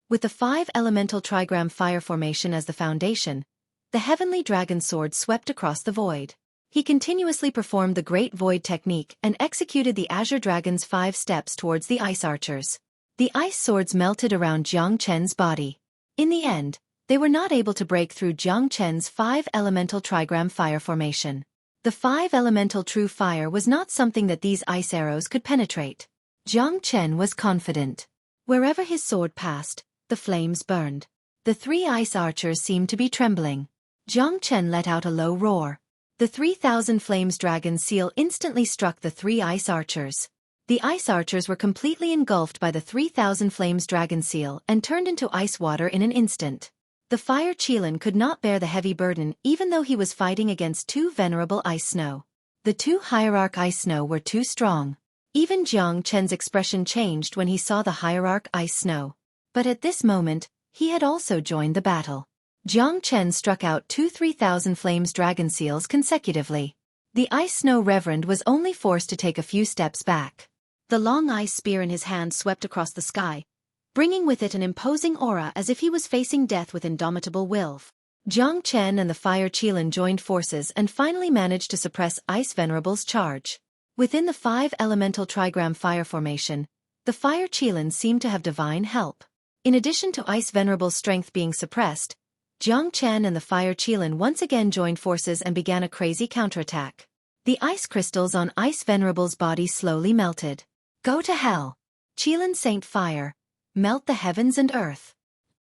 With the 5-elemental trigram fire formation as the foundation, the heavenly dragon sword swept across the void. He continuously performed the Great Void technique and executed the Azure Dragon's 5 steps towards the ice archers. The ice swords melted around Jiang Chen's body. In the end, they were not able to break through Jiang Chen's 5-elemental trigram fire formation. The 5-elemental true fire was not something that these ice arrows could penetrate. Jiang Chen was confident. Wherever his sword passed, the flames burned. The 3 ice archers seemed to be trembling. Jiang Chen let out a low roar. The 3,000 flames dragon seal instantly struck the 3 ice archers. The ice archers were completely engulfed by the 3,000 flames dragon seal and turned into ice water in an instant. The fire Qilin could not bear the heavy burden even though he was fighting against 2 venerable ice snow. The 2 hierarch ice snow were too strong. Even Jiang Chen's expression changed when he saw the hierarch ice snow. But at this moment, he had also joined the battle. Jiang Chen struck out 2 3,000 flames dragon seals consecutively. The ice snow reverend was only forced to take a few steps back. The long ice spear in his hand swept across the sky, bringing with it an imposing aura as if he was facing death with indomitable will. Jiang Chen and the fire Qilin joined forces and finally managed to suppress Ice Venerable's charge. Within the 5-elemental trigram fire formation, the fire Qilin seemed to have divine help. In addition to Ice Venerable's strength being suppressed, Jiang Chen and the fire Qilin once again joined forces and began a crazy counterattack. The ice crystals on Ice Venerable's body slowly melted. Go to hell! Qilin Saint Fire, melt the heavens and earth.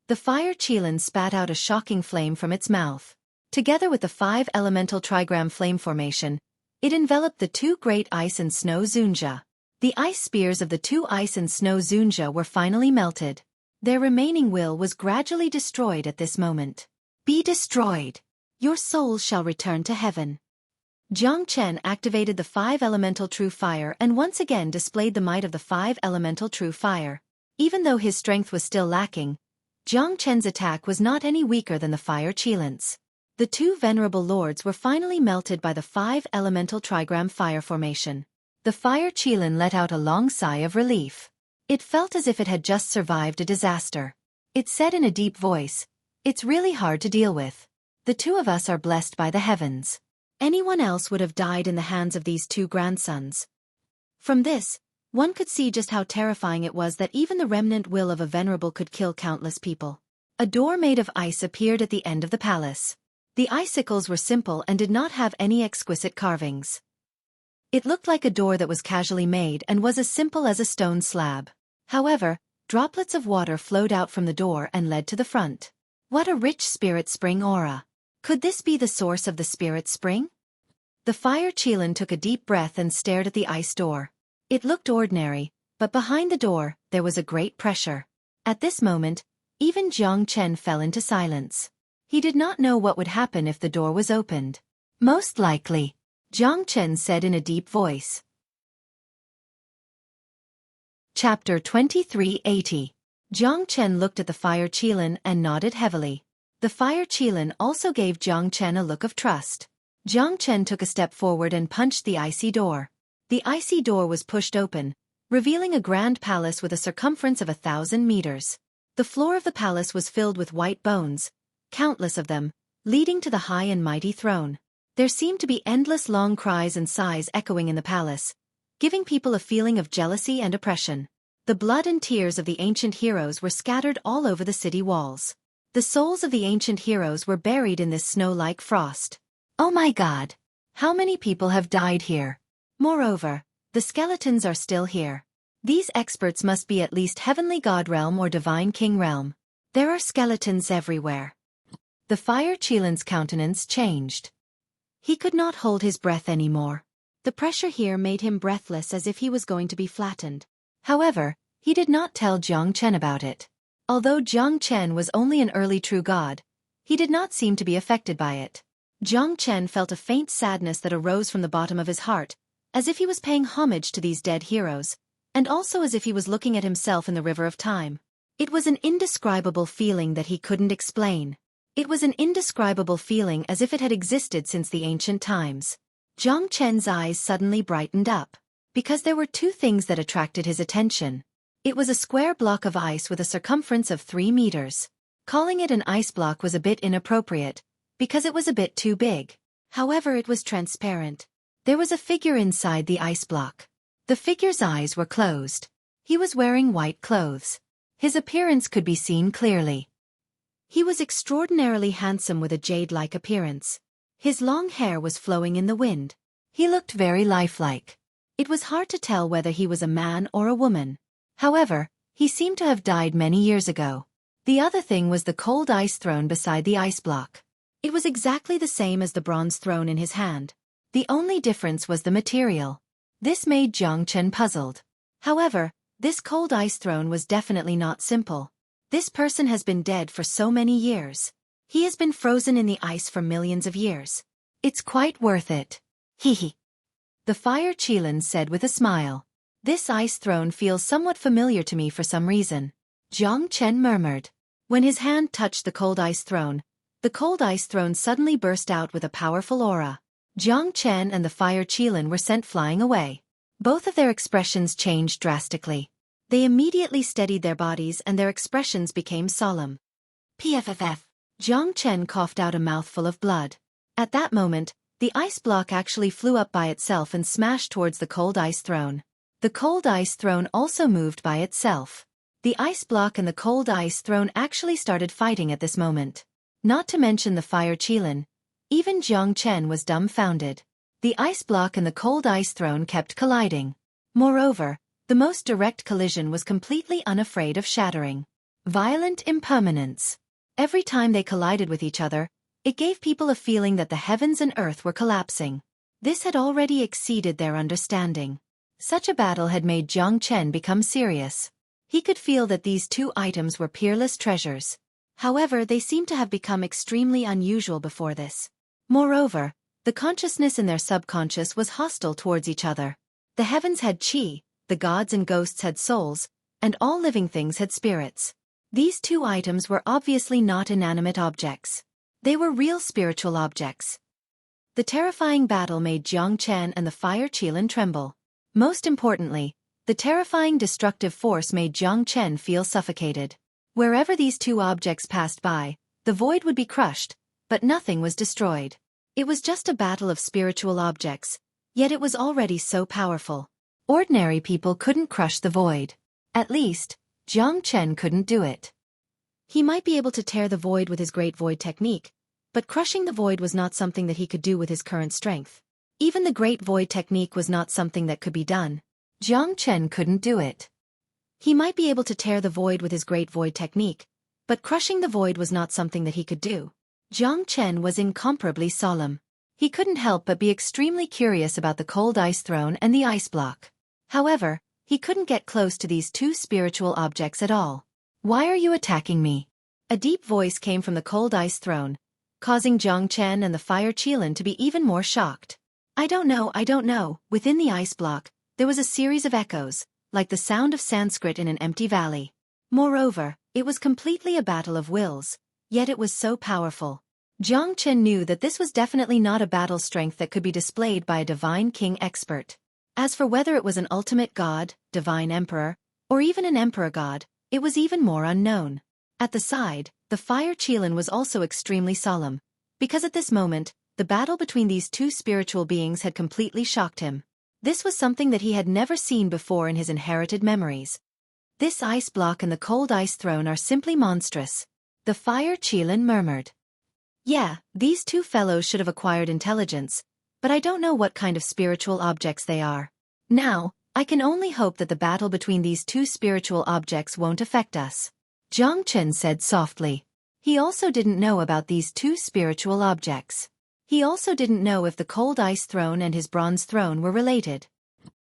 The fire Qilin spat out a shocking flame from its mouth. Together with the 5-elemental trigram flame formation, it enveloped the 2 great ice and snow Zunja. The ice spears of the 2 ice and snow Zunja were finally melted. Their remaining will was gradually destroyed at this moment. Be destroyed! Your souls shall return to heaven. Jiang Chen activated the 5-elemental true fire and once again displayed the might of the 5-elemental true fire. Even though his strength was still lacking, Jiang Chen's attack was not any weaker than the fire Qilin's. The 2 venerable lords were finally melted by the 5-elemental trigram fire formation. The fire Qilin let out a long sigh of relief. It felt as if it had just survived a disaster. It said in a deep voice, "It's really hard to deal with. The 2 of us are blessed by the heavens. Anyone else would have died in the hands of these 2 grandsons." From this, one could see just how terrifying it was that even the remnant will of a venerable could kill countless people. A door made of ice appeared at the end of the palace. The icicles were simple and did not have any exquisite carvings. It looked like a door that was casually made and was as simple as a stone slab. However, droplets of water flowed out from the door and led to the front. What a rich spirit spring aura! Could this be the source of the spirit spring? The fire Qilin took a deep breath and stared at the ice door. It looked ordinary, but behind the door, there was a great pressure. At this moment, even Jiang Chen fell into silence. He did not know what would happen if the door was opened. Most likely, Jiang Chen said in a deep voice. Chapter 2380. Jiang Chen looked at the fire Qilin and nodded heavily. The fire Qilin also gave Jiang Chen a look of trust. Jiang Chen took a step forward and punched the icy door. The icy door was pushed open, revealing a grand palace with a circumference of 1,000 meters. The floor of the palace was filled with white bones, countless of them, leading to the high and mighty throne. There seemed to be endless long cries and sighs echoing in the palace, giving people a feeling of jealousy and oppression. The blood and tears of the ancient heroes were scattered all over the city walls. The souls of the ancient heroes were buried in this snow-like frost. Oh my God! How many people have died here? Moreover, the skeletons are still here. These experts must be at least Heavenly God Realm or Divine King Realm. There are skeletons everywhere. The fire Qilin's countenance changed. He could not hold his breath anymore. The pressure here made him breathless as if he was going to be flattened. However, he did not tell Jiang Chen about it. Although Jiang Chen was only an early true god, he did not seem to be affected by it. Jiang Chen felt a faint sadness that arose from the bottom of his heart, as if he was paying homage to these dead heroes, and also as if he was looking at himself in the river of time. It was an indescribable feeling that he couldn't explain. It was an indescribable feeling as if it had existed since the ancient times. Jiang Chen's eyes suddenly brightened up, because there were 2 things that attracted his attention. It was a square block of ice with a circumference of 3 meters. Calling it an ice block was a bit inappropriate, because it was a bit too big. However, it was transparent. There was a figure inside the ice block. The figure's eyes were closed. He was wearing white clothes. His appearance could be seen clearly. He was extraordinarily handsome with a jade-like appearance. His long hair was flowing in the wind. He looked very lifelike. It was hard to tell whether he was a man or a woman. However, he seemed to have died many years ago. The other thing was the cold ice throne beside the ice block. It was exactly the same as the bronze throne in his hand. The only difference was the material. This made Jiang Chen puzzled. However, this cold ice throne was definitely not simple. This person has been dead for so many years. He has been frozen in the ice for millions of years. It's quite worth it. Hee. The fire Qilin said with a smile. This ice throne feels somewhat familiar to me for some reason. Jiang Chen murmured. When his hand touched the cold ice throne suddenly burst out with a powerful aura. Jiang Chen and the fire Qilin were sent flying away. Both of their expressions changed drastically. They immediately steadied their bodies and their expressions became solemn. PFFF. Jiang Chen coughed out a mouthful of blood. At that moment, the ice block actually flew up by itself and smashed towards the cold ice throne. The cold ice throne also moved by itself. The ice block and the cold ice throne actually started fighting at this moment. Not to mention the fire Qilin. Even Jiang Chen was dumbfounded. The ice block and the cold ice throne kept colliding. Moreover, the most direct collision was completely unafraid of shattering. Violent impermanence. Every time they collided with each other, it gave people a feeling that the heavens and earth were collapsing. This had already exceeded their understanding. Such a battle had made Jiang Chen become serious. He could feel that these two items were peerless treasures. However, they seemed to have become extremely unusual before this. Moreover, the consciousness in their subconscious was hostile towards each other. The heavens had qi, the gods and ghosts had souls, and all living things had spirits. These two items were obviously not inanimate objects. They were real spiritual objects. The terrifying battle made Jiang Chen and the fire Qilin tremble. Most importantly, the terrifying destructive force made Jiang Chen feel suffocated. Wherever these two objects passed by, the void would be crushed, but nothing was destroyed. It was just a battle of spiritual objects, yet it was already so powerful. Ordinary people couldn't crush the void. At least, Jiang Chen couldn't do it. He might be able to tear the void with his great void technique, but crushing the void was not something that he could do with his current strength. Even the great void technique was not something that could be done. Jiang Chen couldn't do it. He might be able to tear the void with his great void technique, but crushing the void was not something that he could do. Jiang Chen was incomparably solemn. He couldn't help but be extremely curious about the cold ice throne and the ice block. However, he couldn't get close to these two spiritual objects at all. Why are you attacking me? A deep voice came from the cold ice throne, causing Jiang Chen and the fire Qilin to be even more shocked. I don't know. Within the ice block, there was a series of echoes, like the sound of Sanskrit in an empty valley. Moreover, it was completely a battle of wills, yet it was so powerful. Jiang Chen knew that this was definitely not a battle strength that could be displayed by a divine king expert. As for whether it was an ultimate god, divine emperor, or even an emperor god, it was even more unknown. At the side, the fire Qilin was also extremely solemn, because at this moment, the battle between these two spiritual beings had completely shocked him. This was something that he had never seen before in his inherited memories. This ice block and the cold ice throne are simply monstrous. The fire Qilin murmured. Yeah, these two fellows should have acquired intelligence, but I don't know what kind of spiritual objects they are. Now, I can only hope that the battle between these two spiritual objects won't affect us. Jiang Chen said softly. He also didn't know about these two spiritual objects. He also didn't know if the cold ice throne and his bronze throne were related.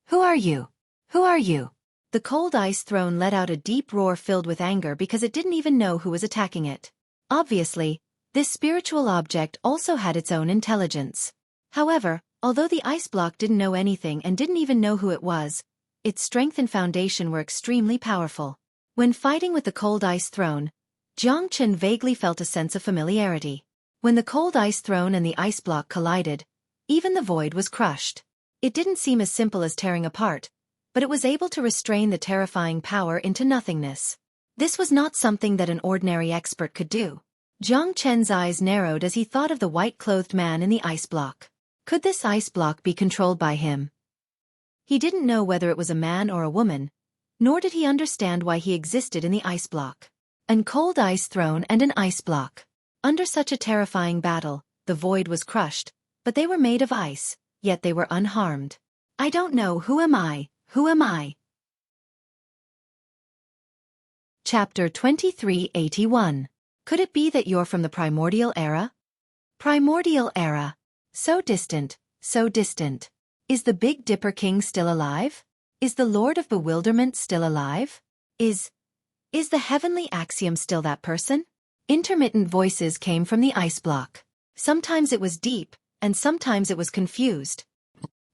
Who are you? Who are you? The cold ice throne let out a deep roar filled with anger because it didn't even know who was attacking it. Obviously, this spiritual object also had its own intelligence. However, although the ice block didn't know anything and didn't even know who it was, its strength and foundation were extremely powerful. When fighting with the cold ice throne, Jiang Chen vaguely felt a sense of familiarity. When the cold ice throne and the ice block collided, even the void was crushed. It didn't seem as simple as tearing apart, but it was able to restrain the terrifying power into nothingness. This was not something that an ordinary expert could do. Jiang Chen's eyes narrowed as he thought of the white-clothed man in the ice block. Could this ice block be controlled by him? He didn't know whether it was a man or a woman, nor did he understand why he existed in the ice block. An cold ice throne and an ice block. Under such a terrifying battle, the void was crushed, but they were made of ice, yet they were unharmed. I don't know, who am I? Who am I? Chapter 2381. Could it be that you're from the primordial era? Primordial era. So distant, so distant. Is the Big Dipper King still alive? Is the Lord of Bewilderment still alive? Is the heavenly axiom still that person? Intermittent voices came from the ice block. Sometimes it was deep, and sometimes it was confused.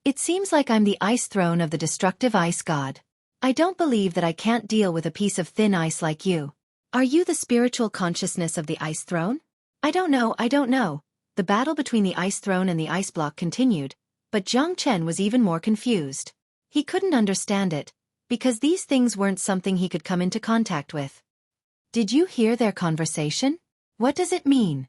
It seems like I'm the ice throne of the destructive ice god. I don't believe that I can't deal with a piece of thin ice like you. Are you the spiritual consciousness of the ice throne? I don't know. The battle between the ice throne and the ice block continued, but Jiang Chen was even more confused. He couldn't understand it, because these things weren't something he could come into contact with. Did you hear their conversation? What does it mean?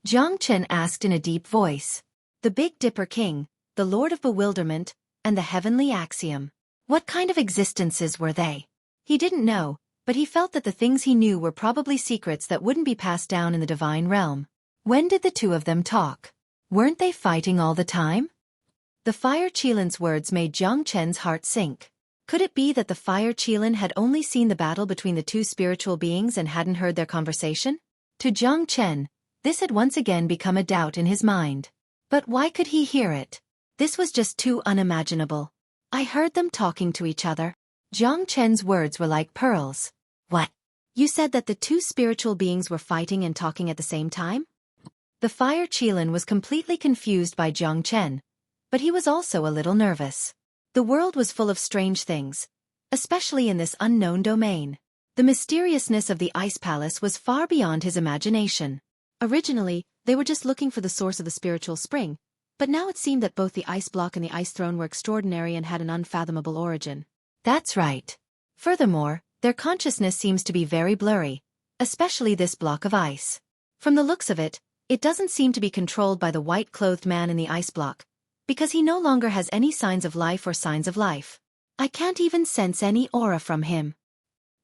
Jiang Chen asked in a deep voice. The Big Dipper King, the Lord of Bewilderment, and the heavenly axiom. What kind of existences were they? He didn't know, but he felt that the things he knew were probably secrets that wouldn't be passed down in the divine realm. When did the two of them talk? Weren't they fighting all the time? The Fire Qilin's words made Jiang Chen's heart sink. Could it be that the Fire Qilin had only seen the battle between the two spiritual beings and hadn't heard their conversation? To Jiang Chen, this had once again become a doubt in his mind. But why could he hear it? This was just too unimaginable. I heard them talking to each other. Jiang Chen's words were like pearls. What? You said that the two spiritual beings were fighting and talking at the same time? The Fire Qilin was completely confused by Jiang Chen, but he was also a little nervous. The world was full of strange things, especially in this unknown domain. The mysteriousness of the Ice Palace was far beyond his imagination. Originally, they were just looking for the source of the spiritual spring, but now it seemed that both the ice block and the ice throne were extraordinary and had an unfathomable origin. That's right. Furthermore, their consciousness seems to be very blurry, especially this block of ice. From the looks of it, it doesn't seem to be controlled by the white-clothed man in the ice block, because he no longer has any signs of life or signs of life. I can't even sense any aura from him.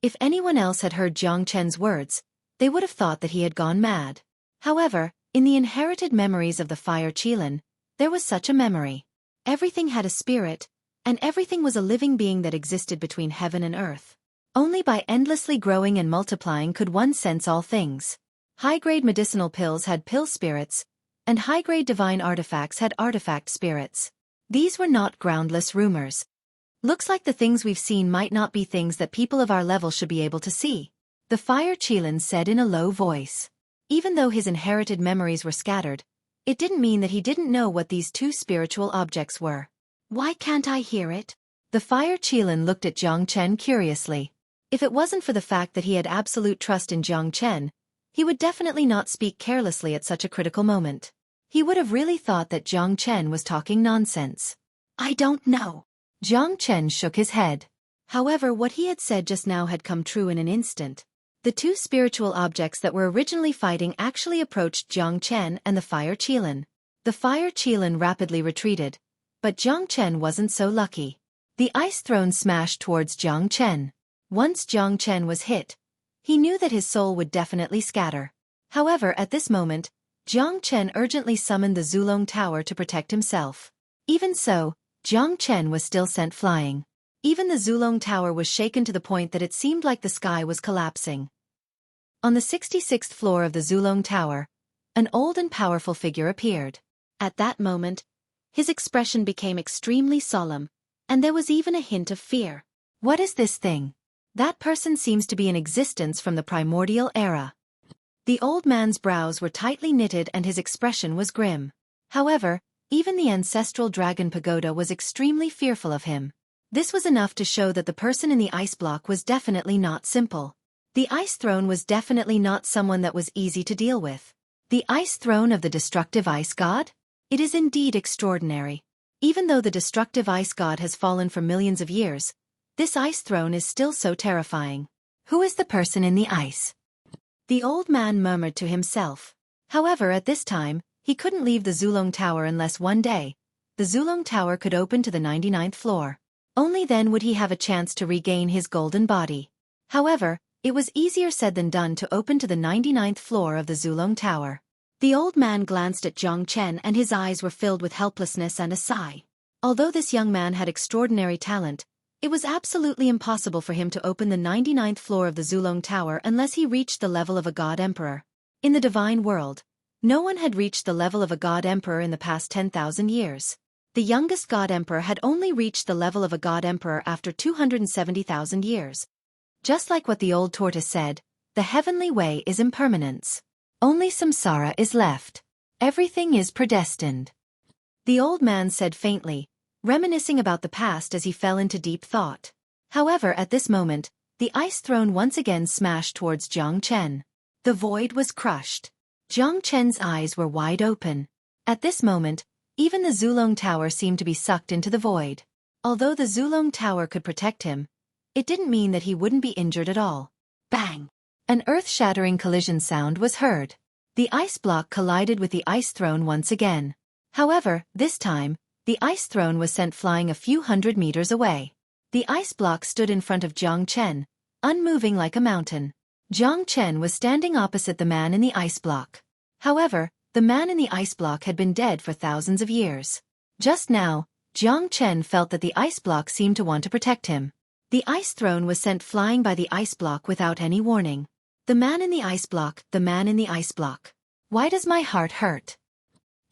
If anyone else had heard Jiang Chen's words, they would have thought that he had gone mad. However, in the inherited memories of the Fire Qilin, there was such a memory. Everything had a spirit, and everything was a living being that existed between heaven and earth. Only by endlessly growing and multiplying could one sense all things. High-grade medicinal pills had pill spirits, and high-grade divine artifacts had artifact spirits. These were not groundless rumors. Looks like the things we've seen might not be things that people of our level should be able to see. The Fire Qilin said in a low voice. Even though his inherited memories were scattered, it didn't mean that he didn't know what these two spiritual objects were. Why can't I hear it? The Fire Qilin looked at Jiang Chen curiously. If it wasn't for the fact that he had absolute trust in Jiang Chen, he would definitely not speak carelessly at such a critical moment. He would have really thought that Jiang Chen was talking nonsense. I don't know. Jiang Chen shook his head. However, what he had said just now had come true in an instant. The two spiritual objects that were originally fighting actually approached Jiang Chen and the Fire Qilin. The Fire Qilin rapidly retreated, but Jiang Chen wasn't so lucky. The ice throne smashed towards Jiang Chen. Once Jiang Chen was hit, he knew that his soul would definitely scatter. However, at this moment, Jiang Chen urgently summoned the Zulong Tower to protect himself. Even so, Jiang Chen was still sent flying. Even the Zulong Tower was shaken to the point that it seemed like the sky was collapsing. On the 66th floor of the Zulong Tower, an old and powerful figure appeared. At that moment, his expression became extremely solemn, and there was even a hint of fear. What is this thing? That person seems to be in existence from the primordial era. The old man's brows were tightly knitted and his expression was grim. However, even the ancestral dragon pagoda was extremely fearful of him. This was enough to show that the person in the ice block was definitely not simple. The ice throne was definitely not someone that was easy to deal with. The ice throne of the destructive ice god? It is indeed extraordinary. Even though the destructive ice god has fallen for millions of years, this ice throne is still so terrifying. Who is the person in the ice? The old man murmured to himself. However, at this time, he couldn't leave the Zulong Tower unless one day, the Zulong Tower could open to the 99th floor. Only then would he have a chance to regain his golden body. However, it was easier said than done to open to the 99th floor of the Zulong Tower. The old man glanced at Jiang Chen and his eyes were filled with helplessness and a sigh. Although this young man had extraordinary talent, it was absolutely impossible for him to open the 99th floor of the Zulong Tower unless he reached the level of a god emperor. In the divine world, no one had reached the level of a god emperor in the past 10,000 years. The youngest god emperor had only reached the level of a god emperor after 270,000 years. Just like what the old tortoise said, the heavenly way is impermanence. Only samsara is left. Everything is predestined. The old man said faintly, reminiscing about the past as he fell into deep thought. However, at this moment, the ice throne once again smashed towards Jiang Chen. The void was crushed. Jiang Chen's eyes were wide open. At this moment, even the Zulong Tower seemed to be sucked into the void. Although the Zulong Tower could protect him, it didn't mean that he wouldn't be injured at all. Bang! An earth-shattering collision sound was heard. The ice block collided with the ice throne once again. However, this time, the ice throne was sent flying a few hundred meters away. The ice block stood in front of Jiang Chen, unmoving like a mountain. Jiang Chen was standing opposite the man in the ice block. However, the man in the ice block had been dead for thousands of years. Just now, Jiang Chen felt that the ice block seemed to want to protect him. The ice throne was sent flying by the ice block without any warning. The man in the ice block, the man in the ice block. Why does my heart hurt?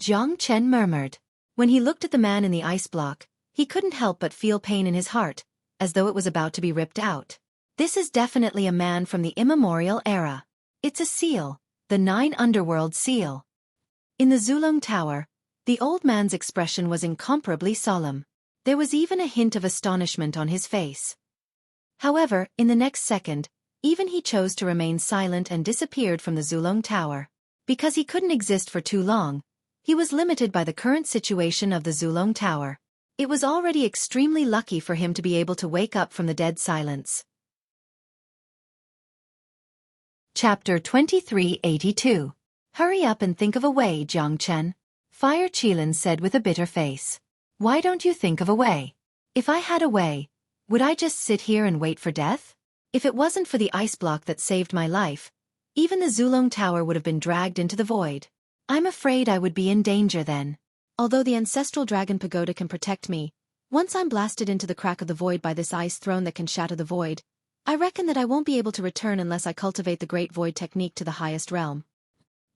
Jiang Chen murmured. When he looked at the man in the ice block, he couldn't help but feel pain in his heart, as though it was about to be ripped out. This is definitely a man from the immemorial era. It's a seal, the 9 Underworld seal. In the Zulong Tower, the old man's expression was incomparably solemn. There was even a hint of astonishment on his face. However, in the next second, even he chose to remain silent and disappeared from the Zulong Tower. Because he couldn't exist for too long, he was limited by the current situation of the Zulong Tower. It was already extremely lucky for him to be able to wake up from the dead silence. Chapter 2382. Hurry up and think of a way, Jiang Chen. Fire Qilin said with a bitter face. Why don't you think of a way? If I had a way, would I just sit here and wait for death? If it wasn't for the ice block that saved my life, even the Zulong Tower would have been dragged into the void. I'm afraid I would be in danger then. Although the ancestral dragon pagoda can protect me, once I'm blasted into the crack of the void by this ice throne that can shatter the void, I reckon that I won't be able to return unless I cultivate the great void technique to the highest realm.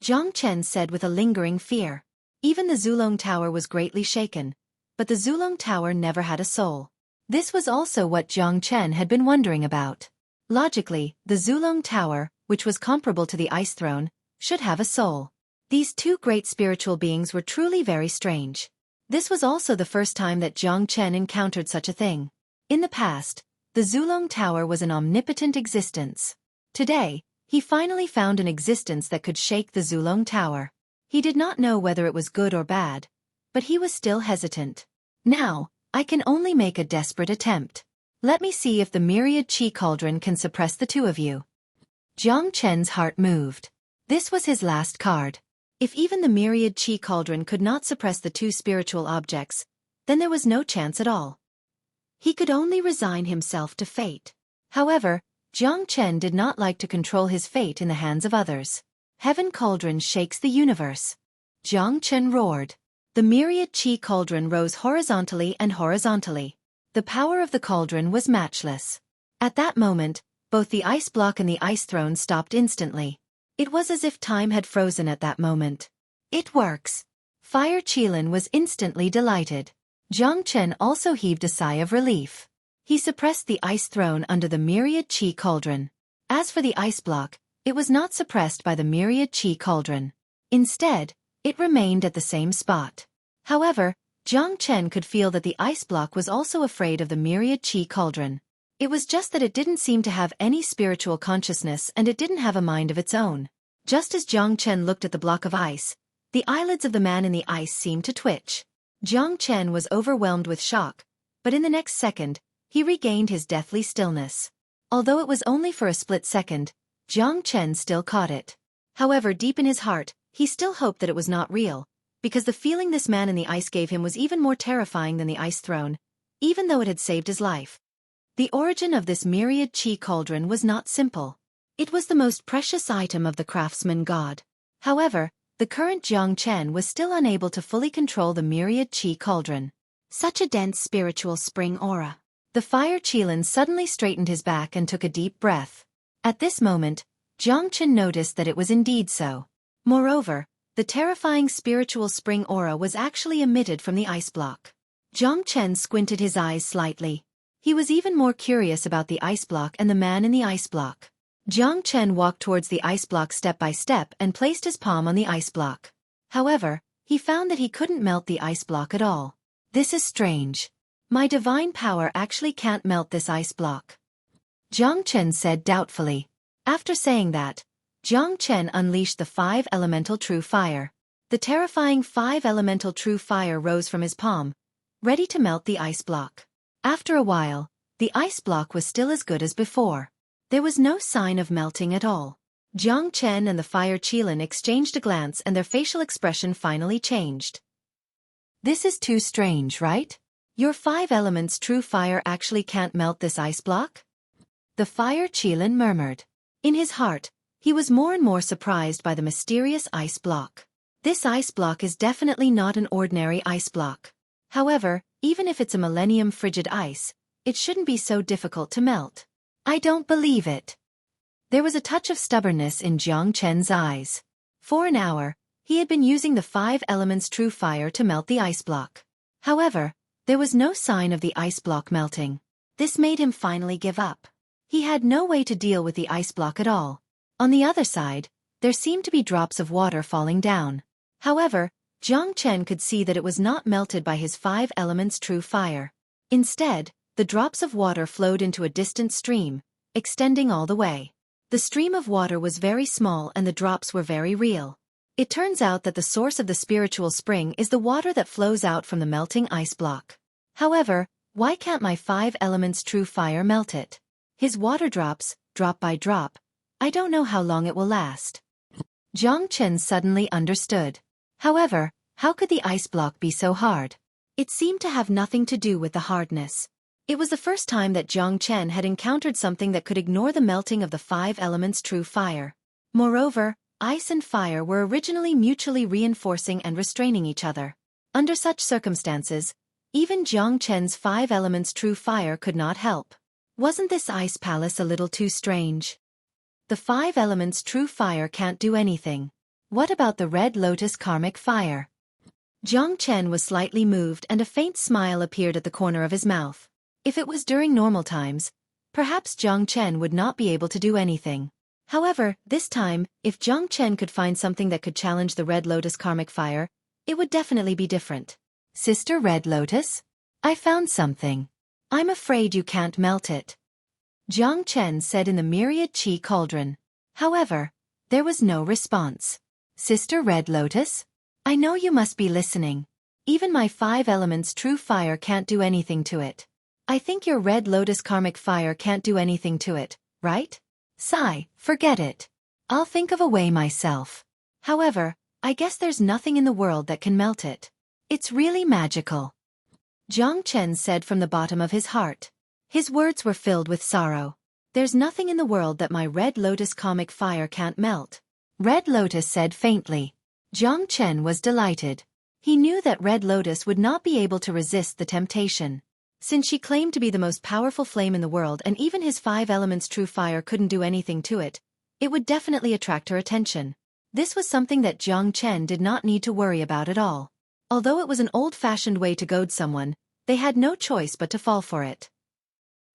Jiang Chen said with a lingering fear. Even the Zulong Tower was greatly shaken, but the Zulong Tower never had a soul. This was also what Jiang Chen had been wondering about. Logically, the Zulong Tower, which was comparable to the ice throne, should have a soul. These two great spiritual beings were truly very strange. This was also the first time that Jiang Chen encountered such a thing. In the past, the Zulong Tower was an omnipotent existence. Today, he finally found an existence that could shake the Zulong Tower. He did not know whether it was good or bad, but he was still hesitant. Now, I can only make a desperate attempt. Let me see if the myriad chi cauldron can suppress the two of you. Jiang Chen's heart moved. This was his last card. If even the myriad chi cauldron could not suppress the two spiritual objects, then there was no chance at all. He could only resign himself to fate. However, Jiang Chen did not like to control his fate in the hands of others. Heaven cauldron shakes the universe. Jiang Chen roared. The myriad chi cauldron rose horizontally and horizontally. The power of the cauldron was matchless. At that moment, both the ice block and the ice throne stopped instantly. It was as if time had frozen at that moment. It works. Fire Qilin was instantly delighted. Jiang Chen also heaved a sigh of relief. He suppressed the ice throne under the myriad chi cauldron. As for the ice block, it was not suppressed by the myriad chi cauldron. Instead, it remained at the same spot. However, Jiang Chen could feel that the ice block was also afraid of the myriad chi cauldron. It was just that it didn't seem to have any spiritual consciousness and it didn't have a mind of its own. Just as Jiang Chen looked at the block of ice, the eyelids of the man in the ice seemed to twitch. Jiang Chen was overwhelmed with shock, but in the next second, he regained his deathly stillness. Although it was only for a split second, Jiang Chen still caught it. However, deep in his heart, he still hoped that it was not real, because the feeling this man in the ice gave him was even more terrifying than the ice throne, even though it had saved his life. The origin of this myriad qi cauldron was not simple. It was the most precious item of the craftsman god. However, the current Jiang Chen was still unable to fully control the myriad qi cauldron. Such a dense spiritual spring aura. The fire Qilin suddenly straightened his back and took a deep breath. At this moment, Jiang Chen noticed that it was indeed so. Moreover, the terrifying spiritual spring aura was actually emitted from the ice block. Jiang Chen squinted his eyes slightly. He was even more curious about the ice block and the man in the ice block. Jiang Chen walked towards the ice block step by step and placed his palm on the ice block. However, he found that he couldn't melt the ice block at all. This is strange. My divine power actually can't melt this ice block. Jiang Chen said doubtfully. After saying that, Jiang Chen unleashed the 5 elemental true fire. The terrifying 5 elemental true fire rose from his palm, ready to melt the ice block. After a while, the ice block was still as good as before. There was no sign of melting at all. Jiang Chen and the fire Qilin exchanged a glance and their facial expression finally changed. This is too strange, right? Your 5 elements true fire actually can't melt this ice block? The fire Qilin murmured. In his heart, he was more and more surprised by the mysterious ice block. This ice block is definitely not an ordinary ice block. However, even if it's a millennium frigid ice, it shouldn't be so difficult to melt. I don't believe it. There was a touch of stubbornness in Jiang Chen's eyes. For an hour, he had been using the 5 elements true fire to melt the ice block. However, there was no sign of the ice block melting. This made him finally give up. He had no way to deal with the ice block at all. On the other side, there seemed to be drops of water falling down. However, Jiang Chen could see that it was not melted by his 5 elements true fire. Instead, the drops of water flowed into a distant stream, extending all the way. The stream of water was very small and the drops were very real. It turns out that the source of the spiritual spring is the water that flows out from the melting ice block. However, why can't my 5 elements true fire melt it? His water drops, drop by drop. I don't know how long it will last. Jiang Chen suddenly understood. However, how could the ice block be so hard? It seemed to have nothing to do with the hardness. It was the first time that Jiang Chen had encountered something that could ignore the melting of the 5 elements true fire. Moreover, ice and fire were originally mutually reinforcing and restraining each other. Under such circumstances, even Jiang Chen's 5 elements true fire could not help. Wasn't this ice palace a little too strange? The 5 elements true fire can't do anything. What about the red lotus karmic fire? Jiang Chen was slightly moved and a faint smile appeared at the corner of his mouth. If it was during normal times, perhaps Jiang Chen would not be able to do anything. However, this time, if Jiang Chen could find something that could challenge the red lotus karmic fire, it would definitely be different. Sister Red Lotus? I found something. I'm afraid you can't melt it. Jiang Chen said in the myriad qi cauldron. However, there was no response. Sister Red Lotus? I know you must be listening. Even my 5 elements true fire can't do anything to it. I think your red lotus karmic fire can't do anything to it, right? Sigh, forget it. I'll think of a way myself. However, I guess there's nothing in the world that can melt it. It's really magical. Jiang Chen said from the bottom of his heart. His words were filled with sorrow. There's nothing in the world that my red lotus karmic fire can't melt. Red Lotus said faintly. Jiang Chen was delighted. He knew that Red Lotus would not be able to resist the temptation. Since she claimed to be the most powerful flame in the world and even his 5 elements true fire couldn't do anything to it, it would definitely attract her attention. This was something that Jiang Chen did not need to worry about at all. Although it was an old-fashioned way to goad someone, they had no choice but to fall for it.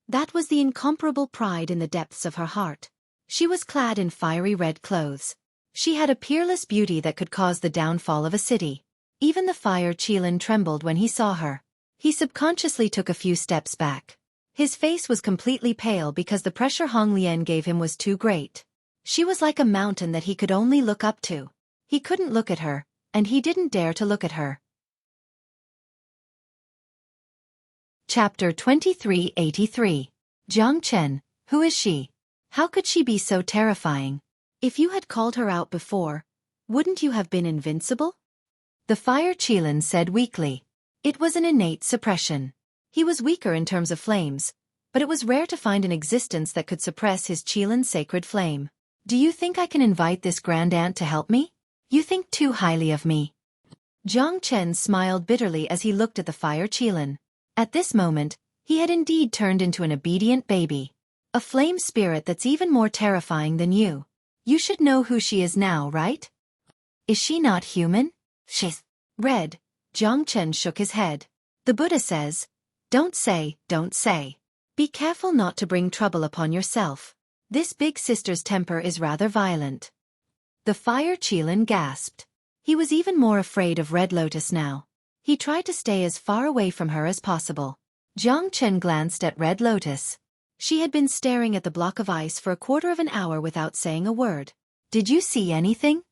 That was the incomparable pride in the depths of her heart. She was clad in fiery red clothes. She had a peerless beauty that could cause the downfall of a city. Even the fire Qilin trembled when he saw her. He subconsciously took a few steps back. His face was completely pale because the pressure Hong Lian gave him was too great. She was like a mountain that he could only look up to. He couldn't look at her, and he didn't dare to look at her. Chapter 2383. Jiang Chen, who is she? How could she be so terrifying? If you had called her out before, wouldn't you have been invincible? The fire Qilin said weakly. It was an innate suppression. He was weaker in terms of flames, but it was rare to find an existence that could suppress his Qilin's sacred flame. Do you think I can invite this grand aunt to help me? You think too highly of me. Jiang Chen smiled bitterly as he looked at the fire Qilin. At this moment, he had indeed turned into an obedient baby. A flame spirit that's even more terrifying than you. You should know who she is now, right? Is she not human? She's red. Jiang Chen shook his head. The Buddha says, don't say. Be careful not to bring trouble upon yourself. This big sister's temper is rather violent. The fire Qilin gasped. He was even more afraid of Red Lotus now. He tried to stay as far away from her as possible. Jiang Chen glanced at Red Lotus. She had been staring at the block of ice for a quarter of an hour without saying a word. Did you see anything?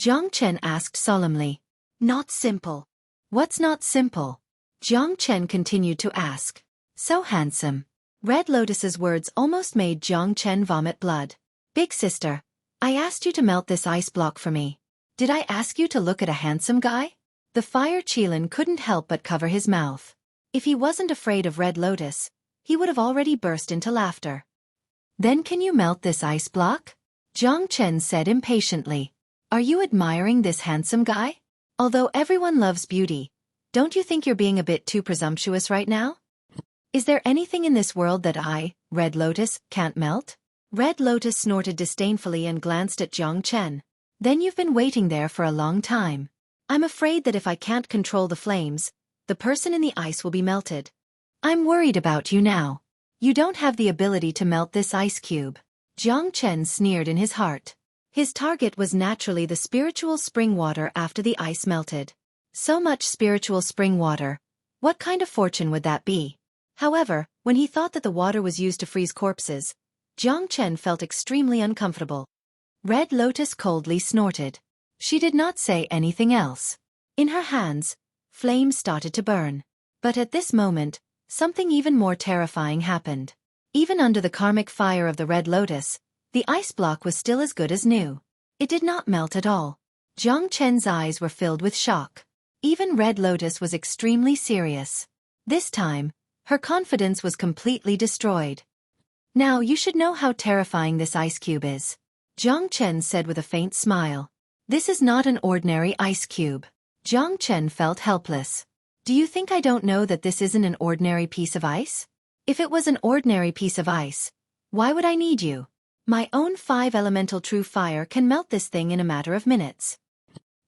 Jiang Chen asked solemnly. Not simple. What's not simple? Jiang Chen continued to ask. So handsome. Red Lotus's words almost made Jiang Chen vomit blood. Big sister, I asked you to melt this ice block for me. Did I ask you to look at a handsome guy? The fire Qilin couldn't help but cover his mouth. If he wasn't afraid of Red Lotus, he would have already burst into laughter. Then can you melt this ice block? Jiang Chen said impatiently. Are you admiring this handsome guy? Although everyone loves beauty, don't you think you're being a bit too presumptuous right now? Is there anything in this world that I, Red Lotus, can't melt? Red Lotus snorted disdainfully and glanced at Jiang Chen. Then you've been waiting there for a long time. I'm afraid that if I can't control the flames, the person in the ice will be melted. I'm worried about you now. You don't have the ability to melt this ice cube. Jiang Chen sneered in his heart. His target was naturally the spiritual spring water after the ice melted. So much spiritual spring water. What kind of fortune would that be? However, when he thought that the water was used to freeze corpses, Jiang Chen felt extremely uncomfortable. Red Lotus coldly snorted. She did not say anything else. In her hands, flames started to burn. But at this moment, something even more terrifying happened. Even under the karmic fire of the Red Lotus, the ice block was still as good as new. It did not melt at all. Jiang Chen's eyes were filled with shock. Even Red Lotus was extremely serious. This time, her confidence was completely destroyed. Now you should know how terrifying this ice cube is. Jiang Chen said with a faint smile. This is not an ordinary ice cube. Jiang Chen felt helpless. Do you think I don't know that this isn't an ordinary piece of ice? If it was an ordinary piece of ice, why would I need you? My own 5 elemental true fire can melt this thing in a matter of minutes.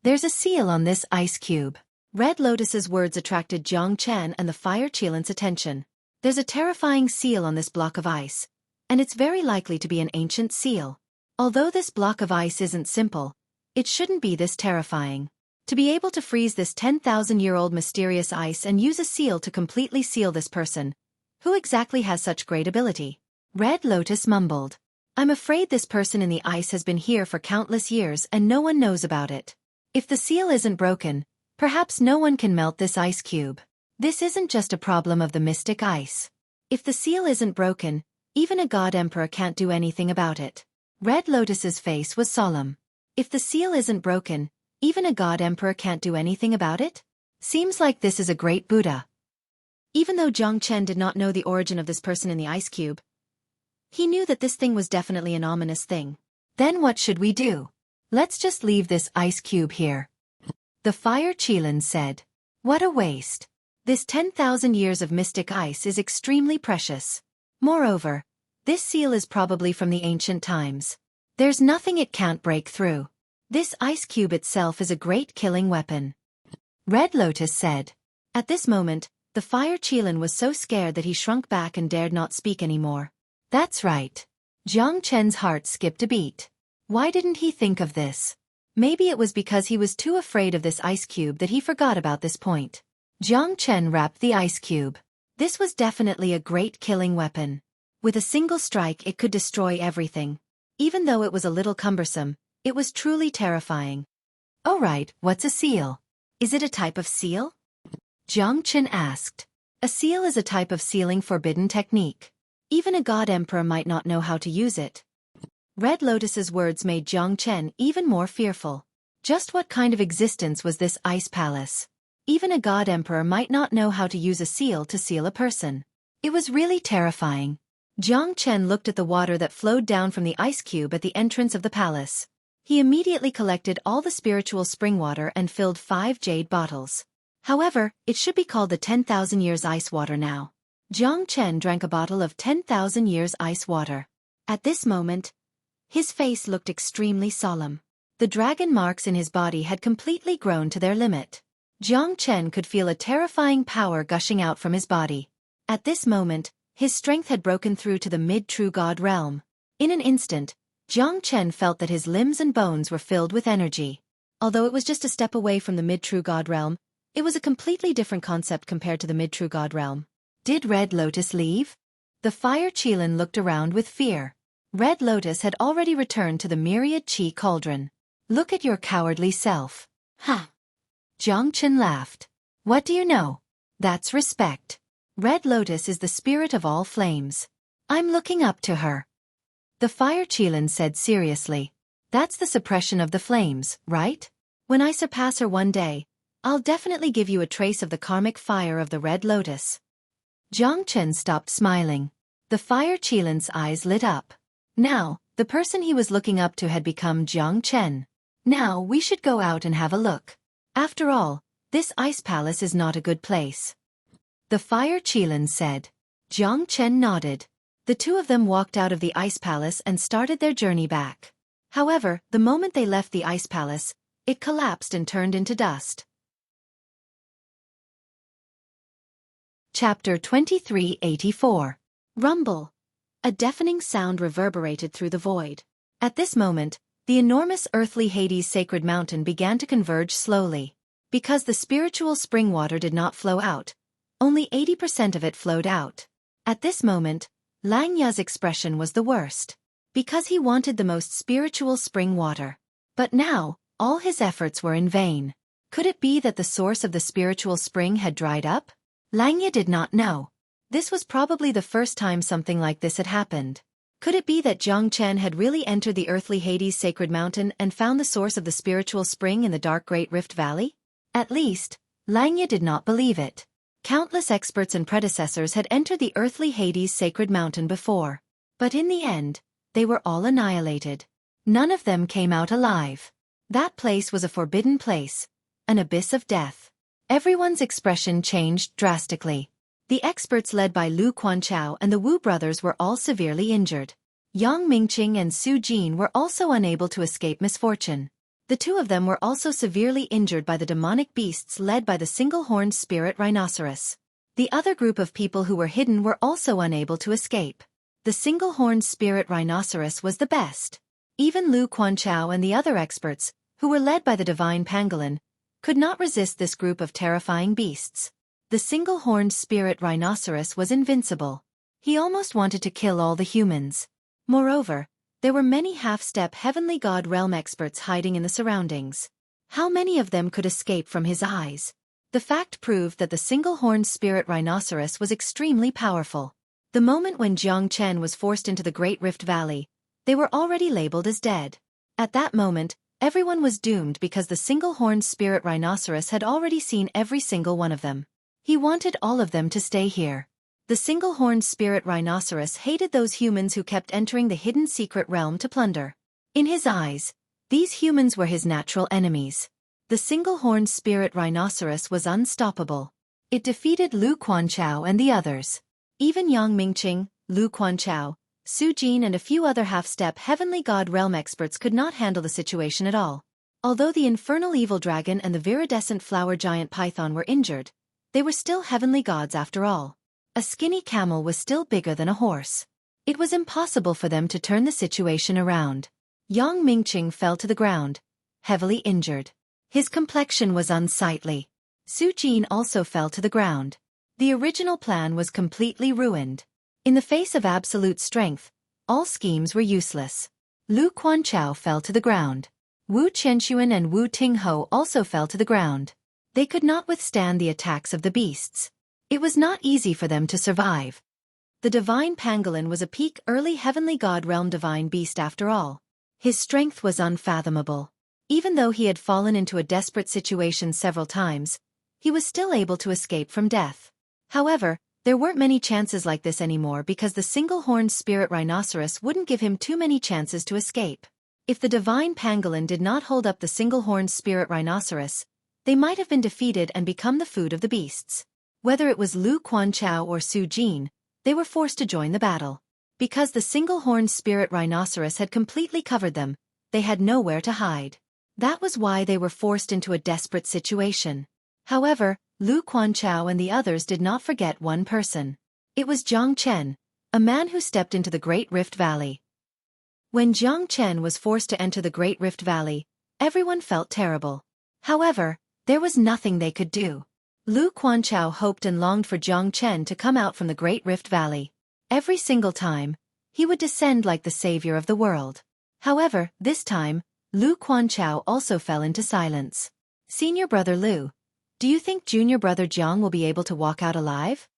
There's a seal on this ice cube. Red Lotus's words attracted Jiang Chen and the fire Qilin's attention. There's a terrifying seal on this block of ice, and it's very likely to be an ancient seal. Although this block of ice isn't simple, it shouldn't be this terrifying. To be able to freeze this 10,000-year-old mysterious ice and use a seal to completely seal this person. Who exactly has such great ability? Red Lotus mumbled. I'm afraid this person in the ice has been here for countless years and no one knows about it. If the seal isn't broken, perhaps no one can melt this ice cube. This isn't just a problem of the mystic ice. If the seal isn't broken, even a god emperor can't do anything about it. Red Lotus's face was solemn. If the seal isn't broken, even a god emperor can't do anything about it? Seems like this is a great Buddha. Even though Jiang Chen did not know the origin of this person in the ice cube, he knew that this thing was definitely an ominous thing. Then what should we do? Let's just leave this ice cube here. The fire Qilin said. What a waste. This 10,000 years of mystic ice is extremely precious. Moreover, this seal is probably from the ancient times. There's nothing it can't break through. This ice cube itself is a great killing weapon. Red Lotus said. At this moment, the fire Qilin was so scared that he shrunk back and dared not speak anymore. That's right. Jiang Chen's heart skipped a beat. Why didn't he think of this? Maybe it was because he was too afraid of this ice cube that he forgot about this point. Jiang Chen wrapped the ice cube. This was definitely a great killing weapon. With a single strike it could destroy everything. Even though it was a little cumbersome, it was truly terrifying. Oh right, what's a seal? Is it a type of seal? Jiang Chen asked. A seal is a type of sealing forbidden technique. Even a god emperor might not know how to use it. Red Lotus's words made Jiang Chen even more fearful. Just what kind of existence was this ice palace? Even a god emperor might not know how to use a seal to seal a person. It was really terrifying. Jiang Chen looked at the water that flowed down from the ice cube at the entrance of the palace. He immediately collected all the spiritual spring water and filled 5 jade bottles. However, it should be called the 10,000 years ice water now. Jiang Chen drank a bottle of 10,000 years ice water. At this moment, his face looked extremely solemn. The dragon marks in his body had completely grown to their limit. Jiang Chen could feel a terrifying power gushing out from his body. At this moment, his strength had broken through to the mid-true god realm. In an instant, Jiang Chen felt that his limbs and bones were filled with energy. Although it was just a step away from the mid-true god realm, it was a completely different concept compared to the mid-true god realm. Did Red Lotus leave? The fire Qilin looked around with fear. Red Lotus had already returned to the myriad chi cauldron. Look at your cowardly self. Ha! Jiang Chen laughed. What do you know? That's respect. Red Lotus is the spirit of all flames. I'm looking up to her. The fire Qilin said seriously. That's the suppression of the flames, right? When I surpass her one day, I'll definitely give you a trace of the karmic fire of the Red Lotus. Jiang Chen stopped smiling. The fire Qilin's eyes lit up. Now, the person he was looking up to had become Jiang Chen. Now we should go out and have a look. After all, this ice palace is not a good place. The fire Qilin said. Jiang Chen nodded. The two of them walked out of the ice palace and started their journey back. However, the moment they left the ice palace, it collapsed and turned into dust. Chapter 2384. Rumble. A deafening sound reverberated through the void. At this moment, the enormous earthly Hades sacred mountain began to converge slowly. Because the spiritual spring water did not flow out, only 80% of it flowed out. At this moment, Lang Ya's expression was the worst. Because he wanted the most spiritual spring water. But now, all his efforts were in vain. Could it be that the source of the spiritual spring had dried up? Lang Ya did not know. This was probably the first time something like this had happened. Could it be that Jiang Chen had really entered the earthly Hades sacred mountain and found the source of the spiritual spring in the dark Great Rift Valley? At least, Lang Ya did not believe it. Countless experts and predecessors had entered the earthly Hades sacred mountain before. But in the end, they were all annihilated. None of them came out alive. That place was a forbidden place, an abyss of death. Everyone's expression changed drastically. The experts led by Lu Quanchao and the Wu brothers were all severely injured. Yang Mingqing and Su Jin were also unable to escape misfortune. The two of them were also severely injured by the demonic beasts led by the single-horned spirit rhinoceros. The other group of people who were hidden were also unable to escape. The single-horned spirit rhinoceros was the best. Even Lu Quanchao and the other experts, who were led by the divine pangolin, could not resist this group of terrifying beasts. The single-horned spirit rhinoceros was invincible. He almost wanted to kill all the humans. Moreover, there were many half-step heavenly god realm experts hiding in the surroundings. How many of them could escape from his eyes? The fact proved that the single-horned spirit rhinoceros was extremely powerful. The moment when Jiang Chen was forced into the Great Rift Valley, they were already labeled as dead. At that moment, everyone was doomed because the single-horned spirit rhinoceros had already seen every single one of them. He wanted all of them to stay here. The single-horned spirit rhinoceros hated those humans who kept entering the hidden secret realm to plunder. In his eyes, these humans were his natural enemies. The single-horned spirit rhinoceros was unstoppable. It defeated Lu Quanchao and the others. Even Yang Mingqing, Lu Quanchao, Su Jin and a few other half-step heavenly god realm experts could not handle the situation at all. Although the infernal evil dragon and the viridescent flower giant python were injured, they were still heavenly gods after all. A skinny camel was still bigger than a horse. It was impossible for them to turn the situation around. Yang Mingqing fell to the ground, heavily injured. His complexion was unsightly. Su Jin also fell to the ground. The original plan was completely ruined. In the face of absolute strength, all schemes were useless. Lu Quanchao fell to the ground. Wu Qianxuan and Wu Tingho also fell to the ground. They could not withstand the attacks of the beasts. It was not easy for them to survive. The divine pangolin was a peak early heavenly god realm divine beast after all. His strength was unfathomable. Even though he had fallen into a desperate situation several times, he was still able to escape from death. However, there weren't many chances like this anymore because the single-horned spirit rhinoceros wouldn't give him too many chances to escape. If the divine pangolin did not hold up the single-horned spirit rhinoceros, they might have been defeated and become the food of the beasts. Whether it was Lu Quanchao or Su Jin, they were forced to join the battle. Because the single-horned spirit rhinoceros had completely covered them, they had nowhere to hide. That was why they were forced into a desperate situation. However, Lu Quanchao and the others did not forget one person. It was Jiang Chen, a man who stepped into the Great Rift Valley. When Jiang Chen was forced to enter the Great Rift Valley, everyone felt terrible. However, there was nothing they could do. Lu Quanchao hoped and longed for Jiang Chen to come out from the Great Rift Valley. Every single time, he would descend like the savior of the world. However, this time, Lu Quanchao also fell into silence. Senior brother Lu, do you think junior brother Jiang will be able to walk out alive?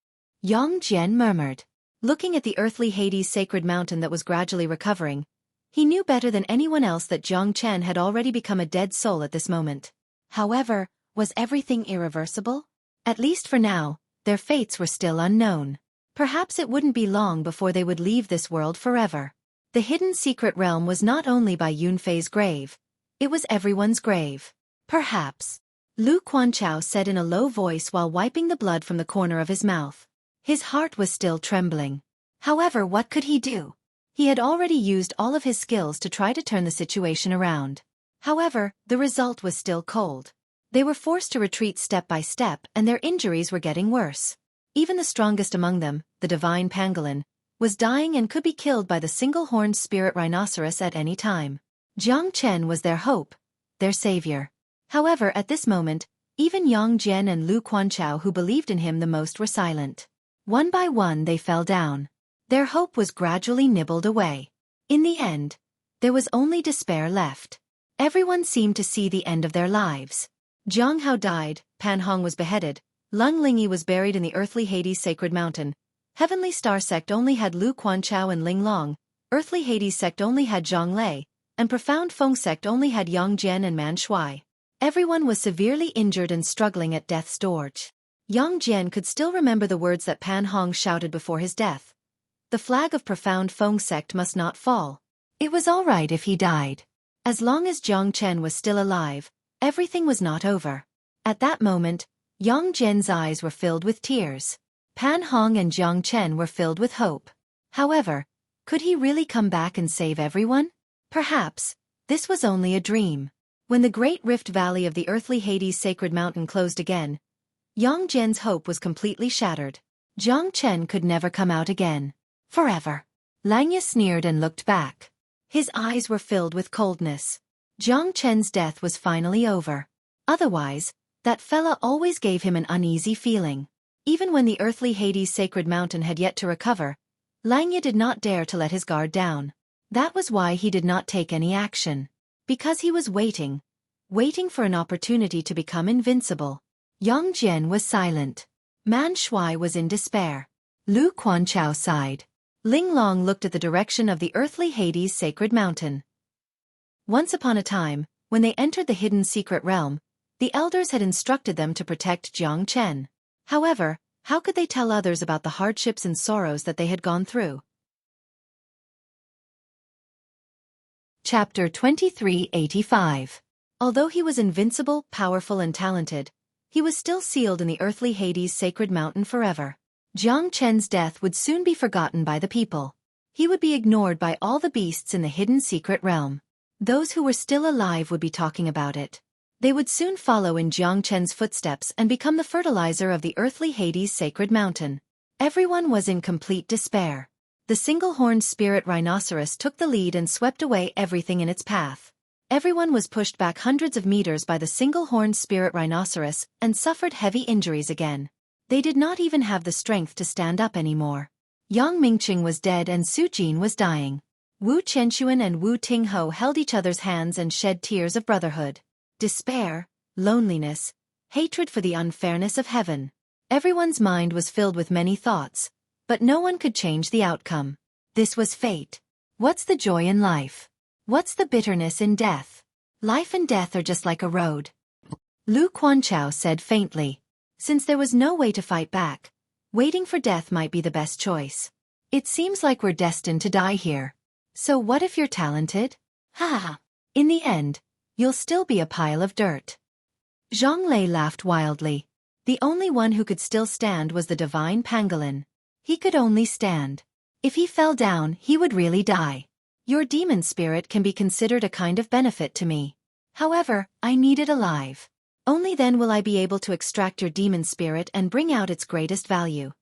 Yang Jian murmured. Looking at the earthly Hades sacred mountain that was gradually recovering, he knew better than anyone else that Jiang Chen had already become a dead soul at this moment. However, was everything irreversible? At least for now, their fates were still unknown. Perhaps it wouldn't be long before they would leave this world forever. The hidden secret realm was not only by Yunfei's grave, it was everyone's grave. Perhaps. Lu Quanchao said in a low voice while wiping the blood from the corner of his mouth. His heart was still trembling. However, what could he do? He had already used all of his skills to try to turn the situation around. However, the result was still cold. They were forced to retreat step by step and their injuries were getting worse. Even the strongest among them, the divine pangolin, was dying and could be killed by the single-horned spirit rhinoceros at any time. Jiang Chen was their hope, their savior. However, at this moment, even Yang Jian and Lu Quanchao who believed in him the most were silent. One by one they fell down. Their hope was gradually nibbled away. In the end, there was only despair left. Everyone seemed to see the end of their lives. Zhang Hao died, Pan Hong was beheaded, Lung Lingyi was buried in the earthly Hades sacred mountain. Heavenly Star sect only had Lu Quanchao and Ling Long, earthly Hades sect only had Zhang Lei, and profound Feng sect only had Yang Jian and Man Shui. Everyone was severely injured and struggling at death's door. Yang Jian could still remember the words that Pan Hong shouted before his death. The flag of profound Feng sect must not fall. It was all right if he died. As long as Jiang Chen was still alive, everything was not over. At that moment, Yang Jian's eyes were filled with tears. Pan Hong and Jiang Chen were filled with hope. However, could he really come back and save everyone? Perhaps, this was only a dream. When the Great Rift Valley of the earthly Hades sacred mountain closed again, Yang Jian's hope was completely shattered. Jiang Chen could never come out again. Forever. Langya sneered and looked back. His eyes were filled with coldness. Jiang Chen's death was finally over. Otherwise, that fella always gave him an uneasy feeling. Even when the earthly Hades sacred mountain had yet to recover, Langya did not dare to let his guard down. That was why he did not take any action. Because he was waiting for an opportunity to become invincible. Yang Jian was silent. Man Shui was in despair. Lu Quanchao sighed. Ling Long looked at the direction of the earthly Hades sacred mountain. Once upon a time, when they entered the hidden secret realm, the elders had instructed them to protect Jiang Chen. However, how could they tell others about the hardships and sorrows that they had gone through? Chapter 2385. Although he was invincible, powerful and talented, he was still sealed in the earthly Hades sacred mountain forever. Jiang Chen's death would soon be forgotten by the people. He would be ignored by all the beasts in the hidden secret realm. Those who were still alive would be talking about it. They would soon follow in Jiang Chen's footsteps and become the fertilizer of the earthly Hades sacred mountain. Everyone was in complete despair. The single-horned spirit rhinoceros took the lead and swept away everything in its path. Everyone was pushed back hundreds of meters by the single-horned spirit rhinoceros and suffered heavy injuries again. They did not even have the strength to stand up anymore. Yang Mingqing was dead and Su Jin was dying. Wu Chenxuan and Wu Tingho held each other's hands and shed tears of brotherhood. Despair, loneliness, hatred for the unfairness of heaven. Everyone's mind was filled with many thoughts, but no one could change the outcome. This was fate. What's the joy in life? What's the bitterness in death? Life and death are just like a road. Lu Quanchao said faintly. Since there was no way to fight back, waiting for death might be the best choice. It seems like we're destined to die here. So what if you're talented? Ha! In the end, you'll still be a pile of dirt. Zhang Lei laughed wildly. The only one who could still stand was the divine pangolin. He could only stand. If he fell down, he would really die. Your demon spirit can be considered a kind of benefit to me. However, I need it alive. Only then will I be able to extract your demon spirit and bring out its greatest value.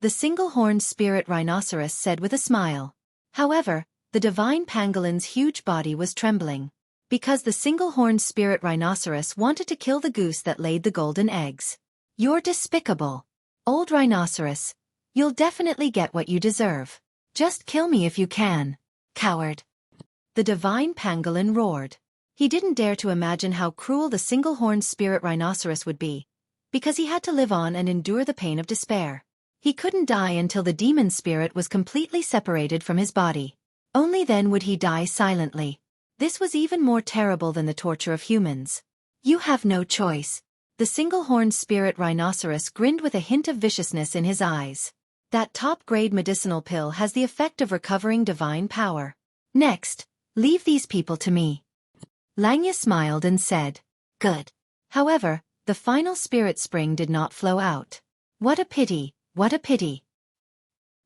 The single-horned spirit rhinoceros said with a smile. However, the divine pangolin's huge body was trembling. Because the single-horned spirit rhinoceros wanted to kill the goose that laid the golden eggs. You're despicable. Old rhinoceros, you'll definitely get what you deserve. Just kill me if you can. Coward. The divine pangolin roared. He didn't dare to imagine how cruel the single-horned spirit rhinoceros would be, because he had to live on and endure the pain of despair. He couldn't die until the demon spirit was completely separated from his body. Only then would he die silently. This was even more terrible than the torture of humans. You have no choice. The single-horned spirit rhinoceros grinned with a hint of viciousness in his eyes. That top-grade medicinal pill has the effect of recovering divine power. Next, leave these people to me. Langya smiled and said, Good. However, the final spirit spring did not flow out. What a pity, what a pity.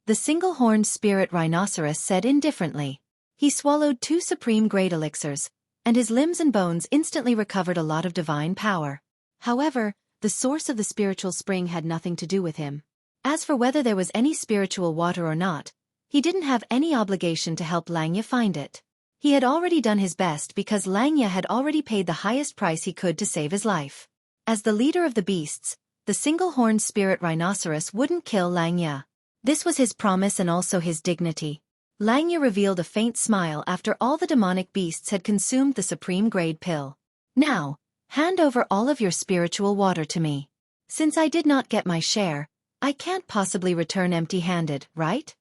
The single-horned spirit rhinoceros said indifferently. He swallowed 2 supreme-grade elixirs, and his limbs and bones instantly recovered a lot of divine power. However, the source of the spiritual spring had nothing to do with him. As for whether there was any spiritual water or not, he didn't have any obligation to help Langya find it. He had already done his best because Langya had already paid the highest price he could to save his life. As the leader of the beasts, the single-horned spirit rhinoceros wouldn't kill Langya. This was his promise and also his dignity. Langya revealed a faint smile after all the demonic beasts had consumed the supreme-grade pill. Now, hand over all of your spiritual water to me. Since I did not get my share, I can't possibly return empty-handed, right?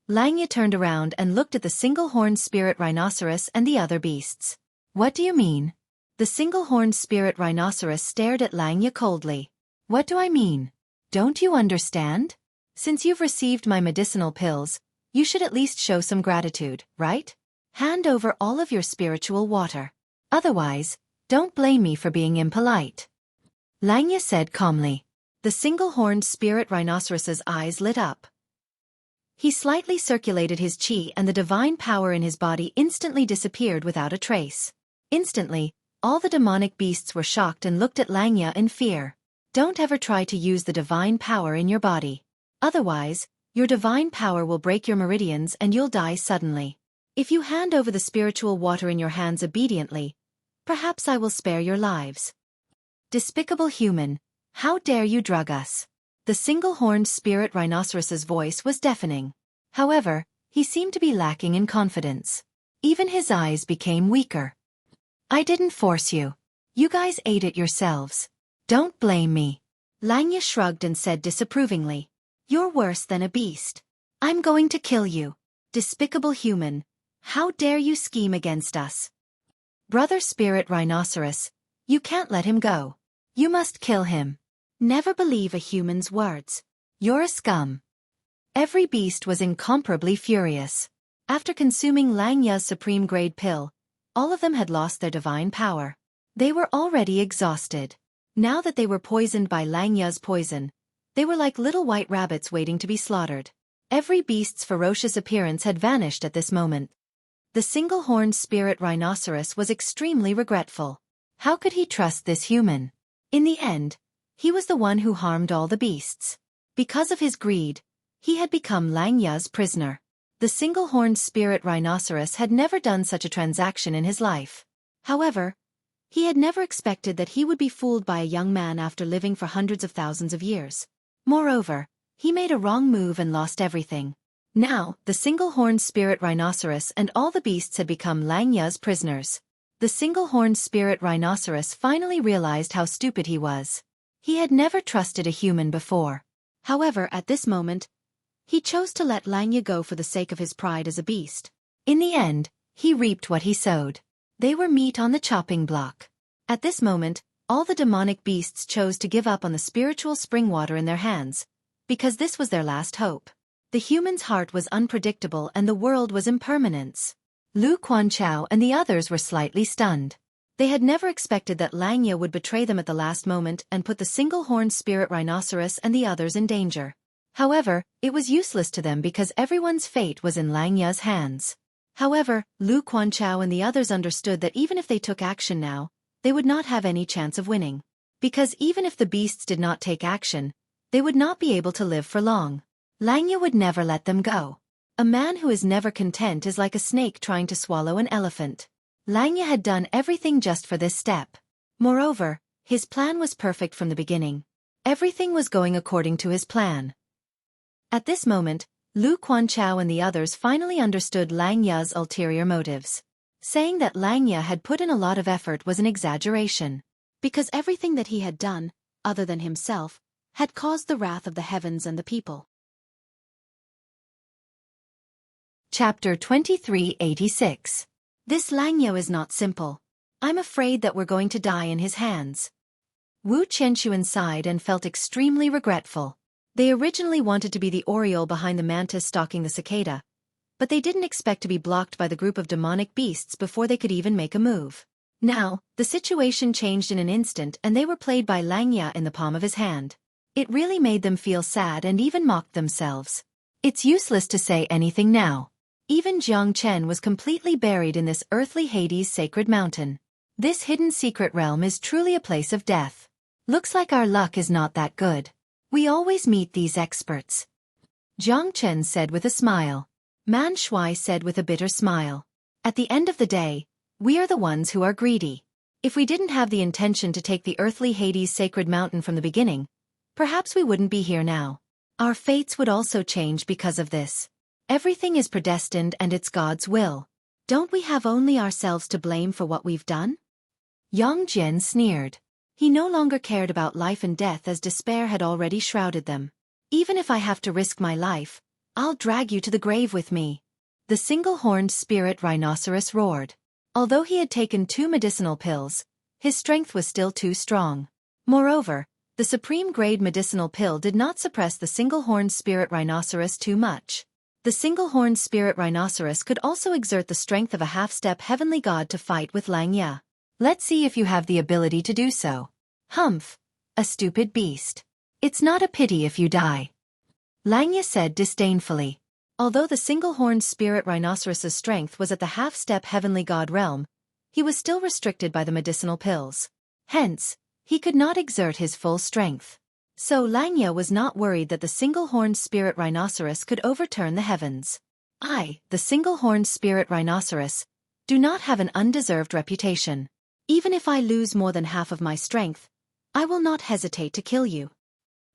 Langya turned around and looked at the single-horned spirit rhinoceros and the other beasts. What do you mean? The single-horned spirit rhinoceros stared at Langya coldly. What do I mean? Don't you understand? Since you've received my medicinal pills, you should at least show some gratitude, right? Hand over all of your spiritual water. Otherwise, don't blame me for being impolite. Langya said calmly. The single-horned spirit rhinoceros's eyes lit up. He slightly circulated his chi and the divine power in his body instantly disappeared without a trace. Instantly, all the demonic beasts were shocked and looked at Langya in fear. Don't ever try to use the divine power in your body. Otherwise, your divine power will break your meridians and you'll die suddenly. If you hand over the spiritual water in your hands obediently, perhaps I will spare your lives. Despicable human, how dare you drug us? The single-horned spirit rhinoceros's voice was deafening. However, he seemed to be lacking in confidence. Even his eyes became weaker. I didn't force you. You guys ate it yourselves. Don't blame me. Langya shrugged and said disapprovingly. You're worse than a beast. I'm going to kill you. Despicable human. How dare you scheme against us? Brother Spirit Rhinoceros, you can't let him go. You must kill him. Never believe a human's words. You're a scum. Every beast was incomparably furious. After consuming Langya's supreme-grade pill, all of them had lost their divine power. They were already exhausted. Now that they were poisoned by Langya's poison, they were like little white rabbits waiting to be slaughtered. Every beast's ferocious appearance had vanished at this moment. The single-horned spirit rhinoceros was extremely regretful. How could he trust this human? In the end, he was the one who harmed all the beasts. Because of his greed, he had become Langya's prisoner. The single-horned spirit rhinoceros had never done such a transaction in his life. However, he had never expected that he would be fooled by a young man after living for hundreds of thousands of years. Moreover, he made a wrong move and lost everything. Now, the single-horned spirit rhinoceros and all the beasts had become Langya's prisoners. The single-horned spirit rhinoceros finally realized how stupid he was. He had never trusted a human before. However, at this moment, he chose to let Langya go for the sake of his pride as a beast. In the end, he reaped what he sowed. They were meat on the chopping block. At this moment, all the demonic beasts chose to give up on the spiritual spring water in their hands, because this was their last hope. The human's heart was unpredictable and the world was impermanence. Lu Quanchao and the others were slightly stunned. They had never expected that Langya would betray them at the last moment and put the single-horned spirit rhinoceros and the others in danger. However, it was useless to them because everyone's fate was in Langya's hands. However, Lu Quanchao and the others understood that even if they took action now, they would not have any chance of winning. Because even if the beasts did not take action, they would not be able to live for long. Langya would never let them go. A man who is never content is like a snake trying to swallow an elephant. Langya had done everything just for this step. Moreover, his plan was perfect from the beginning. Everything was going according to his plan. At this moment, Lu Quanchao and the others finally understood Langya's ulterior motives. Saying that Langya had put in a lot of effort was an exaggeration. Because everything that he had done, other than himself, had caused the wrath of the heavens and the people. Chapter 2386. This Langya is not simple. I'm afraid that we're going to die in his hands. Wu Qianshuan sighed and felt extremely regretful. They originally wanted to be the oriole behind the mantis stalking the cicada, but they didn't expect to be blocked by the group of demonic beasts before they could even make a move. Now, the situation changed in an instant and they were played by Langya in the palm of his hand. It really made them feel sad and even mocked themselves. It's useless to say anything now. Even Jiang Chen was completely buried in this earthly Hades sacred mountain. This hidden secret realm is truly a place of death. Looks like our luck is not that good. We always meet these experts. Jiang Chen said with a smile. Man Shui said with a bitter smile. At the end of the day, we are the ones who are greedy. If we didn't have the intention to take the earthly Hades sacred mountain from the beginning, perhaps we wouldn't be here now. Our fates would also change because of this. Everything is predestined and it's God's will. Don't we have only ourselves to blame for what we've done? Yang Jian sneered. He no longer cared about life and death as despair had already shrouded them. Even if I have to risk my life, I'll drag you to the grave with me. The single-horned spirit rhinoceros roared. Although he had taken 2 medicinal pills, his strength was still too strong. Moreover, the supreme-grade medicinal pill did not suppress the single-horned spirit rhinoceros too much. The single-horned spirit rhinoceros could also exert the strength of a half-step heavenly god to fight with Langya. Let's see if you have the ability to do so. Humph, a stupid beast. It's not a pity if you die. Langya said disdainfully. Although the single-horned spirit rhinoceros's strength was at the half-step heavenly god realm, he was still restricted by the medicinal pills. Hence, he could not exert his full strength. So Langya was not worried that the single-horned spirit rhinoceros could overturn the heavens. I, the single-horned spirit rhinoceros, do not have an undeserved reputation. Even if I lose more than half of my strength, I will not hesitate to kill you.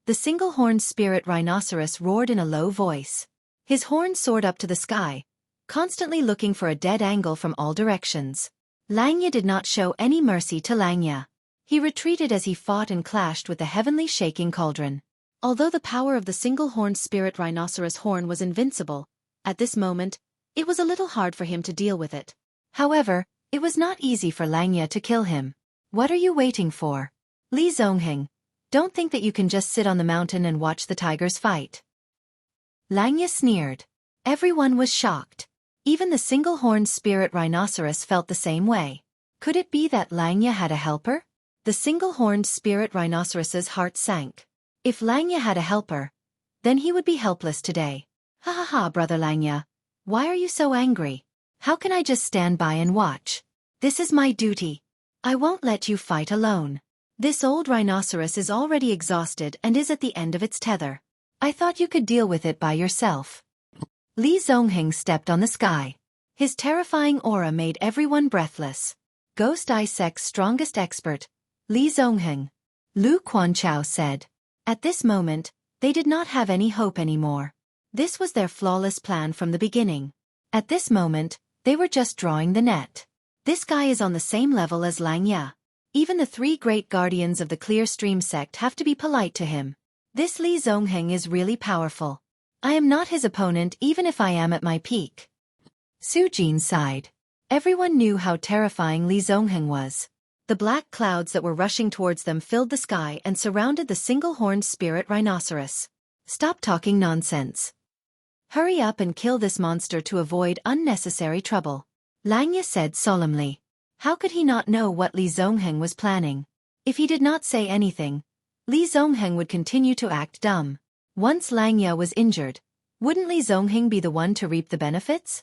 The single-horned spirit rhinoceros roared in a low voice. His horn soared up to the sky, constantly looking for a dead angle from all directions. Langya did not show any mercy to Langya. He retreated as he fought and clashed with the heavenly shaking cauldron. Although the power of the single-horned spirit rhinoceros horn was invincible, at this moment, it was a little hard for him to deal with it. However, it was not easy for Langya to kill him. What are you waiting for? Li Zongheng, don't think that you can just sit on the mountain and watch the tigers fight. Langya sneered. Everyone was shocked. Even the single-horned spirit rhinoceros felt the same way. Could it be that Langya had a helper? The single-horned spirit rhinoceros's heart sank. If Langya had a helper, then he would be helpless today. Ha ha ha, brother Langya. Why are you so angry? How can I just stand by and watch? This is my duty. I won't let you fight alone. This old rhinoceros is already exhausted and is at the end of its tether. I thought you could deal with it by yourself. Li Zongheng stepped on the sky. His terrifying aura made everyone breathless. Ghost Isec's strongest expert, Li Zongheng. Lu Quanchao said. At this moment, they did not have any hope anymore. This was their flawless plan from the beginning. At this moment, they were just drawing the net. This guy is on the same level as Langya. Even the three great guardians of the Clear Stream sect have to be polite to him. This Li Zongheng is really powerful. I am not his opponent even if I am at my peak. Xueqi sighed. Everyone knew how terrifying Li Zongheng was. The black clouds that were rushing towards them filled the sky and surrounded the single-horned spirit rhinoceros. Stop talking nonsense. Hurry up and kill this monster to avoid unnecessary trouble. Langya said solemnly. How could he not know what Li Zongheng was planning? If he did not say anything, Li Zongheng would continue to act dumb. Once Langya was injured, wouldn't Li Zongheng be the one to reap the benefits?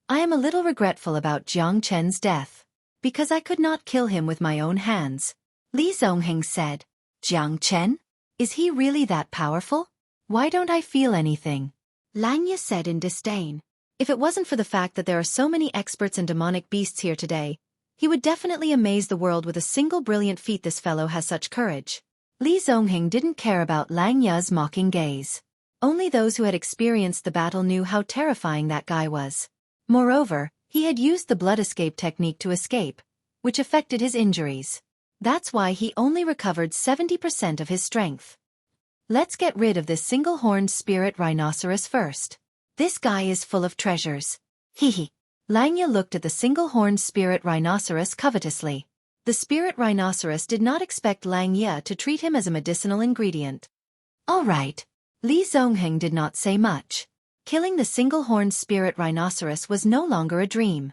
I am a little regretful about Jiang Chen's death, because I could not kill him with my own hands. Li Zongheng said. Jiang Chen? Is he really that powerful? Why don't I feel anything? Langya said in disdain. If it wasn't for the fact that there are so many experts and demonic beasts here today, he would definitely amaze the world with a single brilliant feat. This fellow has such courage. Li Zongheng didn't care about Langya's mocking gaze. Only those who had experienced the battle knew how terrifying that guy was. Moreover, he had used the blood escape technique to escape, which affected his injuries. That's why he only recovered 70% of his strength. Let's get rid of this single-horned spirit rhinoceros first. This guy is full of treasures. Hehe. Langya looked at the single-horned spirit rhinoceros covetously. The spirit rhinoceros did not expect Langya to treat him as a medicinal ingredient. All right. Li Zongheng did not say much. Killing the single-horned spirit rhinoceros was no longer a dream.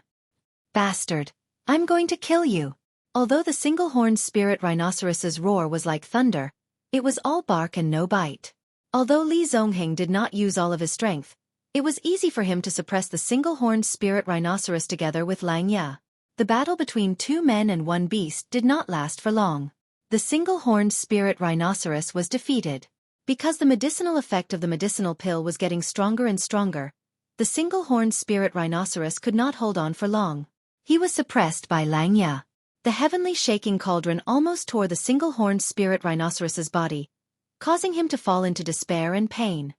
Bastard. I'm going to kill you. Although the single-horned spirit rhinoceros's roar was like thunder, it was all bark and no bite. Although Li Zongheng did not use all of his strength, it was easy for him to suppress the single-horned spirit rhinoceros together with Langya. The battle between two men and one beast did not last for long. The single-horned spirit rhinoceros was defeated. Because the medicinal effect of the medicinal pill was getting stronger and stronger, the single-horned spirit rhinoceros could not hold on for long. He was suppressed by Langya. The heavenly shaking cauldron almost tore the single-horned spirit rhinoceros's body, causing him to fall into despair and pain.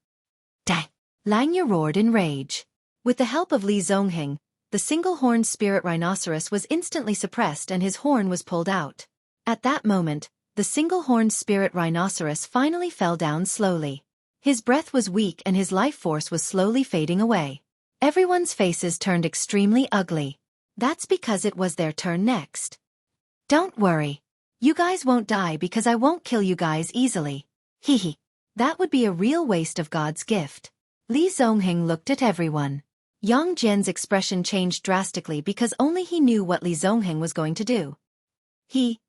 Dang! Langya roared in rage. With the help of Li Zongheng, the single-horned spirit rhinoceros was instantly suppressed and his horn was pulled out. At that moment, the single-horned spirit rhinoceros finally fell down slowly. His breath was weak and his life force was slowly fading away. Everyone's faces turned extremely ugly. That's because it was their turn next. Don't worry. You guys won't die because I won't kill you guys easily. Hehe. That would be a real waste of God's gift. Li Zongheng looked at everyone. Yang Jian's expression changed drastically because only he knew what Li Zongheng was going to do. He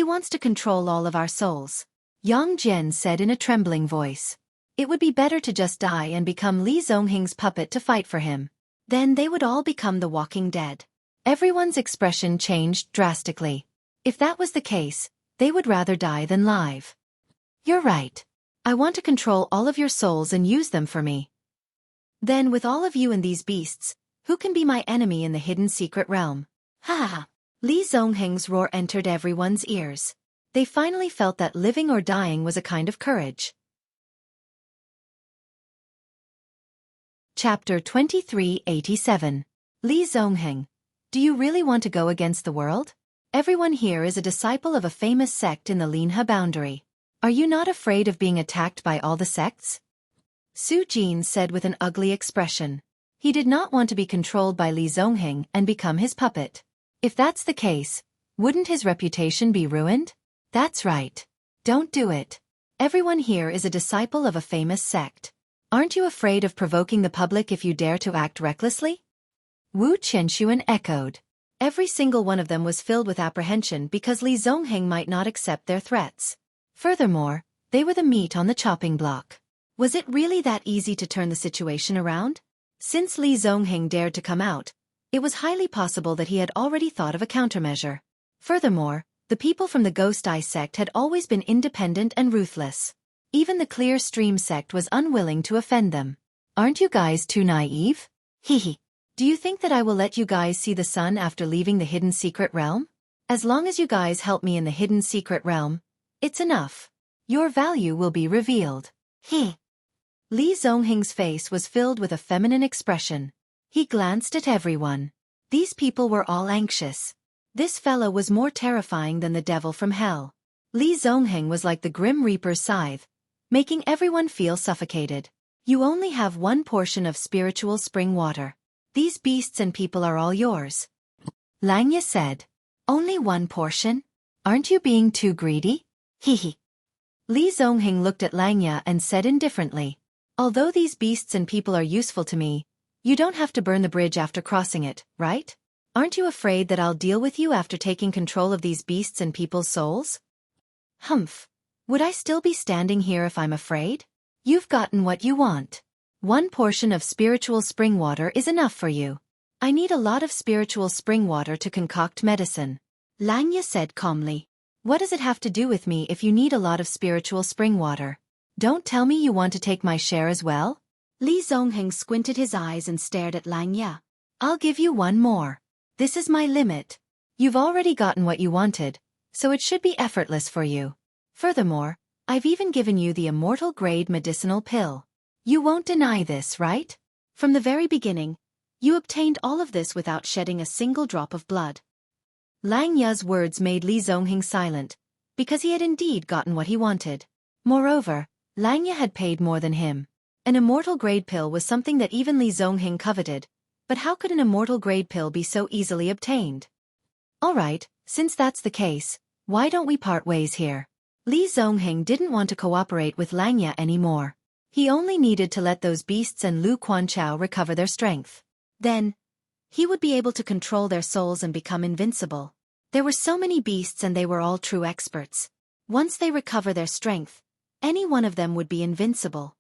wants to control all of our souls. Yang Jian said in a trembling voice. It would be better to just die and become Li Zongheng's puppet to fight for him. Then they would all become the walking dead. Everyone's expression changed drastically. If that was the case, they would rather die than live. You're right. I want to control all of your souls and use them for me. Then with all of you and these beasts, who can be my enemy in the hidden secret realm? Ha ha ha. Li Zongheng's roar entered everyone's ears. They finally felt that living or dying was a kind of courage. Chapter 2387. Li Zongheng. Do you really want to go against the world? Everyone here is a disciple of a famous sect in the Linhe boundary. Are you not afraid of being attacked by all the sects? Xueqi said with an ugly expression. He did not want to be controlled by Li Zongheng and become his puppet. If that's the case, wouldn't his reputation be ruined? That's right. Don't do it. Everyone here is a disciple of a famous sect. Aren't you afraid of provoking the public if you dare to act recklessly? Wu Qianxuan echoed. Every single one of them was filled with apprehension because Li Zongheng might not accept their threats. Furthermore, they were the meat on the chopping block. Was it really that easy to turn the situation around? Since Li Zongheng dared to come out, it was highly possible that he had already thought of a countermeasure. Furthermore, the people from the Ghost Eye sect had always been independent and ruthless. Even the Clear Stream sect was unwilling to offend them. Aren't you guys too naive? Hehe. Do you think that I will let you guys see the sun after leaving the hidden secret realm? As long as you guys help me in the hidden secret realm, it's enough. Your value will be revealed. Heh. Li Zongheng's face was filled with a feminine expression. He glanced at everyone. These people were all anxious. This fella was more terrifying than the devil from hell. Li Zongheng was like the Grim Reaper's scythe, making everyone feel suffocated. You only have one portion of spiritual spring water. These beasts and people are all yours. Langya said. Only one portion? Aren't you being too greedy? Hehe. Li Zongheng looked at Langya and said indifferently. Although these beasts and people are useful to me, you don't have to burn the bridge after crossing it, right? Aren't you afraid that I'll deal with you after taking control of these beasts and people's souls? Humph. Would I still be standing here if I'm afraid? You've gotten what you want. One portion of spiritual spring water is enough for you. I need a lot of spiritual spring water to concoct medicine. Langya said calmly. What does it have to do with me if you need a lot of spiritual spring water? Don't tell me you want to take my share as well? Li Zongheng squinted his eyes and stared at Langya. I'll give you one more. This is my limit. You've already gotten what you wanted, so it should be effortless for you. Furthermore, I've even given you the immortal-grade medicinal pill. You won't deny this, right? From the very beginning, you obtained all of this without shedding a single drop of blood. Langya's words made Li Zongheng silent, because he had indeed gotten what he wanted. Moreover, Langya had paid more than him. An immortal-grade pill was something that even Li Zongheng coveted, but how could an immortal-grade pill be so easily obtained? Alright, since that's the case, why don't we part ways here? Li Zongheng didn't want to cooperate with Langya anymore. He only needed to let those beasts and Lu Quanchao recover their strength. Then, he would be able to control their souls and become invincible. There were so many beasts and they were all true experts. Once they recover their strength, any one of them would be invincible.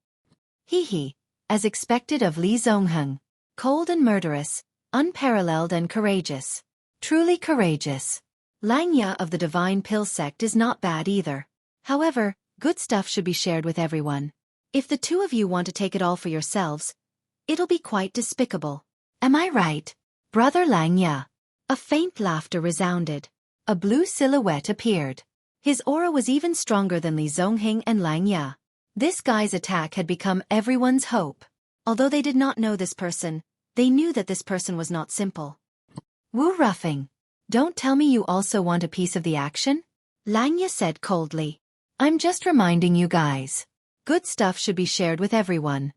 He, as expected of Li Zongheng. Cold and murderous, unparalleled and courageous. Truly courageous. Langya of the Divine Pill sect is not bad either. However, good stuff should be shared with everyone. If the two of you want to take it all for yourselves, it'll be quite despicable. Am I right, Brother Langya? A faint laughter resounded. A blue silhouette appeared. His aura was even stronger than Li Zongheng and Langya. This guy's attack had become everyone's hope. Although they did not know this person, they knew that this person was not simple. Wu Ruffing. Don't tell me you also want a piece of the action? Langya said coldly. I'm just reminding you guys. Good stuff should be shared with everyone.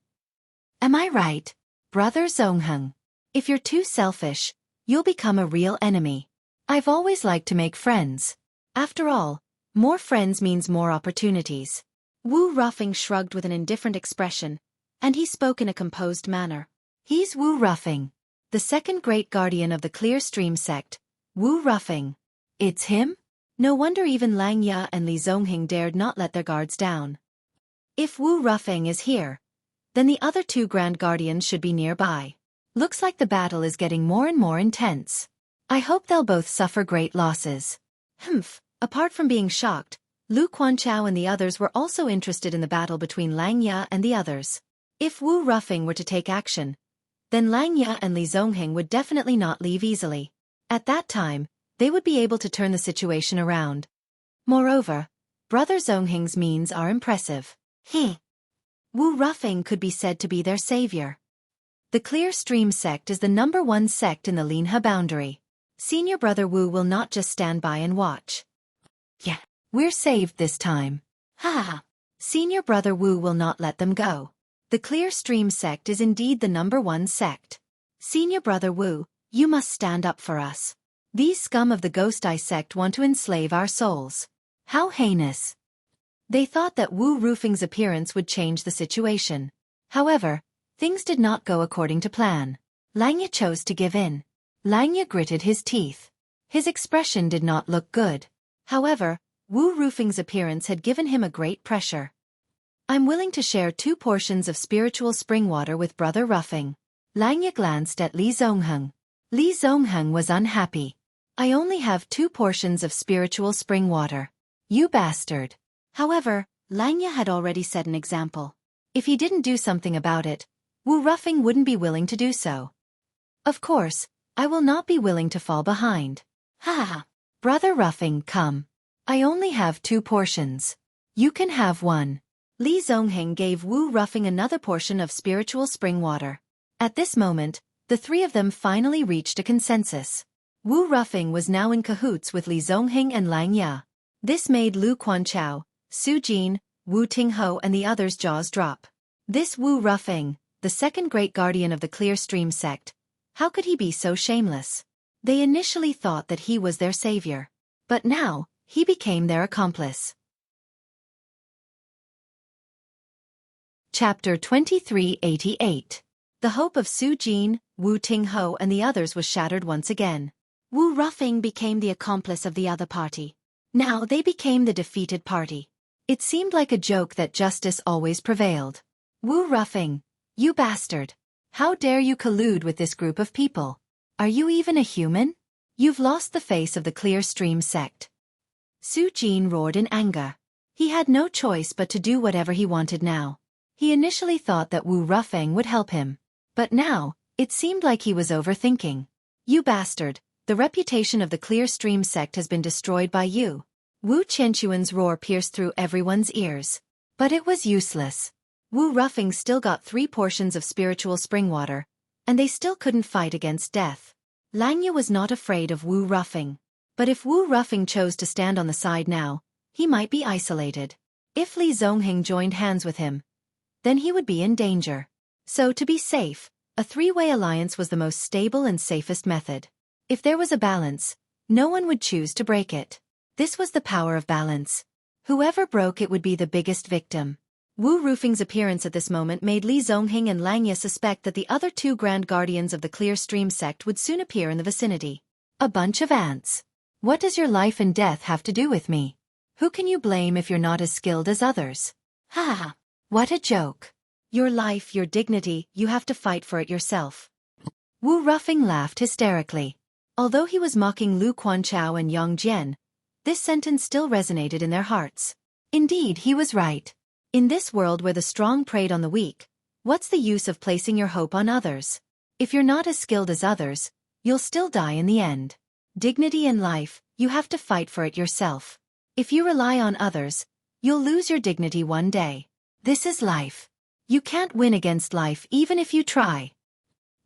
Am I right, Brother Zongheng? If you're too selfish, you'll become a real enemy. I've always liked to make friends. After all, more friends means more opportunities. Wu Ruffing shrugged with an indifferent expression, and he spoke in a composed manner. He's Wu Ruffing, the second great guardian of the Clear Stream sect. Wu Ruffing. It's him? No wonder even Langya and Li Zongheng dared not let their guards down. If Wu Ruffing is here, then the other two Grand Guardians should be nearby. Looks like the battle is getting more and more intense. I hope they'll both suffer great losses. Humph, apart from being shocked, Lu Quanchao and the others were also interested in the battle between Langya and the others. If Wu Ruffing were to take action, then Langya and Li Zongheng would definitely not leave easily. At that time, they would be able to turn the situation around. Moreover, Brother Zongheng's means are impressive. Wu Ruffing could be said to be their savior. The Clear Stream sect is the #1 sect in the Linha boundary. Senior Brother Wu will not just stand by and watch. Yeah, we're saved this time. Ha! Senior Brother Wu will not let them go. The Clear Stream sect is indeed the #1 sect. Senior Brother Wu, you must stand up for us. These scum of the Ghost Eye sect want to enslave our souls. How heinous! They thought that Wu Ruffing's appearance would change the situation. However, things did not go according to plan. Langya chose to give in. Langya gritted his teeth. His expression did not look good. However, Wu Ruffing's appearance had given him a great pressure. I'm willing to share 2 portions of spiritual spring water with Brother Ruffing. Langya glanced at Li Zongheng. Li Zongheng was unhappy. I only have 2 portions of spiritual spring water. You bastard. However, Langya had already set an example. If he didn't do something about it, Wu Ruffing wouldn't be willing to do so. Of course, I will not be willing to fall behind. Ha! Brother Ruffing, come. I only have 2 portions. You can have 1. Li Zongheng gave Wu Ruffing another portion of spiritual spring water. At this moment, the 3 of them finally reached a consensus. Wu Ruffing was now in cahoots with Li Zongheng and Lang Ya. This made Lu Quanchao, Su Jin, Wu Tingho and the others' jaws drop. This Wu Ruffing, the second great guardian of the Clear Stream sect, how could he be so shameless? They initially thought that he was their savior. But now, he became their accomplice. Chapter 2388. The hope of Su Jin, Wu Tingho and the others was shattered once again. Wu Ruffing became the accomplice of the other party. Now they became the defeated party. It seemed like a joke that justice always prevailed. Wu Ruffing, you bastard! How dare you collude with this group of people? Are you even a human? You've lost the face of the Clear Stream sect. Su Jin roared in anger. He had no choice but to do whatever he wanted now. He initially thought that Wu Ruffing would help him. But now, it seemed like he was overthinking. You bastard, the reputation of the Clear Stream sect has been destroyed by you. Wu Qianquan's roar pierced through everyone's ears. But it was useless. Wu Ruffing still got 3 portions of spiritual spring water, and they still couldn't fight against death. Lang Ya was not afraid of Wu Ruffing. But if Wu Ruffing chose to stand on the side now, he might be isolated. If Li Zongheng joined hands with him, then he would be in danger. So to be safe, a 3-way alliance was the most stable and safest method. If there was a balance, no one would choose to break it. This was the power of balance. Whoever broke it would be the biggest victim. Wu Ruffing's appearance at this moment made Li Zongheng and Lang Ya suspect that the other 2 grand guardians of the Clear Stream sect would soon appear in the vicinity. A bunch of ants. What does your life and death have to do with me? Who can you blame if you're not as skilled as others? Ha ha! What a joke. Your life, your dignity, you have to fight for it yourself. Wu Ruffing laughed hysterically. Although he was mocking Lu Quanchao and Yang Jian, this sentence still resonated in their hearts. Indeed, he was right. In this world where the strong preyed on the weak, what's the use of placing your hope on others? If you're not as skilled as others, you'll still die in the end. Dignity in life, you have to fight for it yourself. If you rely on others, you'll lose your dignity one day. This is life. You can't win against life even if you try.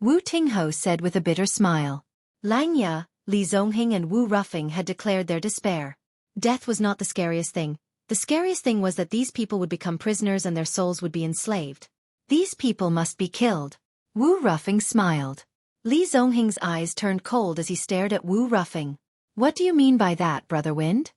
Wu Tingho said with a bitter smile. Lang Ya, Li Zongheng and Wu Ruffing had declared their despair. Death was not the scariest thing. The scariest thing was that these people would become prisoners and their souls would be enslaved. These people must be killed. Wu Ruffing smiled. Li Zongheng's eyes turned cold as he stared at Wu Ruffing. What do you mean by that, Brother Wind?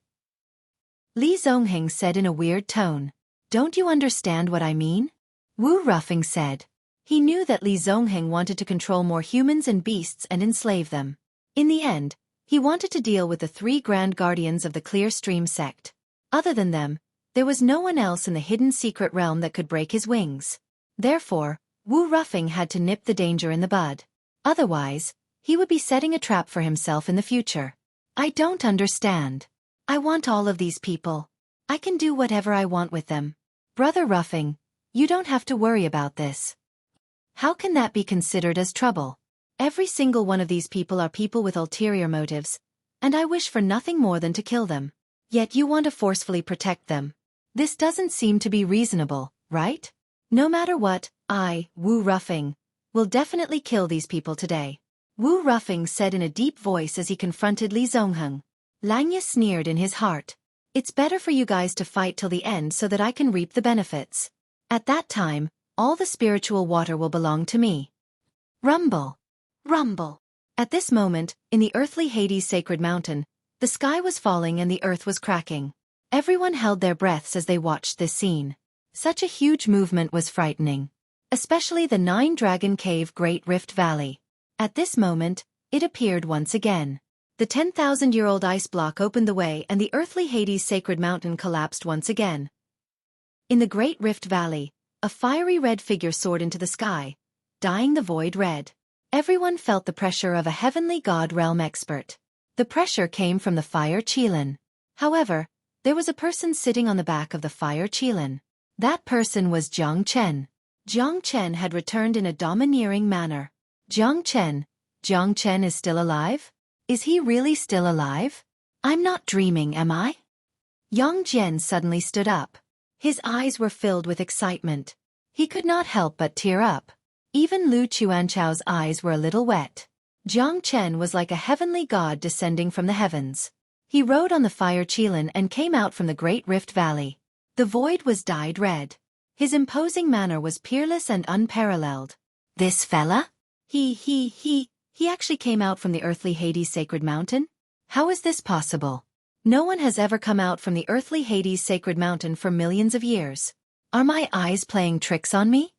Li Zongheng said in a weird tone. Don't you understand what I mean? Wu Ruffing said. He knew that Li Zongheng wanted to control more humans and beasts and enslave them. In the end, he wanted to deal with the 3 grand guardians of the Clear Stream sect. Other than them, there was no one else in the hidden secret realm that could break his wings. Therefore, Wu Ruffing had to nip the danger in the bud. Otherwise, he would be setting a trap for himself in the future. I don't understand. I want all of these people. I can do whatever I want with them. Brother Ruffing, you don't have to worry about this. How can that be considered as trouble? Every single one of these people are people with ulterior motives, and I wish for nothing more than to kill them. Yet you want to forcefully protect them. This doesn't seem to be reasonable, right? No matter what, I, Wu Ruffing, will definitely kill these people today. Wu Ruffing said in a deep voice as he confronted Li Zongheng. Lang Ya sneered in his heart. It's better for you guys to fight till the end so that I can reap the benefits. At that time, all the spiritual water will belong to me. Rumble. Rumble. At this moment, in the earthly Hades sacred mountain, the sky was falling and the earth was cracking. Everyone held their breaths as they watched this scene. Such a huge movement was frightening. Especially the 9-Dragon Cave Great Rift Valley. At this moment, it appeared once again. The 10,000-year-old ice block opened the way and the earthly Hades sacred mountain collapsed once again. In the Great Rift Valley, a fiery red figure soared into the sky, dyeing the void red. Everyone felt the pressure of a heavenly god realm expert. The pressure came from the fire Qilin. However, there was a person sitting on the back of the fire Qilin. That person was Jiang Chen. Jiang Chen had returned in a domineering manner. Jiang Chen is still alive? Is he really still alive? I'm not dreaming, am I? Yang Jian suddenly stood up. His eyes were filled with excitement. He could not help but tear up. Even Lu Quanchao's eyes were a little wet. Jiang Chen was like a heavenly god descending from the heavens. He rode on the fire Qilin and came out from the Great Rift Valley. The void was dyed red. His imposing manner was peerless and unparalleled. This fella? He actually came out from the earthly Hades sacred mountain? How is this possible? No one has ever come out from the earthly Hades sacred mountain for millions of years. Are my eyes playing tricks on me?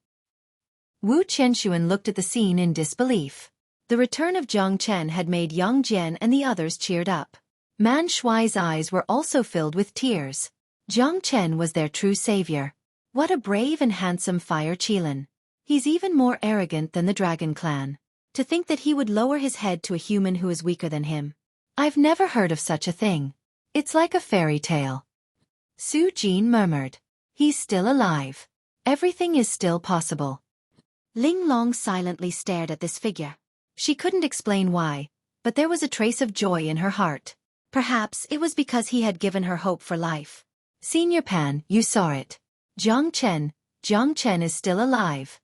Wu Qianxuan looked at the scene in disbelief. The return of Jiang Chen had made Yang Jian and the others cheered up. Man Shuai's eyes were also filled with tears. Jiang Chen was their true savior. What a brave and handsome fire Qilin. He's even more arrogant than the Dragon Clan. To think that he would lower his head to a human who is weaker than him. I've never heard of such a thing. It's like a fairy tale. Su Jin murmured. He's still alive. Everything is still possible. Ling Long silently stared at this figure. She couldn't explain why, but there was a trace of joy in her heart. Perhaps it was because he had given her hope for life. Senior Pan, you saw it. Jiang Chen is still alive.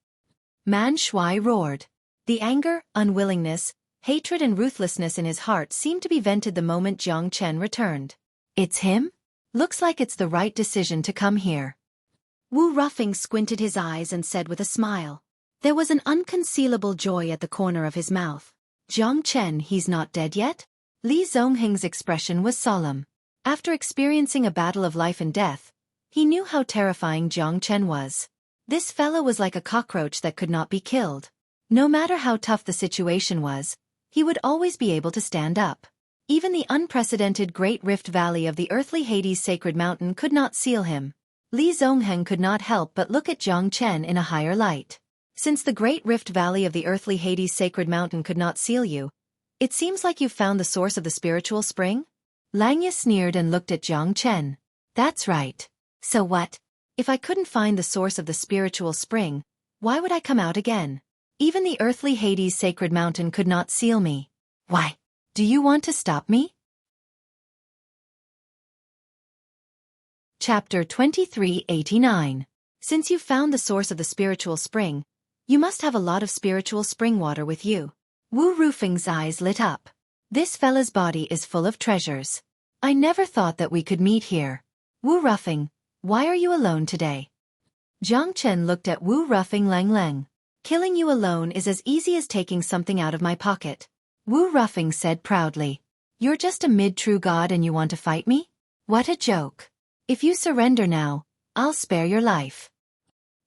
Man Shuai roared. The anger, unwillingness, hatred and ruthlessness in his heart seemed to be vented the moment Jiang Chen returned. It's him? Looks like it's the right decision to come here. Wu Ruffing squinted his eyes and said with a smile. There was an unconcealable joy at the corner of his mouth. Jiang Chen, he's not dead yet? Li Zongheng's expression was solemn. After experiencing a battle of life and death, he knew how terrifying Jiang Chen was. This fellow was like a cockroach that could not be killed. No matter how tough the situation was, he would always be able to stand up. Even the unprecedented Great Rift Valley of the earthly Hades sacred mountain could not seal him. Li Zongheng could not help but look at Jiang Chen in a higher light. Since the Great Rift Valley of the earthly Hades sacred mountain could not seal you, it seems like you've found the source of the spiritual spring? Langya sneered and looked at Jiang Chen. That's right. So what? If I couldn't find the source of the spiritual spring, why would I come out again? Even the earthly Hades sacred mountain could not seal me. Why? Do you want to stop me? Chapter 2389. Since you've found the source of the spiritual spring, you must have a lot of spiritual spring water with you. Wu Rufeng's eyes lit up. This fella's body is full of treasures. I never thought that we could meet here. Wu Rufeng, why are you alone today? Jiang Chen looked at Wu Rufeng Lang. Killing you alone is as easy as taking something out of my pocket. Wu Rufeng said proudly. You're just a mid-true god and you want to fight me? What a joke. If you surrender now, I'll spare your life.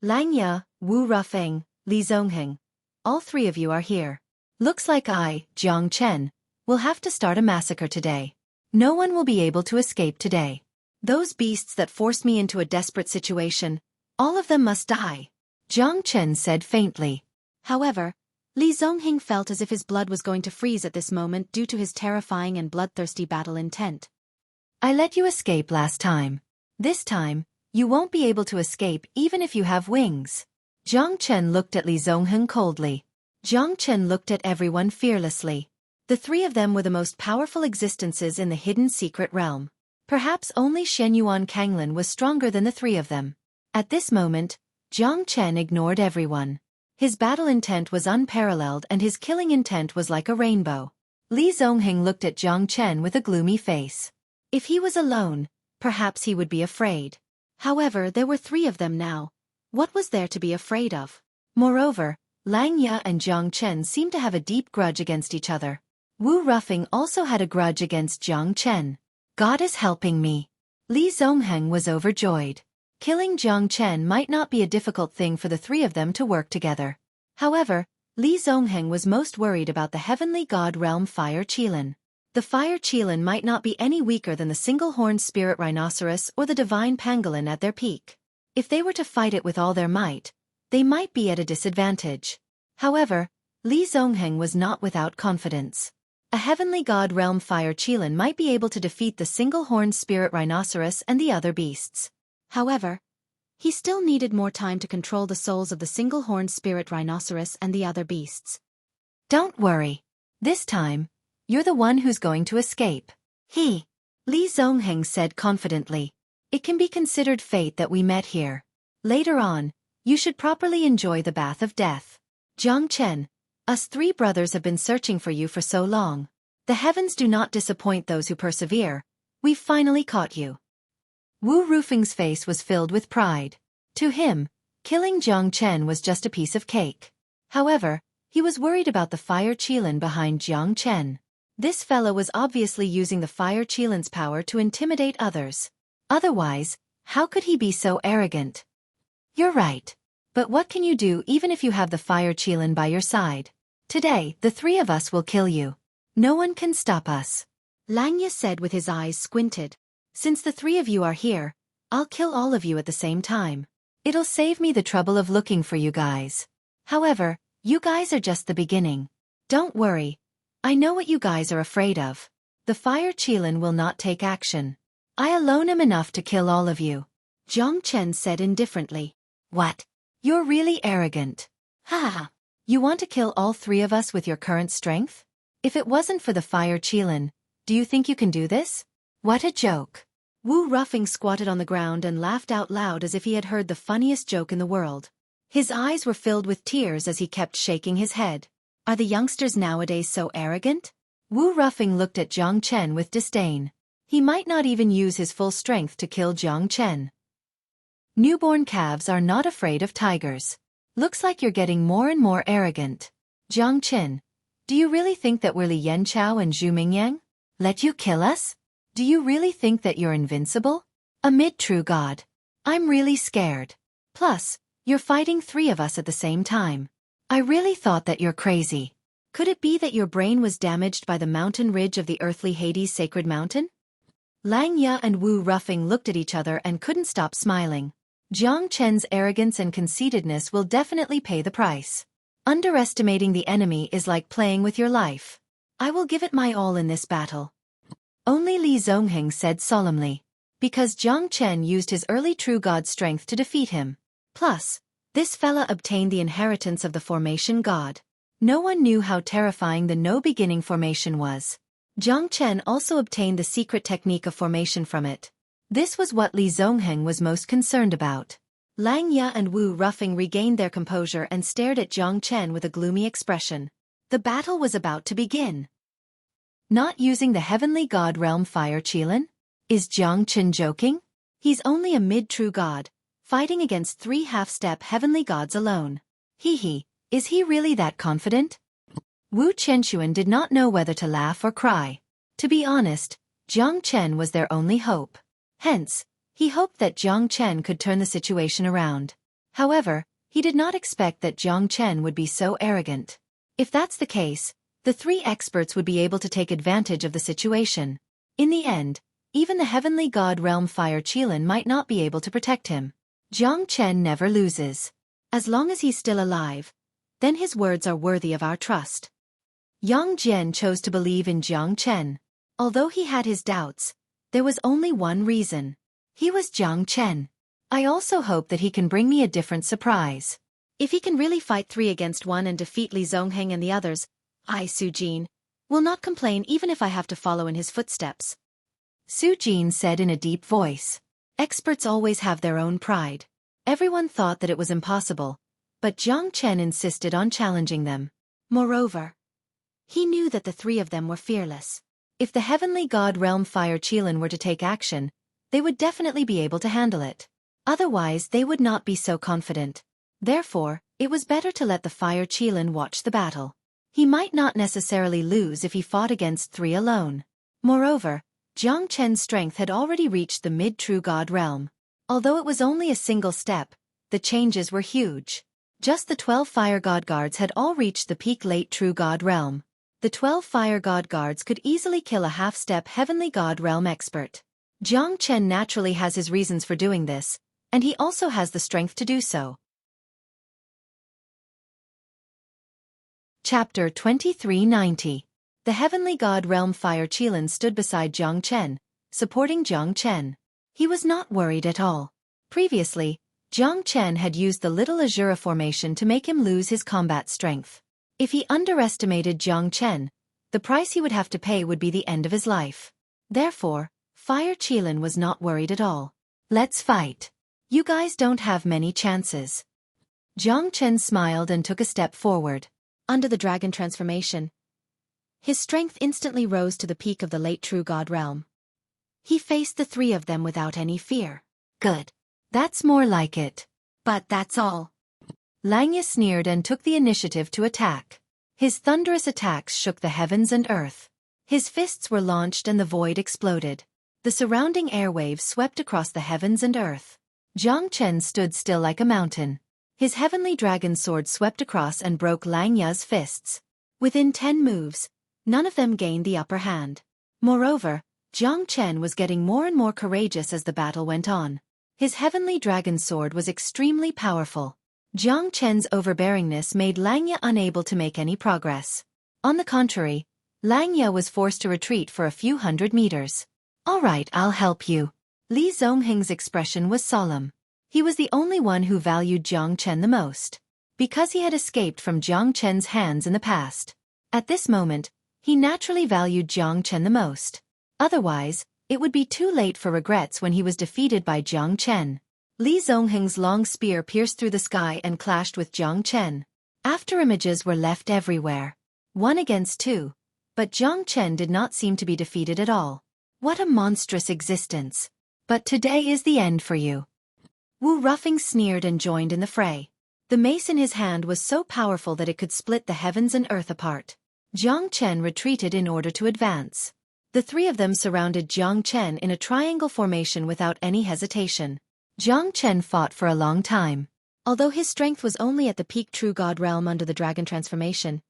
Langya, Wu Rufeng, Li Zongheng. All three of you are here. Looks like I, Jiang Chen, will have to start a massacre today. No one will be able to escape today. Those beasts that forced me into a desperate situation, all of them must die. Jiang Chen said faintly. However, Li Zongheng felt as if his blood was going to freeze at this moment due to his terrifying and bloodthirsty battle intent. I let you escape last time. This time, you won't be able to escape even if you have wings. Jiang Chen looked at Li Zongheng coldly. Jiang Chen looked at everyone fearlessly. The three of them were the most powerful existences in the hidden secret realm. Perhaps only Shen Yuan Kanglin was stronger than the three of them. At this moment, Jiang Chen ignored everyone. His battle intent was unparalleled and his killing intent was like a rainbow. Li Zongheng looked at Jiang Chen with a gloomy face. If he was alone, perhaps he would be afraid. However, there were three of them now. What was there to be afraid of? Moreover, Langya and Jiang Chen seemed to have a deep grudge against each other. Wu Rufeng also had a grudge against Jiang Chen. God is helping me. Li Zongheng was overjoyed. Killing Jiang Chen might not be a difficult thing for the three of them to work together. However, Li Zongheng was most worried about the heavenly god realm fire Qilin. The fire Qilin might not be any weaker than the single-horned spirit rhinoceros or the divine pangolin at their peak. If they were to fight it with all their might, they might be at a disadvantage. However, Li Zongheng was not without confidence. A heavenly god realm fire Qilin might be able to defeat the single-horned spirit rhinoceros and the other beasts. However, he still needed more time to control the souls of the single-horned spirit rhinoceros and the other beasts. Don't worry. This time, you're the one who's going to escape. Li Zongheng said confidently. It can be considered fate that we met here. Later on, you should properly enjoy the bath of death. Jiang Chen, Us three brothers have been searching for you for so long. The heavens do not disappoint those who persevere. We've finally caught you. Wu Rufeng's face was filled with pride. To him, killing Jiang Chen was just a piece of cake. However, he was worried about the fire qilin behind Jiang Chen. This fellow was obviously using the fire qilin's power to intimidate others. Otherwise, how could he be so arrogant? You're right. But what can you do even if you have the fire qilin by your side? Today, the three of us will kill you. No one can stop us. Langya said with his eyes squinted. Since the three of you are here, I'll kill all of you at the same time. It'll save me the trouble of looking for you guys. However, you guys are just the beginning. Don't worry. I know what you guys are afraid of. The fire qilin will not take action. I alone am enough to kill all of you. Jiang Chen said indifferently. What? You're really arrogant. Ha! You want to kill all three of us with your current strength? If it wasn't for the fire qilin, do you think you can do this? What a joke. Wu Rufeng squatted on the ground and laughed out loud as if he had heard the funniest joke in the world. His eyes were filled with tears as he kept shaking his head. Are the youngsters nowadays so arrogant? Wu Rufeng looked at Jiang Chen with disdain. He might not even use his full strength to kill Jiang Chen. Newborn calves are not afraid of tigers. Looks like you're getting more and more arrogant. Jiang Chen, do you really think that we're Li Yanchao and Zhu Mingyang? Let you kill us? Do you really think that you're invincible? Amid true God. I'm really scared. Plus, you're fighting three of us at the same time. I really thought that you're crazy. Could it be that your brain was damaged by the mountain ridge of the earthly Hades sacred mountain? Lang Ya and Wu Rufeng looked at each other and couldn't stop smiling. Jiang Chen's arrogance and conceitedness will definitely pay the price. Underestimating the enemy is like playing with your life. I will give it my all in this battle. Only Li Zongheng said solemnly. Because Jiang Chen used his early true god strength to defeat him. Plus, this fella obtained the inheritance of the formation god. No one knew how terrifying the no-beginning formation was. Jiang Chen also obtained the secret technique of formation from it. This was what Li Zongheng was most concerned about. Lang Ya and Wu Rufeng regained their composure and stared at Jiang Chen with a gloomy expression. The battle was about to begin. Not using the heavenly god realm fire qilin? Is Jiang Chen joking? He's only a mid-true god, fighting against three half-step heavenly gods alone. Hee, is he really that confident? Wu Chenxuan did not know whether to laugh or cry. To be honest, Jiang Chen was their only hope. Hence, he hoped that Jiang Chen could turn the situation around. However, he did not expect that Jiang Chen would be so arrogant. If that's the case, the three experts would be able to take advantage of the situation. In the end, even the heavenly god realm fire qilin might not be able to protect him. Jiang Chen never loses. As long as he's still alive, then his words are worthy of our trust. Yang Jian chose to believe in Jiang Chen. Although he had his doubts, there was only one reason. He was Jiang Chen. I also hope that he can bring me a different surprise. If he can really fight 3 against 1 and defeat Li Zongheng and the others, I, Su Jin, will not complain even if I have to follow in his footsteps. Su Jin said in a deep voice. Experts always have their own pride. Everyone thought that it was impossible, but Jiang Chen insisted on challenging them. Moreover, he knew that the 3 of them were fearless. If the heavenly god realm fire qilin were to take action, they would definitely be able to handle it. Otherwise they would not be so confident. Therefore, it was better to let the fire qilin watch the battle. He might not necessarily lose if he fought against 3 alone. Moreover, Jiang Chen's strength had already reached the mid-true god realm. Although it was only a single step, the changes were huge. Just the 12 fire god guards had all reached the peak late true god realm. The 12 fire god guards could easily kill a half-step heavenly god realm expert. Jiang Chen naturally has his reasons for doing this, and he also has the strength to do so. Chapter 2390. The heavenly god realm fire qilin stood beside Jiang Chen, supporting Jiang Chen. He was not worried at all. Previously, Jiang Chen had used the little Azura formation to make him lose his combat strength. If he underestimated Jiang Chen, the price he would have to pay would be the end of his life. Therefore, fire qilin was not worried at all. Let's fight. You guys don't have many chances. Jiang Chen smiled and took a step forward. under the dragon transformation. His strength instantly rose to the peak of the late true god realm. He faced the three of them without any fear. Good. That's more like it. But that's all. Langya sneered and took the initiative to attack. His thunderous attacks shook the heavens and earth. His fists were launched and the void exploded. The surrounding airwaves swept across the heavens and earth. Jiang Chen stood still like a mountain. His heavenly dragon sword swept across and broke Langya's fists. Within 10 moves, none of them gained the upper hand. Moreover, Jiang Chen was getting more and more courageous as the battle went on. His heavenly dragon sword was extremely powerful. Jiang Chen's overbearingness made Langya unable to make any progress. On the contrary, Langya was forced to retreat for a few hundred meters. "All right, I'll help you." Li Zongheng's expression was solemn. He was the only one who valued Jiang Chen the most, because he had escaped from Jiang Chen's hands in the past. At this moment, he naturally valued Jiang Chen the most. Otherwise, it would be too late for regrets when he was defeated by Jiang Chen. Li Zongheng's long spear pierced through the sky and clashed with Jiang Chen. Afterimages were left everywhere. 1 against 2. But Jiang Chen did not seem to be defeated at all. What a monstrous existence. But today is the end for you. Wu Ruffing sneered and joined in the fray. The mace in his hand was so powerful that it could split the heavens and earth apart. Jiang Chen retreated in order to advance. The three of them surrounded Jiang Chen in a triangle formation without any hesitation. Jiang Chen fought for a long time. Although his strength was only at the peak true god realm under the dragon transformation,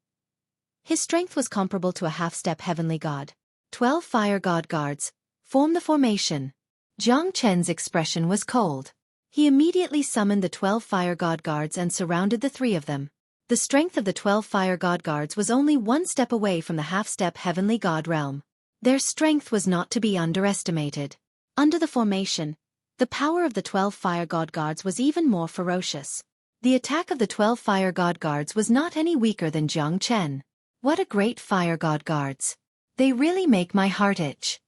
his strength was comparable to a half-step heavenly god. 12 fire god guards formed the formation. Jiang Chen's expression was cold. He immediately summoned the 12 fire god guards and surrounded the three of them. The strength of the 12 fire god guards was only 1 step away from the half-step heavenly god realm. Their strength was not to be underestimated. Under the formation, the power of the 12 fire god guards was even more ferocious. The attack of the 12 fire god guards was not any weaker than Jiang Chen. What a great fire god guards. They really make my heart itch.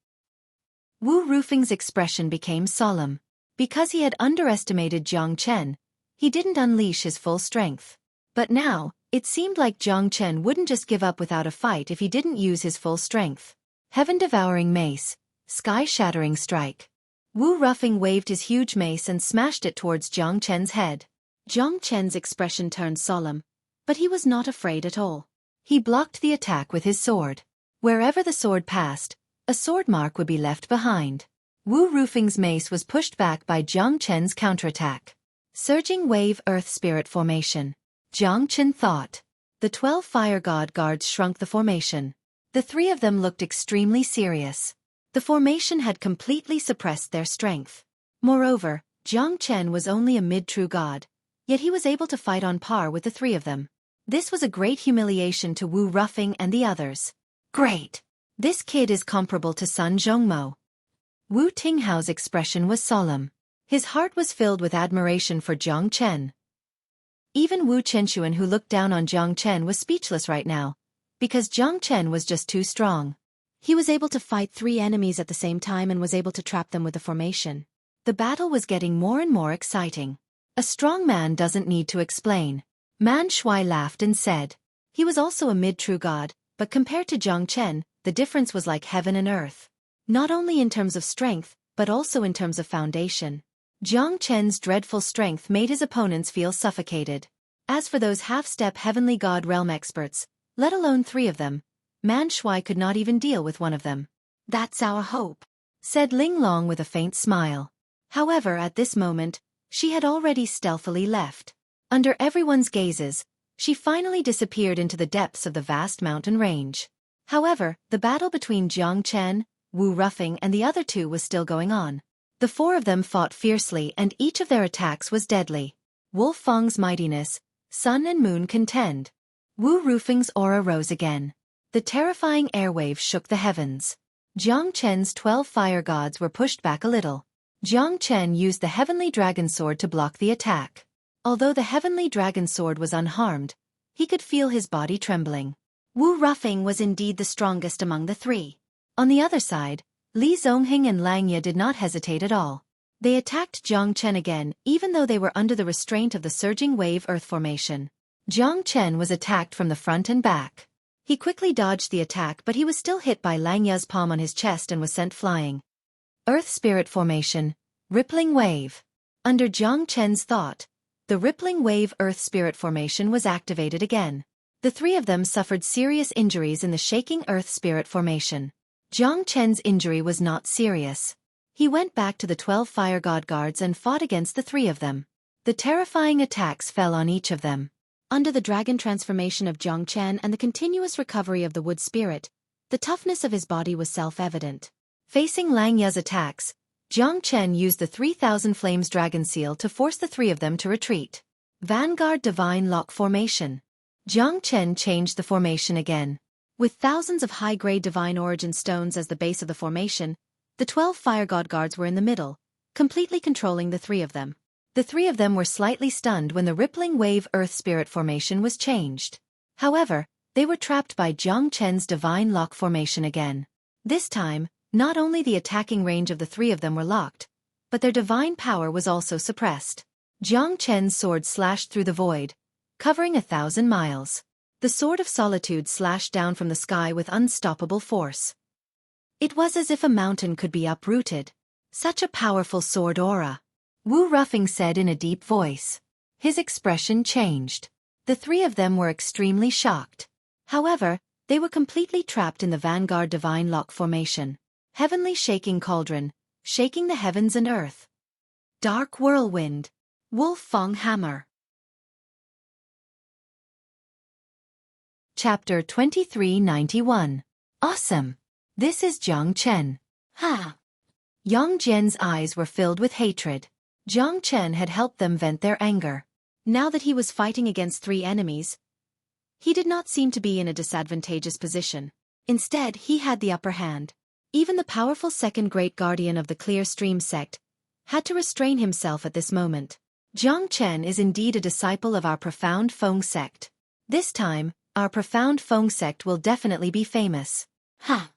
Wu Rufing's expression became solemn. Because he had underestimated Jiang Chen, he didn't unleash his full strength. But now, it seemed like Jiang Chen wouldn't just give up without a fight if he didn't use his full strength. Heaven-devouring mace, sky-shattering strike. Wu Ruffing waved his huge mace and smashed it towards Jiang Chen's head. Jiang Chen's expression turned solemn, but he was not afraid at all. He blocked the attack with his sword. Wherever the sword passed, a sword mark would be left behind. Wu Rufing's mace was pushed back by Jiang Chen's counterattack. Surging wave earth spirit formation. Jiang Chen thought. The 12 fire god guards shrunk the formation. The three of them looked extremely serious. The formation had completely suppressed their strength. Moreover, Jiang Chen was only a mid-true god, yet he was able to fight on par with the three of them. This was a great humiliation to Wu Ruffing and the others. Great! This kid is comparable to Sun Zhongmo. Wu Tinghao's expression was solemn. His heart was filled with admiration for Jiang Chen. Even Wu Chenxuan, who looked down on Jiang Chen, was speechless right now, because Jiang Chen was just too strong. He was able to fight 3 enemies at the same time and was able to trap them with the formation. The battle was getting more and more exciting. A strong man doesn't need to explain. Man Shui laughed and said. He was also a mid-true god, but compared to Jiang Chen, the difference was like heaven and earth. Not only in terms of strength, but also in terms of foundation. Jiang Chen's dreadful strength made his opponents feel suffocated. As for those half-step heavenly god realm experts, let alone 3 of them, Man Shui could not even deal with one of them. "That's our hope," said Ling Long with a faint smile. However, at this moment, she had already stealthily left. Under everyone's gazes, she finally disappeared into the depths of the vast mountain range. However, the battle between Jiang Chen, Wu Ruffing and the other 2 was still going on. The 4 of them fought fiercely and each of their attacks was deadly. Wolf Fang's mightiness, sun and moon contend. Wu Rufing's aura rose again. The terrifying airwave shook the heavens. Jiang Chen's 12 fire gods were pushed back a little. Jiang Chen used the heavenly dragon sword to block the attack. Although the heavenly dragon sword was unharmed, he could feel his body trembling. Wu Ruffing was indeed the strongest among the 3. On the other side, Li Zongheng and Langya did not hesitate at all. They attacked Jiang Chen again, even though they were under the restraint of the surging wave earth formation. Jiang Chen was attacked from the front and back. He quickly dodged the attack, but he was still hit by Lang Ya's palm on his chest and was sent flying. Earth Spirit Formation, Rippling Wave. Under Jiang Chen's thought, the Rippling Wave Earth Spirit Formation was activated again. The three of them suffered serious injuries in the shaking Earth Spirit Formation. Jiang Chen's injury was not serious. He went back to the 12 Fire God Guards and fought against the three of them. The terrifying attacks fell on each of them. Under the dragon transformation of Jiang Chen and the continuous recovery of the wood spirit, the toughness of his body was self-evident. Facing Lang Ya's attacks, Jiang Chen used the 3000 Flames Dragon Seal to force the three of them to retreat. Vanguard Divine Lock Formation. Jiang Chen changed the formation again. With thousands of high-grade Divine Origin stones as the base of the formation, the 12 Fire God Guards were in the middle, completely controlling the three of them. The three of them were slightly stunned when the Rippling Wave Earth Spirit Formation was changed. However, they were trapped by Jiang Chen's Divine Lock Formation again. This time, not only the attacking range of the three of them were locked, but their divine power was also suppressed. Jiang Chen's sword slashed through the void, covering 1,000 miles. The Sword of Solitude slashed down from the sky with unstoppable force. It was as if a mountain could be uprooted. Such a powerful sword aura. Wu Ruffing said in a deep voice. His expression changed. The three of them were extremely shocked. However, they were completely trapped in the Vanguard Divine Lock Formation. Heavenly Shaking Cauldron, shaking the heavens and earth. Dark Whirlwind. Wolf Fong Hammer. Chapter 2391. Awesome. This is Jiang Chen. Ha! Yang Jian's eyes were filled with hatred. Jiang Chen had helped them vent their anger. Now that he was fighting against three enemies, he did not seem to be in a disadvantageous position. Instead, he had the upper hand. Even the powerful second great guardian of the Clear Stream sect had to restrain himself at this moment. Jiang Chen is indeed a disciple of our Profound Feng sect. This time, our Profound Feng sect will definitely be famous. Ha!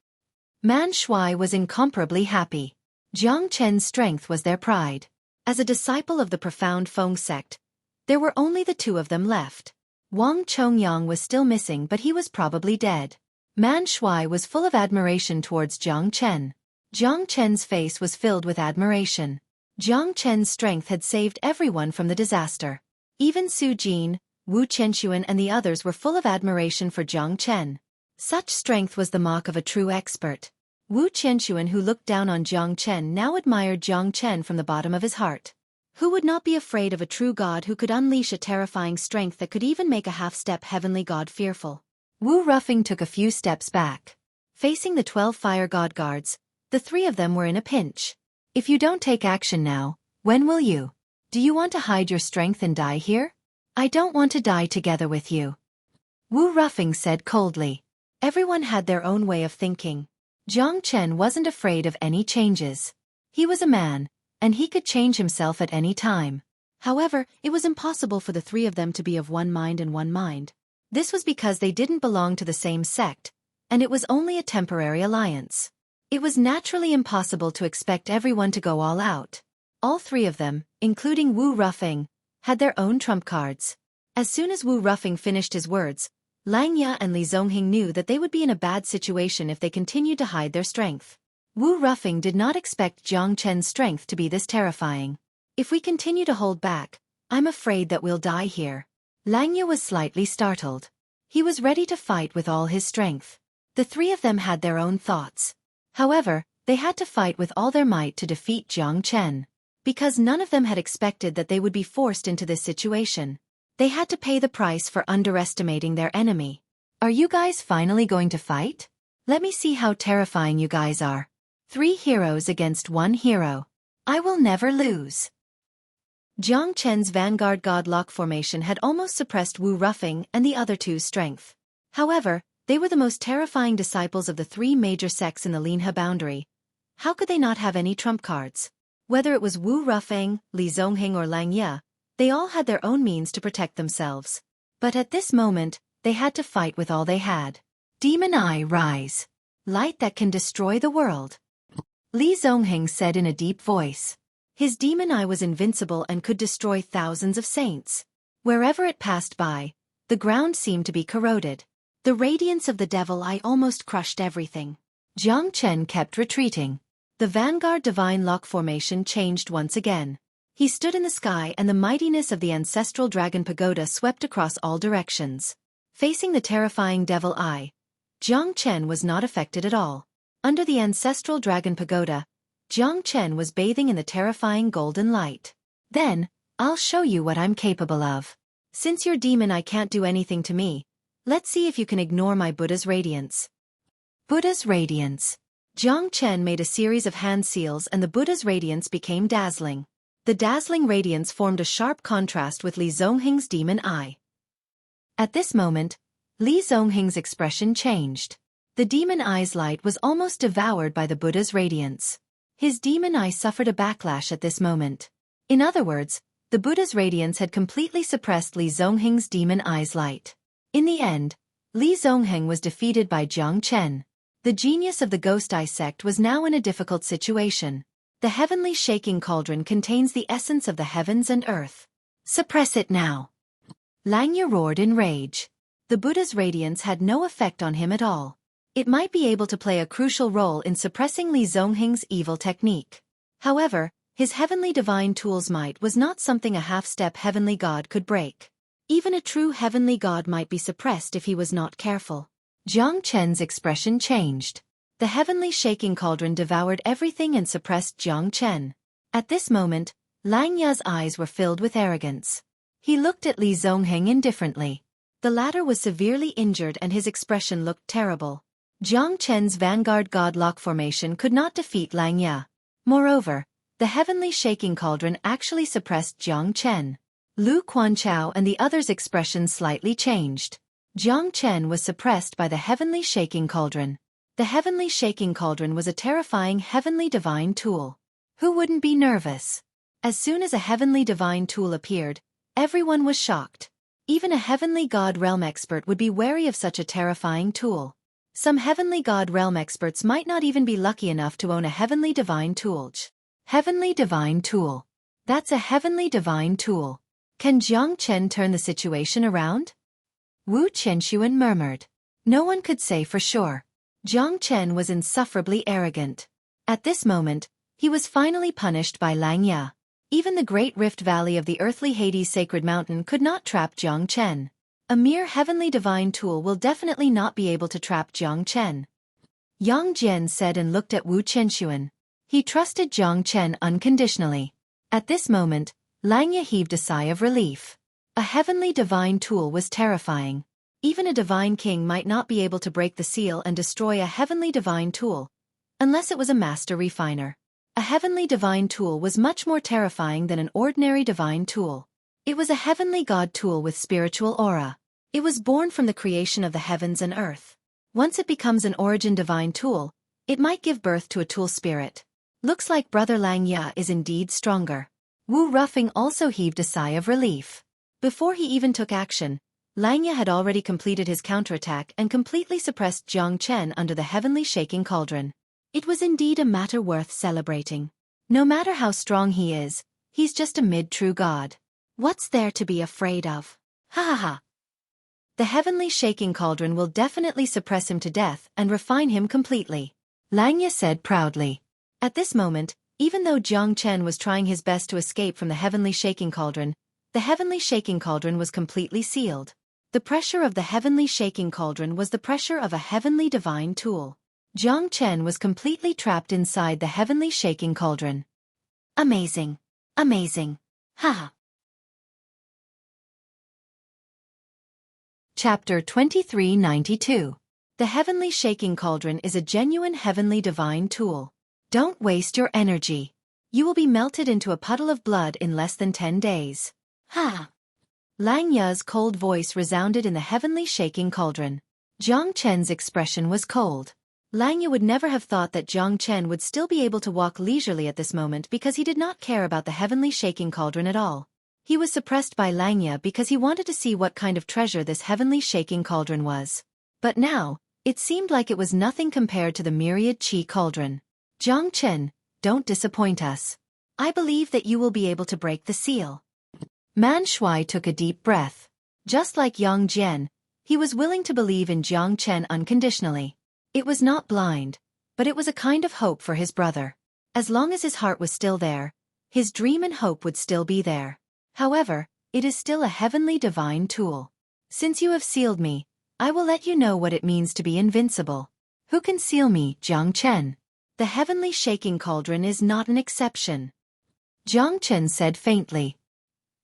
Man Shui was incomparably happy. Jiang Chen's strength was their pride. As a disciple of the Profound Feng sect, there were only the two of them left. Wang Chongyang was still missing, but he was probably dead. Man Shui was full of admiration towards Jiang Chen. Jiang Chen's face was filled with admiration. Jiang Chen's strength had saved everyone from the disaster. Even Su Jin, Wu Qianxuan and the others were full of admiration for Jiang Chen. Such strength was the mark of a true expert. Wu Qianxuan, who looked down on Jiang Chen, now admired Jiang Chen from the bottom of his heart. Who would not be afraid of a true god who could unleash a terrifying strength that could even make a half-step heavenly god fearful? Wu Ruffing took a few steps back. Facing the 12 Fire God Guards, the three of them were in a pinch. If you don't take action now, when will you? Do you want to hide your strength and die here? I don't want to die together with you. Wu Ruffing said coldly. Everyone had their own way of thinking. Jiang Chen wasn't afraid of any changes. He was a man, and he could change himself at any time. However, it was impossible for the three of them to be of one mind and one mind. This was because they didn't belong to the same sect, and it was only a temporary alliance. It was naturally impossible to expect everyone to go all out. All three of them, including Wu Ruffing, had their own trump cards. As soon as Wu Ruffing finished his words, Lang Ya and Li Zongheng knew that they would be in a bad situation if they continued to hide their strength. Wu Ruffing did not expect Jiang Chen's strength to be this terrifying. If we continue to hold back, I'm afraid that we'll die here. Lang Ya was slightly startled. He was ready to fight with all his strength. The three of them had their own thoughts. However, they had to fight with all their might to defeat Jiang Chen. Because none of them had expected that they would be forced into this situation. They had to pay the price for underestimating their enemy. Are you guys finally going to fight? Let me see how terrifying you guys are. 3 heroes against 1 hero. I will never lose. Jiang Chen's Vanguard Godlock formation had almost suppressed Wu Ruffing and the other two's strength. However, they were the most terrifying disciples of the 3 major sects in the Linhe boundary. How could they not have any trump cards? Whether it was Wu Ruffing, Li Zongheng or Lang Ya, they all had their own means to protect themselves. But at this moment, they had to fight with all they had. Demon Eye rise. Light that can destroy the world. Li Zongheng said in a deep voice. His demon eye was invincible and could destroy thousands of saints. Wherever it passed by, The ground seemed to be corroded. The radiance of the devil eye almost crushed everything. Jiang Chen kept retreating. The vanguard divine lock formation changed once again. He stood in the sky and the mightiness of the ancestral dragon pagoda swept across all directions. Facing the terrifying devil eye, Jiang Chen was not affected at all. Under the ancestral dragon pagoda, Jiang Chen was bathing in the terrifying golden light. Then, I'll show you what I'm capable of. Since you're demon I can't do anything to me. Let's see if you can ignore my Buddha's radiance. Buddha's radiance. Jiang Chen made a series of hand seals and the Buddha's radiance became dazzling. The dazzling radiance formed a sharp contrast with Li Zongheng's demon eye. At this moment, Li Zongheng's expression changed. The demon eye's light was almost devoured by the Buddha's radiance. His demon eye suffered a backlash at this moment. In other words, the Buddha's radiance had completely suppressed Li Zongheng's demon eye's light. In the end, Li Zongheng was defeated by Jiang Chen. The genius of the Ghost Eye sect was now in a difficult situation. The heavenly shaking cauldron contains the essence of the heavens and earth. Suppress it now. Langya roared in rage. The Buddha's radiance had no effect on him at all. It might be able to play a crucial role in suppressing Li Zongheng's evil technique. However, his heavenly divine tool's might was not something a half-step heavenly god could break. Even a true heavenly god might be suppressed if he was not careful. Jiang Chen's expression changed. The heavenly shaking cauldron devoured everything and suppressed Jiang Chen. At this moment, Lang Ya's eyes were filled with arrogance. He looked at Li Zongheng indifferently. The latter was severely injured and his expression looked terrible. Jiang Chen's vanguard godlock formation could not defeat Lang Ya. Moreover, the heavenly shaking cauldron actually suppressed Jiang Chen. Lu Quanchao and the others' expressions slightly changed. Jiang Chen was suppressed by the heavenly shaking cauldron. The heavenly shaking cauldron was a terrifying heavenly divine tool. Who wouldn't be nervous? As soon as a heavenly divine tool appeared, everyone was shocked. Even a heavenly god realm expert would be wary of such a terrifying tool. Some heavenly god realm experts might not even be lucky enough to own a heavenly divine tool. Heavenly divine tool. That's a heavenly divine tool. Can Jiang Chen turn the situation around? Wu Qianxuan murmured. No one could say for sure. Jiang Chen was insufferably arrogant. At this moment, he was finally punished by Lang Ya. Even the great rift valley of the earthly Hades sacred mountain could not trap Jiang Chen. A mere heavenly divine tool will definitely not be able to trap Jiang Chen. Yang Jian said and looked at Wu Qianxuan. He trusted Jiang Chen unconditionally. At this moment, Lang Ya heaved a sigh of relief. A heavenly divine tool was terrifying. Even a divine king might not be able to break the seal and destroy a heavenly divine tool, unless it was a master refiner. A heavenly divine tool was much more terrifying than an ordinary divine tool. It was a heavenly god tool with spiritual aura. It was born from the creation of the heavens and earth. Once it becomes an origin divine tool, it might give birth to a tool spirit. Looks like Brother Lang Ya is indeed stronger. Wu Ruffing also heaved a sigh of relief. Before he even took action, Lang Ya had already completed his counterattack and completely suppressed Jiang Chen under the heavenly shaking cauldron. It was indeed a matter worth celebrating. No matter how strong he is, he's just a mid-true god. What's there to be afraid of? Ha ha ha. The heavenly shaking cauldron will definitely suppress him to death and refine him completely. Lang Ya said proudly. At this moment, even though Jiang Chen was trying his best to escape from the heavenly shaking cauldron, the heavenly shaking cauldron was completely sealed. The pressure of the heavenly shaking cauldron was the pressure of a heavenly divine tool. Jiang Chen was completely trapped inside the heavenly shaking cauldron. Amazing. Amazing. Ha. Chapter 2392. The heavenly shaking cauldron is a genuine heavenly divine tool. Don't waste your energy. You will be melted into a puddle of blood in less than 10 days. Ha! Lang Ya's cold voice resounded in the heavenly shaking cauldron. Jiang Chen's expression was cold. Lang Ya would never have thought that Jiang Chen would still be able to walk leisurely at this moment because he did not care about the heavenly shaking cauldron at all. He was suppressed by Lang Ya because he wanted to see what kind of treasure this heavenly shaking cauldron was. But now, it seemed like it was nothing compared to the myriad qi cauldron. Jiang Chen, don't disappoint us. I believe that you will be able to break the seal. Man Shui took a deep breath. Just like Yang Jian, he was willing to believe in Jiang Chen unconditionally. It was not blind, but it was a kind of hope for his brother. As long as his heart was still there, his dream and hope would still be there. However, it is still a heavenly divine tool. Since you have sealed me, I will let you know what it means to be invincible. Who can seal me, Jiang Chen? The heavenly shaking cauldron is not an exception. Jiang Chen said faintly.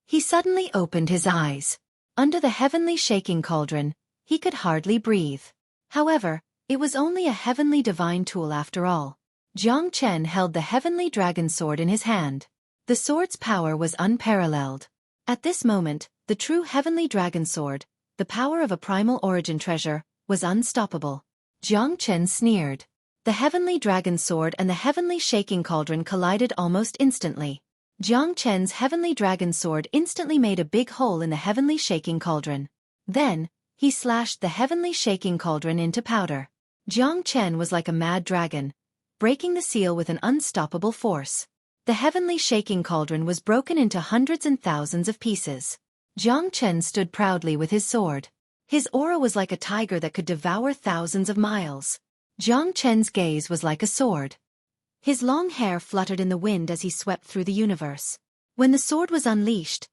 He suddenly opened his eyes. Under the heavenly shaking cauldron, he could hardly breathe. However, it was only a heavenly divine tool after all. Jiang Chen held the heavenly dragon sword in his hand. The sword's power was unparalleled. At this moment, the true heavenly dragon sword, the power of a primal origin treasure, was unstoppable. Jiang Chen sneered. The heavenly dragon sword and the heavenly shaking cauldron collided almost instantly. Jiang Chen's heavenly dragon sword instantly made a big hole in the heavenly shaking cauldron. Then, he slashed the heavenly shaking cauldron into powder. Jiang Chen was like a mad dragon, breaking the seal with an unstoppable force. The heavenly shaking cauldron was broken into hundreds and thousands of pieces. Jiang Chen stood proudly with his sword. His aura was like a tiger that could devour thousands of miles. Jiang Chen's gaze was like a sword. His long hair fluttered in the wind as he swept through the universe. When the sword was unleashed,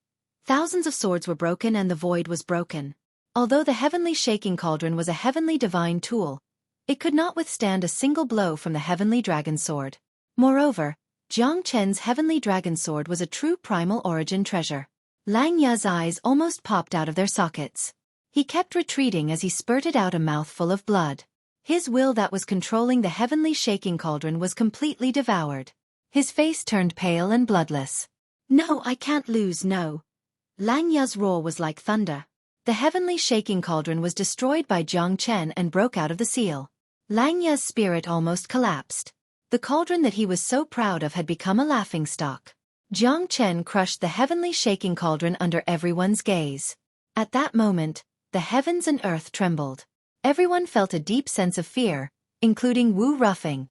thousands of swords were broken and the void was broken. Although the heavenly shaking cauldron was a heavenly divine tool, it could not withstand a single blow from the heavenly dragon sword. Moreover, Jiang Chen's heavenly dragon sword was a true primal origin treasure. Lang Ya's eyes almost popped out of their sockets. He kept retreating as he spurted out a mouthful of blood. His will that was controlling the heavenly shaking cauldron was completely devoured. His face turned pale and bloodless. No, I can't lose, no. Lang Ya's roar was like thunder. The heavenly shaking cauldron was destroyed by Jiang Chen and broke out of the seal. Lang Ya's spirit almost collapsed. The cauldron that he was so proud of had become a laughingstock. Jiang Chen crushed the heavenly shaking cauldron under everyone's gaze. At that moment, the heavens and earth trembled. Everyone felt a deep sense of fear, including Wu Ruffing.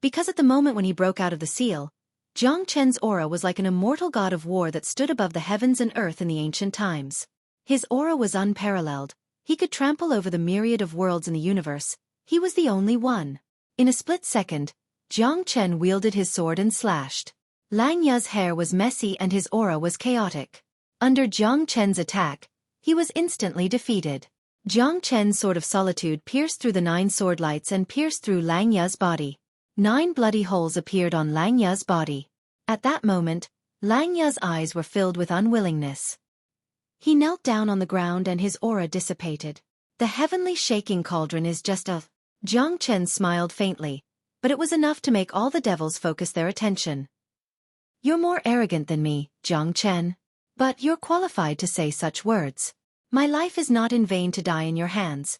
Because at the moment when he broke out of the seal, Jiang Chen's aura was like an immortal god of war that stood above the heavens and earth in the ancient times. His aura was unparalleled. He could trample over the myriad of worlds in the universe. He was the only one. In a split second, Jiang Chen wielded his sword and slashed. Lang Ya's hair was messy and his aura was chaotic. Under Jiang Chen's attack, he was instantly defeated. Jiang Chen's sword of solitude pierced through the 9 sword lights and pierced through Lang Ya's body. 9 bloody holes appeared on Lang Ya's body. At that moment, Lang Ya's eyes were filled with unwillingness. He knelt down on the ground and his aura dissipated. The heavenly shaking cauldron is just a... Jiang Chen smiled faintly, but it was enough to make all the devils focus their attention. You're more arrogant than me, Jiang Chen. But you're qualified to say such words. My life is not in vain to die in your hands.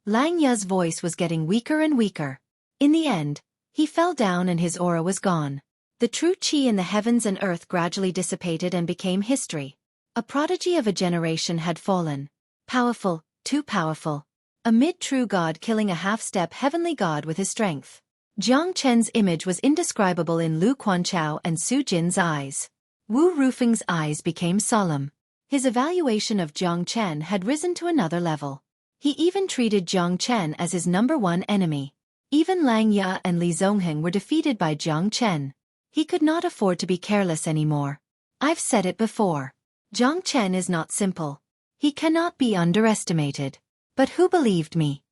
Lang Ya's voice was getting weaker and weaker. In the end, he fell down and his aura was gone. The true qi in the heavens and earth gradually dissipated and became history. A prodigy of a generation had fallen. Powerful, too powerful. A mid-true god killing a half-step heavenly god with his strength. Jiang Chen's image was indescribable in Lu Quanchao and Su Jin's eyes. Wu Rufeng's eyes became solemn. His evaluation of Jiang Chen had risen to another level. He even treated Jiang Chen as his #1 enemy. Even Lang Ya and Li Zongheng were defeated by Jiang Chen. He could not afford to be careless anymore. I've said it before. Jiang Chen is not simple. He cannot be underestimated. But who believed me?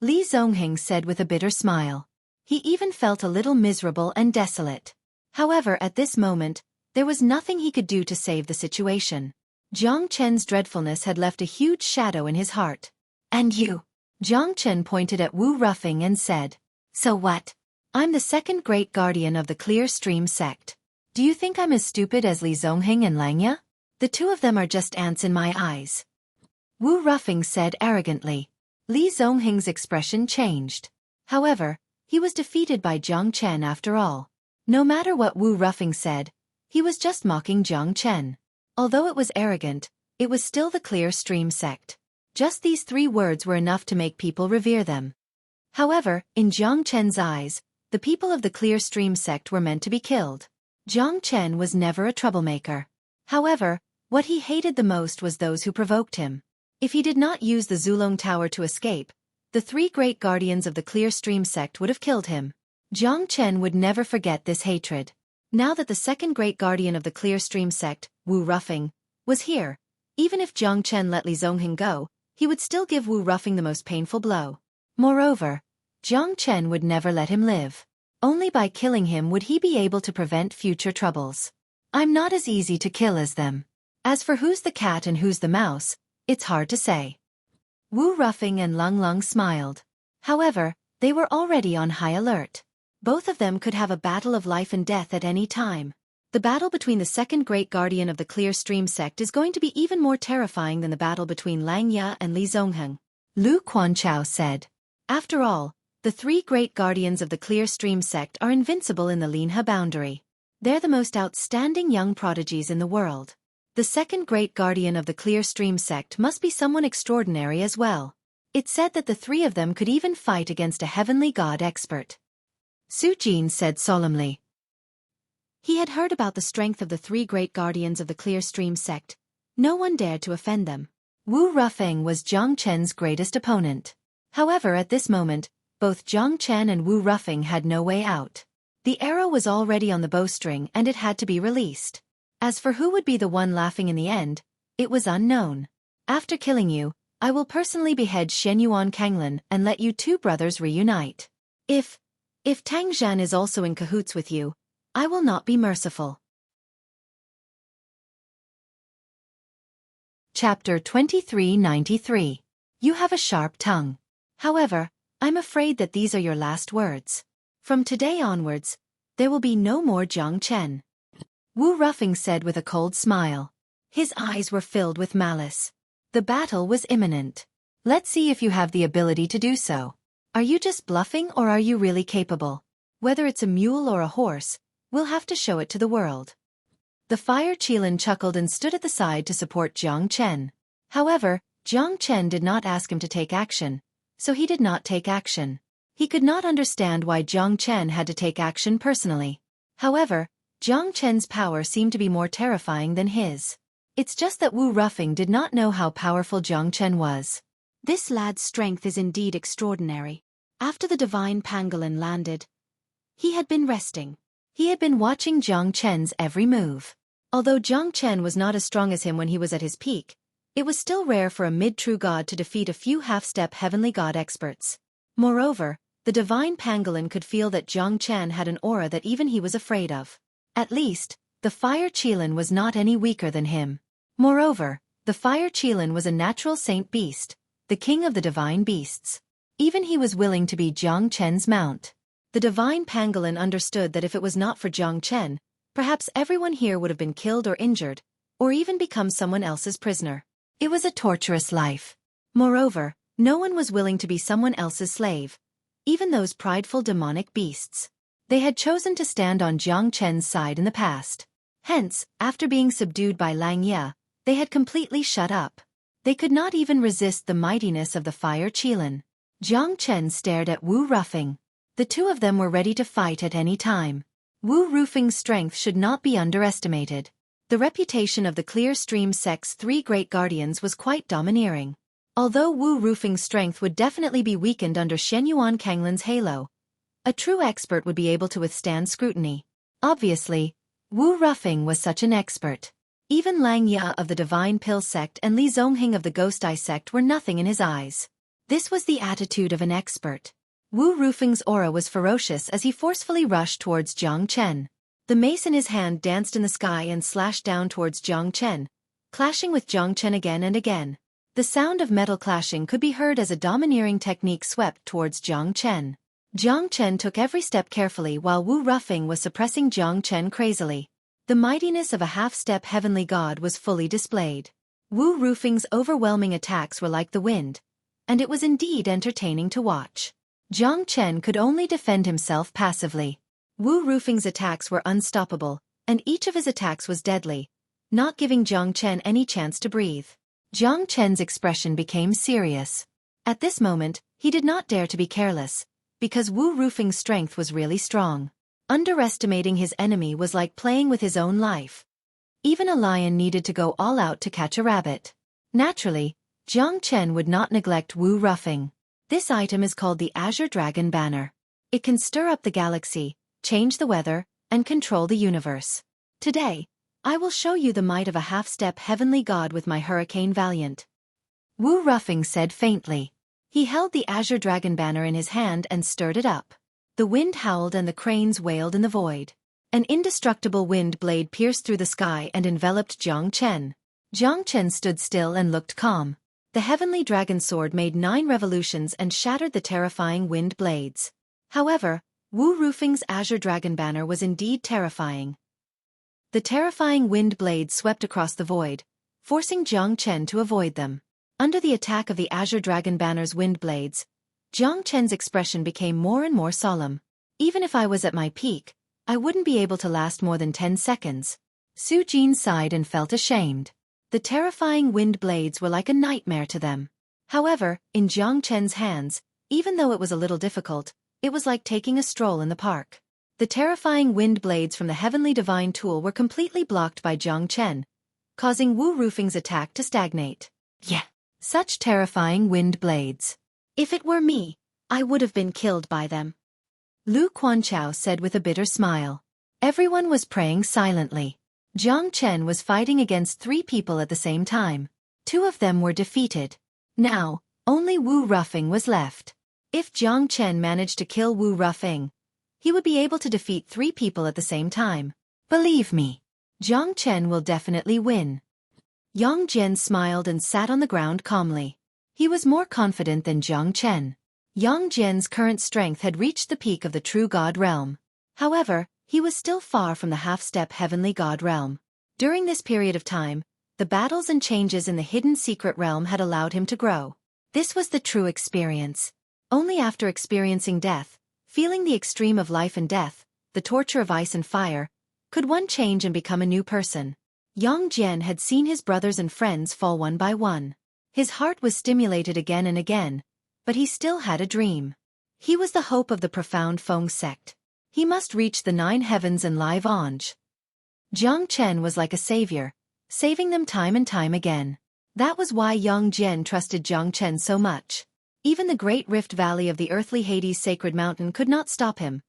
Li Zongheng said with a bitter smile. He even felt a little miserable and desolate. However, at this moment, there was nothing he could do to save the situation. Jiang Chen's dreadfulness had left a huge shadow in his heart. And you? Jiang Chen pointed at Wu Ruffing and said. So what? I'm the second great guardian of the Clear Stream sect. Do you think I'm as stupid as Li Zongheng and Lang Ya? The two of them are just ants in my eyes. Wu Ruffing said arrogantly. Li Zongheng's expression changed. However, he was defeated by Jiang Chen after all. No matter what Wu Ruffing said, he was just mocking Jiang Chen. Although it was arrogant, it was still the Clear Stream sect. Just these 3 words were enough to make people revere them. However, in Jiang Chen's eyes, the people of the Clear Stream sect were meant to be killed. Jiang Chen was never a troublemaker. However, What he hated the most was those who provoked him. If he did not use the Zulong Tower to escape, the three great guardians of the Clear Stream sect would have killed him. Jiang Chen would never forget this hatred. Now that the second great guardian of the Clear Stream sect, Wu Ruffing, was here, even if Jiang Chen let Li Zongheng go, he would still give Wu Ruffing the most painful blow. Moreover, Jiang Chen would never let him live. Only by killing him would he be able to prevent future troubles. I'm not as easy to kill as them. As for who's the cat and who's the mouse, it's hard to say. Wu Ruffing and Lung Lung smiled. However, they were already on high alert. Both of them could have a battle of life and death at any time. The battle between the second great guardian of the Clear Stream sect is going to be even more terrifying than the battle between Lang Ya and Li Zongheng, Lu Quanchao said. After all, the three great guardians of the Clear Stream sect are invincible in the Linhe boundary. They're the most outstanding young prodigies in the world. The second great guardian of the Clear Stream sect must be someone extraordinary as well. It's said that the three of them could even fight against a heavenly god expert. Su Jin said solemnly. He had heard about the strength of the three great guardians of the Clear Stream sect. No one dared to offend them. Wu Ruffing was Jiang Chen's greatest opponent. However, at this moment, both Jiang Chen and Wu Ruffing had no way out. The arrow was already on the bowstring and it had to be released. As for who would be the one laughing in the end, it was unknown. After killing you, I will personally behead Shenyuan Kanglin and let you two brothers reunite. If Tang Zhan is also in cahoots with you, I will not be merciful. Chapter 2393. You have a sharp tongue. However, I'm afraid that these are your last words. From today onwards, there will be no more Jiang Chen. Wu Ruffing said with a cold smile. His eyes were filled with malice. The battle was imminent. Let's see if you have the ability to do so. Are you just bluffing or are you really capable? Whether it's a mule or a horse, we'll have to show it to the world. The Fire Qilin chuckled and stood at the side to support Jiang Chen. However, Jiang Chen did not ask him to take action, so he did not take action. He could not understand why Jiang Chen had to take action personally. However, Jiang Chen's power seemed to be more terrifying than his. It's just that Wu Ruffing did not know how powerful Jiang Chen was. This lad's strength is indeed extraordinary. After the divine pangolin landed, he had been resting. He had been watching Jiang Chen's every move. Although Jiang Chen was not as strong as him when he was at his peak, it was still rare for a mid-true god to defeat a few half-step heavenly god experts. Moreover, the divine pangolin could feel that Jiang Chen had an aura that even he was afraid of. At least, the Fire Qilin was not any weaker than him. Moreover, the Fire Qilin was a natural saint beast, the king of the divine beasts. Even he was willing to be Jiang Chen's mount. The divine pangolin understood that if it was not for Jiang Chen, perhaps everyone here would have been killed or injured, or even become someone else's prisoner. It was a torturous life. Moreover, no one was willing to be someone else's slave, even those prideful demonic beasts. They had chosen to stand on Jiang Chen's side in the past. Hence, after being subdued by Lang Ya, they had completely shut up. They could not even resist the mightiness of the Fire Qilin. Jiang Chen stared at Wu Ruffing. The two of them were ready to fight at any time. Wu Ruffing's strength should not be underestimated. The reputation of the Clear Stream sect's three great guardians was quite domineering. Although Wu Ruffing's strength would definitely be weakened under Shenyuan Kanglin's halo, a true expert would be able to withstand scrutiny. Obviously, Wu Ruffing was such an expert. Even Lang Ya of the Divine Pill sect and Li Zongheng of the Ghost Eye sect were nothing in his eyes. This was the attitude of an expert. Wu Ruffing's aura was ferocious as he forcefully rushed towards Jiang Chen. The mace in his hand danced in the sky and slashed down towards Jiang Chen, clashing with Jiang Chen again and again. The sound of metal clashing could be heard as a domineering technique swept towards Jiang Chen. Jiang Chen took every step carefully while Wu Ruffing was suppressing Jiang Chen crazily. The mightiness of a half-step heavenly god was fully displayed. Wu Ruffing's overwhelming attacks were like the wind, and it was indeed entertaining to watch. Jiang Chen could only defend himself passively. Wu Ruffing's attacks were unstoppable, and each of his attacks was deadly, not giving Jiang Chen any chance to breathe. Jiang Chen's expression became serious. At this moment, he did not dare to be careless, because Wu Ruffing's strength was really strong. Underestimating his enemy was like playing with his own life. Even a lion needed to go all out to catch a rabbit. Naturally, Jiang Chen would not neglect Wu Ruffing. This item is called the Azure Dragon Banner. It can stir up the galaxy, change the weather, and control the universe. Today, I will show you the might of a half-step heavenly god with my Hurricane Valiant. Wu Ruffing said faintly. He held the Azure Dragon Banner in his hand and stirred it up. The wind howled and the cranes wailed in the void. An indestructible wind blade pierced through the sky and enveloped Jiang Chen. Jiang Chen stood still and looked calm. The heavenly dragon sword made 9 revolutions and shattered the terrifying wind blades. However, Wu Ruffing's Azure Dragon Banner was indeed terrifying. The terrifying wind blades swept across the void, forcing Jiang Chen to avoid them. Under the attack of the Azure Dragon Banner's wind blades, Jiang Chen's expression became more and more solemn. Even if I was at my peak, I wouldn't be able to last more than 10 seconds. Su Jin sighed and felt ashamed. The terrifying wind blades were like a nightmare to them. However, in Jiang Chen's hands, even though it was a little difficult, it was like taking a stroll in the park. The terrifying wind blades from the heavenly divine tool were completely blocked by Jiang Chen, causing Wu Ruffing's attack to stagnate. Yeah, such terrifying wind blades. If it were me, I would have been killed by them. Lu Quanchao said with a bitter smile. Everyone was praying silently. Jiang Chen was fighting against 3 people at the same time. 2 of them were defeated. Now, only Wu Ruffing was left. If Jiang Chen managed to kill Wu Ruffing, he would be able to defeat 3 people at the same time. Believe me, Jiang Chen will definitely win. Yang Jian smiled and sat on the ground calmly. He was more confident than Jiang Chen. Yang Jian's current strength had reached the peak of the true god realm. However, he was still far from the half-step heavenly god realm. During this period of time, the battles and changes in the hidden secret realm had allowed him to grow. This was the true experience. Only after experiencing death, feeling the extreme of life and death, the torture of ice and fire, could one change and become a new person. Yang Jian had seen his brothers and friends fall one by one. His heart was stimulated again and again, but he still had a dream. He was the hope of the profound Feng sect. He must reach the 9 heavens and live on. Jiang Chen was like a savior, saving them time and time again. That was why Yang Jian trusted Jiang Chen so much. Even the great rift valley of the earthly Hades sacred mountain could not stop him,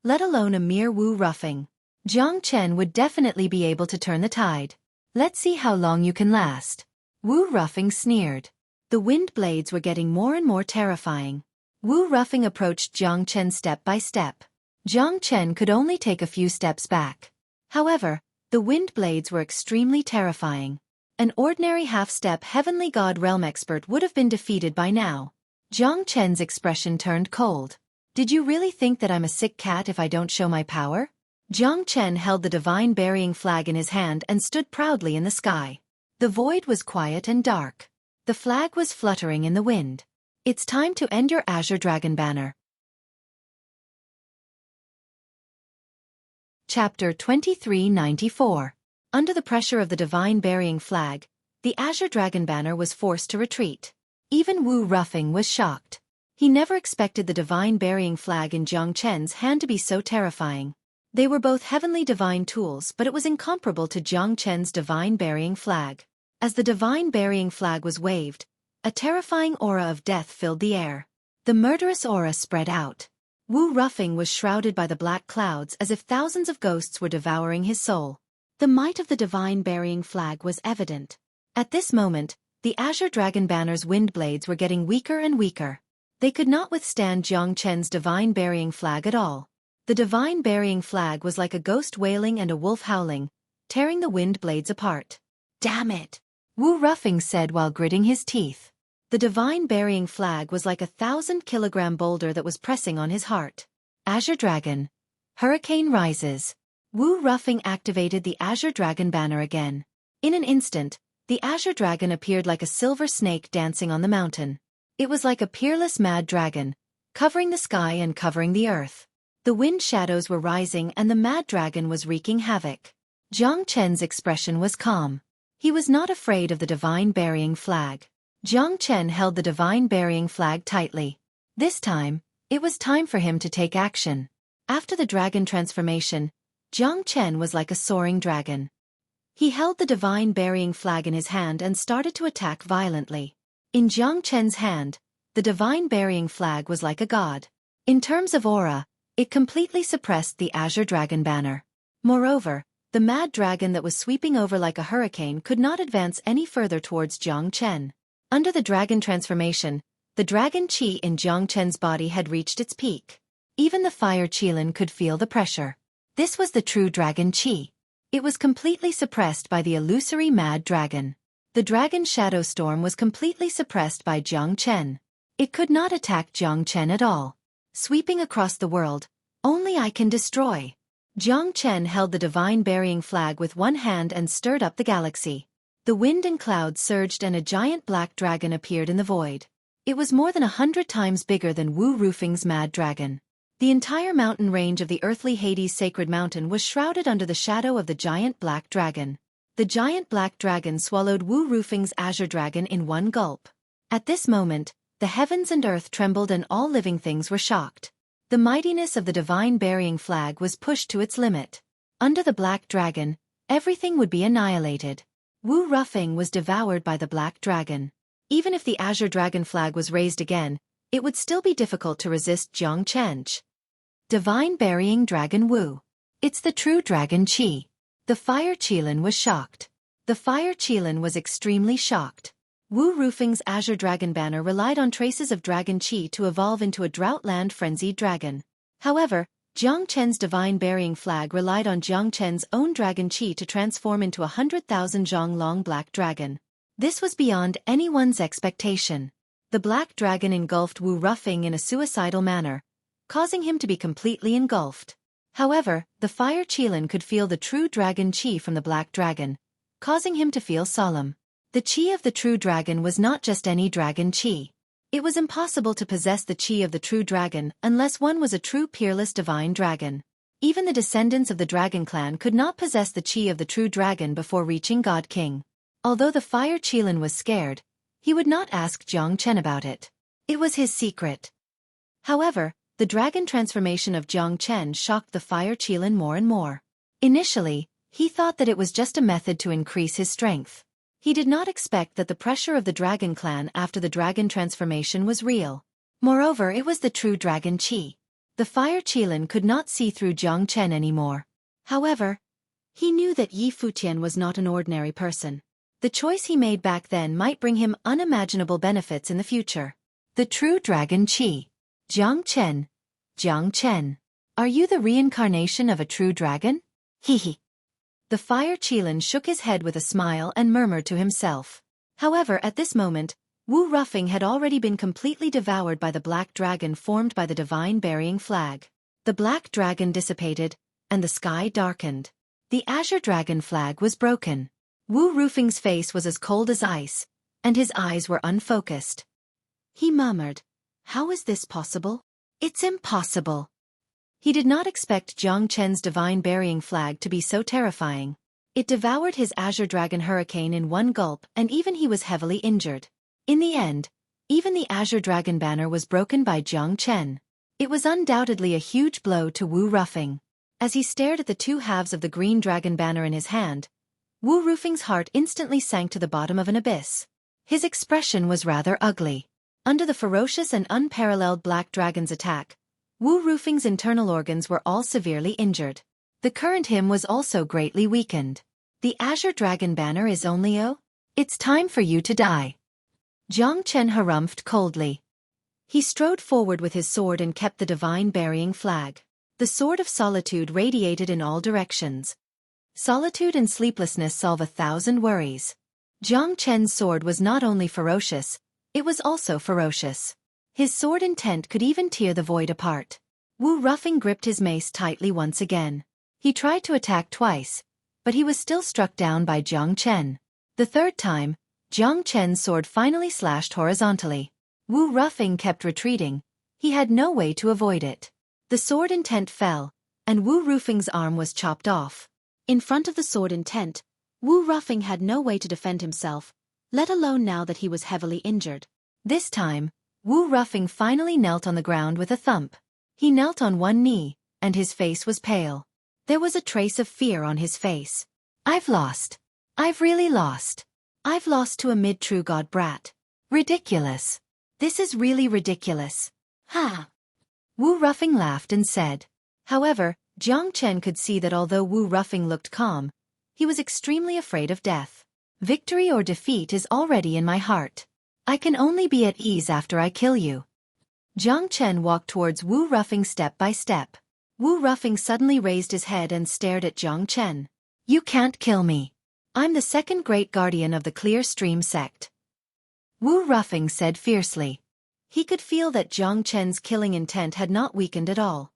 let alone a mere Wu Ruffing. Jiang Chen would definitely be able to turn the tide. Let's see how long you can last. Wu Ruffing sneered. The wind blades were getting more and more terrifying. Wu Ruffing approached Jiang Chen step by step. Jiang Chen could only take a few steps back. However, the wind blades were extremely terrifying. An ordinary half-step heavenly god realm expert would have been defeated by now. Jiang Chen's expression turned cold. Did you really think that I'm a sick cat if I don't show my power? Jiang Chen held the divine burying flag in his hand and stood proudly in the sky. The void was quiet and dark. The flag was fluttering in the wind. It's time to end your Azure Dragon Banner. Chapter 2394. Under the pressure of the divine burying flag, the Azure Dragon Banner was forced to retreat. Even Wu Ruffing was shocked. He never expected the divine burying flag in Jiang Chen's hand to be so terrifying. They were both heavenly divine tools, but it was incomparable to Jiang Chen's divine burying flag. As the divine burying flag was waved, a terrifying aura of death filled the air. The murderous aura spread out. Wu Ruffing was shrouded by the black clouds as if thousands of ghosts were devouring his soul. The might of the divine burying flag was evident. At this moment, the Azure Dragon Banner's wind blades were getting weaker and weaker. They could not withstand Jiang Chen's divine burying flag at all. The divine burying flag was like a ghost wailing and a wolf howling, tearing the wind blades apart. Damn it! Wu Ruffing said while gritting his teeth. The divine burying flag was like a 1,000-kilogram boulder that was pressing on his heart. Azure Dragon. Hurricane rises. Wu Ruffing activated the Azure Dragon Banner again. In an instant, the Azure Dragon appeared like a silver snake dancing on the mountain. It was like a peerless mad dragon, covering the sky and covering the earth. The wind shadows were rising and the mad dragon was wreaking havoc. Jiang Chen's expression was calm. He was not afraid of the divine burying flag. Jiang Chen held the divine burying flag tightly. This time, it was time for him to take action. After the dragon transformation, Jiang Chen was like a soaring dragon. He held the divine burying flag in his hand and started to attack violently. In Jiang Chen's hand, the divine burying flag was like a god. In terms of aura, it completely suppressed the azure dragon banner. Moreover, the mad dragon that was sweeping over like a hurricane could not advance any further towards Jiang Chen. Under the dragon transformation, the dragon qi in Jiang Chen's body had reached its peak. Even the fire qilin could feel the pressure. This was the true dragon qi. It was completely suppressed by the illusory mad dragon. The dragon shadow storm was completely suppressed by Jiang Chen. It could not attack Jiang Chen at all. Sweeping across the world, only I can destroy. Jiang Chen held the divine burying flag with one hand and stirred up the galaxy. The wind and clouds surged and a giant black dragon appeared in the void. It was more than 100 times bigger than Wu Rufeng's mad dragon. The entire mountain range of the earthly Hades sacred mountain was shrouded under the shadow of the giant black dragon. The giant black dragon swallowed Wu Rufeng's azure dragon in one gulp. At this moment, the heavens and earth trembled and all living things were shocked. The mightiness of the divine burying flag was pushed to its limit. Under the black dragon, everything would be annihilated. Wu Rufeng was devoured by the black dragon. Even if the azure dragon flag was raised again, it would still be difficult to resist Jiang Chen's divine burying dragon Wu. It's the true dragon qi. The fire qilin was shocked. The fire qilin was extremely shocked. Wu Rufeng's azure dragon banner relied on traces of dragon qi to evolve into a drought-land frenzied dragon. However, Jiang Chen's divine burying flag relied on Jiang Chen's own dragon qi to transform into 100,000 zhang-long black dragon. This was beyond anyone's expectation. The black dragon engulfed Wu Rufeng in a suicidal manner, causing him to be completely engulfed. However, the fire qilin could feel the true dragon qi from the black dragon, causing him to feel solemn. The qi of the true dragon was not just any dragon qi. It was impossible to possess the qi of the true dragon unless one was a true peerless divine dragon. Even the descendants of the dragon clan could not possess the qi of the true dragon before reaching God King. Although the fire qilin was scared, he would not ask Jiang Chen about it. It was his secret. However, the dragon transformation of Jiang Chen shocked the fire qilin more and more. Initially, he thought that it was just a method to increase his strength. He did not expect that the pressure of the dragon clan after the dragon transformation was real. Moreover, it was the true dragon qi. The fire qilin could not see through Jiang Chen anymore. However, he knew that Yi Futian was not an ordinary person. The choice he made back then might bring him unimaginable benefits in the future. The true dragon qi. Jiang Chen, are you the reincarnation of a true dragon? Hehe. The fire qilin shook his head with a smile and murmured to himself. However, at this moment, Wu Rufeng had already been completely devoured by the black dragon formed by the divine burying flag. The black dragon dissipated, and the sky darkened. The azure dragon flag was broken. Wu Rufeng's face was as cold as ice, and his eyes were unfocused. He murmured, "How is this possible? It's impossible." He did not expect Jiang Chen's divine burying flag to be so terrifying. It devoured his azure dragon hurricane in one gulp, and even he was heavily injured. In the end, even the azure dragon banner was broken by Jiang Chen. It was undoubtedly a huge blow to Wu Rufeng. As he stared at the two halves of the green dragon banner in his hand, Wu Rufeng's heart instantly sank to the bottom of an abyss. His expression was rather ugly. Under the ferocious and unparalleled black dragon's attack, Wu Rufeng's internal organs were all severely injured. The current him was also greatly weakened. The azure dragon banner is only it's time for you to die. Jiang Chen harumphed coldly. He strode forward with his sword and kept the divine burying flag. The sword of solitude radiated in all directions. Solitude and sleeplessness solve 1,000 worries. Jiang Chen's sword was not only ferocious, it was also ferocious. His sword intent could even tear the void apart. Wu Rufeng gripped his mace tightly once again. He tried to attack twice, but he was still struck down by Jiang Chen. The third time, Jiang Chen's sword finally slashed horizontally. Wu Rufeng kept retreating. He had no way to avoid it. The sword intent fell, and Wu Rufeng's arm was chopped off. In front of the sword intent, Wu Rufeng had no way to defend himself, let alone now that he was heavily injured. This time, Wu Rufeng finally knelt on the ground with a thump. He knelt on one knee, and his face was pale. There was a trace of fear on his face. "I've lost." I've really lost. I've lost to a mid-true god brat. Ridiculous. This is really ridiculous. Ha! Wu Ruffing laughed and said. However, Jiang Chen could see that although Wu Ruffing looked calm, he was extremely afraid of death. Victory or defeat is already in my heart. I can only be at ease after I kill you. Jiang Chen walked towards Wu Ruffing step by step. Wu Ruffing suddenly raised his head and stared at Jiang Chen. You can't kill me. I'm the second great guardian of the Clear Stream sect. Wu Ruffing said fiercely. He could feel that Jiang Chen's killing intent had not weakened at all.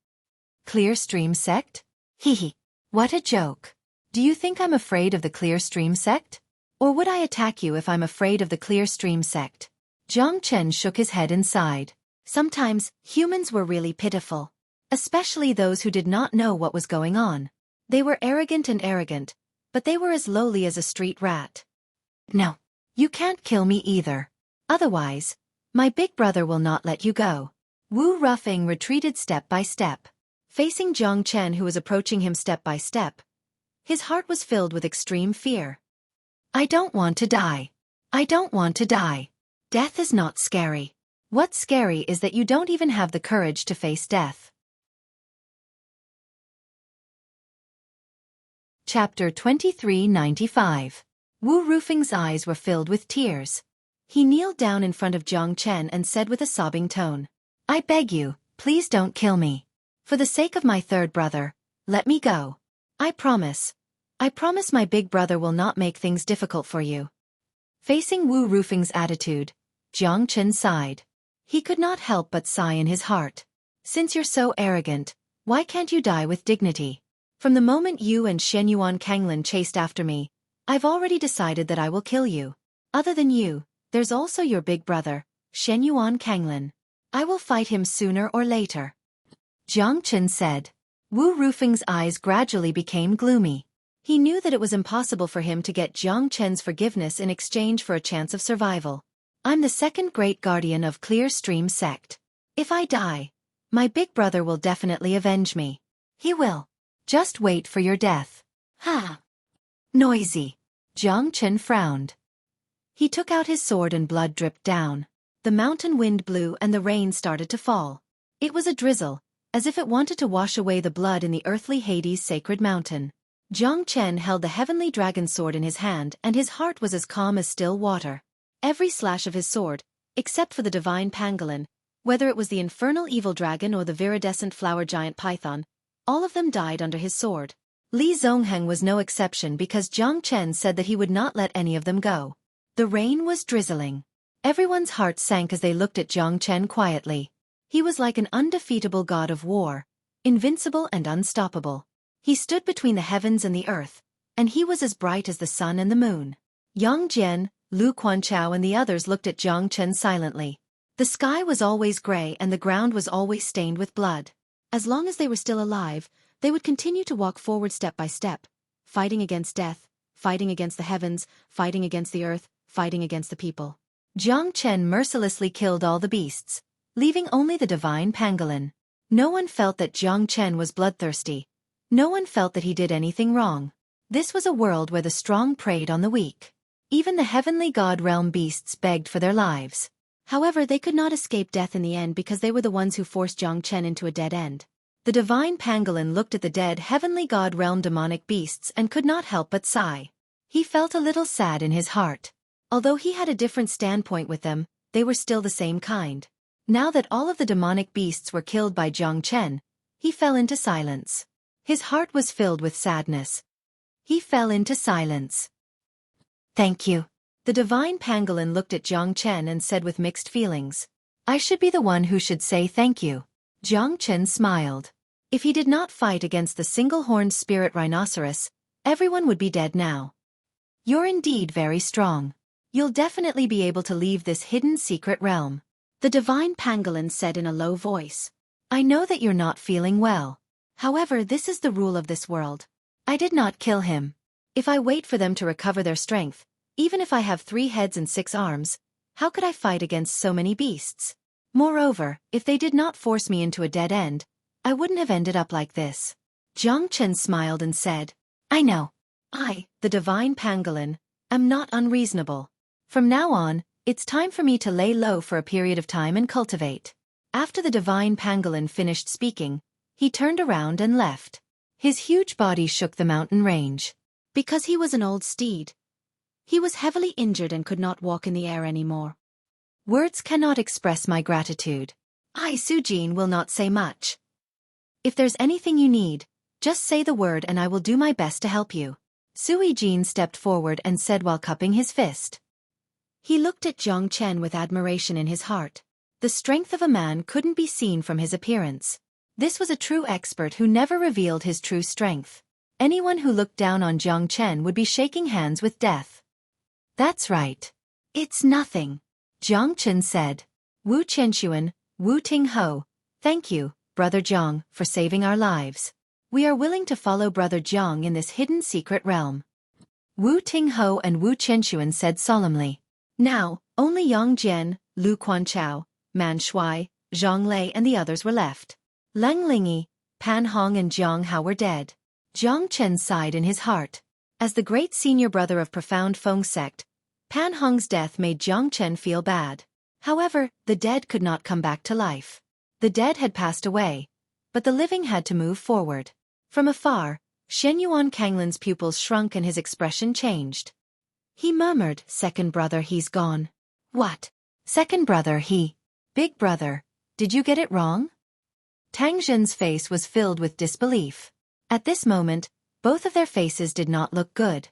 Clear Stream sect? Hee. What a joke. Do you think I'm afraid of the Clear Stream sect? Or would I attack you if I'm afraid of the Clear Stream sect? Jiang Chen shook his head and sighed. Sometimes, humans were really pitiful. Especially those who did not know what was going on. They were arrogant, but they were as lowly as a street rat. No. You can't kill me either. Otherwise, my big brother will not let you go. Wu Ruffing retreated step by step. Facing Jiang Chen who was approaching him step by step. His heart was filled with extreme fear. I don't want to die. I don't want to die. Death is not scary. What's scary is that you don't even have the courage to face death. Chapter 2395. Wu Ruffing's eyes were filled with tears. He kneeled down in front of Jiang Chen and said with a sobbing tone, I beg you, please don't kill me. For the sake of my third brother, let me go. I promise my big brother will not make things difficult for you. Facing Wu Ruffing's attitude, Jiang Chen sighed. He could not help but sigh in his heart. Since you're so arrogant, why can't you die with dignity? From the moment you and Xueqi Kanglin chased after me, I've already decided that I will kill you. Other than you, there's also your big brother, Xueqi Kanglin. I will fight him sooner or later. Jiang Chen said. Wu Ruffing's eyes gradually became gloomy. He knew that it was impossible for him to get Jiang Chen's forgiveness in exchange for a chance of survival. I'm the second great guardian of Clear Stream sect. If I die, my big brother will definitely avenge me. He will. Just wait for your death. Ha! Noisy. Jiang Chen frowned. He took out his sword and blood dripped down. The mountain wind blew and the rain started to fall. It was a drizzle, as if it wanted to wash away the blood in the earthly Hades sacred mountain. Jiang Chen held the heavenly dragon sword in his hand and his heart was as calm as still water. Every slash of his sword, except for the divine pangolin, whether it was the infernal evil dragon or the viridescent flower giant python, all of them died under his sword. Li Zongheng was no exception because Jiang Chen said that he would not let any of them go. The rain was drizzling. Everyone's heart sank as they looked at Jiang Chen quietly. He was like an undefeatable god of war, invincible and unstoppable. He stood between the heavens and the earth, and he was as bright as the sun and the moon. Yang Jian, Lu Quanchao and the others looked at Jiang Chen silently. The sky was always gray and the ground was always stained with blood. As long as they were still alive, they would continue to walk forward step by step, fighting against death, fighting against the heavens, fighting against the earth, fighting against the people. Jiang Chen mercilessly killed all the beasts, leaving only the divine pangolin. No one felt that Jiang Chen was bloodthirsty. No one felt that he did anything wrong. This was a world where the strong preyed on the weak. Even the heavenly god realm beasts begged for their lives. However, they could not escape death in the end because they were the ones who forced Jiang Chen into a dead end. The divine pangolin looked at the dead heavenly god realm demonic beasts and could not help but sigh. He felt a little sad in his heart. Although he had a different standpoint with them, they were still the same kind. Now that all of the demonic beasts were killed by Jiang Chen, he fell into silence. His heart was filled with sadness. He fell into silence. Thank you. The divine pangolin looked at Jiang Chen and said with mixed feelings. I should be the one who should say thank you. Jiang Chen smiled. If he did not fight against the single-horned spirit rhinoceros, everyone would be dead now. You're indeed very strong. You'll definitely be able to leave this hidden secret realm. The divine pangolin said in a low voice. I know that you're not feeling well. However, this is the rule of this world. I did not kill him. If I wait for them to recover their strength, even if I have 3 heads and 6 arms, how could I fight against so many beasts? Moreover, if they did not force me into a dead end, I wouldn't have ended up like this. Jiang Chen smiled and said, I know. I, the divine pangolin, am not unreasonable. From now on, it's time for me to lay low for a period of time and cultivate. After the divine pangolin finished speaking, he turned around and left. His huge body shook the mountain range. Because he was an old steed, he was heavily injured and could not walk in the air anymore. Words cannot express my gratitude. I, Sujin, will not say much. If there's anything you need, just say the word and I will do my best to help you. Suijin stepped forward and said while cupping his fist. He looked at Jiang Chen with admiration in his heart. The strength of a man couldn't be seen from his appearance. This was a true expert who never revealed his true strength. Anyone who looked down on Jiang Chen would be shaking hands with death. That's right. It's nothing, Jiang Chen said. Wu Qianxuan, Wu Tingho, thank you, Brother Jiang, for saving our lives. We are willing to follow Brother Jiang in this hidden secret realm. Wu Tingho and Wu Qianxuan said solemnly. Now, only Yang Jian, Lu Quanchao, Man Shuai, Zhang Lei and the others were left. Leng Lingyi, Pan Hong and Jiang Hao were dead. Jiang Chen sighed in his heart. As the great senior brother of profound Feng sect, Pan Hong's death made Jiang Chen feel bad. However, the dead could not come back to life. The dead had passed away, but the living had to move forward. From afar, Shenyuan Kanglin's pupils shrunk and his expression changed. He murmured, "Second brother, he's gone." What? Second brother, he? Big brother, did you get it wrong? Tang Zhen's face was filled with disbelief. At this moment, both of their faces did not look good.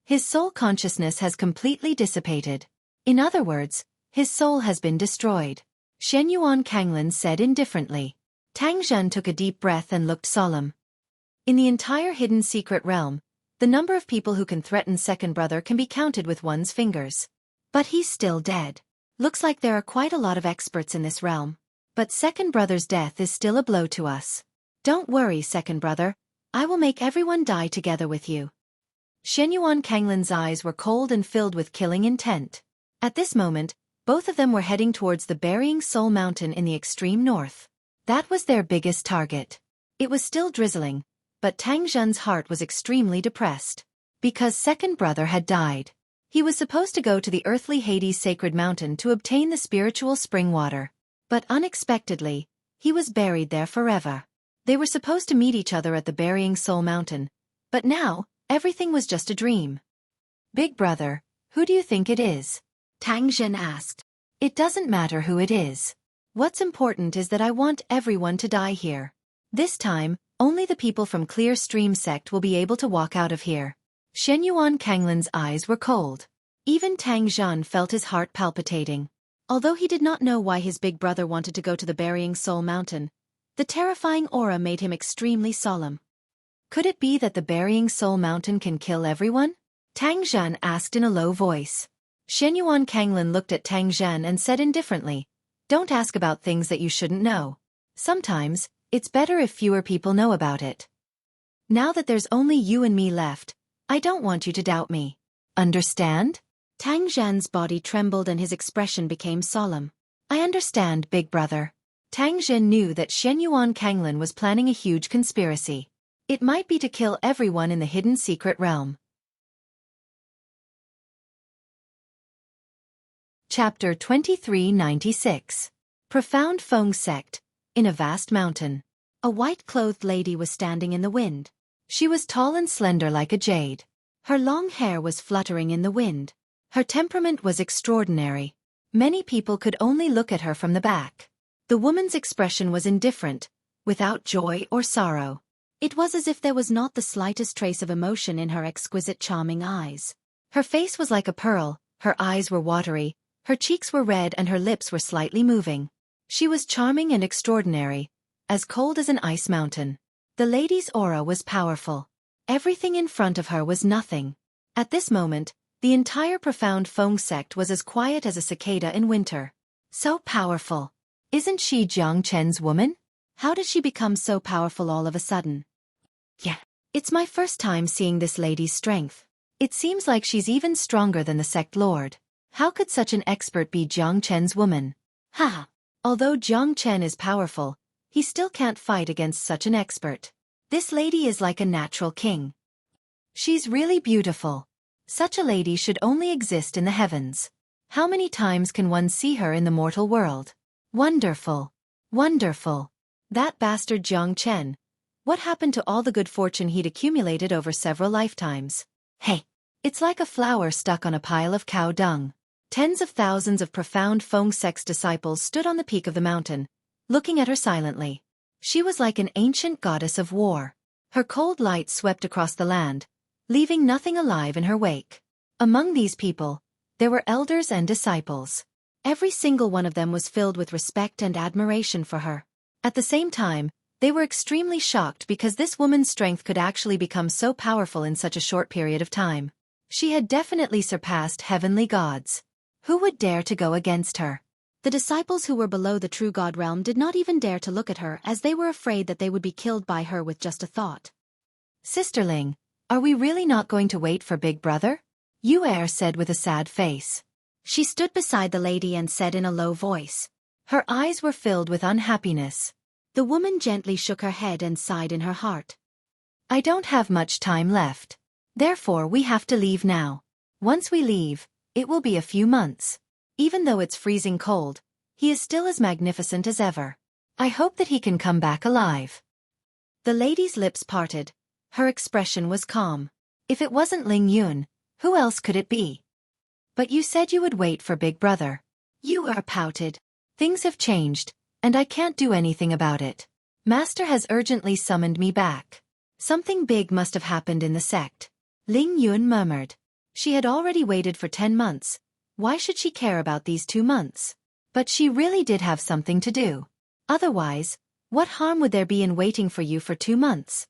His soul consciousness has completely dissipated. In other words, his soul has been destroyed. Shenyuan Kanglin said indifferently. Tang Zhen took a deep breath and looked solemn. In the entire hidden secret realm, the number of people who can threaten second brother can be counted with one's fingers. But he's still dead. Looks like there are quite a lot of experts in this realm. But second brother's death is still a blow to us. Don't worry, second brother. I will make everyone die together with you. Shenyuan Kanglin's eyes were cold and filled with killing intent. At this moment, both of them were heading towards the Burying Soul Mountain in the extreme north. That was their biggest target. It was still drizzling, but Tang Zhen's heart was extremely depressed. Because second brother had died. He was supposed to go to the earthly Hades sacred mountain to obtain the spiritual spring water. But unexpectedly, he was buried there forever. They were supposed to meet each other at the Burying Soul Mountain. But now, everything was just a dream. Big brother, who do you think it is? Tang Zhen asked. It doesn't matter who it is. What's important is that I want everyone to die here. This time, only the people from Clear Stream sect will be able to walk out of here. Shenyuan Kanglin's eyes were cold. Even Tang Zhen felt his heart palpitating. Although he did not know why his big brother wanted to go to the Burying Soul Mountain, the terrifying aura made him extremely solemn. Could it be that the Burying Soul Mountain can kill everyone? Tang Zhen asked in a low voice. Shenyuan Kanglin looked at Tang Zhen and said indifferently, "Don't ask about things that you shouldn't know. Sometimes, it's better if fewer people know about it. Now that there's only you and me left, I don't want you to doubt me. Understand?" Tang Zhen's body trembled and his expression became solemn. "I understand, big brother." Tang Zhen knew that Shenyuan Kanglin was planning a huge conspiracy. It might be to kill everyone in the hidden secret realm. Chapter 2396. Profound Feng Sect. In a vast mountain. A white-clothed lady was standing in the wind. She was tall and slender like a jade. Her long hair was fluttering in the wind. Her temperament was extraordinary. Many people could only look at her from the back. The woman's expression was indifferent, without joy or sorrow. It was as if there was not the slightest trace of emotion in her exquisite charming eyes. Her face was like a pearl, her eyes were watery, her cheeks were red and her lips were slightly moving. She was charming and extraordinary, as cold as an ice mountain. The lady's aura was powerful. Everything in front of her was nothing. At this moment, the entire profound Feng sect was as quiet as a cicada in winter. So powerful. Isn't she Jiang Chen's woman? How did she become so powerful all of a sudden? Yeah, it's my first time seeing this lady's strength. It seems like she's even stronger than the sect lord. How could such an expert be Jiang Chen's woman? Ha! Although Jiang Chen is powerful, he still can't fight against such an expert. This lady is like a natural king. She's really beautiful. Such a lady should only exist in the heavens. How many times can one see her in the mortal world? Wonderful. Wonderful. That bastard Jiang Chen. What happened to all the good fortune he'd accumulated over several lifetimes? Hey. It's like a flower stuck on a pile of cow dung. Tens of thousands of profound Feng sect's disciples stood on the peak of the mountain, looking at her silently. She was like an ancient goddess of war. Her cold light swept across the land, leaving nothing alive in her wake. Among these people, there were elders and disciples. Every single one of them was filled with respect and admiration for her. At the same time, they were extremely shocked because this woman's strength could actually become so powerful in such a short period of time. She had definitely surpassed heavenly gods. Who would dare to go against her? The disciples who were below the true god realm did not even dare to look at her as they were afraid that they would be killed by her with just a thought. Sisterling, are we really not going to wait for Big Brother? Yue said with a sad face. She stood beside the lady and said in a low voice. Her eyes were filled with unhappiness. The woman gently shook her head and sighed in her heart. I don't have much time left. Therefore we have to leave now. Once we leave, it will be a few months. Even though it's freezing cold, he is still as magnificent as ever. I hope that he can come back alive. The lady's lips parted. Her expression was calm. If it wasn't Ling Yun, who else could it be? But you said you would wait for Big Brother. Yue pouted. Things have changed, and I can't do anything about it. Master has urgently summoned me back. Something big must have happened in the sect. Ling Yun murmured. She had already waited for 10 months. Why should she care about these 2 months? But she really did have something to do. Otherwise, what harm would there be in waiting for you for 2 months?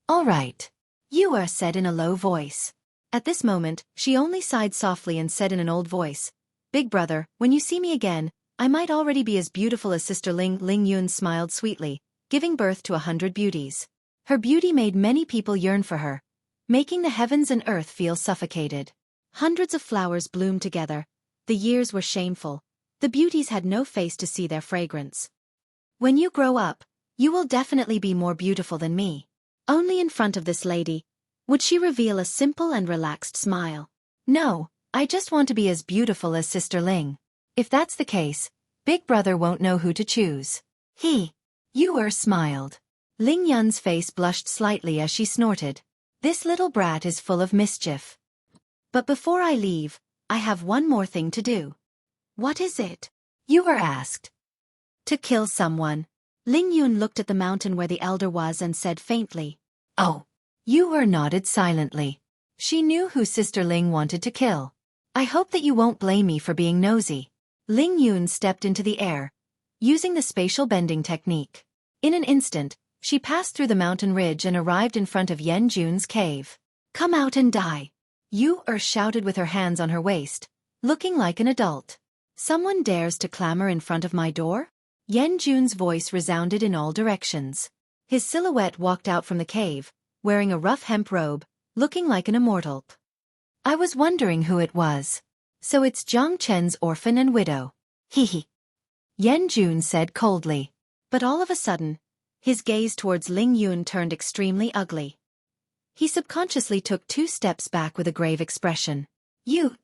All right. Yue said in a low voice. At this moment, she only sighed softly and said in an old voice, Big Brother, when you see me again, I might already be as beautiful as Sister Ling. Ling Yun smiled sweetly, giving birth to 100 beauties. Her beauty made many people yearn for her, making the heavens and earth feel suffocated. Hundreds of flowers bloomed together. The years were shameful. The beauties had no face to see their fragrance. When you grow up, you will definitely be more beautiful than me. Only in front of this lady would she reveal a simple and relaxed smile. No, I just want to be as beautiful as Sister Ling. If that's the case, Big Brother won't know who to choose. Yue smiled. Ling Yun's face blushed slightly as she snorted. This little brat is full of mischief. But before I leave, I have one more thing to do. What is it? Yue asked. To kill someone. Ling Yun looked at the mountain where the elder was and said faintly. Oh. Yue nodded silently. She knew who Sister Ling wanted to kill. I hope that you won't blame me for being nosy. Ling Yun stepped into the air, using the spatial bending technique. In an instant, she passed through the mountain ridge and arrived in front of Yan Jun's cave. Come out and die. Yue shouted with her hands on her waist, looking like an adult. Someone dares to clamor in front of my door? Yan Jun's voice resounded in all directions. His silhouette walked out from the cave, wearing a rough hemp robe, looking like an immortal. I was wondering who it was. So it's Jiang Chen's orphan and widow. Yan Jun said coldly. But all of a sudden, his gaze towards Ling Yun turned extremely ugly. He subconsciously took 2 steps back with a grave expression. You're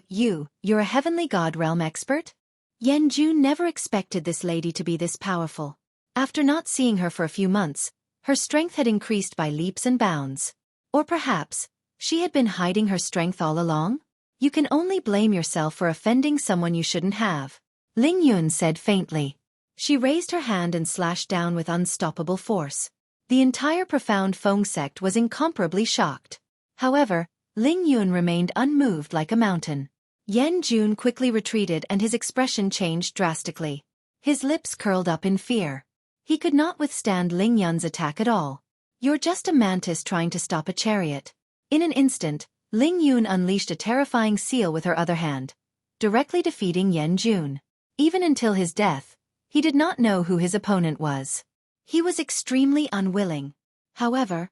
a heavenly god realm expert? Yan Jun never expected this lady to be this powerful. After not seeing her for a few months, her strength had increased by leaps and bounds. Or perhaps, she had been hiding her strength all along? You can only blame yourself for offending someone you shouldn't have. Ling Yun said faintly. She raised her hand and slashed down with unstoppable force. The entire profound Feng sect was incomparably shocked. However, Ling Yun remained unmoved like a mountain. Yan Jun quickly retreated and his expression changed drastically. His lips curled up in fear. He could not withstand Ling Yun's attack at all. You're just a mantis trying to stop a chariot. In an instant, Ling Yun unleashed a terrifying seal with her other hand, directly defeating Yan Jun. Even until his death, he did not know who his opponent was. He was extremely unwilling. However,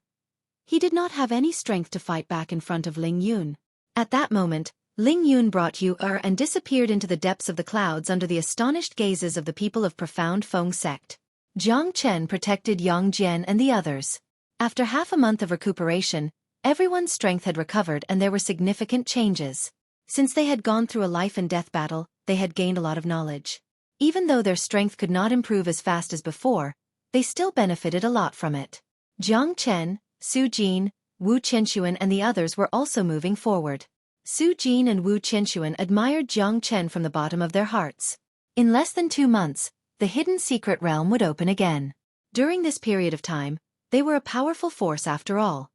he did not have any strength to fight back in front of Ling Yun. At that moment, Ling Yun brought Yue and disappeared into the depths of the clouds under the astonished gazes of the people of profound Feng sect. Jiang Chen protected Yang Jian and the others. After half a month of recuperation, Everyone's strength had recovered and there were significant changes. Since they had gone through a life and death battle, they had gained a lot of knowledge. Even though their strength could not improve as fast as before, they still benefited a lot from it. Jiang Chen, Su Jin, Wu Qianxuan and the others were also moving forward. Su Jin and Wu Qianxuan admired Jiang Chen from the bottom of their hearts. In less than 2 months, the hidden secret realm would open again. During this period of time, they were a powerful force after all.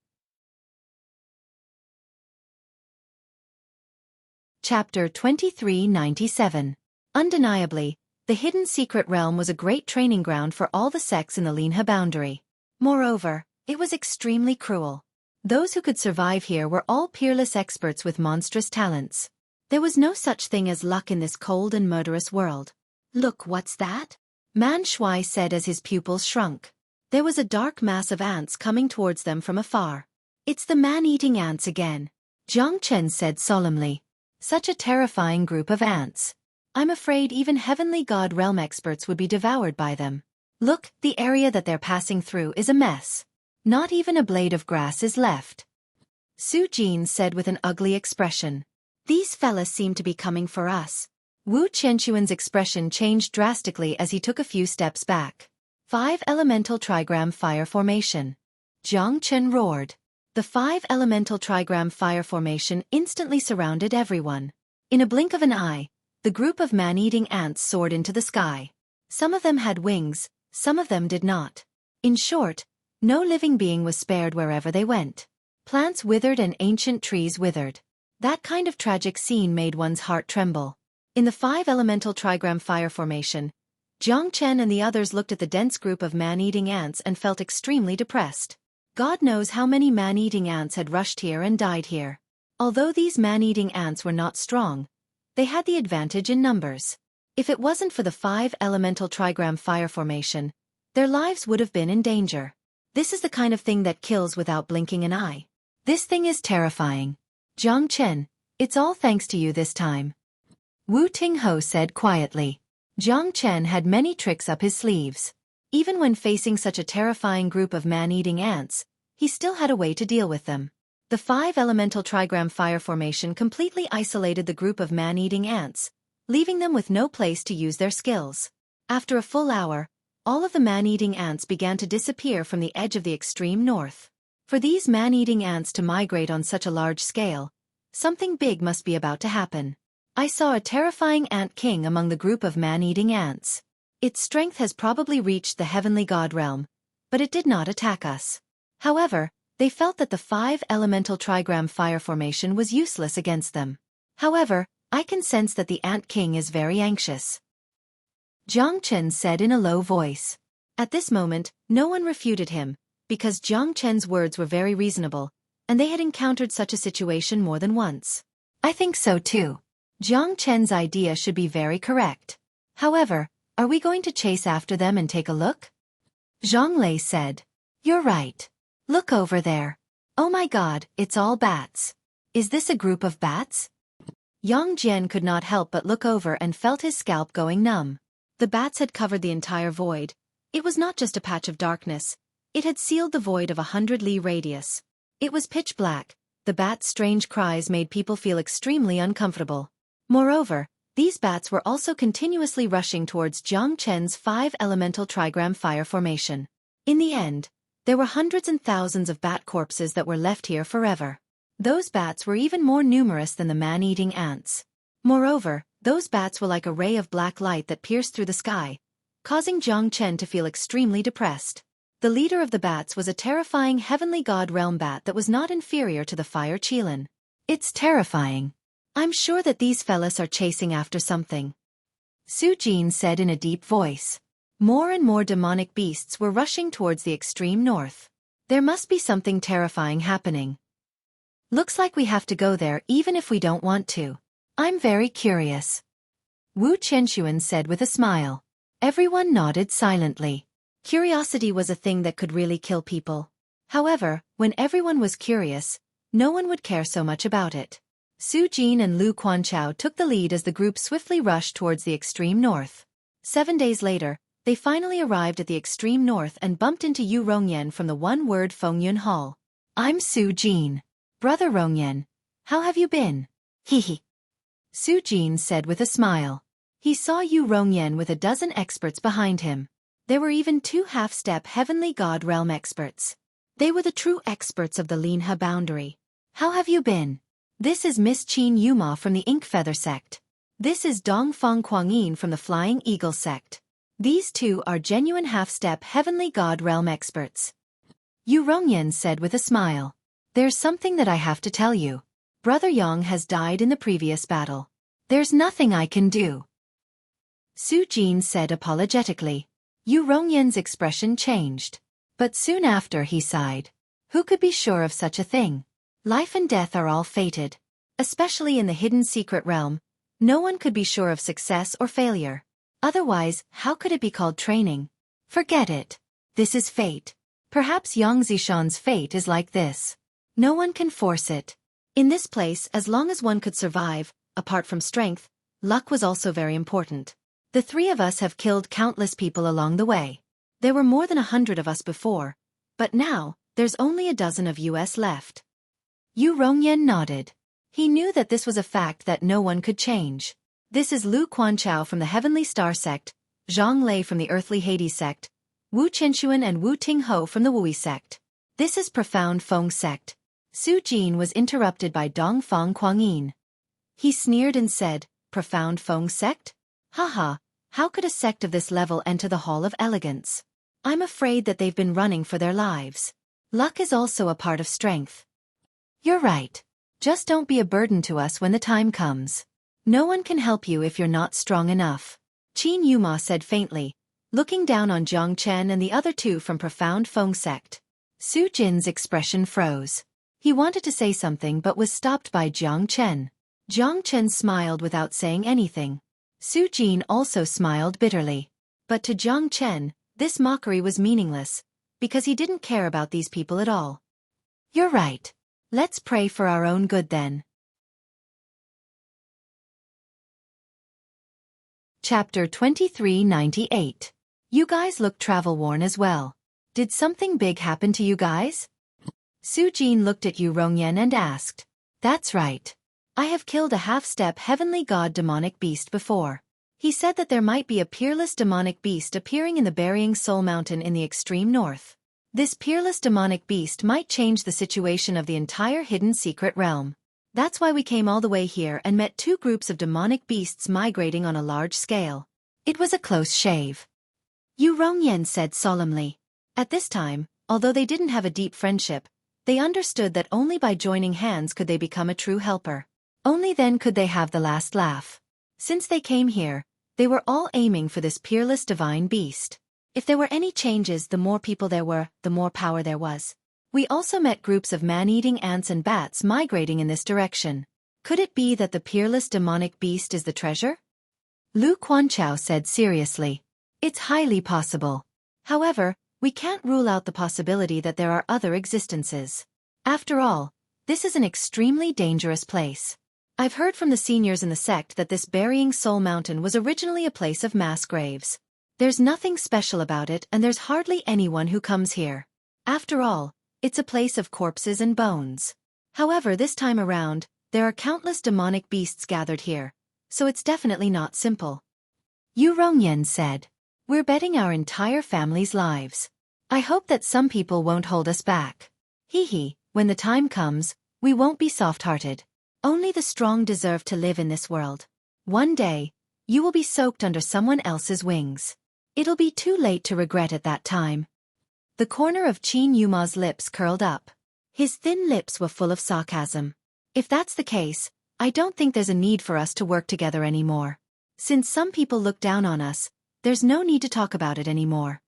Chapter 2397. Undeniably, the hidden secret realm was a great training ground for all the sects in the Linhe boundary. Moreover, it was extremely cruel. Those who could survive here were all peerless experts with monstrous talents. There was no such thing as luck in this cold and murderous world. "Look, what's that?" Man Shui said as his pupils shrunk. There was a dark mass of ants coming towards them from afar. "It's the man-eating ants again," Jiang Chen said solemnly. "Such a terrifying group of ants. I'm afraid even Heavenly God Realm experts would be devoured by them. Look, the area that they're passing through is a mess. Not even a blade of grass is left." Su Jin said with an ugly expression. "These fellas seem to be coming for us." Wu Qianxuan's expression changed drastically as he took a few steps back. 5 elemental trigram fire formation. Jiang Chen roared. The 5 elemental trigram fire formation instantly surrounded everyone. In a blink of an eye, the group of man-eating ants soared into the sky. Some of them had wings, some of them did not. In short, no living being was spared wherever they went. Plants withered and ancient trees withered. That kind of tragic scene made one's heart tremble. In the 5 elemental trigram fire formation, Jiang Chen and the others looked at the dense group of man-eating ants and felt extremely depressed. God knows how many man-eating ants had rushed here and died here. Although these man-eating ants were not strong, they had the advantage in numbers. If it wasn't for the 5 elemental trigram fire formation, their lives would have been in danger. This is the kind of thing that kills without blinking an eye. This thing is terrifying. Jiang Chen, it's all thanks to you this time. Wu Tingho said quietly. Jiang Chen had many tricks up his sleeves. Even when facing such a terrifying group of man-eating ants, he still had a way to deal with them. The 5 elemental trigram fire formation completely isolated the group of man-eating ants, leaving them with no place to use their skills. After a full hour, all of the man-eating ants began to disappear from the edge of the extreme north. For these man-eating ants to migrate on such a large scale, something big must be about to happen. I saw a terrifying ant king among the group of man-eating ants. Its strength has probably reached the heavenly god realm, but it did not attack us. However, they felt that the 5 elemental trigram fire formation was useless against them. However, I can sense that the ant king is very anxious. Jiang Chen said in a low voice. At this moment, no one refuted him, because Jiang Chen's words were very reasonable, and they had encountered such a situation more than once. I think so too. Jiang Chen's idea should be very correct. However, are we going to chase after them and take a look? Zhang Lei said. You're right. Look over there. Oh my god, it's all bats. Is this a group of bats? Yang Jian could not help but look over and felt his scalp going numb. The bats had covered the entire void. It was not just a patch of darkness. It had sealed the void of 100 li radius. It was pitch black. The bats' strange cries made people feel extremely uncomfortable. Moreover, these bats were also continuously rushing towards Jiang Chen's 5 elemental trigram fire formation. In the end, there were hundreds and thousands of bat corpses that were left here forever. Those bats were even more numerous than the man-eating ants. Moreover, those bats were like a ray of black light that pierced through the sky, causing Jiang Chen to feel extremely depressed. The leader of the bats was a terrifying heavenly god realm bat that was not inferior to the fire Qilin. It's terrifying. I'm sure that these fellas are chasing after something. Su Jin said in a deep voice. More and more demonic beasts were rushing towards the extreme north. There must be something terrifying happening. Looks like we have to go there even if we don't want to. I'm very curious. Wu Qianxuan said with a smile. Everyone nodded silently. Curiosity was a thing that could really kill people. However, when everyone was curious, no one would care so much about it. Su Jin and Lu Quanchao took the lead as the group swiftly rushed towards the extreme north. 7 days later, they finally arrived at the extreme north and bumped into Yu Rongyan from the one-word Fengyun Hall. I'm Su Jin. Brother Rongyan. How have you been? Hehe. Su Jin said with a smile. He saw Yu Rongyan with a dozen experts behind him. There were even 2 half-step heavenly god realm experts. They were the true experts of the Linha boundary. How have you been? This is Miss Qin Yuma from the Ink Feather sect. This is Dongfang Kuangyin from the Flying Eagle sect. These 2 are genuine half-step heavenly god realm experts. Yu Rongyan said with a smile. There's something that I have to tell you. Brother Yang has died in the previous battle. There's nothing I can do. Su Jin said apologetically. Yu Rongyan's expression changed. But soon after he sighed. Who could be sure of such a thing? Life and death are all fated. Especially in the hidden secret realm, no one could be sure of success or failure. Otherwise, how could it be called training? Forget it. This is fate. Perhaps Yang Zishan's fate is like this. No one can force it. In this place, as long as one could survive, apart from strength, luck was also very important. The 3 of us have killed countless people along the way. There were more than 100 of us before, but now, there's only a dozen of us left. Yu Rongyan nodded. He knew that this was a fact that no one could change. This is Lu Quanchao from the Heavenly Star sect, Zhang Lei from the Earthly Hades sect, Wu Chenxuan and Wu Tingho from the Wui sect. This is Profound Feng sect. Su Jin was interrupted by Dongfang Kuangyin. He sneered and said, Profound Feng sect? Haha, how could a sect of this level enter the Hall of Elegance? I'm afraid that they've been running for their lives. Luck is also a part of strength. You're right. Just don't be a burden to us when the time comes. No one can help you if you're not strong enough. Qin Yuma said faintly, looking down on Jiang Chen and the other 2 from Profound Feng sect. Su Jin's expression froze. He wanted to say something but was stopped by Jiang Chen. Jiang Chen smiled without saying anything. Su Jin also smiled bitterly. But to Jiang Chen, this mockery was meaningless, because he didn't care about these people at all. You're right. Let's pray for our own good then. Chapter 2398. You guys look travel-worn as well. Did something big happen to you guys? Su Jin looked at Yu Rongyan and asked. That's right. I have killed a half-step heavenly god demonic beast before. He said that there might be a peerless demonic beast appearing in the Burying Soul Mountain in the extreme north. This peerless demonic beast might change the situation of the entire hidden secret realm. That's why we came all the way here and met 2 groups of demonic beasts migrating on a large scale. It was a close shave. Yu Rongyan said solemnly. At this time, although they didn't have a deep friendship, they understood that only by joining hands could they become a true helper. Only then could they have the last laugh. Since they came here, they were all aiming for this peerless divine beast. If there were any changes, the more people there were, the more power there was. We also met groups of man-eating ants and bats migrating in this direction. Could it be that the peerless demonic beast is the treasure? Lu Quanchao said seriously. It's highly possible. However, we can't rule out the possibility that there are other existences. After all, this is an extremely dangerous place. I've heard from the seniors in the sect that this Burying Soul Mountain was originally a place of mass graves. There's nothing special about it and there's hardly anyone who comes here. After all, it's a place of corpses and bones. However, this time around, there are countless demonic beasts gathered here, so it's definitely not simple. Yu Rongyan said. We're betting our entire family's lives. I hope that some people won't hold us back. Hee, when the time comes, we won't be soft-hearted. Only the strong deserve to live in this world. One day, you will be soaked under someone else's wings. It'll be too late to regret at that time. The corner of Qin Yuma's lips curled up. His thin lips were full of sarcasm. If that's the case, I don't think there's a need for us to work together anymore. Since some people look down on us, there's no need to talk about it anymore.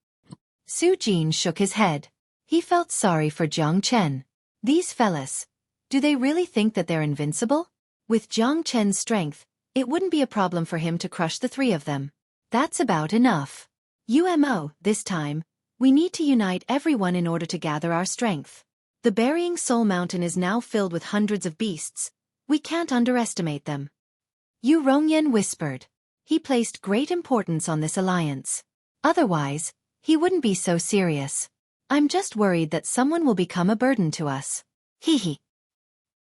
Su Jin shook his head. He felt sorry for Jiang Chen. These fellas, do they really think that they're invincible? With Jiang Chen's strength, it wouldn't be a problem for him to crush the 3 of them. That's about enough. UMO, this time, we need to unite everyone in order to gather our strength. The Burying Soul Mountain is now filled with hundreds of beasts. We can't underestimate them. Yu Rongyan whispered. He placed great importance on this alliance. Otherwise, he wouldn't be so serious. I'm just worried that someone will become a burden to us. Hee hee.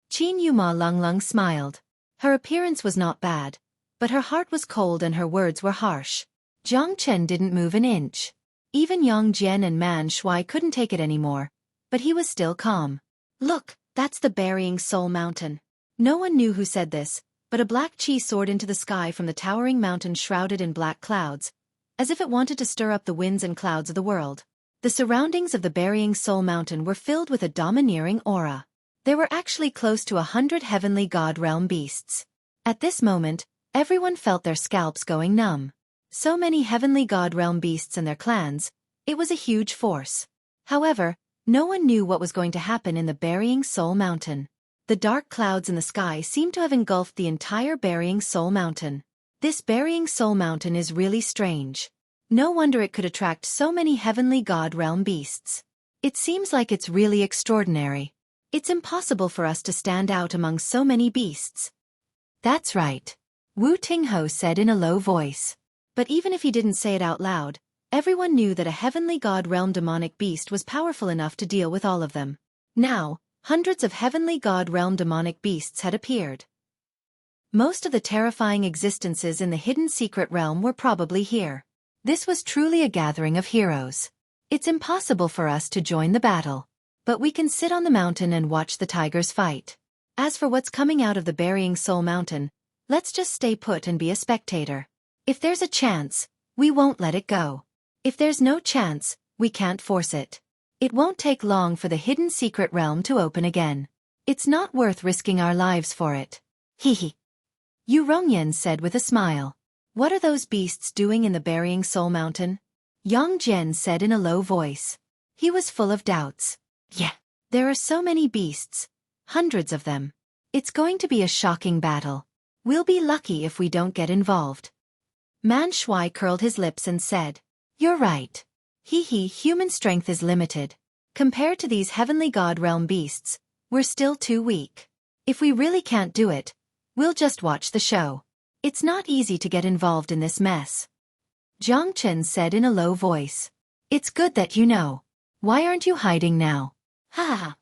Qin Yuma Lung Lung smiled. Her appearance was not bad, but her heart was cold and her words were harsh. Jiang Chen didn't move an inch. Even Yang Jian and Man Shuai couldn't take it anymore, but he was still calm. Look, that's the burying soul mountain. No one knew who said this, but a black chi soared into the sky from the towering mountain shrouded in black clouds, as if it wanted to stir up the winds and clouds of the world. The surroundings of the burying soul mountain were filled with a domineering aura. There were actually close to 100 heavenly god realm beasts. At this moment, everyone felt their scalps going numb. So many heavenly god realm beasts and their clans, it was a huge force. However, no one knew what was going to happen in the burying soul mountain. The dark clouds in the sky seemed to have engulfed the entire burying soul mountain. This burying soul mountain is really strange. No wonder it could attract so many heavenly god realm beasts. It seems like it's really extraordinary. It's impossible for us to stand out among so many beasts. That's right. Wu Tingho said in a low voice. But even if he didn't say it out loud, everyone knew that a heavenly god realm demonic beast was powerful enough to deal with all of them. Now, hundreds of heavenly god realm demonic beasts had appeared. Most of the terrifying existences in the hidden secret realm were probably here. This was truly a gathering of heroes. It's impossible for us to join the battle. But we can sit on the mountain and watch the tigers fight. As for what's coming out of the burying soul mountain, let's just stay put and be a spectator. If there's a chance, we won't let it go. If there's no chance, we can't force it. It won't take long for the hidden secret realm to open again. It's not worth risking our lives for it. Hee hee. Yu Rongyan said with a smile. What are those beasts doing in the burying soul mountain? Yang Jian said in a low voice. He was full of doubts. Yeah, there are so many beasts. Hundreds of them. It's going to be a shocking battle. We'll be lucky if we don't get involved. Man Shuai curled his lips and said, You're right. Hee hee, human strength is limited. Compared to these heavenly god realm beasts, we're still too weak. If we really can't do it, we'll just watch the show. It's not easy to get involved in this mess. Jiang Chen said in a low voice. It's good that you know. Why aren't you hiding now? Ha ha ha.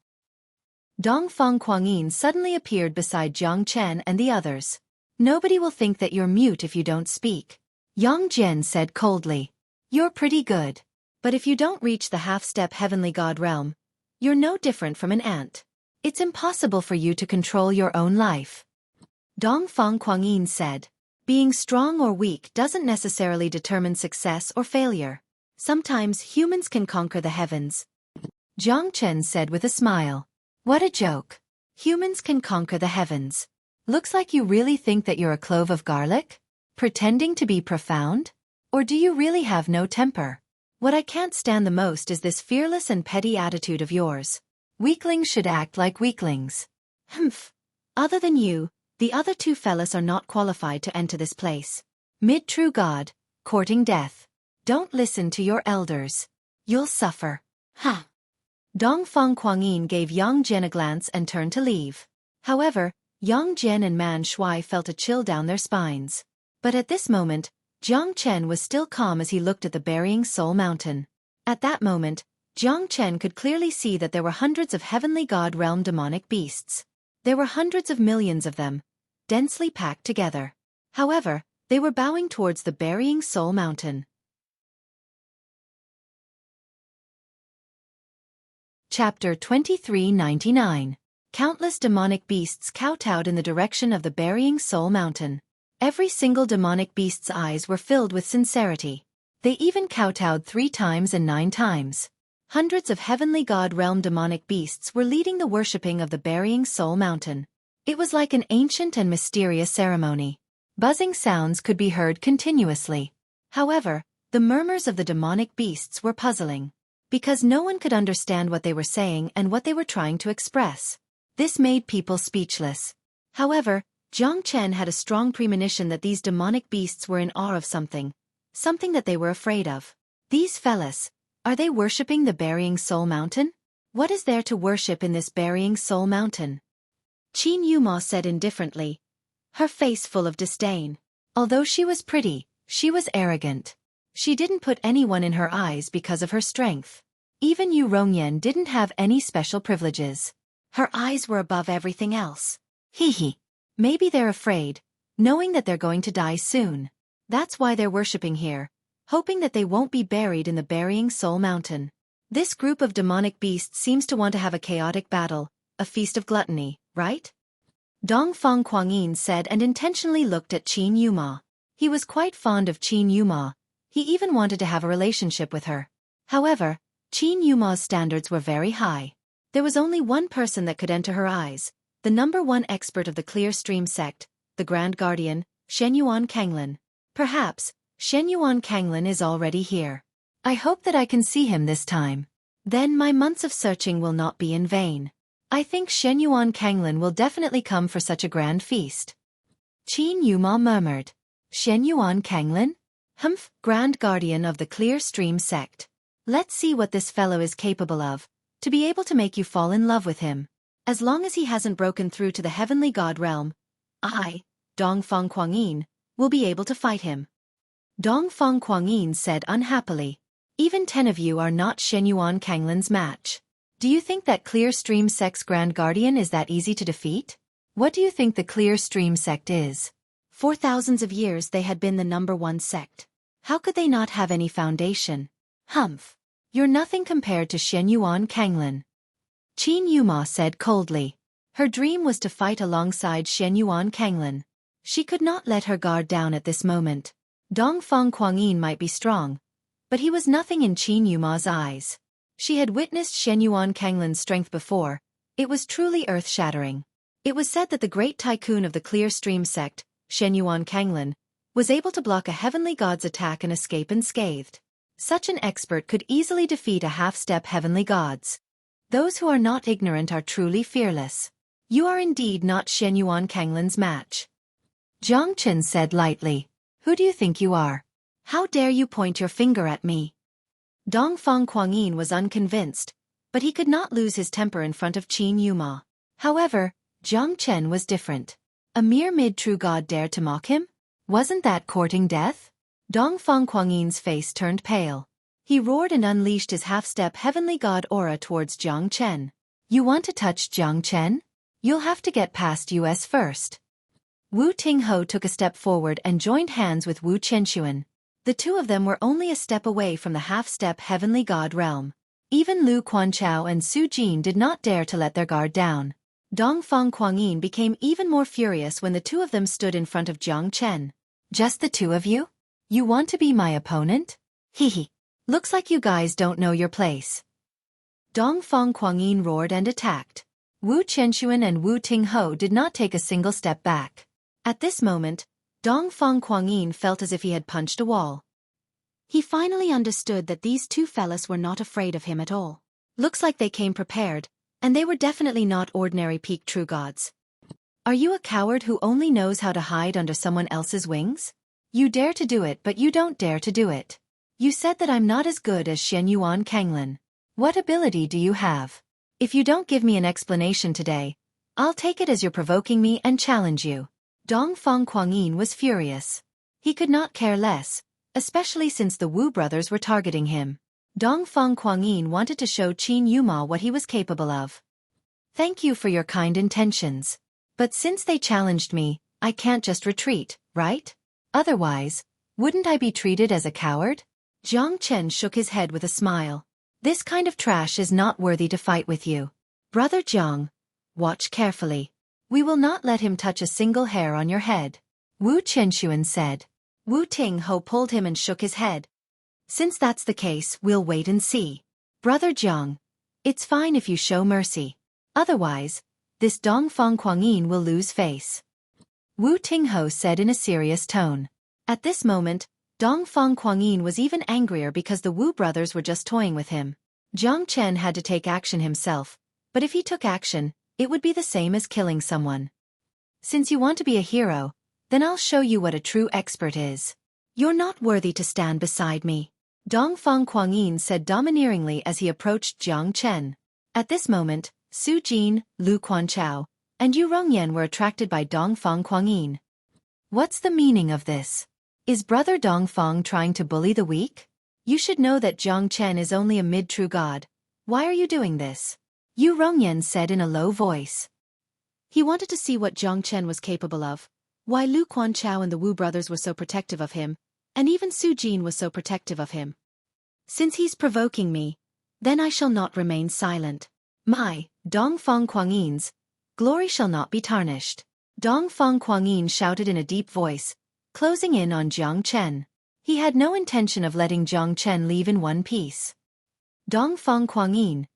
Dongfang Kuangyin suddenly appeared beside Jiang Chen and the others. Nobody will think that you're mute if you don't speak. Yang Jian said coldly. You're pretty good. But if you don't reach the half-step heavenly god realm, you're no different from an ant. It's impossible for you to control your own life. Dongfang Kuangyin said. Being strong or weak doesn't necessarily determine success or failure. Sometimes humans can conquer the heavens. Jiang Chen said with a smile. What a joke. Humans can conquer the heavens. Looks like you really think that you're a clove of garlic? Pretending to be profound? Or do you really have no temper? What I can't stand the most is this fearless and petty attitude of yours. Weaklings should act like weaklings. Humph. Other than you, the other two fellas are not qualified to enter this place. Mid-true god, courting death. Don't listen to your elders. You'll suffer. Ha! Dongfang Kuangyin gave Yang Jian a glance and turned to leave. However, Yang Jian and Man Shuai felt a chill down their spines. But at this moment, Jiang Chen was still calm as he looked at the burying soul mountain. At that moment, Jiang Chen could clearly see that there were hundreds of heavenly god realm demonic beasts. There were hundreds of millions of them, densely packed together. However, they were bowing towards the burying soul mountain. Chapter 2399. Countless demonic beasts kowtowed in the direction of the burying soul mountain. Every single demonic beast's eyes were filled with sincerity. They even kowtowed 3 times and 9 times. Hundreds of heavenly god realm demonic beasts were leading the worshipping of the burying soul mountain. It was like an ancient and mysterious ceremony. Buzzing sounds could be heard continuously. However, the murmurs of the demonic beasts were puzzling. Because no one could understand what they were saying and what they were trying to express. This made people speechless. However, Jiang Chen had a strong premonition that these demonic beasts were in awe of something. Something that they were afraid of. These fellas, are they worshipping the burying soul mountain? What is there to worship in this burying soul mountain? Qin Yuma said indifferently, her face full of disdain. Although she was pretty, she was arrogant. She didn't put anyone in her eyes because of her strength. Even Yu Rongyan didn't have any special privileges. Her eyes were above everything else. Hee hee. Maybe they're afraid, knowing that they're going to die soon. That's why they're worshipping here, hoping that they won't be buried in the burying soul mountain. This group of demonic beasts seems to want to have a chaotic battle, a feast of gluttony, right? Dongfang Kuangyin said and intentionally looked at Qin Yuma. He was quite fond of Qin Yuma. He even wanted to have a relationship with her. However, Qin Yuma's standards were very high. There was only one person that could enter her eyes, the #1 expert of the Clear Stream sect, the Grand Guardian, Shenyuan Kanglin. Perhaps, Shenyuan Kanglin is already here. I hope that I can see him this time. Then my months of searching will not be in vain. I think Shenyuan Kanglin will definitely come for such a grand feast. Qin Yuma murmured. Shenyuan Kanglin? Humph, Grand Guardian of the Clear Stream sect. Let's see what this fellow is capable of, to be able to make you fall in love with him. As long as he hasn't broken through to the heavenly god realm, I, Dongfang Kuangyin, will be able to fight him. Dongfang Kuangyin said unhappily. Even 10 of you are not Shenyuan Kanglin's match. Do you think that Clear Stream sect's Grand Guardian is that easy to defeat? What do you think the Clear Stream sect is? For thousands of years they had been the #1 sect. How could they not have any foundation? Humph. You're nothing compared to Shenyuan Kanglin. Qin Yuma said coldly. Her dream was to fight alongside Shenyuan Kanglin. She could not let her guard down at this moment. Dongfang Kuangyin might be strong, but he was nothing in Qin Yuma's eyes. She had witnessed Shenyuan Kanglin's strength before. It was truly earth-shattering. It was said that the great tycoon of the Clear Stream sect, Shenyuan Kanglin, was able to block a heavenly god's attack and escape unscathed. Such an expert could easily defeat a half-step heavenly gods. Those who are not ignorant are truly fearless. You are indeed not Shenyuan Kanglin's match. Jiang Chen said lightly. Who do you think you are? How dare you point your finger at me? Dongfang Kuangyin was unconvinced, but he could not lose his temper in front of Qin Yuma. However, Jiang Chen was different. A mere mid-true god dared to mock him? Wasn't that courting death? Dongfang Kuangyin's face turned pale. He roared and unleashed his half-step heavenly god aura towards Jiang Chen. You want to touch Jiang Chen? You'll have to get past us first. Wu Tingho took a step forward and joined hands with Wu Qianxuan. The two of them were only a step away from the half-step heavenly god realm. Even Lu Quanchao and Su Jin did not dare to let their guard down. Dongfang Kuangyin became even more furious when the two of them stood in front of Jiang Chen. Just the two of you? You want to be my opponent? Hee. Looks like you guys don't know your place. Dongfang Kuangyin roared and attacked. Wu Qianxuan and Wu Tingho did not take a single step back. At this moment, Dongfang Kuangyin felt as if he had punched a wall. He finally understood that these two fellas were not afraid of him at all. Looks like they came prepared, and they were definitely not ordinary peak true gods. Are you a coward who only knows how to hide under someone else's wings? You dare to do it, but you don't dare to do it. You said that I'm not as good as Shenyuan Kanglin. What ability do you have? If you don't give me an explanation today, I'll take it as you're provoking me and challenge you. Dongfang Kuangyin was furious. He could not care less, especially since the Wu brothers were targeting him. Dongfang Kuangyin wanted to show Qin Yuma what he was capable of. Thank you for your kind intentions. But since they challenged me, I can't just retreat, right? Otherwise, wouldn't I be treated as a coward? Jiang Chen shook his head with a smile. This kind of trash is not worthy to fight with you. Brother Jiang, watch carefully. We will not let him touch a single hair on your head. Wu Qianxuan said. Wu Tingho pulled him and shook his head. Since that's the case, we'll wait and see. Brother Jiang, it's fine if you show mercy. Otherwise, this Dongfang Kuangyin will lose face. Wu Tingho said in a serious tone. At this moment, Dongfang Kuangyin was even angrier because the Wu brothers were just toying with him. Jiang Chen had to take action himself, but if he took action, it would be the same as killing someone. Since you want to be a hero, then I'll show you what a true expert is. You're not worthy to stand beside me. Dongfang Kuangyin said domineeringly as he approached Jiang Chen. At this moment, Su Jin, Lu Quanchao, and Yu Rongyan were attracted by Dongfang Kuangyin. What's the meaning of this? Is Brother Dongfang trying to bully the weak? You should know that Jiang Chen is only a mid-true god, Why are you doing this? Yu Rongyan said in a low voice. He wanted to see what Jiang Chen was capable of, why Lu Quanchao and the Wu brothers were so protective of him, and even Su Jin was so protective of him. Since he's provoking me, then I shall not remain silent. My, Dongfang Kuangyin's glory shall not be tarnished. Dongfang Kuangyin shouted in a deep voice, closing in on Jiang Chen. He had no intention of letting Jiang Chen leave in one piece. Dongfang Kuangyin,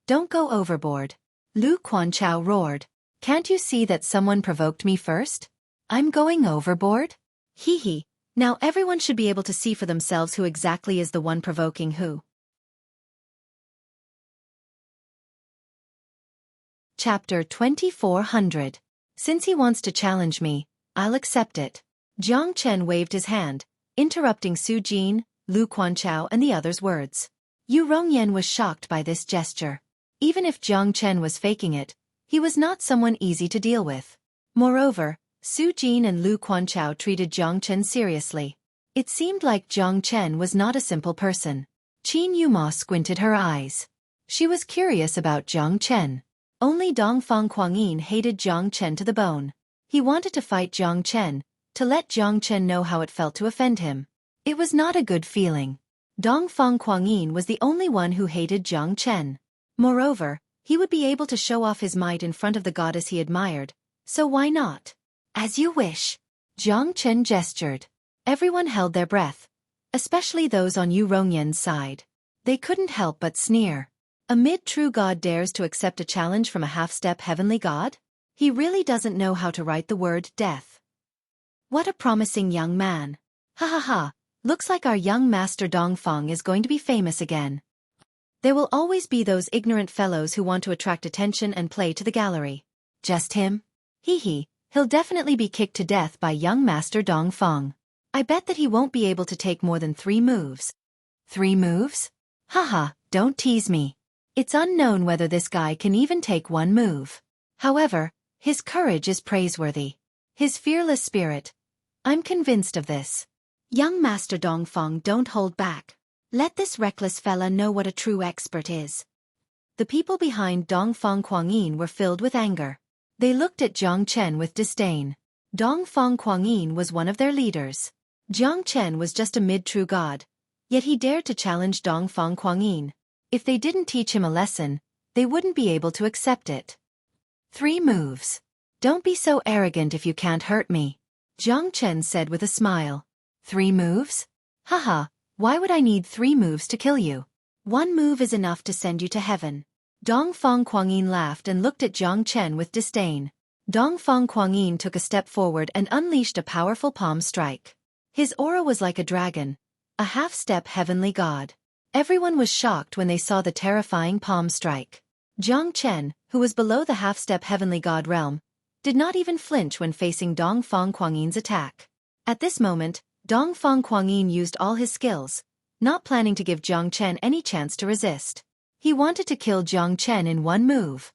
don't go overboard. Lu Quanchao roared. Can't you see that someone provoked me first? I'm going overboard? Hee hee. Now everyone should be able to see for themselves who exactly is the one provoking who. Chapter 2400. Since he wants to challenge me, I'll accept it. Jiang Chen waved his hand, interrupting Su Jin, Lu Quanchao and the others' words. Yu Rongyan was shocked by this gesture. Even if Jiang Chen was faking it, he was not someone easy to deal with. Moreover, Su Jin and Lu Quanchao treated Jiang Chen seriously. It seemed like Jiang Chen was not a simple person. Qin Yuma squinted her eyes. She was curious about Jiang Chen. Only Dongfang Kuangyin hated Jiang Chen to the bone. He wanted to fight Jiang Chen, to let Jiang Chen know how it felt to offend him. It was not a good feeling. Dongfang Kuangyin was the only one who hated Jiang Chen. Moreover, he would be able to show off his might in front of the goddess he admired, so why not? As you wish. Jiang Chen gestured. Everyone held their breath, especially those on Yu Rongyan's side. They couldn't help but sneer. A mid-true god dares to accept a challenge from a half-step heavenly god? He really doesn't know how to write the word death. What a promising young man. Ha ha ha, looks like our young master Dongfang is going to be famous again. There will always be those ignorant fellows who want to attract attention and play to the gallery. Just him? Hee hee, he'll definitely be kicked to death by young master Dongfang. I bet that he won't be able to take more than 3 moves. 3 moves? Haha, don't tease me. It's unknown whether this guy can even take 1 move. However, his courage is praiseworthy. His fearless spirit. I'm convinced of this. Young Master Dongfang, don't hold back. Let this reckless fella know what a true expert is. The people behind Dongfang Kuangyin were filled with anger. They looked at Jiang Chen with disdain. Dongfang Kuangyin was one of their leaders. Jiang Chen was just a mid-true god, yet he dared to challenge Dongfang Kuangyin. If they didn't teach him a lesson, they wouldn't be able to accept it. 3 moves. Don't be so arrogant if you can't hurt me. Jiang Chen said with a smile. 3 moves? Haha, why would I need 3 moves to kill you? 1 move is enough to send you to heaven. Dongfang Kuangyin laughed and looked at Jiang Chen with disdain. Dongfang Kuangyin took a step forward and unleashed a powerful palm strike. His aura was like a dragon, a half-step heavenly god. Everyone was shocked when they saw the terrifying palm strike. Jiang Chen, who was below the half-step heavenly god realm, did not even flinch when facing Dongfang Kuangyin's attack. At this moment, Dongfang Kuangyin used all his skills, not planning to give Jiang Chen any chance to resist. He wanted to kill Jiang Chen in 1 move.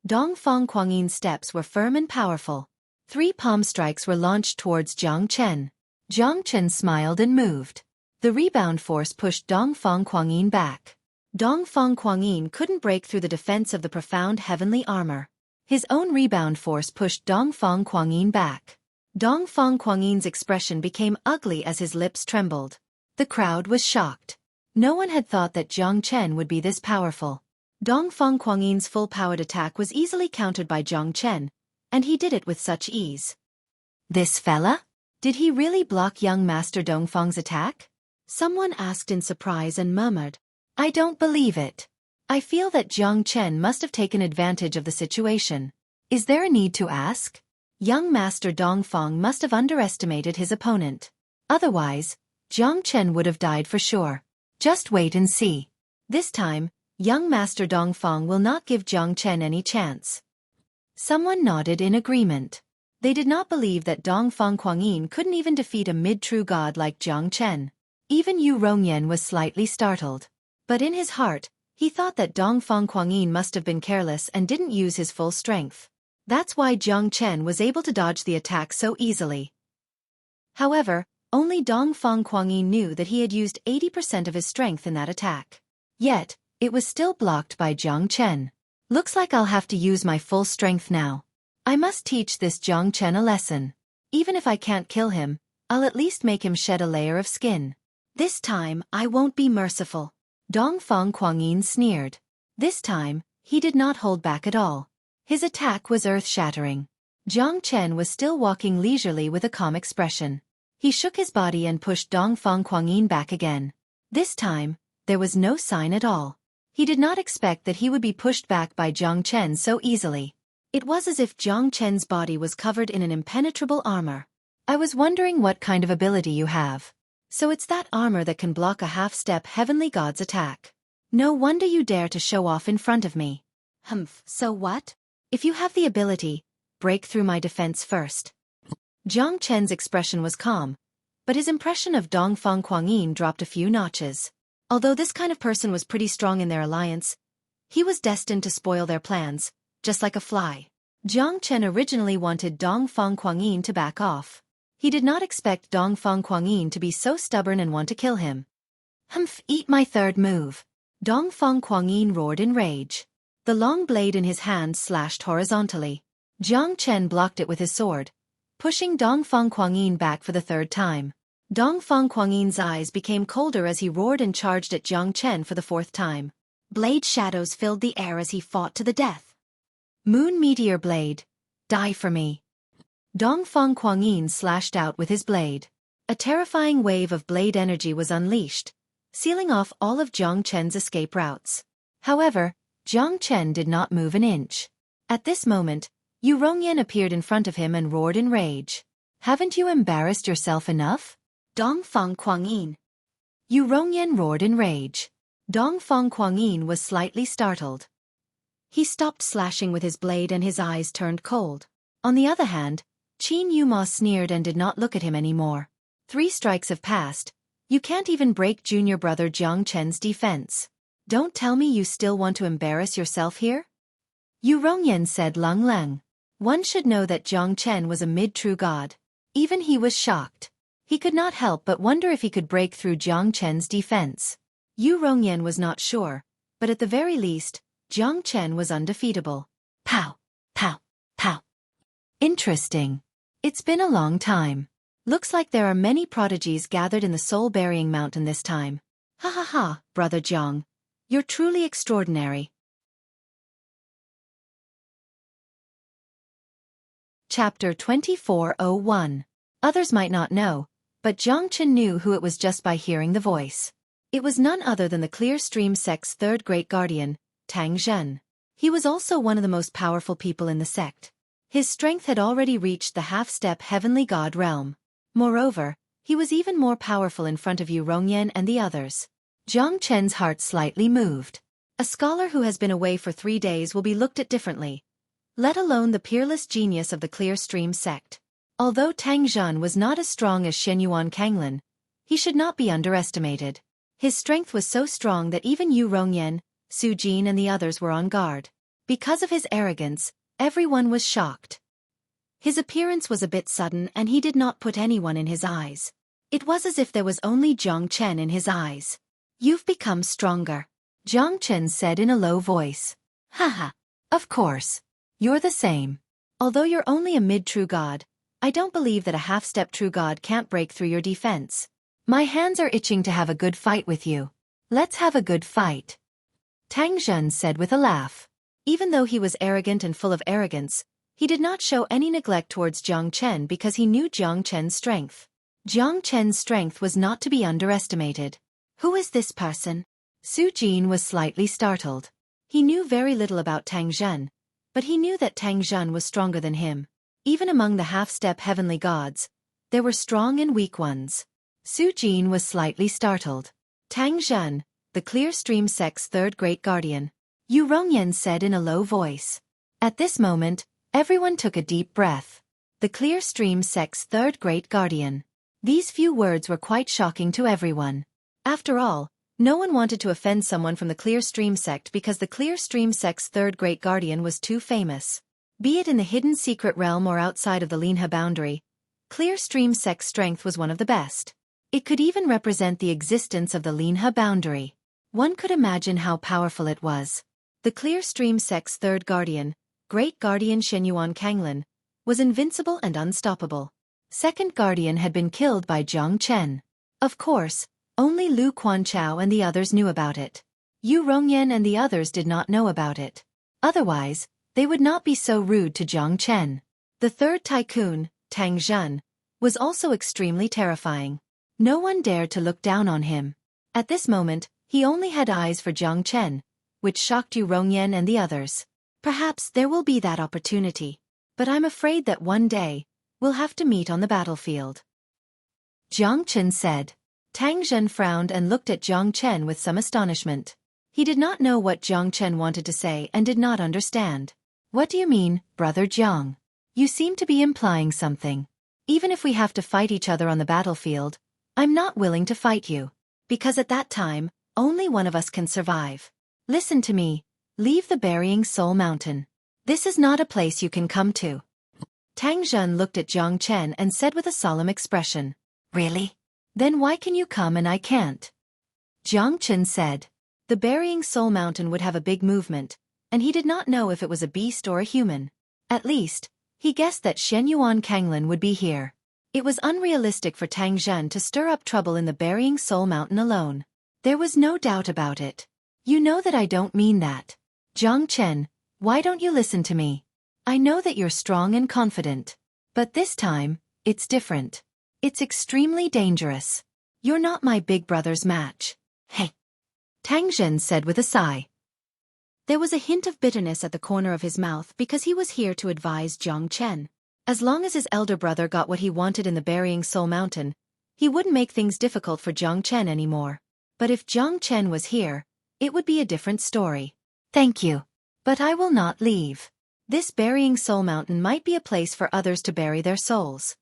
Dongfang Kuangyin's steps were firm and powerful. 3 palm strikes were launched towards Jiang Chen. Jiang Chen smiled and moved. The rebound force pushed Dongfang Kuangyin back. Dongfang Kuangyin couldn't break through the defense of the profound heavenly armor. His own rebound force pushed Dongfang Kuangyin back. Dongfang Kuangyin's expression became ugly as his lips trembled. The crowd was shocked. No one had thought that Jiang Chen would be this powerful. Dongfang Kuangyin's full-powered attack was easily countered by Jiang Chen, and he did it with such ease. This fella? Did he really block young Master Dongfang's attack? Someone asked in surprise and murmured, I don't believe it. I feel that Jiang Chen must have taken advantage of the situation. Is there a need to ask? Young Master Dongfang must have underestimated his opponent. Otherwise, Jiang Chen would have died for sure. Just wait and see. This time, young Master Dongfang will not give Jiang Chen any chance. Someone nodded in agreement. They did not believe that Dongfang Kuangyin couldn't even defeat a mid-true god like Jiang Chen. Even Yu Rongyan was slightly startled. But in his heart, he thought that Dongfang Kuangyin must have been careless and didn't use his full strength. That's why Jiang Chen was able to dodge the attack so easily. However, only Dongfang Kuangyin knew that he had used 80% of his strength in that attack. Yet, It was still blocked by Jiang Chen. Looks like I'll have to use my full strength now. I must teach this Jiang Chen a lesson. Even if I can't kill him, I'll at least make him shed a layer of skin. This time, I won't be merciful. Dongfang Kuangyin sneered. This time, he did not hold back at all. His attack was earth-shattering. Jiang Chen was still walking leisurely with a calm expression. He shook his body and pushed Dongfang Kuangyin back again. This time, there was no sign at all. He did not expect that he would be pushed back by Jiang Chen so easily. It was as if Jiang Chen's body was covered in an impenetrable armor. I was wondering what kind of ability you have. So it's that armor that can block a half-step heavenly god's attack. No wonder you dare to show off in front of me. So what? If you have the ability, break through my defense first. Jiang Chen's expression was calm, but his impression of Dongfang Kuangyin dropped a few notches. Although this kind of person was pretty strong in their alliance, he was destined to spoil their plans, just like a fly. Jiang Chen originally wanted Dongfang Kuangyin to back off. He did not expect Dongfang Kuangyin to be so stubborn and want to kill him. Eat my third move. Dongfang Kuangyin roared in rage. The long blade in his hand slashed horizontally. Jiang Chen blocked it with his sword, pushing Dongfang Kuangyin back for the third time. Dongfang Kuangyin's eyes became colder as he roared and charged at Jiang Chen for the fourth time. Blade shadows filled the air as he fought to the death. Moon Meteor Blade, die for me. Dongfang Kuangyin slashed out with his blade. A terrifying wave of blade energy was unleashed, sealing off all of Jiang Chen's escape routes. However, Jiang Chen did not move an inch. At this moment, Yu Rongyan appeared in front of him and roared in rage. Haven't you embarrassed yourself enough? Dongfang Kuangyin. Yu Rongyan roared in rage. Dongfang Kuangyin was slightly startled. He stopped slashing with his blade and his eyes turned cold. On the other hand, Qin Yuma sneered and did not look at him anymore. 3 strikes have passed. You can't even break junior brother Jiang Chen's defense. Don't tell me you still want to embarrass yourself here? Yu Rongyan said Lung Leng. One should know that Jiang Chen was a mid-true god. Even he was shocked. He could not help but wonder if he could break through Jiang Chen's defense. Yu Rongyan was not sure, but at the very least, Jiang Chen was undefeatable. Pow! Pow! Pow! Interesting. It's been a long time. Looks like there are many prodigies gathered in the soul-burying mountain this time. Ha ha ha, brother Jiang. You're truly extraordinary. Chapter 2401. Others might not know, but Jiang Chen knew who it was just by hearing the voice. It was none other than the Clear Stream sect's third great guardian, Tang Zhen. He was also one of the most powerful people in the sect. His strength had already reached the half-step heavenly god realm. Moreover, he was even more powerful in front of Yu Rongyan and the others. Jiang Chen's heart slightly moved. A scholar who has been away for 3 days will be looked at differently, let alone the peerless genius of the Clear Stream sect. Although Tang Zhen was not as strong as Shenyuan Kanglin, he should not be underestimated. His strength was so strong that even Yu Rongyan, Su Jin and the others were on guard. Because of his arrogance, everyone was shocked. His appearance was a bit sudden and he did not put anyone in his eyes. It was as if there was only Jiang Chen in his eyes. You've become stronger, Jiang Chen said in a low voice. Haha, of course. You're the same. Although you're only a mid-true god, I don't believe that a half-step true god can't break through your defense. My hands are itching to have a good fight with you. Let's have a good fight. Tang Zhen said with a laugh. Even though he was arrogant and full of arrogance, he did not show any neglect towards Jiang Chen because he knew Jiang Chen's strength. Jiang Chen's strength was not to be underestimated. Who is this person? Su Jin was slightly startled. He knew very little about Tang Zhen, but he knew that Tang Zhen was stronger than him. Even among the half-step heavenly gods, there were strong and weak ones. Su Jin was slightly startled. Tang Zhen, the Clear Stream sect's third great guardian, Yu Rongyan said in a low voice. At this moment, everyone took a deep breath. The Clear Stream sect's third great guardian. These few words were quite shocking to everyone. After all, no one wanted to offend someone from the Clear Stream sect because the Clear Stream sect's third great guardian was too famous. Be it in the hidden secret realm or outside of the Linha boundary, Clear Stream sect's strength was one of the best. It could even represent the existence of the Linha boundary. One could imagine how powerful it was. The Clear Stream sect's third guardian, Great Guardian Shenyuan Kanglin, was invincible and unstoppable. Second guardian had been killed by Jiang Chen. Of course, only Lu Quanchao and the others knew about it. Yu Rongyan and the others did not know about it. Otherwise, they would not be so rude to Jiang Chen. The third tycoon, Tang Zhen, was also extremely terrifying. No one dared to look down on him. At this moment, he only had eyes for Jiang Chen, which shocked Yu Rongyan and the others. Perhaps there will be that opportunity. But I'm afraid that one day, we'll have to meet on the battlefield. Jiang Chen said. Tang Zhen frowned and looked at Jiang Chen with some astonishment. He did not know what Jiang Chen wanted to say and did not understand. What do you mean, Brother Jiang? You seem to be implying something. Even if we have to fight each other on the battlefield, I'm not willing to fight you. Because at that time, only one of us can survive. Listen to me. Leave the Burying Soul Mountain. This is not a place you can come to. Tang Zhen looked at Jiang Chen and said with a solemn expression. Really? Then why can you come and I can't? Jiang Chen said. The Burying Soul Mountain would have a big movement, and he did not know if it was a beast or a human. At least, he guessed that Shenyuan Kanglin would be here. It was unrealistic for Tang Zhen to stir up trouble in the Burying Soul Mountain alone. There was no doubt about it. You know that I don't mean that. Jiang Chen, why don't you listen to me? I know that you're strong and confident. But this time, it's different. It's extremely dangerous. You're not my big brother's match. Hey. Tang Zhen said with a sigh. There was a hint of bitterness at the corner of his mouth because he was here to advise Jiang Chen. As long as his elder brother got what he wanted in the Burying Soul Mountain, he wouldn't make things difficult for Jiang Chen anymore. But if Jiang Chen was here, it would be a different story. Thank you. But I will not leave. This Burying Soul Mountain might be a place for others to bury their souls.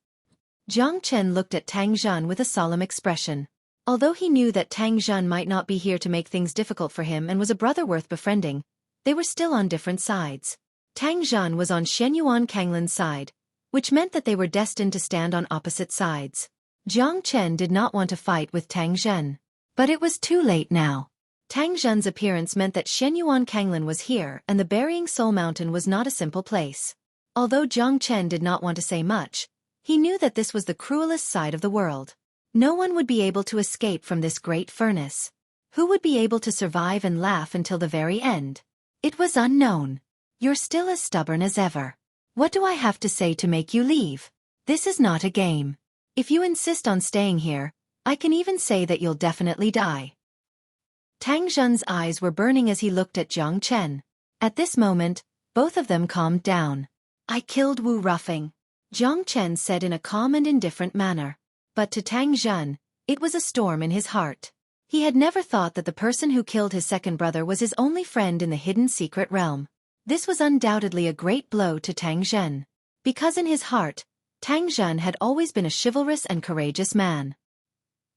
Jiang Chen looked at Tang Zhen with a solemn expression. Although he knew that Tang Zhen might not be here to make things difficult for him and was a brother worth befriending, they were still on different sides. Tang Zhen was on Shenyuan Kanglin's side, which meant that they were destined to stand on opposite sides. Jiang Chen did not want to fight with Tang Zhen. But it was too late now. Tang Zhen's appearance meant that Shenyuan Kanglin was here and the Burying Soul Mountain was not a simple place. Although Jiang Chen did not want to say much, he knew that this was the cruelest side of the world. No one would be able to escape from this great furnace. Who would be able to survive and laugh until the very end? It was unknown. You're still as stubborn as ever. What do I have to say to make you leave? This is not a game. If you insist on staying here, I can even say that you'll definitely die. Tang Zhen's eyes were burning as he looked at Jiang Chen. At this moment, both of them calmed down. I killed Wu Ruffing, Jiang Chen said in a calm and indifferent manner. But to Tang Zhen, it was a storm in his heart. He had never thought that the person who killed his second brother was his only friend in the hidden secret realm. This was undoubtedly a great blow to Tang Zhen. Because in his heart, Tang Zhen had always been a chivalrous and courageous man.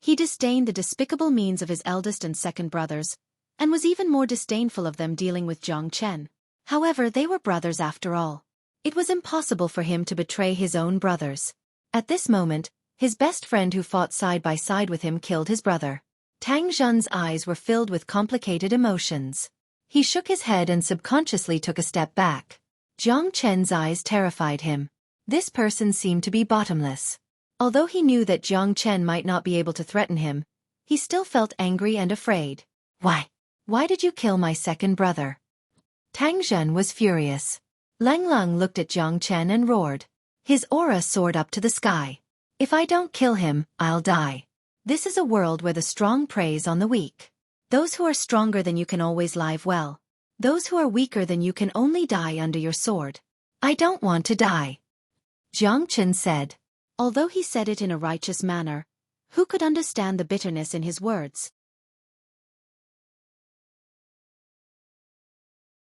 He disdained the despicable means of his eldest and second brothers, and was even more disdainful of them dealing with Jiang Chen. However, they were brothers after all. It was impossible for him to betray his own brothers. At this moment, his best friend who fought side by side with him killed his brother. Tang Zhen's eyes were filled with complicated emotions. He shook his head and subconsciously took a step back. Jiang Chen's eyes terrified him. This person seemed to be bottomless. Although he knew that Jiang Chen might not be able to threaten him, he still felt angry and afraid. Why? Why did you kill my second brother? Tang Zhen was furious. Lang Lang looked at Jiang Chen and roared. His aura soared up to the sky. If I don't kill him, I'll die. This is a world where the strong preys on the weak. Those who are stronger than you can always live well. Those who are weaker than you can only die under your sword. I don't want to die. Jiang Chen said. Although he said it in a righteous manner, who could understand the bitterness in his words?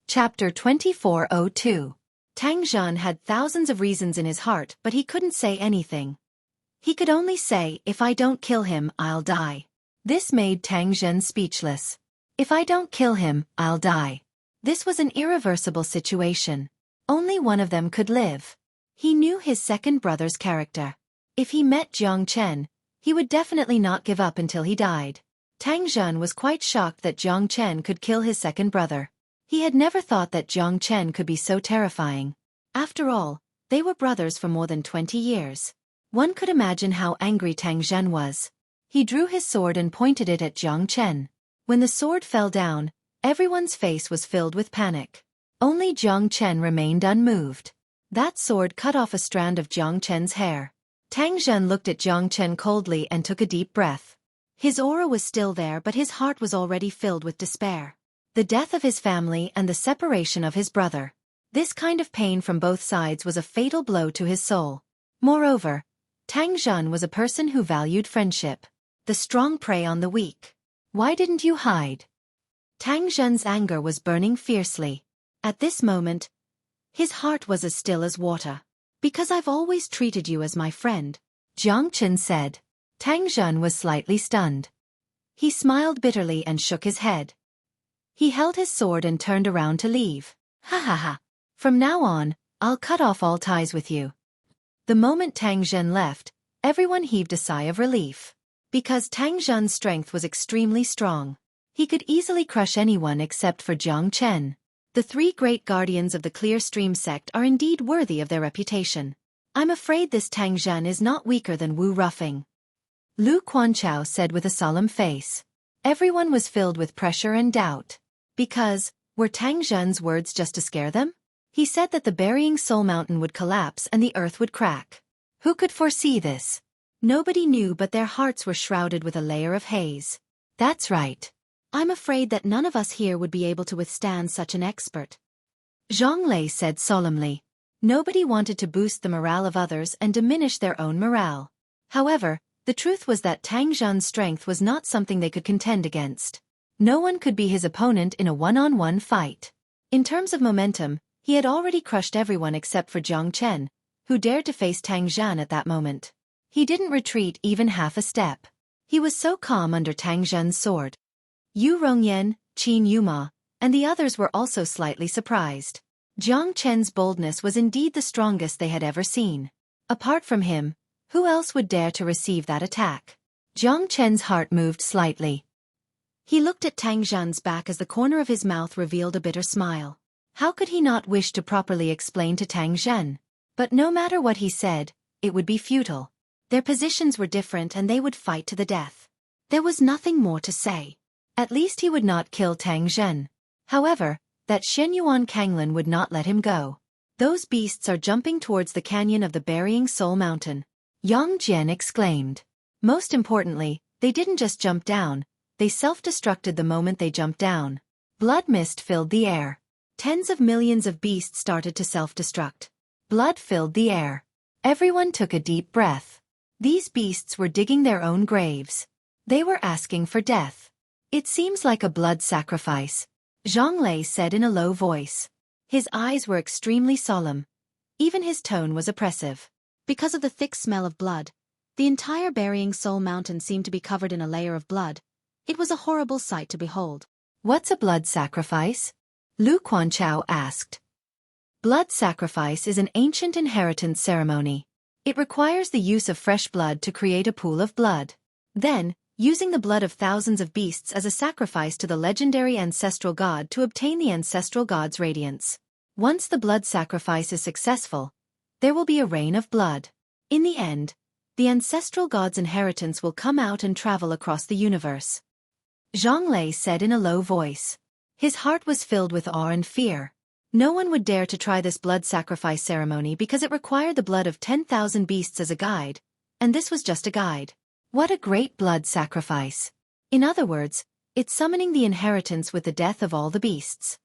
Chapter 2402. Tang Zhen had thousands of reasons in his heart, but he couldn't say anything. He could only say, if I don't kill him, I'll die. This made Tang Zhen speechless. If I don't kill him, I'll die. This was an irreversible situation. Only one of them could live. He knew his second brother's character. If he met Jiang Chen, he would definitely not give up until he died. Tang Zhen was quite shocked that Jiang Chen could kill his second brother. He had never thought that Jiang Chen could be so terrifying. After all, they were brothers for more than 20 years. One could imagine how angry Tang Zhen was. He drew his sword and pointed it at Jiang Chen. When the sword fell down, everyone's face was filled with panic. Only Jiang Chen remained unmoved. That sword cut off a strand of Jiang Chen's hair. Tang Zhen looked at Jiang Chen coldly and took a deep breath. His aura was still there, but his heart was already filled with despair. The death of his family and the separation of his brother. This kind of pain from both sides was a fatal blow to his soul. Moreover, Tang Zhen was a person who valued friendship. The strong prey on the weak. Why didn't you hide? Tang Zhen's anger was burning fiercely. At this moment, his heart was as still as water. Because I've always treated you as my friend, Jiang Chen said. Tang Zhen was slightly stunned. He smiled bitterly and shook his head. He held his sword and turned around to leave. Ha ha ha. From now on, I'll cut off all ties with you. The moment Tang Zhen left, everyone heaved a sigh of relief. Because Tang Zhen's strength was extremely strong. He could easily crush anyone except for Jiang Chen. The three great guardians of the Clear Stream sect are indeed worthy of their reputation. I'm afraid this Tang Zhen is not weaker than Wu Ruffing. Lu Quanchao said with a solemn face. Everyone was filled with pressure and doubt. Because, were Tang Zhen's words just to scare them? He said that the burying soul mountain would collapse and the earth would crack. Who could foresee this? Nobody knew, but their hearts were shrouded with a layer of haze. That's right. I'm afraid that none of us here would be able to withstand such an expert. Zhang Lei said solemnly. Nobody wanted to boost the morale of others and diminish their own morale. However, the truth was that Tang Zhen's strength was not something they could contend against. No one could be his opponent in a one-on-one fight. In terms of momentum, he had already crushed everyone except for Jiang Chen, who dared to face Tang Zhen at that moment. He didn't retreat even half a step. He was so calm under Tang Zhen's sword. Yu Rongyan, Qin Yuma, and the others were also slightly surprised. Jiang Chen's boldness was indeed the strongest they had ever seen. Apart from him, who else would dare to receive that attack? Jiang Chen's heart moved slightly. He looked at Tang Zhen's back as the corner of his mouth revealed a bitter smile. How could he not wish to properly explain to Tang Zhen? But no matter what he said, it would be futile. Their positions were different and they would fight to the death. There was nothing more to say. At least he would not kill Tang Zhen. However, that Shenyuan Kanglin would not let him go. Those beasts are jumping towards the canyon of the burying soul mountain. Yang Jian exclaimed. Most importantly, they didn't just jump down, they self-destructed the moment they jumped down. Blood mist filled the air. Tens of millions of beasts started to self-destruct. Blood filled the air. Everyone took a deep breath. These beasts were digging their own graves. They were asking for death. It seems like a blood sacrifice, Zhang Lei said in a low voice. His eyes were extremely solemn. Even his tone was oppressive. Because of the thick smell of blood, the entire burying soul mountain seemed to be covered in a layer of blood. It was a horrible sight to behold. What's a blood sacrifice? Lu Quanchao asked. Blood sacrifice is an ancient inheritance ceremony. It requires the use of fresh blood to create a pool of blood. Then, using the blood of thousands of beasts as a sacrifice to the legendary ancestral god to obtain the ancestral god's radiance. Once the blood sacrifice is successful, there will be a rain of blood. In the end, the ancestral god's inheritance will come out and travel across the universe. Zhang Lei said in a low voice. His heart was filled with awe and fear. No one would dare to try this blood sacrifice ceremony because it required the blood of 10,000 beasts as a guide, and this was just a guide. What a great blood sacrifice. In other words, it's summoning the inheritance with the death of all the beasts.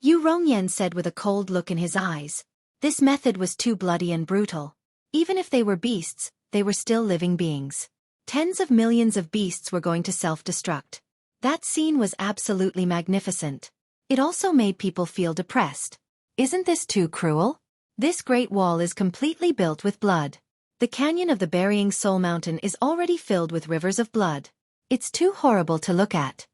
Yu Rongyan said with a cold look in his eyes. This method was too bloody and brutal. Even if they were beasts, they were still living beings. Tens of millions of beasts were going to self-destruct. That scene was absolutely magnificent. It also made people feel depressed. Isn't this too cruel? This great wall is completely built with blood. The canyon of the burying soul mountain is already filled with rivers of blood. It's too horrible to look at.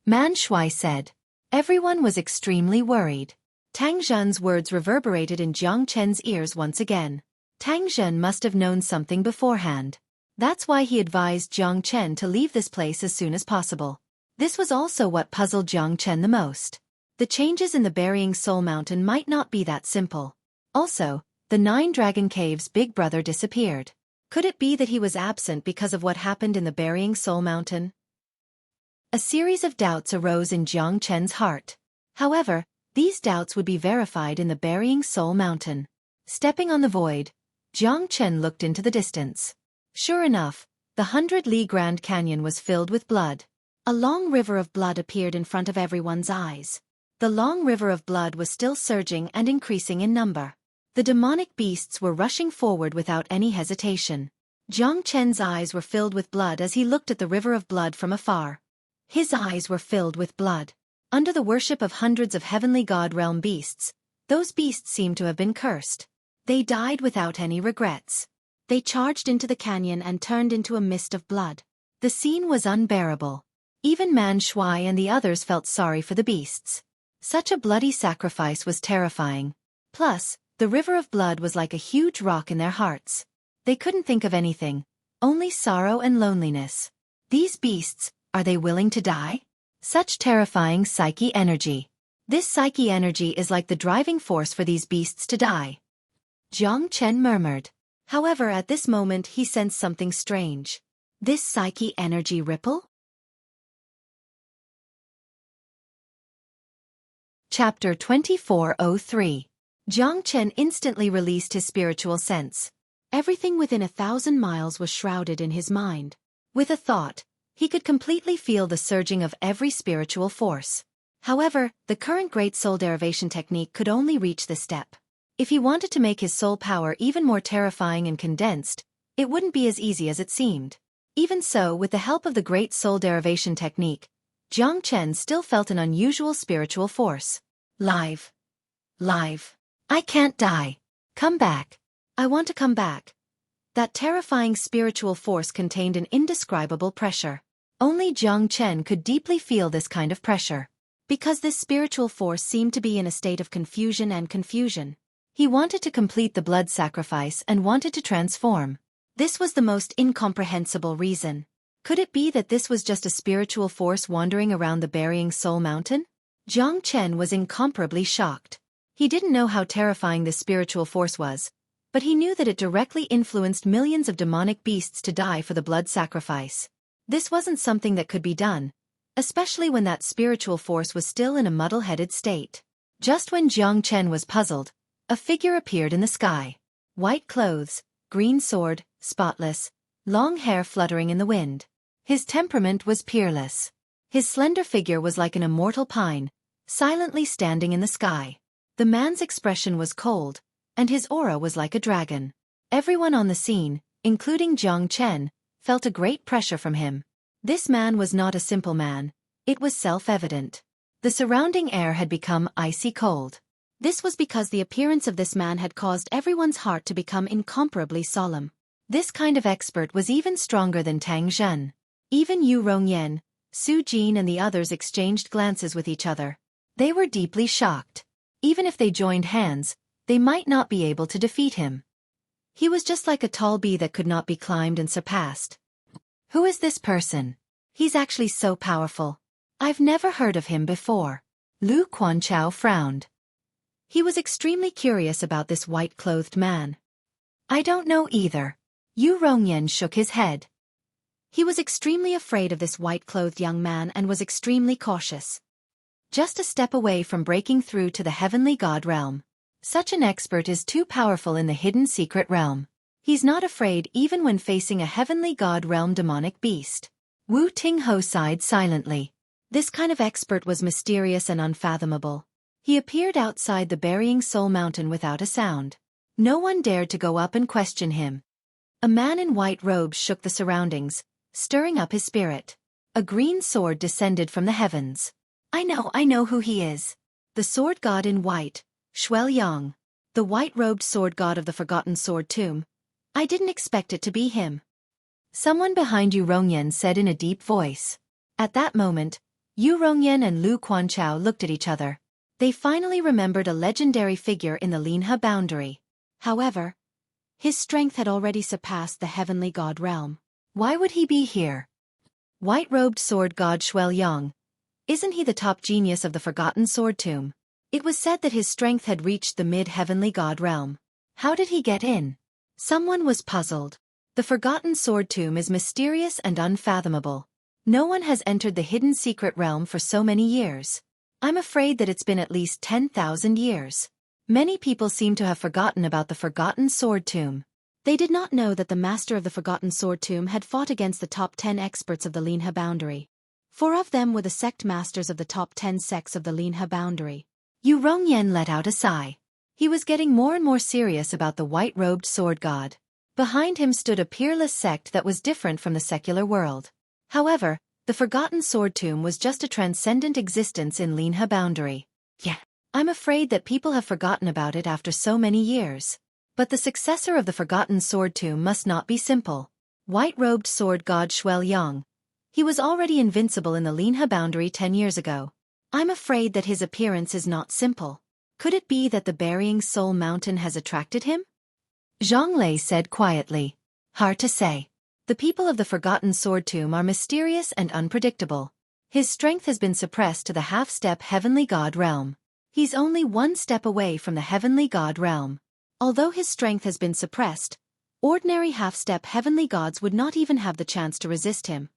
Man Shui said. Everyone was extremely worried. Tang Zhen's words reverberated in Jiang Chen's ears once again. Tang Zhen must have known something beforehand. That's why he advised Jiang Chen to leave this place as soon as possible. This was also what puzzled Jiang Chen the most. The changes in the Burying Soul Mountain might not be that simple. Also, the 9 Dragon Caves' big brother disappeared. Could it be that he was absent because of what happened in the Burying Soul Mountain? A series of doubts arose in Jiang Chen's heart. However, these doubts would be verified in the Burying Soul Mountain. Stepping on the void, Jiang Chen looked into the distance. Sure enough, the 100-li Grand Canyon was filled with blood. A long river of blood appeared in front of everyone's eyes. The long river of blood was still surging and increasing in number. The demonic beasts were rushing forward without any hesitation. Jiang Chen's eyes were filled with blood as he looked at the river of blood from afar. His eyes were filled with blood. Under the worship of hundreds of heavenly god realm beasts, those beasts seemed to have been cursed. They died without any regrets. They charged into the canyon and turned into a mist of blood. The scene was unbearable. Even Man Shui and the others felt sorry for the beasts. Such a bloody sacrifice was terrifying. Plus, the river of blood was like a huge rock in their hearts. They couldn't think of anything, only sorrow and loneliness. These beasts, are they willing to die? Such terrifying psyche energy. This psyche energy is like the driving force for these beasts to die. Jiang Chen murmured. However, at this moment he sensed something strange. This psyche energy ripple? Chapter 2403. Jiang Chen instantly released his spiritual sense. Everything within 1,000 miles was shrouded in his mind. With a thought, he could completely feel the surging of every spiritual force. However, the current Great Soul Derivation technique could only reach this step. If he wanted to make his soul power even more terrifying and condensed, it wouldn't be as easy as it seemed. Even so, with the help of the Great Soul Derivation technique, Jiang Chen still felt an unusual spiritual force. Live. I can't die. Come back. I want to come back. That terrifying spiritual force contained an indescribable pressure. Only Jiang Chen could deeply feel this kind of pressure. Because this spiritual force seemed to be in a state of confusion. He wanted to complete the blood sacrifice and wanted to transform. This was the most incomprehensible reason. Could it be that this was just a spiritual force wandering around the Burying Soul Mountain? Jiang Chen was incomparably shocked. He didn't know how terrifying this spiritual force was, but he knew that it directly influenced millions of demonic beasts to die for the blood sacrifice. This wasn't something that could be done, especially when that spiritual force was still in a muddle-headed state. Just when Jiang Chen was puzzled, a figure appeared in the sky. White clothes, green sword, spotless, long hair fluttering in the wind. His temperament was peerless. His slender figure was like an immortal pine, silently standing in the sky. The man's expression was cold, and his aura was like a dragon. Everyone on the scene, including Jiang Chen, felt a great pressure from him. This man was not a simple man, it was self-evident. The surrounding air had become icy cold. This was because the appearance of this man had caused everyone's heart to become incomparably solemn. This kind of expert was even stronger than Tang Zhen. Even Yu Rongyan, Su Jin and the others exchanged glances with each other. They were deeply shocked. Even if they joined hands, they might not be able to defeat him. He was just like a tall bee that could not be climbed and surpassed. Who is this person? He's actually so powerful. I've never heard of him before. Lu Quanchao frowned. He was extremely curious about this white-clothed man. I don't know either. Yu Rongyan shook his head. He was extremely afraid of this white-clothed young man and was extremely cautious. Just a step away from breaking through to the heavenly god realm. Such an expert is too powerful in the hidden secret realm. He's not afraid even when facing a heavenly god realm demonic beast. Wu Tingho sighed silently. This kind of expert was mysterious and unfathomable. He appeared outside the Burying Soul Mountain without a sound. No one dared to go up and question him. A man in white robes shook the surroundings, stirring up his spirit. A green sword descended from the heavens. I know who he is. The sword god in white, Xueqi. The white-robed sword god of the Forgotten Sword Tomb. I didn't expect it to be him. Someone behind Yu Rongyan said in a deep voice. At that moment, Yu Rongyan and Lu Quanchao looked at each other. They finally remembered a legendary figure in the Linhe boundary. However, his strength had already surpassed the heavenly god realm. Why would he be here? White-robed sword god Xueqi. Isn't he the top genius of the Forgotten Sword Tomb? It was said that his strength had reached the mid-heavenly god realm. How did he get in? Someone was puzzled. The Forgotten Sword Tomb is mysterious and unfathomable. No one has entered the hidden secret realm for so many years. I'm afraid that it's been at least 10,000 years. Many people seem to have forgotten about the Forgotten Sword Tomb. They did not know that the master of the Forgotten Sword Tomb had fought against the top 10 experts of the Linha boundary. 4 of them were the sect masters of the top 10 sects of the Linha boundary. Xueqi let out a sigh. He was getting more and more serious about the white-robed sword god. Behind him stood a peerless sect that was different from the secular world. However, the Forgotten Sword Tomb was just a transcendent existence in Linha boundary. Yeah, I'm afraid that people have forgotten about it after so many years. But the successor of the Forgotten Sword Tomb must not be simple. White-robed sword god Xueqi. He was already invincible in the Linha boundary 10 years ago. I'm afraid that his appearance is not simple. Could it be that the Burying Soul Mountain has attracted him? Zhonglei said quietly. Hard to say. The people of the Forgotten Sword Tomb are mysterious and unpredictable. His strength has been suppressed to the half-step heavenly god realm. He's only 1 step away from the heavenly god realm. Although his strength has been suppressed, ordinary half-step heavenly gods would not even have the chance to resist him.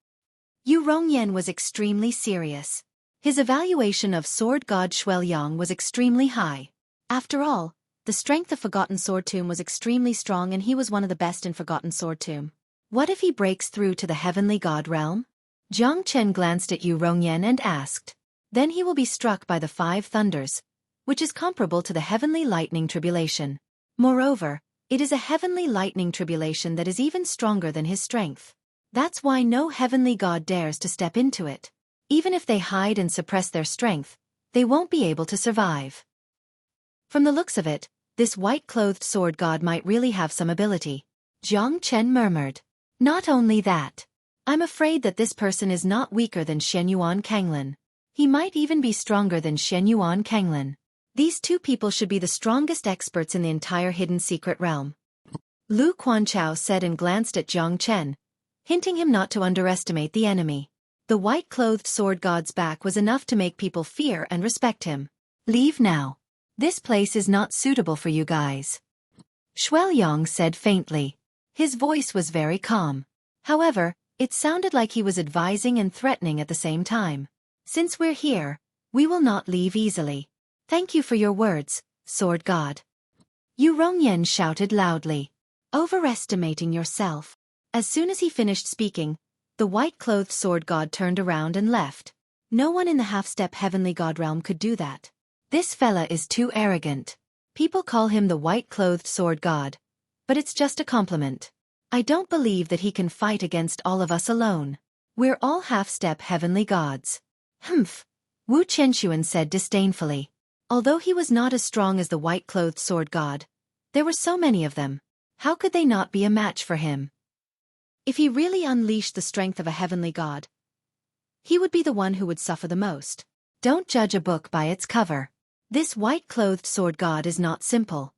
Xueqi was extremely serious. His evaluation of sword god Xueqi was extremely high. After all, the strength of Forgotten Sword Tomb was extremely strong and he was one of the best in Forgotten Sword Tomb. What if he breaks through to the heavenly god realm? Jiang Chen glanced at Xueqi and asked. Then he will be struck by the 5 thunders, which is comparable to the heavenly lightning tribulation. Moreover, it is a heavenly lightning tribulation that is even stronger than his strength. That's why no heavenly god dares to step into it. Even if they hide and suppress their strength, they won't be able to survive. From the looks of it, this white-clothed sword god might really have some ability. Jiang Chen murmured. Not only that. I'm afraid that this person is not weaker than Xueqi Kanglin. He might even be stronger than Xueqi Kanglin. These 2 people should be the strongest experts in the entire hidden secret realm. Lu Quanchao said and glanced at Jiang Chen, hinting him not to underestimate the enemy. The white-clothed sword god's back was enough to make people fear and respect him. Leave now. This place is not suitable for you guys. Xueqi said faintly. His voice was very calm. However, it sounded like he was advising and threatening at the same time. Since we're here, we will not leave easily. Thank you for your words, sword god. Xueqi shouted loudly. Overestimating yourself. As soon as he finished speaking, the white-clothed sword god turned around and left. No one in the half-step heavenly god realm could do that. This fella is too arrogant. People call him the white-clothed sword god, but it's just a compliment. I don't believe that he can fight against all of us alone. We're all half-step heavenly gods. Humph, Wu Qianxuan said disdainfully. Although he was not as strong as the white-clothed sword god, there were so many of them. How could they not be a match for him? If he really unleashed the strength of a heavenly god, he would be the one who would suffer the most. Don't judge a book by its cover. This white-clothed sword god is not simple.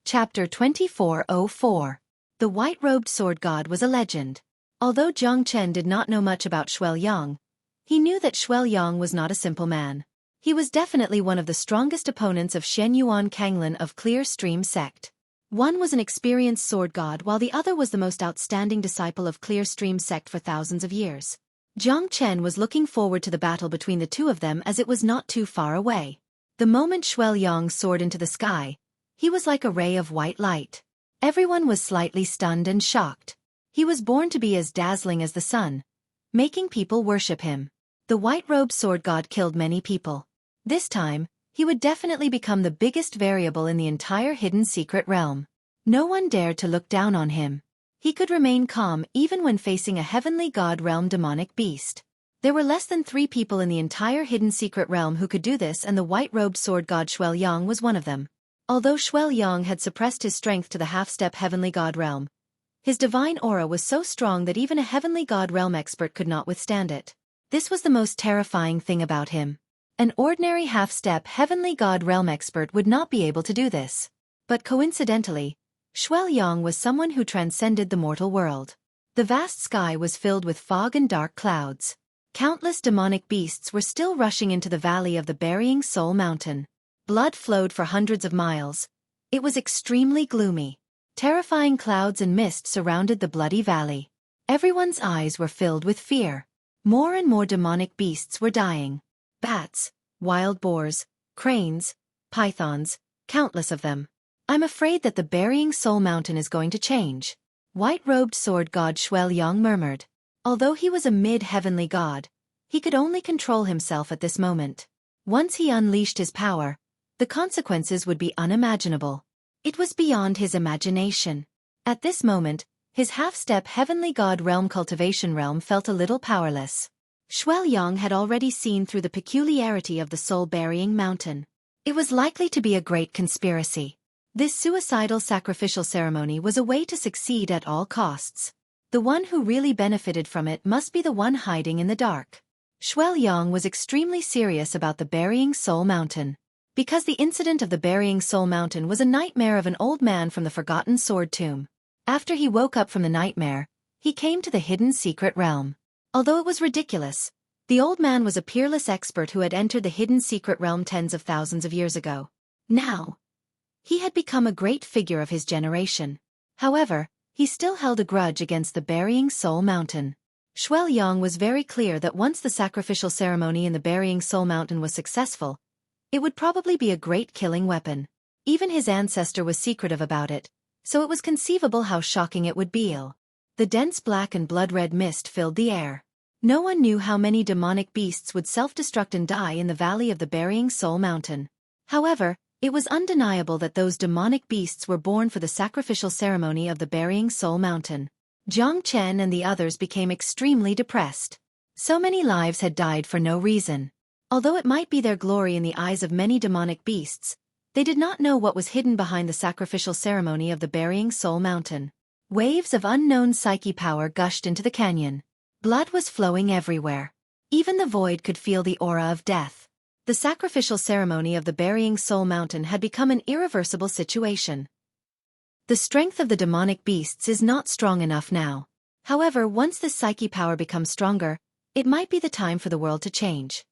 Chapter 2404. The white-robed sword god was a legend. Although Jiang Chen did not know much about Xueqi, he knew that Xueqi was not a simple man. He was definitely one of the strongest opponents of Xueqi Kanglin of Clear Stream sect. One was an experienced sword god while the other was the most outstanding disciple of Clear Stream sect for thousands of years. Jiang Chen was looking forward to the battle between the 2 of them as it was not too far away. The moment Xueqi soared into the sky, he was like a ray of white light. Everyone was slightly stunned and shocked. He was born to be as dazzling as the sun, making people worship him. The white-robed sword god killed many people. This time, he would definitely become the biggest variable in the entire hidden secret realm. No one dared to look down on him. He could remain calm even when facing a heavenly god realm demonic beast. There were less than 3 people in the entire hidden secret realm who could do this, and the white-robed sword god Xueqi was one of them. Although Xueqi had suppressed his strength to the half-step heavenly god realm, his divine aura was so strong that even a heavenly god realm expert could not withstand it. This was the most terrifying thing about him. An ordinary half-step heavenly god realm expert would not be able to do this. But coincidentally, Xueqi was someone who transcended the mortal world. The vast sky was filled with fog and dark clouds. Countless demonic beasts were still rushing into the valley of the burying soul mountain. Blood flowed for hundreds of miles. It was extremely gloomy. Terrifying clouds and mist surrounded the bloody valley. Everyone's eyes were filled with fear. More and more demonic beasts were dying. Bats, wild boars, cranes, pythons, countless of them. I'm afraid that the burying soul mountain is going to change. White-robed sword god Xueqi murmured. Although he was a mid-heavenly god, he could only control himself at this moment. Once he unleashed his power, the consequences would be unimaginable. It was beyond his imagination. At this moment, his half-step heavenly god realm cultivation realm felt a little powerless. Xueqi had already seen through the peculiarity of the soul-burying mountain. It was likely to be a great conspiracy. This suicidal sacrificial ceremony was a way to succeed at all costs. The one who really benefited from it must be the one hiding in the dark. Xueqi was extremely serious about the burying soul mountain. Because the incident of the burying soul mountain was a nightmare of an old man from the forgotten sword tomb. After he woke up from the nightmare, he came to the hidden secret realm. Although it was ridiculous, the old man was a peerless expert who had entered the hidden secret realm tens of thousands of years ago. Now, he had become a great figure of his generation. However, he still held a grudge against the burying soul mountain. Xueqi was very clear that once the sacrificial ceremony in the burying soul mountain was successful, it would probably be a great killing weapon. Even his ancestor was secretive about it, so it was conceivable how shocking it would be. The dense black and blood-red mist filled the air. No one knew how many demonic beasts would self-destruct and die in the valley of the burying soul mountain. However, it was undeniable that those demonic beasts were born for the sacrificial ceremony of the burying soul mountain. Jiang Chen and the others became extremely depressed. So many lives had died for no reason. Although it might be their glory in the eyes of many demonic beasts, they did not know what was hidden behind the sacrificial ceremony of the burying soul mountain. Waves of unknown psyche power gushed into the canyon. Blood was flowing everywhere. Even the void could feel the aura of death. The sacrificial ceremony of the burying soul mountain had become an irreversible situation. The strength of the demonic beasts is not strong enough now. However, once this psyche power becomes stronger, it might be the time for the world to change.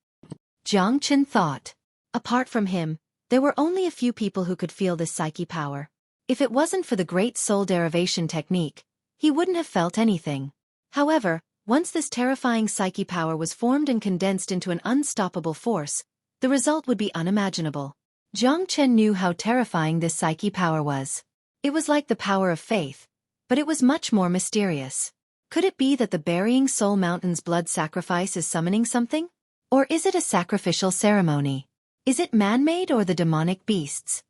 Jiang Chen thought. Apart from him, there were only a few people who could feel this psyche power. If it wasn't for the great soul derivation technique, he wouldn't have felt anything. However, once this terrifying psyche power was formed and condensed into an unstoppable force, the result would be unimaginable. Jiang Chen knew how terrifying this psyche power was. It was like the power of faith, but it was much more mysterious. Could it be that the burying soul mountain's blood sacrifice is summoning something? Or is it a sacrificial ceremony? Is it man-made or the demonic beasts?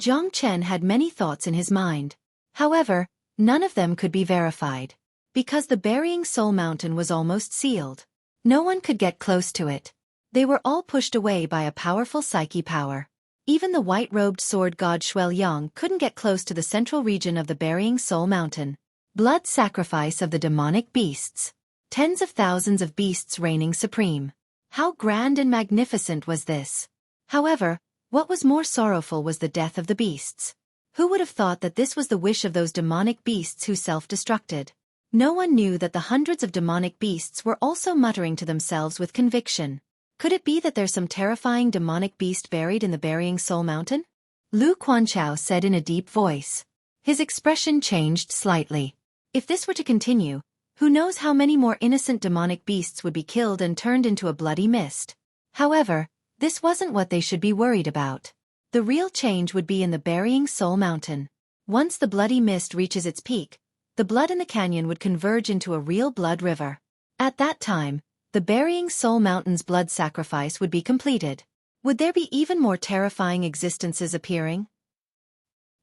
Jiang Chen had many thoughts in his mind. However, none of them could be verified. Because the burying soul mountain was almost sealed. No one could get close to it. They were all pushed away by a powerful psyche power. Even the white-robed sword god Xueqi couldn't get close to the central region of the burying soul mountain. Blood sacrifice of the demonic beasts. Tens of thousands of beasts reigning supreme. How grand and magnificent was this? However, what was more sorrowful was the death of the beasts. Who would have thought that this was the wish of those demonic beasts who self-destructed? No one knew that the hundreds of demonic beasts were also muttering to themselves with conviction. Could it be that there's some terrifying demonic beast buried in the burying soul mountain? Lu Quanchao said in a deep voice. His expression changed slightly. If this were to continue, who knows how many more innocent demonic beasts would be killed and turned into a bloody mist. However, this wasn't what they should be worried about. The real change would be in the burying soul mountain. Once the bloody mist reaches its peak, the blood in the canyon would converge into a real blood river. At that time, the burying soul mountain's blood sacrifice would be completed. Would there be even more terrifying existences appearing?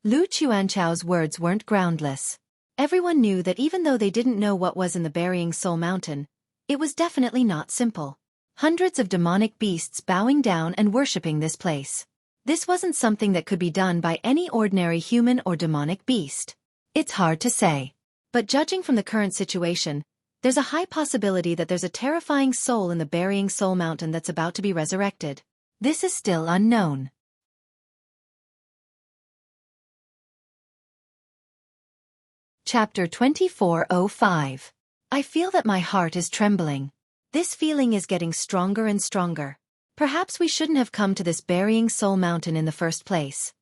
Lu Quanchao's words weren't groundless. Everyone knew that even though they didn't know what was in the burying soul mountain, it was definitely not simple. Hundreds of demonic beasts bowing down and worshipping this place. This wasn't something that could be done by any ordinary human or demonic beast. It's hard to say. But judging from the current situation, there's a high possibility that there's a terrifying soul in the burying soul mountain that's about to be resurrected. This is still unknown. Chapter 2405. I feel that my heart is trembling. This feeling is getting stronger and stronger. Perhaps we shouldn't have come to this burying soul mountain in the first place.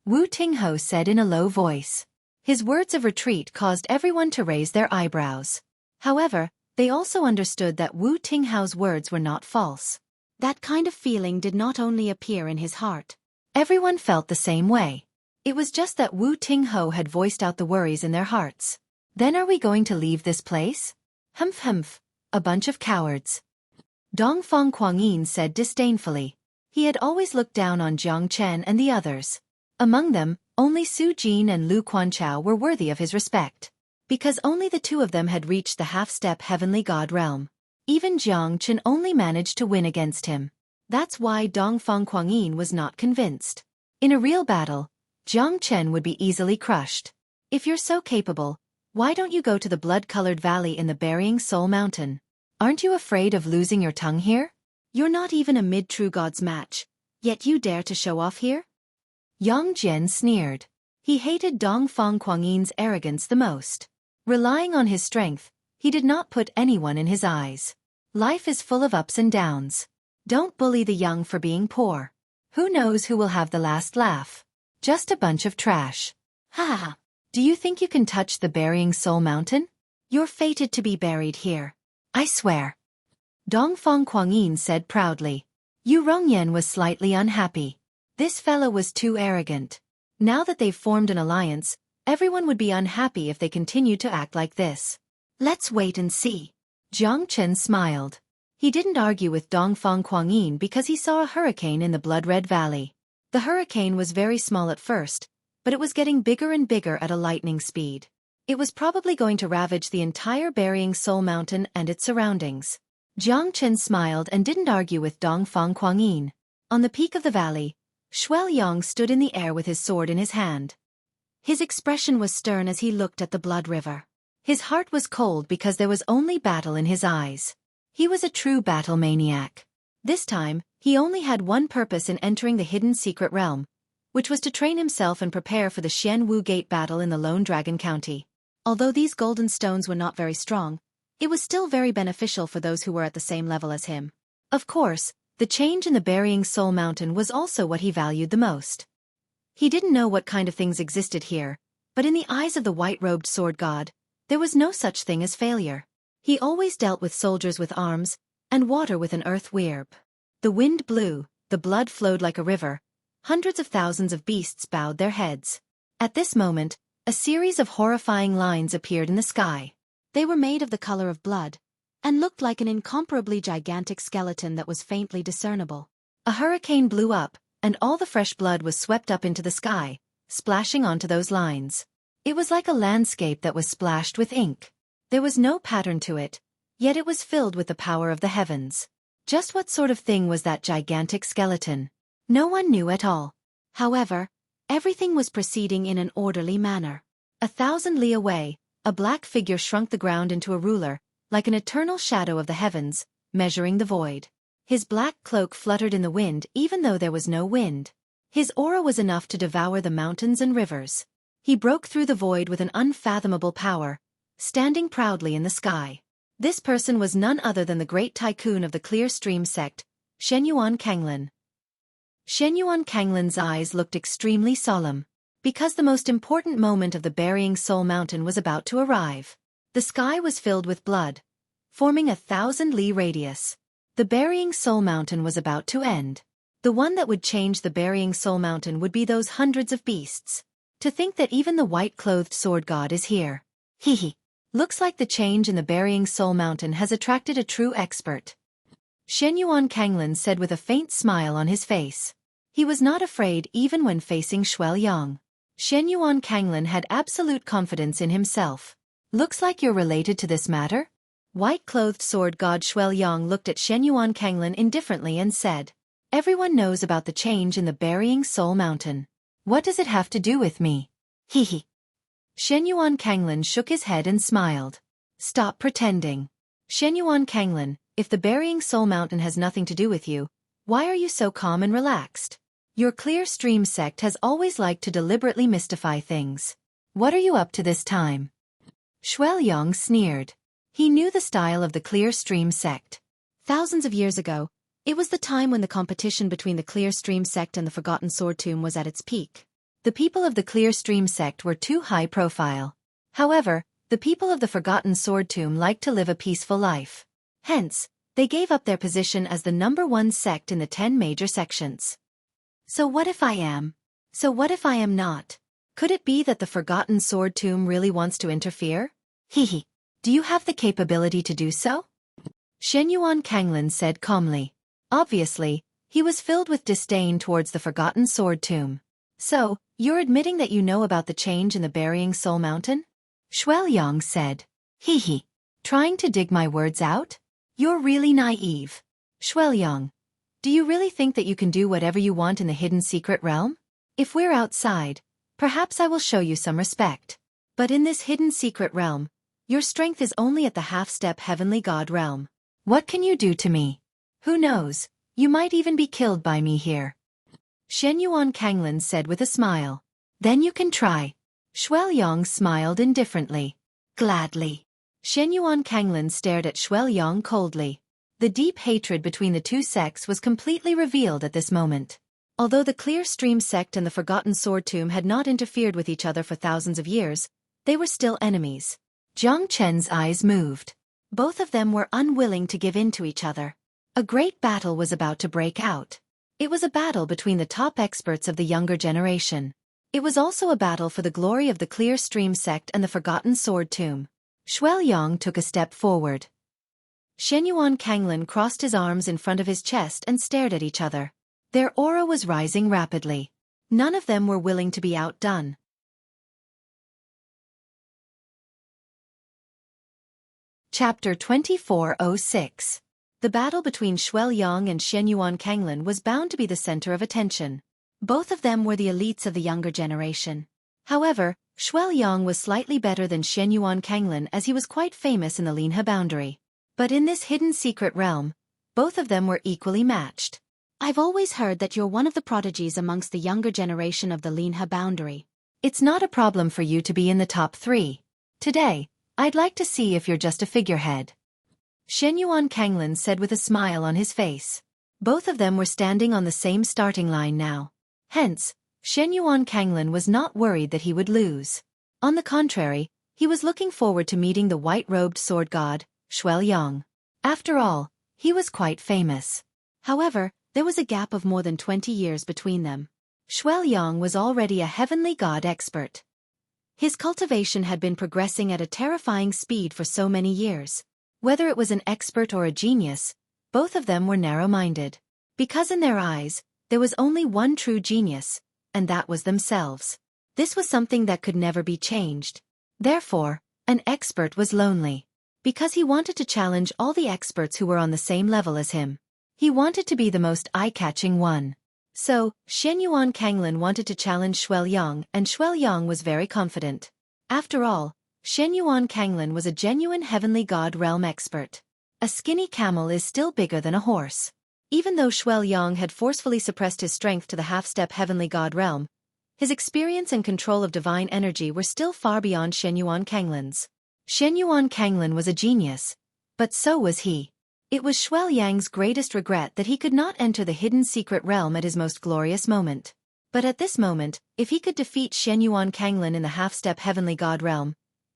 Wu Tingho said in a low voice. His words of retreat caused everyone to raise their eyebrows. However, they also understood that Wu Tinghao's words were not false. That kind of feeling did not only appear in his heart. Everyone felt the same way. It was just that Wu Tingho had voiced out the worries in their hearts. Then are we going to leave this place? Humph, a bunch of cowards. Dongfang Kuangyin said disdainfully. He had always looked down on Jiang Chen and the others. Among them, only Su Jin and Lu Quanchao were worthy of his respect. Because only the two of them had reached the half-step heavenly god realm. Even Jiang Chen only managed to win against him. That's why Dongfang Kuangyin was not convinced. In a real battle, Jiang Chen would be easily crushed. If you're so capable, why don't you go to the blood-colored valley in the burying soul mountain? Aren't you afraid of losing your tongue here? You're not even a mid-true god's match, yet you dare to show off here? Yang Jian sneered. He hated Dongfang Kuangyin's arrogance the most. Relying on his strength, he did not put anyone in his eyes. Life is full of ups and downs. Don't bully the young for being poor. Who knows who will have the last laugh? Just a bunch of trash. Ha ha. Do you think you can touch the burying soul mountain? You're fated to be buried here. I swear. Dongfang Kuangyin said proudly. Yu Rongyan was slightly unhappy. This fellow was too arrogant. Now that they've formed an alliance, everyone would be unhappy if they continued to act like this. Let's wait and see. Jiang Chen smiled. He didn't argue with Dongfang Kuangyin because he saw a hurricane in the blood-red valley. The hurricane was very small at first, but it was getting bigger and bigger at a lightning speed. It was probably going to ravage the entire burying soul mountain and its surroundings. Jiang Chen smiled and didn't argue with Dongfang Kuangyin. On the peak of the valley, Xueqi stood in the air with his sword in his hand. His expression was stern as he looked at the blood river. His heart was cold because there was only battle in his eyes. He was a true battle maniac. This time, he only had one purpose in entering the hidden secret realm, which was to train himself and prepare for the Xianwu Gate battle in the Lone Dragon County. Although these golden stones were not very strong, it was still very beneficial for those who were at the same level as him. Of course, the change in the burying soul mountain was also what he valued the most. He didn't know what kind of things existed here, but in the eyes of the white-robed sword god, there was no such thing as failure. He always dealt with soldiers with arms, and water with an earth weirb. The wind blew, the blood flowed like a river. Hundreds of thousands of beasts bowed their heads. At this moment, a series of horrifying lines appeared in the sky. They were made of the color of blood, and looked like an incomparably gigantic skeleton that was faintly discernible. A hurricane blew up, and all the fresh blood was swept up into the sky, splashing onto those lines. It was like a landscape that was splashed with ink. There was no pattern to it, yet it was filled with the power of the heavens. Just what sort of thing was that gigantic skeleton? No one knew at all. However, everything was proceeding in an orderly manner. 1,000 li away, a black figure shrunk the ground into a ruler, like an eternal shadow of the heavens, measuring the void. His black cloak fluttered in the wind even though there was no wind. His aura was enough to devour the mountains and rivers. He broke through the void with an unfathomable power, standing proudly in the sky. This person was none other than the great tycoon of the Clear Stream sect, Shenyuan Kanglin. Shenyuan Kanglin's eyes looked extremely solemn, because the most important moment of the burying soul mountain was about to arrive. The sky was filled with blood, forming 1,000 li radius. The burying soul mountain was about to end. The one that would change the burying soul mountain would be those hundreds of beasts. To think that even the white-clothed sword god is here. Hee. Looks like the change in the burying soul mountain has attracted a true expert. Shenyuan Kanglin said with a faint smile on his face. He was not afraid even when facing Xueqi. Shenyuan Kanglin had absolute confidence in himself. Looks like you're related to this matter? White-clothed sword god Xueqi looked at Shenyuan Kanglin indifferently and said, Everyone knows about the change in the burying soul mountain. What does it have to do with me? Hee. Shenyuan Kanglin shook his head and smiled. Stop pretending. Shenyuan Kanglin, if the burying soul mountain has nothing to do with you, why are you so calm and relaxed? Your Clear Stream sect has always liked to deliberately mystify things. What are you up to this time? Xueqi sneered. He knew the style of the Clear Stream sect. Thousands of years ago, it was the time when the competition between the Clear Stream sect and the Forgotten Sword Tomb was at its peak. The people of the Clear Stream sect were too high profile. However, the people of the Forgotten Sword Tomb liked to live a peaceful life. Hence, they gave up their position as the #1 sect in the 10 major sections. So what if I am? So what if I am not? Could it be that the Forgotten Sword Tomb really wants to interfere? Hehe. Do you have the capability to do so? Xueqi said calmly. Obviously, he was filled with disdain towards the Forgotten Sword Tomb. So, you're admitting that you know about the change in the Burying Soul Mountain? Xueqi said. Hehe. Trying to dig my words out? You're really naive. Xueqi, do you really think that you can do whatever you want in the hidden secret realm? If we're outside, perhaps I will show you some respect. But in this hidden secret realm, your strength is only at the half-step heavenly god realm. What can you do to me? Who knows, you might even be killed by me here. Xueqi said with a smile. Then you can try. Xueqi smiled indifferently. Gladly. Xueqi stared at Xueqi coldly. The deep hatred between the two sects was completely revealed at this moment. Although the Clear Stream sect and the Forgotten Sword Tomb had not interfered with each other for thousands of years, they were still enemies. Jiang Chen's eyes moved. Both of them were unwilling to give in to each other. A great battle was about to break out. It was a battle between the top experts of the younger generation. It was also a battle for the glory of the Clear Stream sect and the Forgotten Sword Tomb. Xueqi took a step forward. Xueqi crossed his arms in front of his chest and stared at each other. Their aura was rising rapidly. None of them were willing to be outdone. Chapter 2406. The battle between Xueqi and Xueqi was bound to be the center of attention. Both of them were the elites of the younger generation. However, Xueqi was slightly better than Xueqi as he was quite famous in the Linhe boundary. But in this hidden secret realm, both of them were equally matched. I've always heard that you're one of the prodigies amongst the younger generation of the Linhe boundary. It's not a problem for you to be in the top 3. Today, I'd like to see if you're just a figurehead. Xueqi said with a smile on his face. Both of them were standing on the same starting line now. Hence, Xueqi was not worried that he would lose. On the contrary, he was looking forward to meeting the white-robed sword god, Xueqi. After all, he was quite famous. However, there was a gap of more than 20 years between them. Xueqi was already a heavenly god expert. His cultivation had been progressing at a terrifying speed for so many years. Whether it was an expert or a genius, both of them were narrow-minded. Because in their eyes, there was only one true genius, and that was themselves. This was something that could never be changed. Therefore, an expert was lonely. Because he wanted to challenge all the experts who were on the same level as him. He wanted to be the most eye-catching one. So, Xueqi wanted to challenge Xueqi, and Xueqi was very confident. After all, Xueqi was a genuine heavenly god realm expert. A skinny camel is still bigger than a horse. Even though Xueqi had forcefully suppressed his strength to the half-step heavenly god realm, his experience and control of divine energy were still far beyond Xueqi. Xueqi was a genius, but so was he. It was Xueqi's greatest regret that he could not enter the hidden secret realm at his most glorious moment. But at this moment, if he could defeat Xueqi in the half-step heavenly god realm,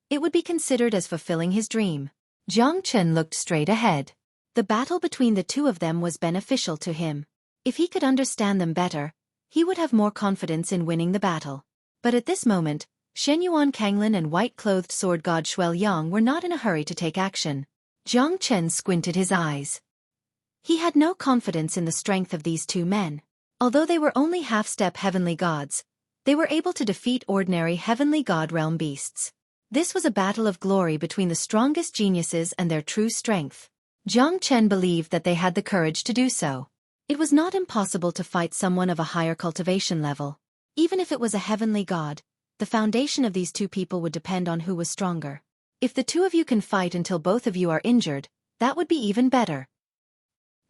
it would be considered as fulfilling his dream. Jiang Chen looked straight ahead. The battle between the two of them was beneficial to him. If he could understand them better, he would have more confidence in winning the battle. But at this moment, Xueqi and white-clothed sword god Xueqi were not in a hurry to take action. Jiang Chen squinted his eyes. He had no confidence in the strength of these two men. Although they were only half-step heavenly gods, they were able to defeat ordinary heavenly god realm beasts. This was a battle of glory between the strongest geniuses and their true strength. Jiang Chen believed that they had the courage to do so. It was not impossible to fight someone of a higher cultivation level. Even if it was a heavenly god, the foundation of these two people would depend on who was stronger. If the two of you can fight until both of you are injured, that would be even better.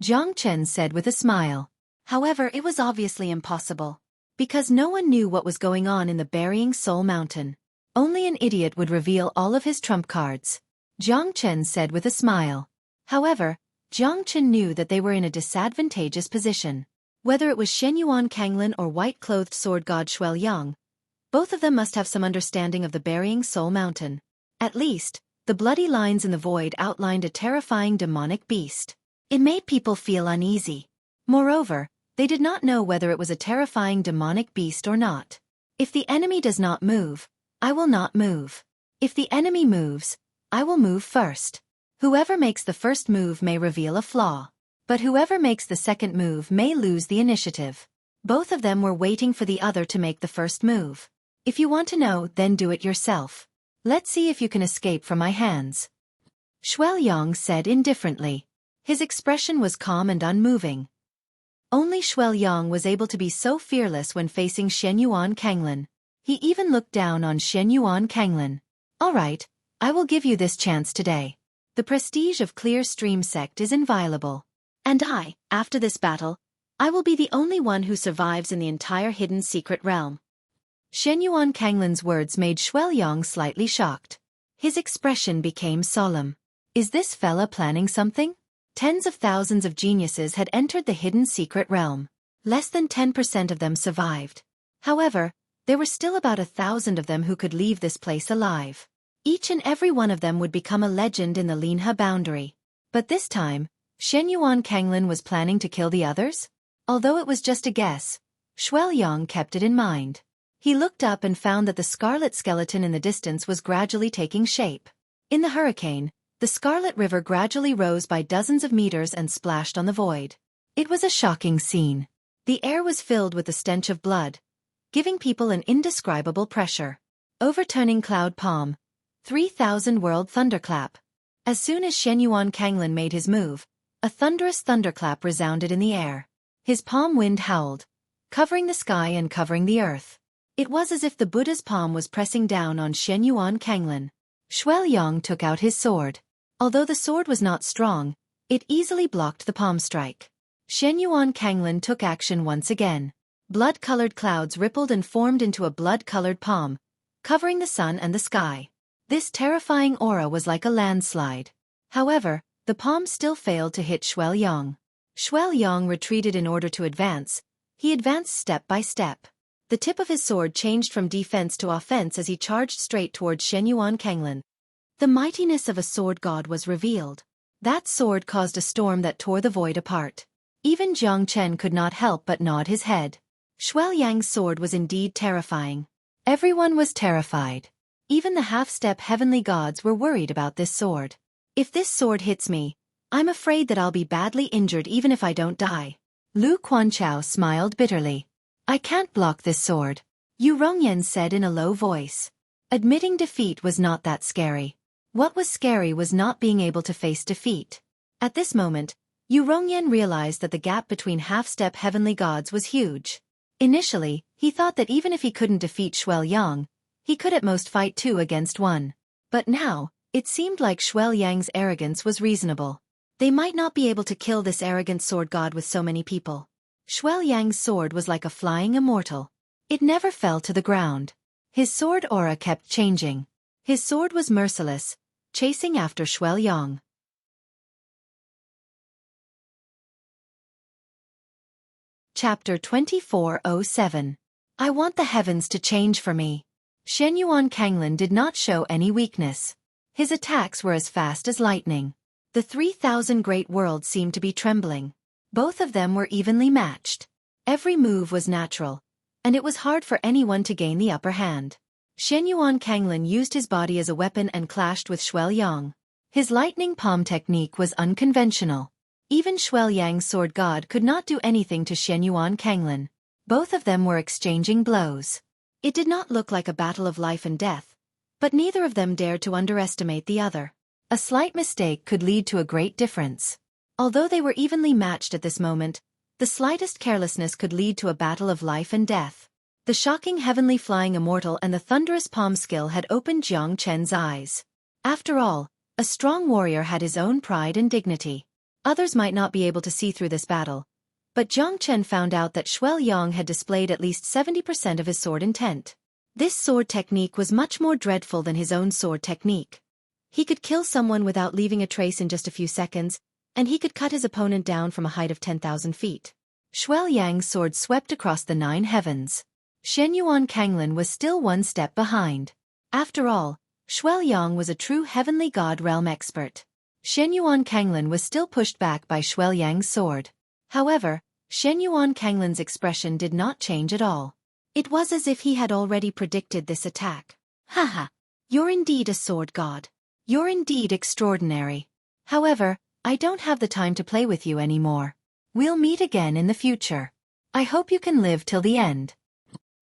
Jiang Chen said with a smile. However, it was obviously impossible. Because no one knew what was going on in the Burying Soul Mountain. Only an idiot would reveal all of his trump cards, Jiang Chen said with a smile. However, Jiang Chen knew that they were in a disadvantageous position. Whether it was Shenyuan Kanglin or white-clothed sword god Xueqi, both of them must have some understanding of the burying soul mountain. At least, the bloody lines in the void outlined a terrifying demonic beast. It made people feel uneasy. Moreover, they did not know whether it was a terrifying demonic beast or not. If the enemy does not move, I will not move. If the enemy moves, I will move first. Whoever makes the first move may reveal a flaw. But whoever makes the second move may lose the initiative. Both of them were waiting for the other to make the first move. If you want to know, then do it yourself. Let's see if you can escape from my hands. Xueqi said indifferently. His expression was calm and unmoving. Only Xueqi was able to be so fearless when facing Shenyuan Kanglin. He even looked down on Shenyuan Kanglin. All right, I will give you this chance today. The prestige of Clear Stream Sect is inviolable. And after this battle, I will be the only one who survives in the entire hidden secret realm. Shenyuan Kanglin's words made Xueqi slightly shocked. His expression became solemn. Is this fella planning something? Tens of thousands of geniuses had entered the hidden secret realm. Less than 10% of them survived. However, there were still about 1,000 of them who could leave this place alive. Each and every one of them would become a legend in the Linha boundary. But this time, Shenyuan Kanglin was planning to kill the others? Although it was just a guess, Xueqi kept it in mind. He looked up and found that the scarlet skeleton in the distance was gradually taking shape. In the hurricane, the Scarlet River gradually rose by dozens of meters and splashed on the void. It was a shocking scene. The air was filled with the stench of blood, giving people an indescribable pressure. Overturning cloud palm. 3,000 world thunderclap. As soon as Shenyuan Kanglin made his move, a thunderous thunderclap resounded in the air. His palm wind howled, covering the sky and covering the earth. It was as if the Buddha's palm was pressing down on Shenyuan Kanglin. Xueqi took out his sword. Although the sword was not strong, it easily blocked the palm strike. Shenyuan Kanglin took action once again. Blood-colored clouds rippled and formed into a blood-colored palm, covering the sun and the sky. This terrifying aura was like a landslide. However, the palm still failed to hit Xueqi. Xueqi retreated in order to advance. He advanced step by step. The tip of his sword changed from defense to offense as he charged straight towards Shenyuan Kanglin. The mightiness of a sword god was revealed. That sword caused a storm that tore the void apart. Even Jiang Chen could not help but nod his head. Xueqi's sword was indeed terrifying. Everyone was terrified. Even the half-step heavenly gods were worried about this sword. If this sword hits me, I'm afraid that I'll be badly injured even if I don't die. Lu Quanchao smiled bitterly. I can't block this sword, Yu Rongyan said in a low voice. Admitting defeat was not that scary. What was scary was not being able to face defeat. At this moment, Yu Rongyan realized that the gap between half-step heavenly gods was huge. Initially, he thought that even if he couldn't defeat Xueqi, he could at most fight 2 against 1. But now, it seemed like Xueqi's arrogance was reasonable. They might not be able to kill this arrogant sword god with so many people. Xueqi's sword was like a flying immortal. It never fell to the ground. His sword aura kept changing. His sword was merciless, chasing after Xueqi. Chapter 2407. I want the heavens to change for me. Shenyuan Kanglin did not show any weakness. His attacks were as fast as lightning. The 3,000 great worlds seemed to be trembling. Both of them were evenly matched. Every move was natural, and it was hard for anyone to gain the upper hand. Shenyuan Kanglin used his body as a weapon and clashed with Xueqi. His lightning palm technique was unconventional. Even Xueqi's sword god could not do anything to Shenyuan Kanglin. Both of them were exchanging blows. It did not look like a battle of life and death, but neither of them dared to underestimate the other. A slight mistake could lead to a great difference. Although they were evenly matched at this moment, the slightest carelessness could lead to a battle of life and death. The shocking heavenly flying immortal and the thunderous palm skill had opened Jiang Chen's eyes. After all, a strong warrior had his own pride and dignity. Others might not be able to see through this battle, but Jiang Chen found out that Xueqi had displayed at least 70% of his sword intent. This sword technique was much more dreadful than his own sword technique. He could kill someone without leaving a trace in just a few seconds, and he could cut his opponent down from a height of 10,000 feet. Xueqi's sword swept across the 9 heavens. Xueqi Kanglin was still one step behind. After all, Xueqi was a true heavenly god realm expert. Xueqi Kanglin was still pushed back by Xueqi's sword. However, Xueqi Kanglin's expression did not change at all. It was as if he had already predicted this attack. Haha, you're indeed a sword god. You're indeed extraordinary. However, I don't have the time to play with you anymore. We'll meet again in the future. I hope you can live till the end.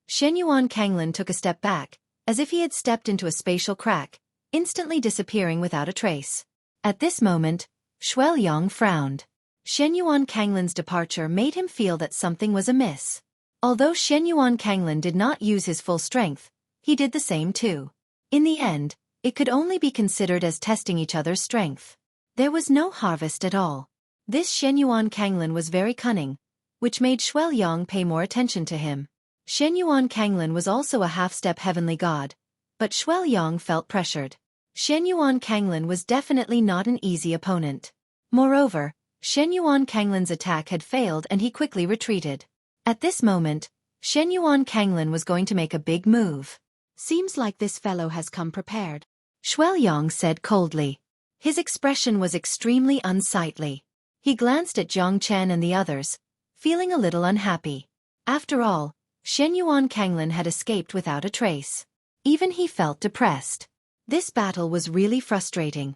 Xueqi Kanglin took a step back, as if he had stepped into a spatial crack, instantly disappearing without a trace. At this moment, Xueqiang frowned. Xueqi Kanglin's departure made him feel that something was amiss. Although Xueqi Kanglin did not use his full strength, he did the same too. In the end, it could only be considered as testing each other's strength. There was no harvest at all. This Xueqi Kanglin was very cunning, which made Xueqiang pay more attention to him. Xueqi Kanglin was also a half-step heavenly god, but Xueqiang felt pressured. Xueqi Kanglin was definitely not an easy opponent. Moreover, Xueqi Kanglin's attack had failed and he quickly retreated. At this moment, Xueqi Kanglin was going to make a big move. Seems like this fellow has come prepared, Xueqiang said coldly. His expression was extremely unsightly. He glanced at Jiang Chen and the others, feeling a little unhappy. After all, Xueqi Kanglin had escaped without a trace. Even he felt depressed. This battle was really frustrating.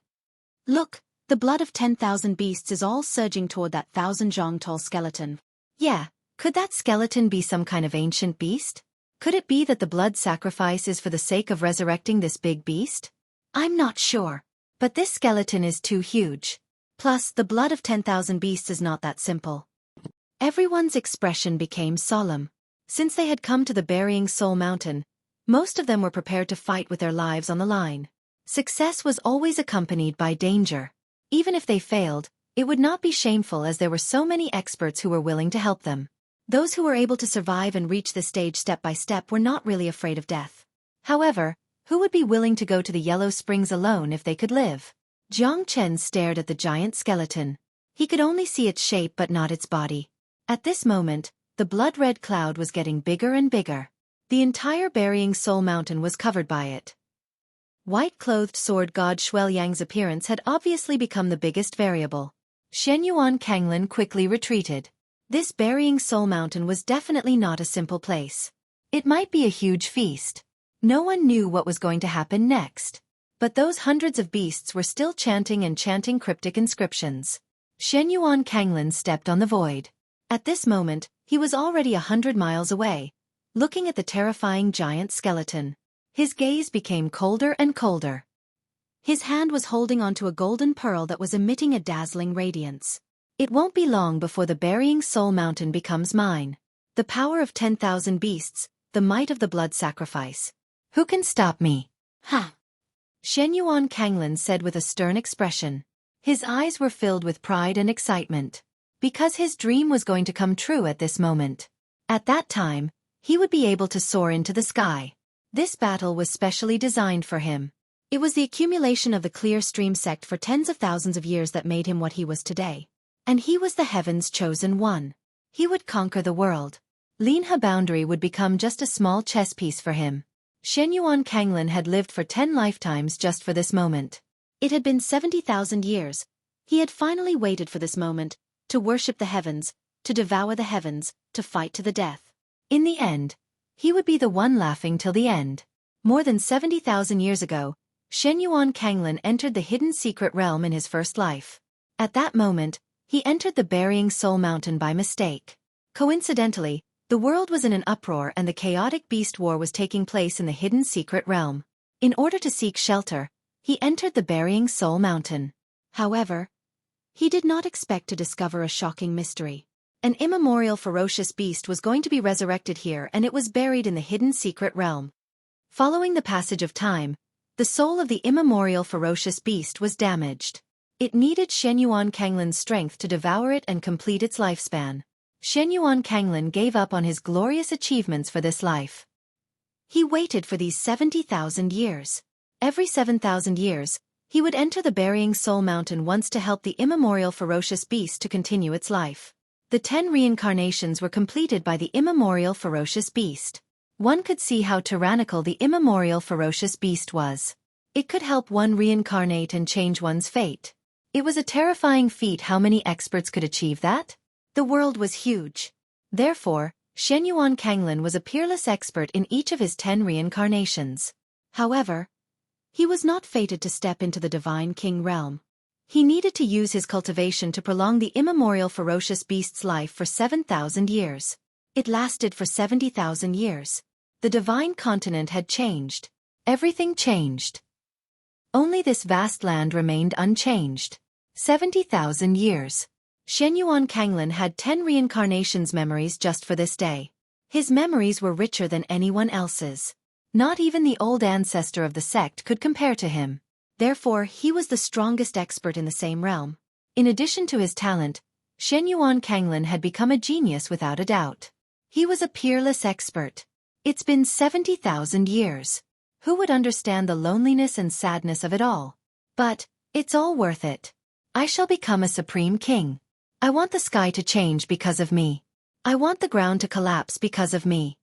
Look, the blood of 10,000 beasts is all surging toward that 1,000-zhong-tall skeleton. Yeah, could that skeleton be some kind of ancient beast? Could it be that the blood sacrifice is for the sake of resurrecting this big beast? I'm not sure. But this skeleton is too huge. Plus, the blood of 10,000 beasts is not that simple. Everyone's expression became solemn. Since they had come to the Burying Soul Mountain, most of them were prepared to fight with their lives on the line. Success was always accompanied by danger. Even if they failed, it would not be shameful as there were so many experts who were willing to help them. Those who were able to survive and reach this stage step by step were not really afraid of death. However, who would be willing to go to the Yellow Springs alone if they could live? Jiang Chen stared at the giant skeleton. He could only see its shape but not its body. At this moment, the blood-red cloud was getting bigger and bigger. The entire Burying Soul Mountain was covered by it. White-clothed sword god Xueqiang's appearance had obviously become the biggest variable. Xueqi Kanglin quickly retreated. This Burying Soul Mountain was definitely not a simple place. It might be a huge feast. No one knew what was going to happen next. But those hundreds of beasts were still chanting and chanting cryptic inscriptions. Xueqi Kanglin stepped on the void. At this moment, he was already 100 miles away, looking at the terrifying giant skeleton. His gaze became colder and colder. His hand was holding onto a golden pearl that was emitting a dazzling radiance. It won't be long before the Burying Soul Mountain becomes mine. The power of 10,000 beasts, the might of the blood sacrifice. Who can stop me? Ha! Xueqi Kanglin said with a stern expression. His eyes were filled with pride and excitement. Because his dream was going to come true at this moment. At that time, he would be able to soar into the sky. This battle was specially designed for him. It was the accumulation of the clear stream sect for tens of thousands of years that made him what he was today. And he was the heaven's chosen one. He would conquer the world. Linha boundary would become just a small chess piece for him. Xueqi Kanglin had lived for 10 lifetimes just for this moment. It had been 70,000 years. He had finally waited for this moment, to worship the heavens, to devour the heavens, to fight to the death. In the end, he would be the one laughing till the end. More than 70,000 years ago, Xueqi Kanglin entered the hidden secret realm in his first life. At that moment, he entered the Burying Soul Mountain by mistake. Coincidentally, the world was in an uproar and the chaotic beast war was taking place in the hidden secret realm. In order to seek shelter, he entered the Burying Soul Mountain. However, he did not expect to discover a shocking mystery. An immemorial ferocious beast was going to be resurrected here and it was buried in the hidden secret realm. Following the passage of time, the soul of the immemorial ferocious beast was damaged. It needed Xueqi Kanglin's strength to devour it and complete its lifespan. Xueqi Kanglin gave up on his glorious achievements for this life. He waited for these 70,000 years. Every 7,000 years, he would enter the burying soul mountain once to help the immemorial ferocious beast to continue its life. The 10 reincarnations were completed by the immemorial ferocious beast. One could see how tyrannical the immemorial ferocious beast was. It could help one reincarnate and change one's fate. It was a terrifying feat. How many experts could achieve that? The world was huge. Therefore, Xueqi Kanglin was a peerless expert in each of his 10 reincarnations. However, he was not fated to step into the Divine King realm. He needed to use his cultivation to prolong the immemorial ferocious beast's life for 7,000 years. It lasted for 70,000 years. The divine continent had changed. Everything changed. Only this vast land remained unchanged. 70,000 years. Xueqi Kanglin had 10 reincarnations memories just for this day. His memories were richer than anyone else's. Not even the old ancestor of the sect could compare to him. Therefore, he was the strongest expert in the same realm. In addition to his talent, Xueqi Kanglin had become a genius without a doubt. He was a peerless expert. It's been 70,000 years. Who would understand the loneliness and sadness of it all? But, it's all worth it. I shall become a supreme king. I want the sky to change because of me. I want the ground to collapse because of me.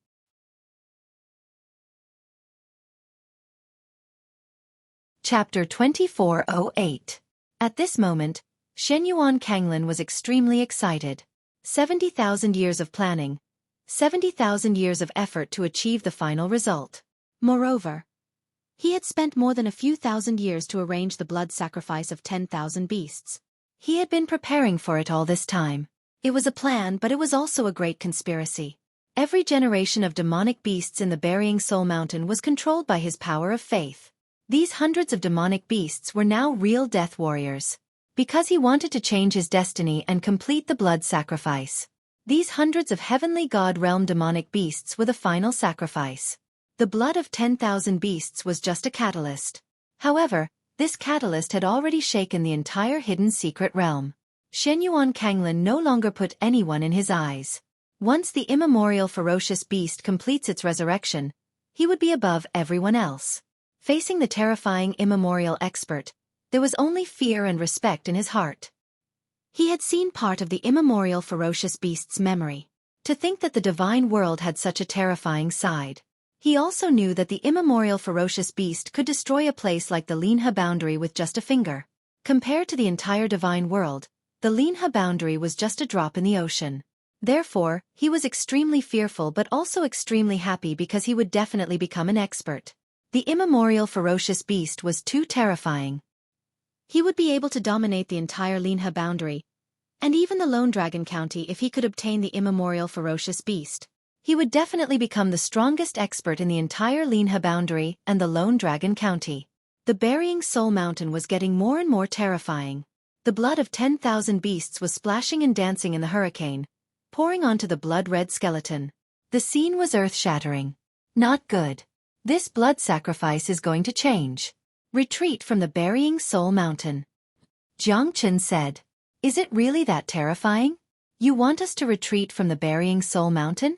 Chapter 2408. At this moment, Xueqi Kanglin was extremely excited. 70,000 years of planning. 70,000 years of effort to achieve the final result. Moreover, he had spent more than a few thousand years to arrange the blood sacrifice of 10,000 beasts. He had been preparing for it all this time. It was a plan, but it was also a great conspiracy. Every generation of demonic beasts in the burying soul mountain was controlled by his power of faith. These hundreds of demonic beasts were now real death warriors. Because he wanted to change his destiny and complete the blood sacrifice. These hundreds of heavenly god realm demonic beasts were the final sacrifice. The blood of 10,000 beasts was just a catalyst. However, this catalyst had already shaken the entire hidden secret realm. Xueqi Kanglin no longer put anyone in his eyes. Once the immemorial ferocious beast completes its resurrection, he would be above everyone else. Facing the terrifying immemorial expert, there was only fear and respect in his heart. He had seen part of the immemorial ferocious beast's memory. To think that the divine world had such a terrifying side. He also knew that the immemorial ferocious beast could destroy a place like the Linha boundary with just a finger. Compared to the entire divine world, the Linha boundary was just a drop in the ocean. Therefore, he was extremely fearful but also extremely happy because he would definitely become an expert. The immemorial ferocious beast was too terrifying. He would be able to dominate the entire Linha boundary, and even the Lone Dragon County if he could obtain the immemorial ferocious beast. He would definitely become the strongest expert in the entire Linha boundary and the Lone Dragon County. The burying soul mountain was getting more and more terrifying. The blood of 10,000 beasts was splashing and dancing in the hurricane, pouring onto the blood-red skeleton. The scene was earth-shattering. Not good. This blood sacrifice is going to change. Retreat from the burying soul mountain. Jiang Chen said. Is it really that terrifying? You want us to retreat from the burying soul mountain?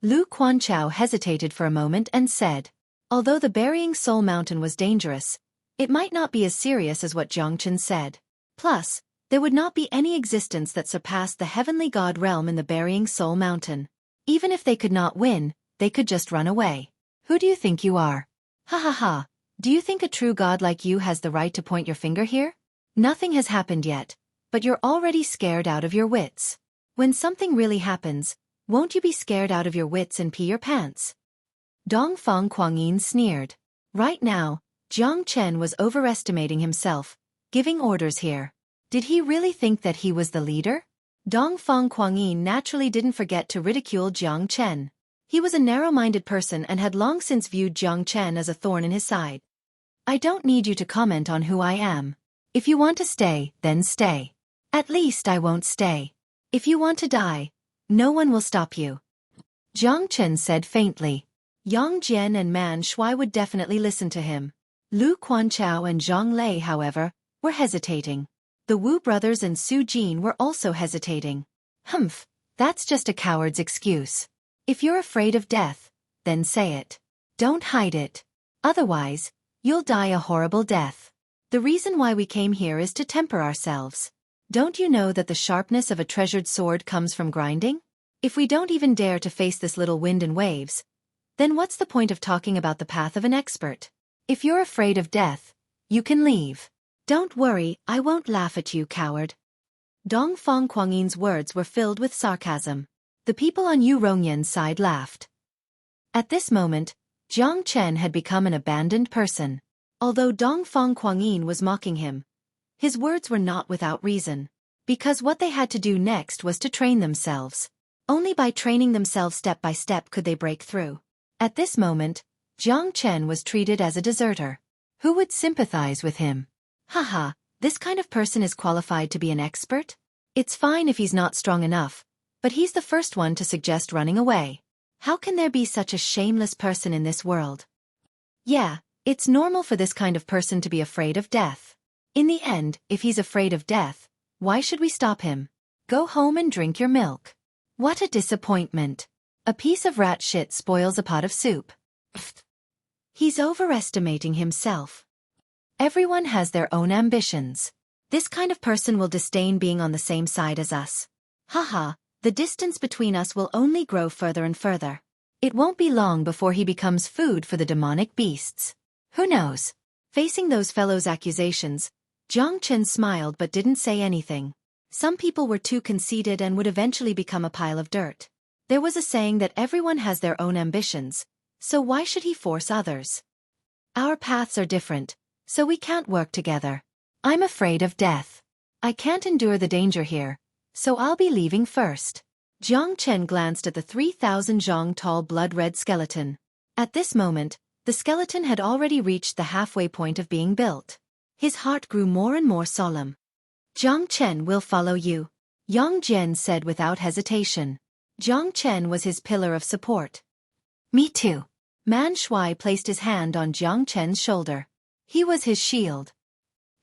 Lu Quanchao hesitated for a moment and said. Although the burying soul mountain was dangerous, it might not be as serious as what Jiang Chen said. Plus, there would not be any existence that surpassed the heavenly god realm in the burying soul mountain. Even if they could not win, they could just run away. Who do you think you are? Ha ha ha. Do you think a true god like you has the right to point your finger here? Nothing has happened yet, but you're already scared out of your wits. When something really happens, won't you be scared out of your wits and pee your pants? Dongfang Kuangyin sneered. Right now, Jiang Chen was overestimating himself, giving orders here. Did he really think that he was the leader? Dongfang Kuangyin naturally didn't forget to ridicule Jiang Chen. He was a narrow-minded person and had long since viewed Jiang Chen as a thorn in his side. I don't need you to comment on who I am. If you want to stay, then stay. At least I won't stay. If you want to die, no one will stop you. Jiang Chen said faintly. Yang Jian and Man Shui would definitely listen to him. Lu Quanchao and Zhang Lei, however, were hesitating. The Wu brothers and Su Jin were also hesitating. Humph, that's just a coward's excuse. If you're afraid of death, then say it. Don't hide it. Otherwise, you'll die a horrible death. The reason why we came here is to temper ourselves. Don't you know that the sharpness of a treasured sword comes from grinding? If we don't even dare to face this little wind and waves, then what's the point of talking about the path of an expert? If you're afraid of death, you can leave. Don't worry, I won't laugh at you, coward. Dong Fang Kuangyin's words were filled with sarcasm. The people on Yu Rongyan's side laughed. At this moment, Jiang Chen had become an abandoned person. Although Dong Fang Kuangyin was mocking him, his words were not without reason. Because what they had to do next was to train themselves. Only by training themselves step by step could they break through. At this moment, Jiang Chen was treated as a deserter. Who would sympathize with him? Haha, this kind of person is qualified to be an expert? It's fine if he's not strong enough, but he's the first one to suggest running away. How can there be such a shameless person in this world? Yeah, it's normal for this kind of person to be afraid of death. In the end, if he's afraid of death, why should we stop him? Go home and drink your milk. What a disappointment. A piece of rat shit spoils a pot of soup. He's overestimating himself. Everyone has their own ambitions. This kind of person will disdain being on the same side as us. Haha, the distance between us will only grow further and further. It won't be long before he becomes food for the demonic beasts. Who knows? Facing those fellows' accusations, Jiang Chen smiled but didn't say anything. Some people were too conceited and would eventually become a pile of dirt. There was a saying that everyone has their own ambitions, so why should he force others? Our paths are different, so we can't work together. I'm afraid of death. I can't endure the danger here, so I'll be leaving first. Jiang Chen glanced at the 3,000 zhang tall blood-red skeleton. At this moment, the skeleton had already reached the halfway point of being built. His heart grew more and more solemn. Jiang Chen will follow you, Yang Jian said without hesitation. Jiang Chen was his pillar of support. Me too. Man Shui placed his hand on Jiang Chen's shoulder. He was his shield.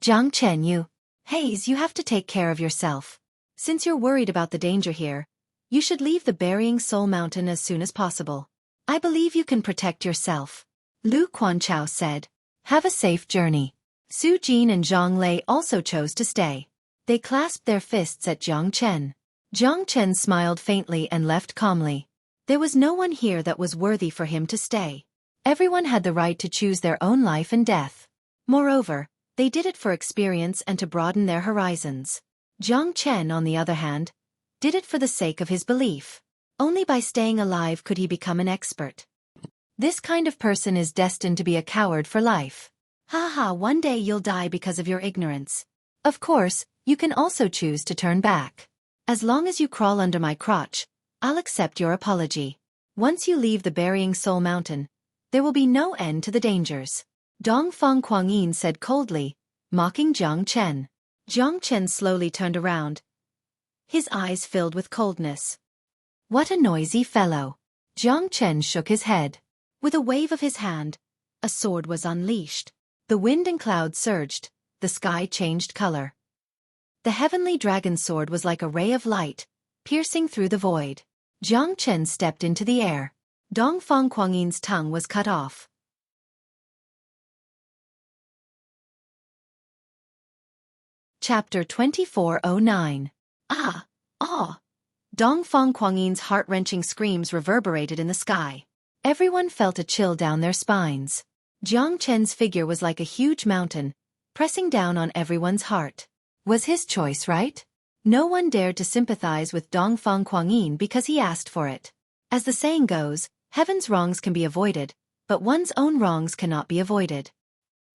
Jiang Chen, you have to take care of yourself. Since you're worried about the danger here, you should leave the Burying Soul Mountain as soon as possible. I believe you can protect yourself. Lu Quanchao said. Have a safe journey. Su Jin and Zhang Lei also chose to stay. They clasped their fists at Jiang Chen. Jiang Chen smiled faintly and left calmly. There was no one here that was worthy for him to stay. Everyone had the right to choose their own life and death. Moreover, they did it for experience and to broaden their horizons. Jiang Chen, on the other hand, did it for the sake of his belief. Only by staying alive could he become an expert. This kind of person is destined to be a coward for life. Haha, one day you'll die because of your ignorance. Of course, you can also choose to turn back. As long as you crawl under my crotch, I'll accept your apology. Once you leave the Burying Soul Mountain, there will be no end to the dangers. Dong Fang Kuangyin said coldly, mocking Jiang Chen. Jiang Chen slowly turned around. His eyes filled with coldness. What a noisy fellow. Jiang Chen shook his head. With a wave of his hand, a sword was unleashed. The wind and clouds surged, the sky changed color. The heavenly dragon sword was like a ray of light, piercing through the void. Jiang Chen stepped into the air. Dong Fang Kuangyin's tongue was cut off. Chapter 2409. Ah! Ah! Dong Fang Kuangyin's heart-wrenching screams reverberated in the sky. Everyone felt a chill down their spines. Jiang Chen's figure was like a huge mountain, pressing down on everyone's heart. Was his choice right? No one dared to sympathize with Dong Fang Kuangyin because he asked for it. As the saying goes, heaven's wrongs can be avoided, but one's own wrongs cannot be avoided.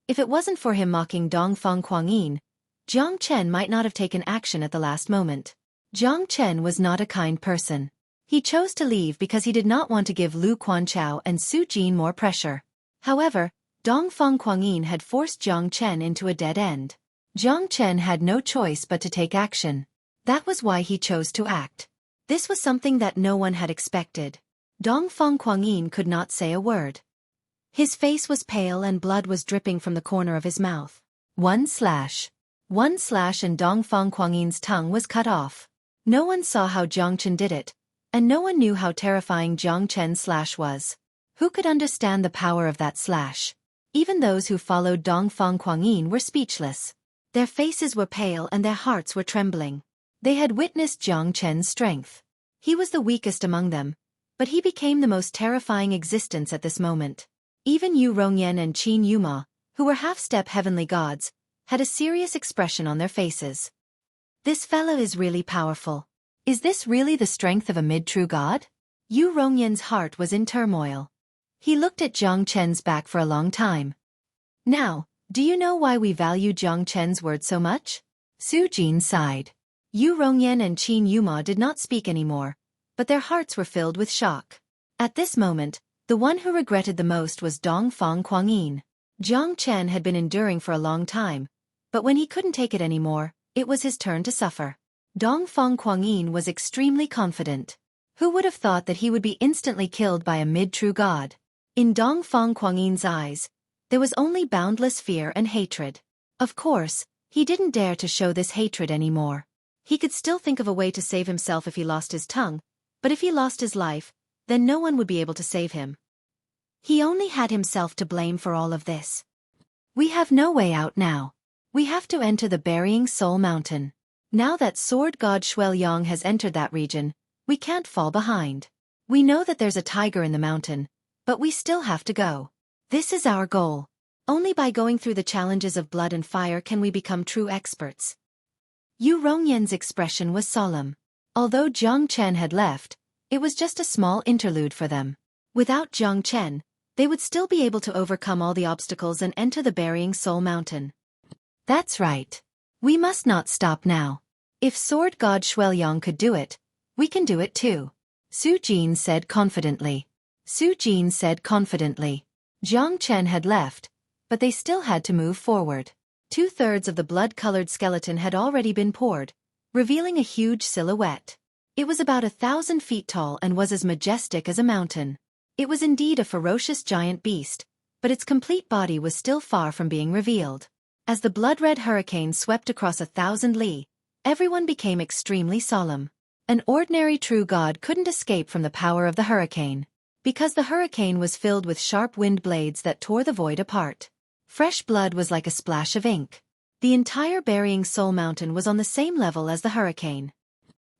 If it wasn't for him mocking Dong Fang Kuangyin, Jiang Chen might not have taken action at the last moment. Jiang Chen was not a kind person. He chose to leave because he did not want to give Lu Quanchao and Su Jin more pressure. However, Dong Fang Kuangyin had forced Jiang Chen into a dead end. Jiang Chen had no choice but to take action. That was why he chose to act. This was something that no one had expected. Dong Fang Kuangyin could not say a word. His face was pale and blood was dripping from the corner of his mouth. One slash and Dong Fang Kuangyin's tongue was cut off. No one saw how Jiang Chen did it, and no one knew how terrifying Jiang Chen's slash was. Who could understand the power of that slash? Even those who followed Dongfang Kuangyin were speechless. Their faces were pale and their hearts were trembling. They had witnessed Jiang Chen's strength. He was the weakest among them, but he became the most terrifying existence at this moment. Even Yu Rongyan and Qin Yuma, who were half-step heavenly gods, had a serious expression on their faces. This fellow is really powerful. Is this really the strength of a mid-true god? Yu Rongyan's heart was in turmoil. He looked at Jiang Chen's back for a long time. Now, do you know why we value Jiang Chen's word so much? Su Jin sighed. Yu Rongyan and Qin Yuma did not speak anymore, but their hearts were filled with shock. At this moment, the one who regretted the most was Dongfang Kuangyin. Jiang Chen had been enduring for a long time, but when he couldn't take it anymore, it was his turn to suffer. Dongfang Kuangyin was extremely confident. Who would have thought that he would be instantly killed by a mid-true god? In Dongfang Kuangyin's eyes, there was only boundless fear and hatred. Of course, he didn't dare to show this hatred anymore. He could still think of a way to save himself if he lost his tongue, but if he lost his life, then no one would be able to save him. He only had himself to blame for all of this. We have no way out now. We have to enter the Burying Soul Mountain. Now that sword god Xueqi has entered that region, we can't fall behind. We know that there's a tiger in the mountain, but we still have to go. This is our goal. Only by going through the challenges of blood and fire can we become true experts. Yu Rongyan's expression was solemn. Although Jiang Chen had left, it was just a small interlude for them. Without Jiang Chen, they would still be able to overcome all the obstacles and enter the Burying Soul Mountain. That's right. We must not stop now. If sword god Xueqi could do it, we can do it too. Su Jin said confidently. Jiang Chen had left, but they still had to move forward. 2/3 of the blood-colored skeleton had already been poured, revealing a huge silhouette. It was about 1,000 feet tall and was as majestic as a mountain. It was indeed a ferocious giant beast, but its complete body was still far from being revealed. As the blood-red hurricane swept across 1,000 li, everyone became extremely solemn. An ordinary true god couldn't escape from the power of the hurricane, because the hurricane was filled with sharp wind blades that tore the void apart. Fresh blood was like a splash of ink. The entire Burying Soul Mountain was on the same level as the hurricane.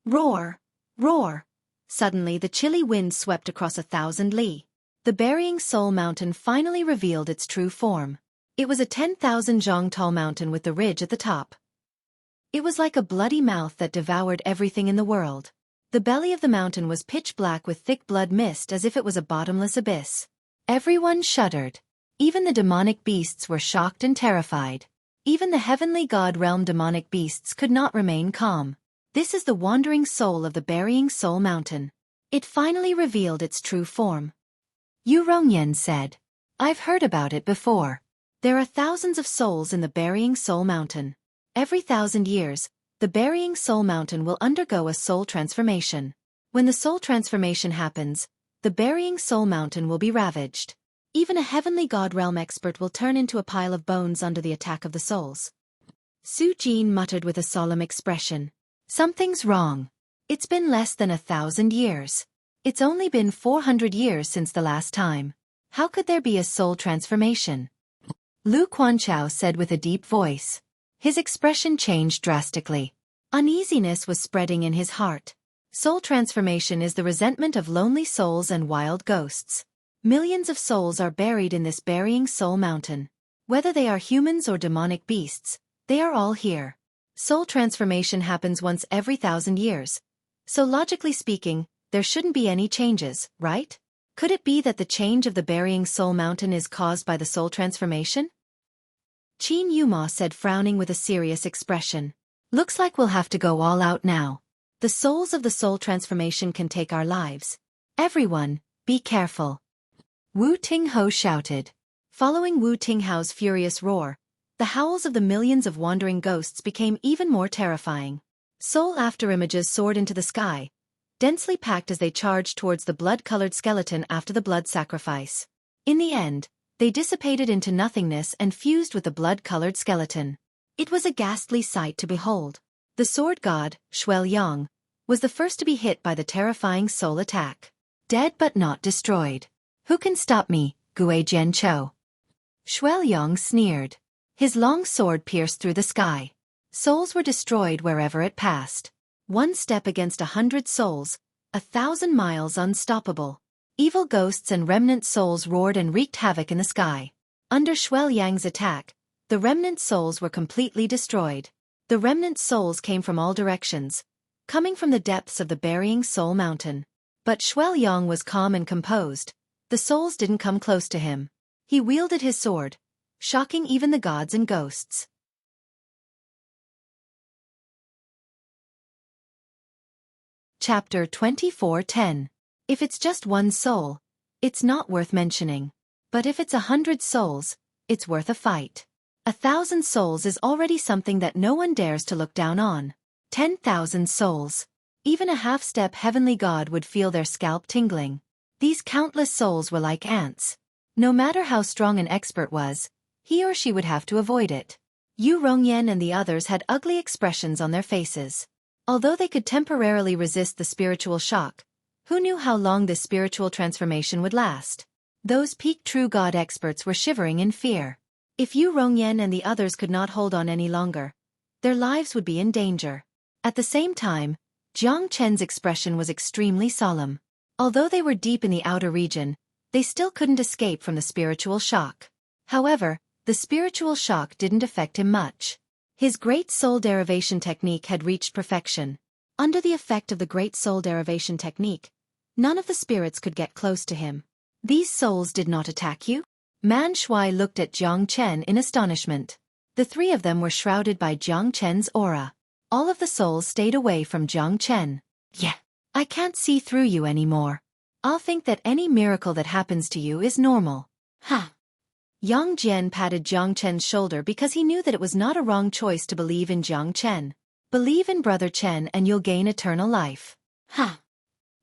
Roar! Roar! Suddenly the chilly wind swept across 1,000 li. The Burying Soul Mountain finally revealed its true form. It was a 10,000 zhang tall mountain with the ridge at the top. It was like a bloody mouth that devoured everything in the world. The belly of the mountain was pitch black with thick blood mist as if it was a bottomless abyss. Everyone shuddered. Even the demonic beasts were shocked and terrified. Even the heavenly god realm demonic beasts could not remain calm. This is the wandering soul of the Burying Soul Mountain. It finally revealed its true form. Yu Rongyan said, I've heard about it before. There are thousands of souls in the Burying Soul Mountain. Every 1,000 years, the Burying Soul Mountain will undergo a soul transformation. When the soul transformation happens, the Burying Soul Mountain will be ravaged. Even a heavenly god realm expert will turn into a pile of bones under the attack of the souls. Su Jin muttered with a solemn expression. Something's wrong. It's been less than 1,000 years. It's only been 400 years since the last time. How could there be a soul transformation? Lu Quanchao said with a deep voice. His expression changed drastically. Uneasiness was spreading in his heart. Soul transformation is the resentment of lonely souls and wild ghosts. Millions of souls are buried in this Burying Soul Mountain. Whether they are humans or demonic beasts, they are all here. Soul transformation happens once every 1,000 years. So logically speaking, there shouldn't be any changes, right? Could it be that the change of the Burying Soul Mountain is caused by the soul transformation? Qin Yuma said, frowning with a serious expression. Looks like we'll have to go all out now. The souls of the soul transformation can take our lives. Everyone, be careful. Wu Tinghou shouted. Following Wu Tinghao's furious roar, the howls of the millions of wandering ghosts became even more terrifying. Soul afterimages soared into the sky, densely packed as they charged towards the blood-colored skeleton after the blood sacrifice. In the end, they dissipated into nothingness and fused with the blood-colored skeleton. It was a ghastly sight to behold. The sword god, Xueqi, was the first to be hit by the terrifying soul attack. Dead but not destroyed. Who can stop me, Gui Jianqiu? Xueqi sneered. His long sword pierced through the sky. Souls were destroyed wherever it passed. One step against 100 souls, 1,000 miles unstoppable. Evil ghosts and remnant souls roared and wreaked havoc in the sky. Under Xueqi's attack, the remnant souls were completely destroyed. The remnant souls came from all directions, coming from the depths of the burying soul mountain. But Xueqi was calm and composed. The souls didn't come close to him. He wielded his sword, shocking even the gods and ghosts. Chapter 24:10. If it's just one soul, it's not worth mentioning. But if it's 100 souls, it's worth a fight. 1,000 souls is already something that no one dares to look down on. 10,000 souls. Even a half-step heavenly god would feel their scalp tingling. These countless souls were like ants. No matter how strong an expert was, he or she would have to avoid it. Yu Rongyan and the others had ugly expressions on their faces. Although they could temporarily resist the spiritual shock, who knew how long this spiritual transformation would last? Those peak true god experts were shivering in fear. If Yu Rongyan and the others could not hold on any longer, their lives would be in danger. At the same time, Jiang Chen's expression was extremely solemn. Although they were deep in the outer region, they still couldn't escape from the spiritual shock. However, the spiritual shock didn't affect him much. His great soul derivation technique had reached perfection. Under the effect of the great soul derivation technique, none of the spirits could get close to him. These souls did not attack you? Man Shui looked at Jiang Chen in astonishment. The three of them were shrouded by Jiang Chen's aura. All of the souls stayed away from Jiang Chen. Yeah. I can't see through you anymore. I'll think that any miracle that happens to you is normal. Ha! Yang Jian patted Jiang Chen's shoulder because he knew that it was not a wrong choice to believe in Jiang Chen. Believe in Brother Chen and you'll gain eternal life. Ha!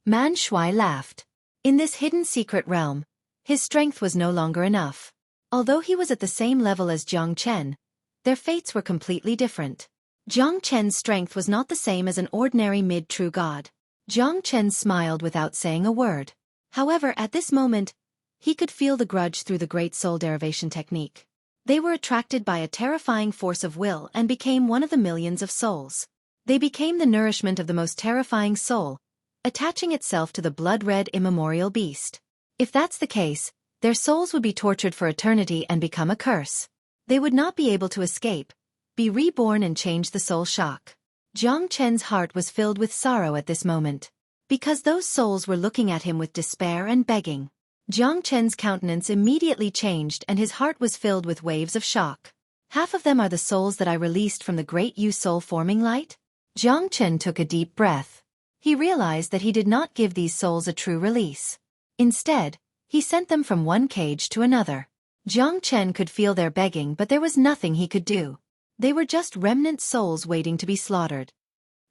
Man Shui laughed. In this hidden secret realm, his strength was no longer enough. Although he was at the same level as Jiang Chen, their fates were completely different. Jiang Chen's strength was not the same as an ordinary mid-true god. Jiang Chen smiled without saying a word. However, at this moment, he could feel the grudge through the great soul derivation technique. They were attracted by a terrifying force of will and became one of the millions of souls. They became the nourishment of the most terrifying soul, attaching itself to the blood-red immemorial beast. If that's the case, their souls would be tortured for eternity and become a curse. They would not be able to escape, be reborn and change the soul shock. Jiang Chen's heart was filled with sorrow at this moment. Because those souls were looking at him with despair and begging. Jiang Chen's countenance immediately changed and his heart was filled with waves of shock. Half of them are the souls that I released from the great Yu soul forming light? Jiang Chen took a deep breath. He realized that he did not give these souls a true release. Instead, he sent them from one cage to another. Jiang Chen could feel their begging, but there was nothing he could do. They were just remnant souls waiting to be slaughtered.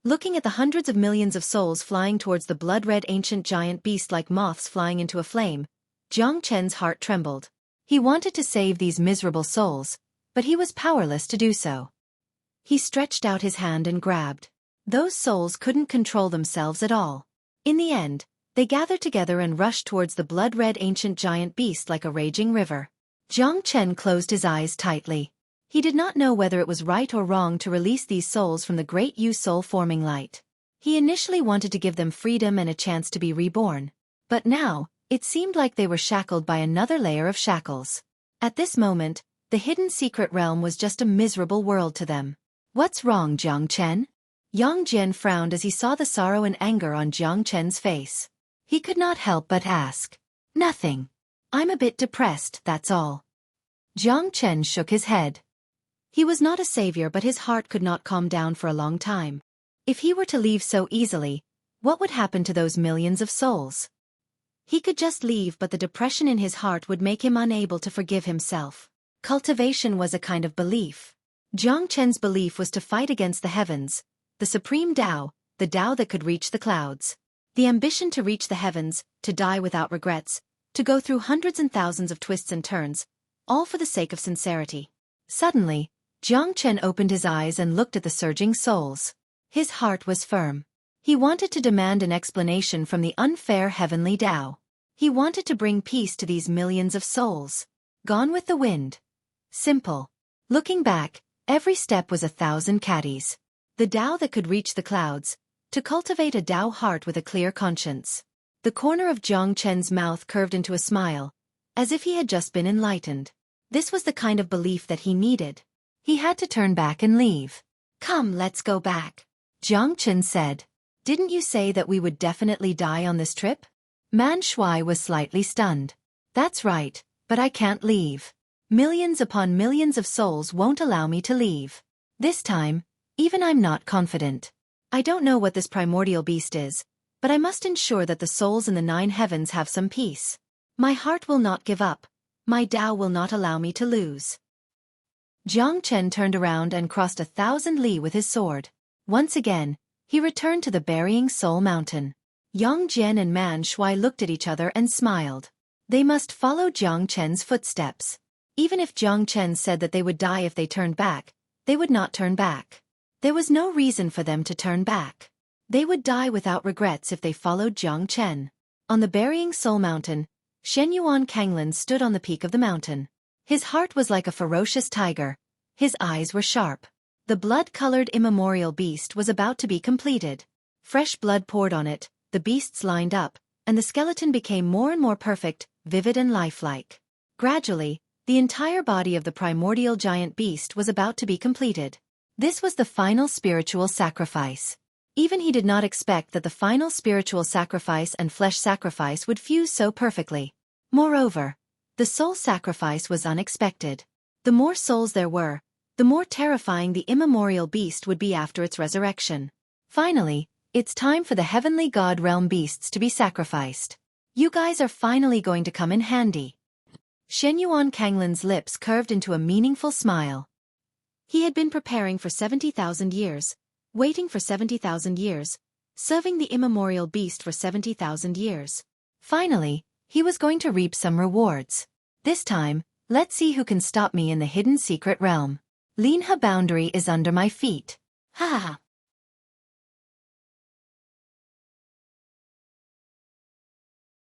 Looking at the hundreds of millions of souls flying towards the blood-red ancient giant beast like moths flying into a flame, Jiang Chen's heart trembled. He wanted to save these miserable souls, but he was powerless to do so. He stretched out his hand and grabbed. Those souls couldn't control themselves at all. In the end, they gathered together and rushed towards the blood-red ancient giant beast like a raging river. Jiang Chen closed his eyes tightly. He did not know whether it was right or wrong to release these souls from the great Yu soul-forming light. He initially wanted to give them freedom and a chance to be reborn. But now, it seemed like they were shackled by another layer of shackles. At this moment, the hidden secret realm was just a miserable world to them. What's wrong, Jiang Chen? Yang Jian frowned as he saw the sorrow and anger on Jiang Chen's face. He could not help but ask. Nothing. I'm a bit depressed, that's all. Jiang Chen shook his head. He was not a savior, but his heart could not calm down for a long time. If he were to leave so easily, what would happen to those millions of souls? He could just leave, but the depression in his heart would make him unable to forgive himself. Cultivation was a kind of belief. Jiang Chen's belief was to fight against the heavens, the supreme Tao, the Tao that could reach the clouds. The ambition to reach the heavens, to die without regrets, to go through hundreds and thousands of twists and turns, all for the sake of sincerity. Suddenly, Jiang Chen opened his eyes and looked at the surging souls. His heart was firm. He wanted to demand an explanation from the unfair heavenly Tao. He wanted to bring peace to these millions of souls. Gone with the wind. Simple. Looking back, every step was 1,000 caddies. The Tao that could reach the clouds, to cultivate a Tao heart with a clear conscience. The corner of Jiang Chen's mouth curved into a smile, as if he had just been enlightened. This was the kind of belief that he needed. He had to turn back and leave. Come, let's go back. Jiang Chen said. Didn't you say that we would definitely die on this trip? Man Shui was slightly stunned. That's right, but I can't leave. Millions upon millions of souls won't allow me to leave. This time, even I'm not confident. I don't know what this primordial beast is, but I must ensure that the souls in the 9 heavens have some peace. My heart will not give up. My Tao will not allow me to lose. Jiang Chen turned around and crossed 1,000 li with his sword. Once again, he returned to the burying soul mountain. Yang Jian and Man Shui looked at each other and smiled. They must follow Jiang Chen's footsteps. Even if Jiang Chen said that they would die if they turned back, they would not turn back. There was no reason for them to turn back. They would die without regrets if they followed Jiang Chen. On the burying soul mountain, Shenyuan Kanglin stood on the peak of the mountain. His heart was like a ferocious tiger. His eyes were sharp. The blood-colored immemorial beast was about to be completed. Fresh blood poured on it, the beasts lined up, and the skeleton became more and more perfect, vivid and lifelike. Gradually, the entire body of the primordial giant beast was about to be completed. This was the final spiritual sacrifice. Even he did not expect that the final spiritual sacrifice and flesh sacrifice would fuse so perfectly. Moreover, the soul sacrifice was unexpected. The more souls there were, the more terrifying the immemorial beast would be after its resurrection. Finally, it's time for the heavenly god realm beasts to be sacrificed. You guys are finally going to come in handy. Shenyuan Kanglin's lips curved into a meaningful smile. He had been preparing for 70,000 years, waiting for 70,000 years, serving the immemorial beast for 70,000 years. Finally, he was going to reap some rewards. This time, let's see who can stop me in the hidden secret realm. Linha boundary is under my feet. Ha ha ha.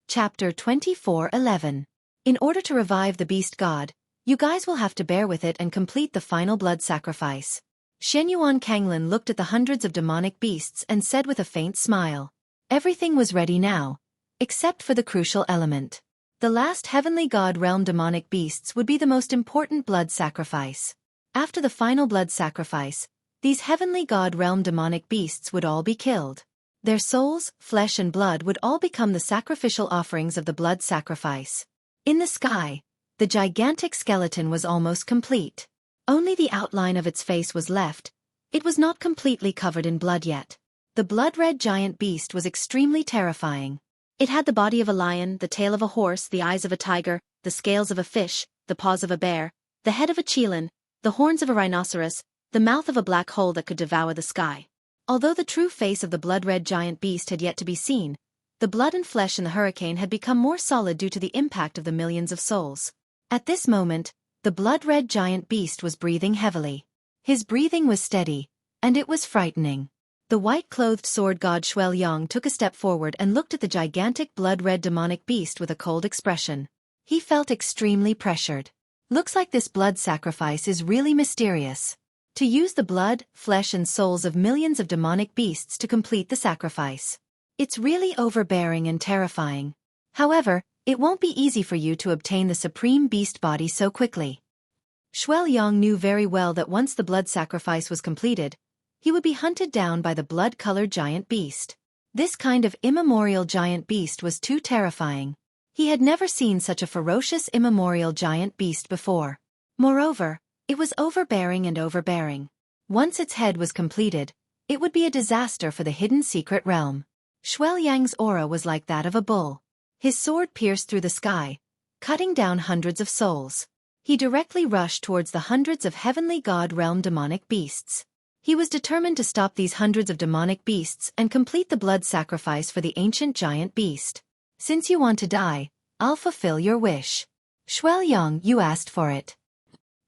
Chapter 24:11. In order to revive the beast god, you guys will have to bear with it and complete the final blood sacrifice. Shenyuan Kanglin looked at the hundreds of demonic beasts and said with a faint smile. Everything was ready now, except for the crucial element. The last heavenly god realm demonic beasts would be the most important blood sacrifice. After the final blood sacrifice, these heavenly god realm demonic beasts would all be killed. Their souls, flesh and blood would all become the sacrificial offerings of the blood sacrifice. In the sky, the gigantic skeleton was almost complete. Only the outline of its face was left. It was not completely covered in blood yet. The blood-red giant beast was extremely terrifying. It had the body of a lion, the tail of a horse, the eyes of a tiger, the scales of a fish, the paws of a bear, the head of a chelan, the horns of a rhinoceros, the mouth of a black hole that could devour the sky. Although the true face of the blood-red giant beast had yet to be seen, the blood and flesh in the hurricane had become more solid due to the impact of the millions of souls. At this moment, the blood-red giant beast was breathing heavily. His breathing was steady, and it was frightening. The white-clothed sword god Xueqi took a step forward and looked at the gigantic blood-red demonic beast with a cold expression. He felt extremely pressured. Looks like this blood sacrifice is really mysterious. To use the blood, flesh and souls of millions of demonic beasts to complete the sacrifice. It's really overbearing and terrifying. However, it won't be easy for you to obtain the supreme beast body so quickly. Xueqi knew very well that once the blood sacrifice was completed, he would be hunted down by the blood-colored giant beast. This kind of immemorial giant beast was too terrifying. He had never seen such a ferocious immemorial giant beast before. Moreover, it was overbearing and overbearing. Once its head was completed, it would be a disaster for the hidden secret realm. Xueqi's aura was like that of a bull. His sword pierced through the sky, cutting down hundreds of souls. He directly rushed towards the hundreds of heavenly god realm demonic beasts. He was determined to stop these hundreds of demonic beasts and complete the blood sacrifice for the ancient giant beast. Since you want to die, I'll fulfill your wish. Xueqi, you asked for it.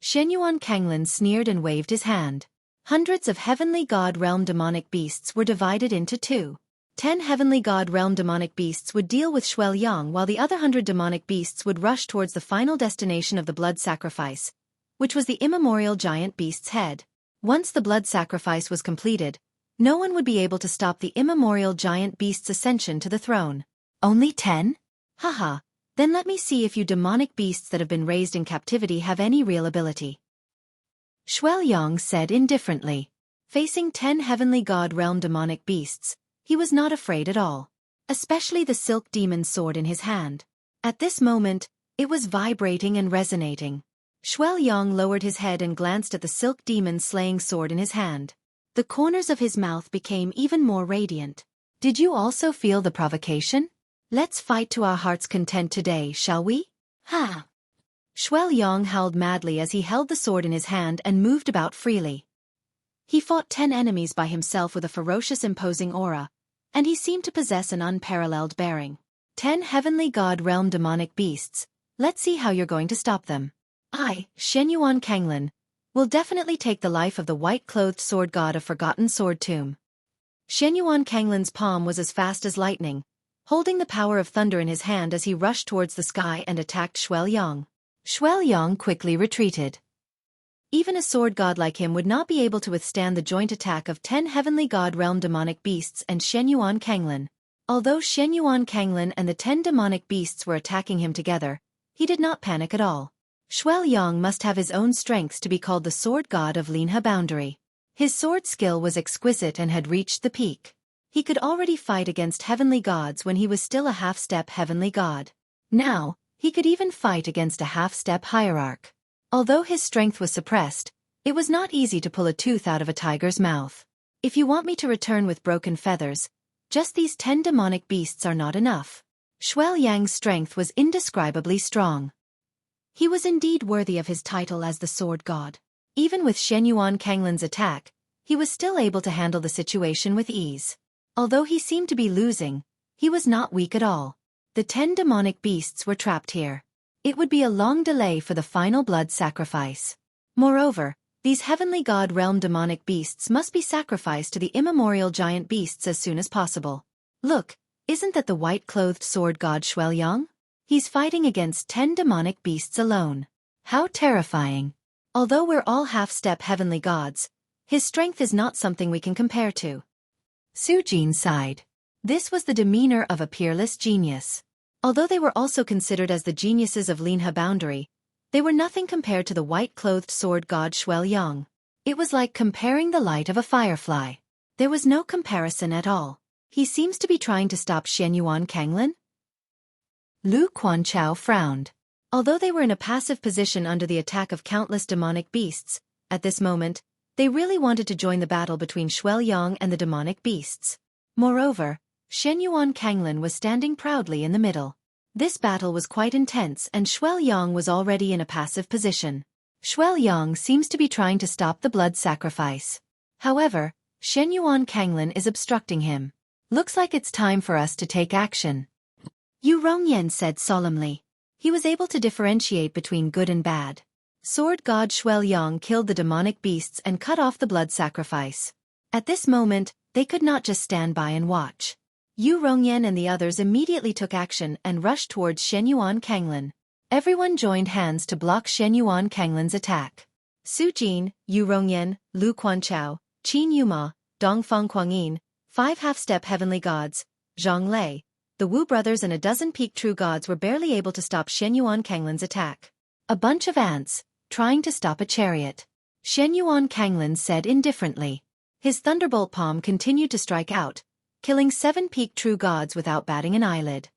Shenyuan Kanglin sneered and waved his hand. Hundreds of heavenly god realm demonic beasts were divided into two. 10 heavenly god realm demonic beasts would deal with Xueqi, while the other 100 demonic beasts would rush towards the final destination of the blood sacrifice, which was the immemorial giant beast's head. Once the blood sacrifice was completed, no one would be able to stop the immemorial giant beast's ascension to the throne. Only 10? Haha, then let me see if you demonic beasts that have been raised in captivity have any real ability. Xueqi said indifferently. Facing 10 heavenly god realm demonic beasts, he was not afraid at all. Especially the silk demon sword in his hand. At this moment, it was vibrating and resonating. Xueqi lowered his head and glanced at the silk demon slaying sword in his hand. The corners of his mouth became even more radiant. Did you also feel the provocation? Let's fight to our heart's content today, shall we? Ha! Xueqi howled madly as he held the sword in his hand and moved about freely. He fought 10 enemies by himself with a ferocious imposing aura, and he seemed to possess an unparalleled bearing. 10 heavenly god realm demonic beasts, let's see how you're going to stop them. I, Xueqi Kanglin, will definitely take the life of the white-clothed sword god of Forgotten Sword Tomb. Xueqi Kanglin's palm was as fast as lightning, holding the power of thunder in his hand as he rushed towards the sky and attacked Xueqi. Xueqi quickly retreated. Even a sword god like him would not be able to withstand the joint attack of 10 heavenly god realm demonic beasts and Xueqi Kanglin. Although Xueqi Kanglin and the 10 demonic beasts were attacking him together, he did not panic at all. Xueqi must have his own strengths to be called the sword god of Linha boundary. His sword skill was exquisite and had reached the peak. He could already fight against heavenly gods when he was still a half-step heavenly god. Now, he could even fight against a half-step hierarch. Although his strength was suppressed, it was not easy to pull a tooth out of a tiger's mouth. If you want me to return with broken feathers, just these 10 demonic beasts are not enough. Xueqi's strength was indescribably strong. He was indeed worthy of his title as the sword god. Even with Xueqi Kanglin's attack, he was still able to handle the situation with ease. Although he seemed to be losing, he was not weak at all. The 10 demonic beasts were trapped here. It would be a long delay for the final blood sacrifice. Moreover, these heavenly god realm demonic beasts must be sacrificed to the immemorial giant beasts as soon as possible. Look, isn't that the white-clothed sword god Xueqi? He's fighting against 10 demonic beasts alone. How terrifying. Although we're all half-step heavenly gods, his strength is not something we can compare to. Xueqi sighed. This was the demeanor of a peerless genius. Although they were also considered as the geniuses of Linha boundary, they were nothing compared to the white-clothed sword god Xueqi. It was like comparing the light of a firefly. There was no comparison at all. He seems to be trying to stop Xueqi Kanglin? Lu Quanchao frowned. Although they were in a passive position under the attack of countless demonic beasts, at this moment, they really wanted to join the battle between Xueqi and the demonic beasts. Moreover, Xueqi Kanglin was standing proudly in the middle. This battle was quite intense and Xueqi was already in a passive position. Xueqi seems to be trying to stop the blood sacrifice. However, Xueqi Kanglin is obstructing him. Looks like it's time for us to take action. Yu Rongyan said solemnly. He was able to differentiate between good and bad. Sword god Xueqi killed the demonic beasts and cut off the blood sacrifice. At this moment, they could not just stand by and watch. Yu Rongyan and the others immediately took action and rushed towards Xueqi Kanglin. Everyone joined hands to block Xueqi Kanglin's attack. Su Jin, Yu Rongyan, Lu Quanchao, Qin Yuma, Dongfang Kuangyin, 5 half-step heavenly gods, Zhang Lei, the Wu brothers and a dozen peak true gods were barely able to stop Xueqi Kanglin's attack. A bunch of ants, trying to stop a chariot. Xueqi Kanglin said indifferently. His thunderbolt palm continued to strike out, killing 7 peak true gods without batting an eyelid.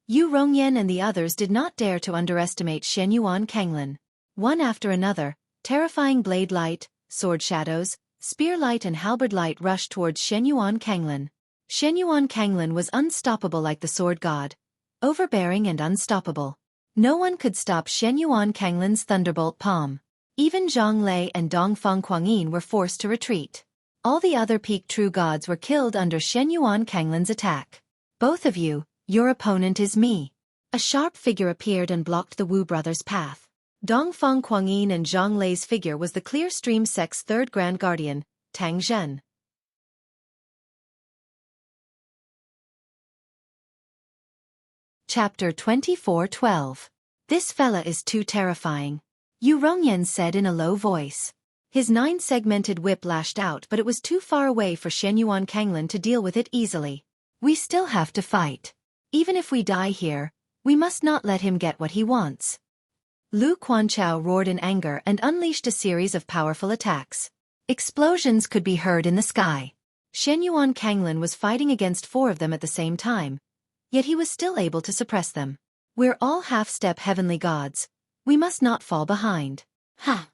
Yu Rongyan and the others did not dare to underestimate Xueqi Kanglin. One after another, terrifying blade light, sword shadows, spear light and halberd light rushed towards Xueqi Kanglin. Xueqi Kanglin was unstoppable like the sword god, overbearing and unstoppable. No one could stop Xueqi Kanglin's thunderbolt palm. Even Zhang Lei and Dongfang Kuangyin were forced to retreat. All the other peak true gods were killed under Xueqi Kanglin's attack. Both of you, your opponent is me. A sharp figure appeared and blocked the Wu brothers' path. Dongfang Kuangyin and Zhang Lei's figure was the Clear Stream sect's 3rd Grand Guardian, Tang Zhen. Chapter 24:12. This fella is too terrifying, Yu Rongyan said in a low voice. His 9-segmented whip lashed out, but it was too far away for Shenyuan Kanglin to deal with it easily. We still have to fight. Even if we die here, we must not let him get what he wants. Lu Quanchao roared in anger and unleashed a series of powerful attacks. Explosions could be heard in the sky. Shenyuan Kanglin was fighting against 4 of them at the same time, yet he was still able to suppress them. We're all half-step heavenly gods. We must not fall behind. Ha!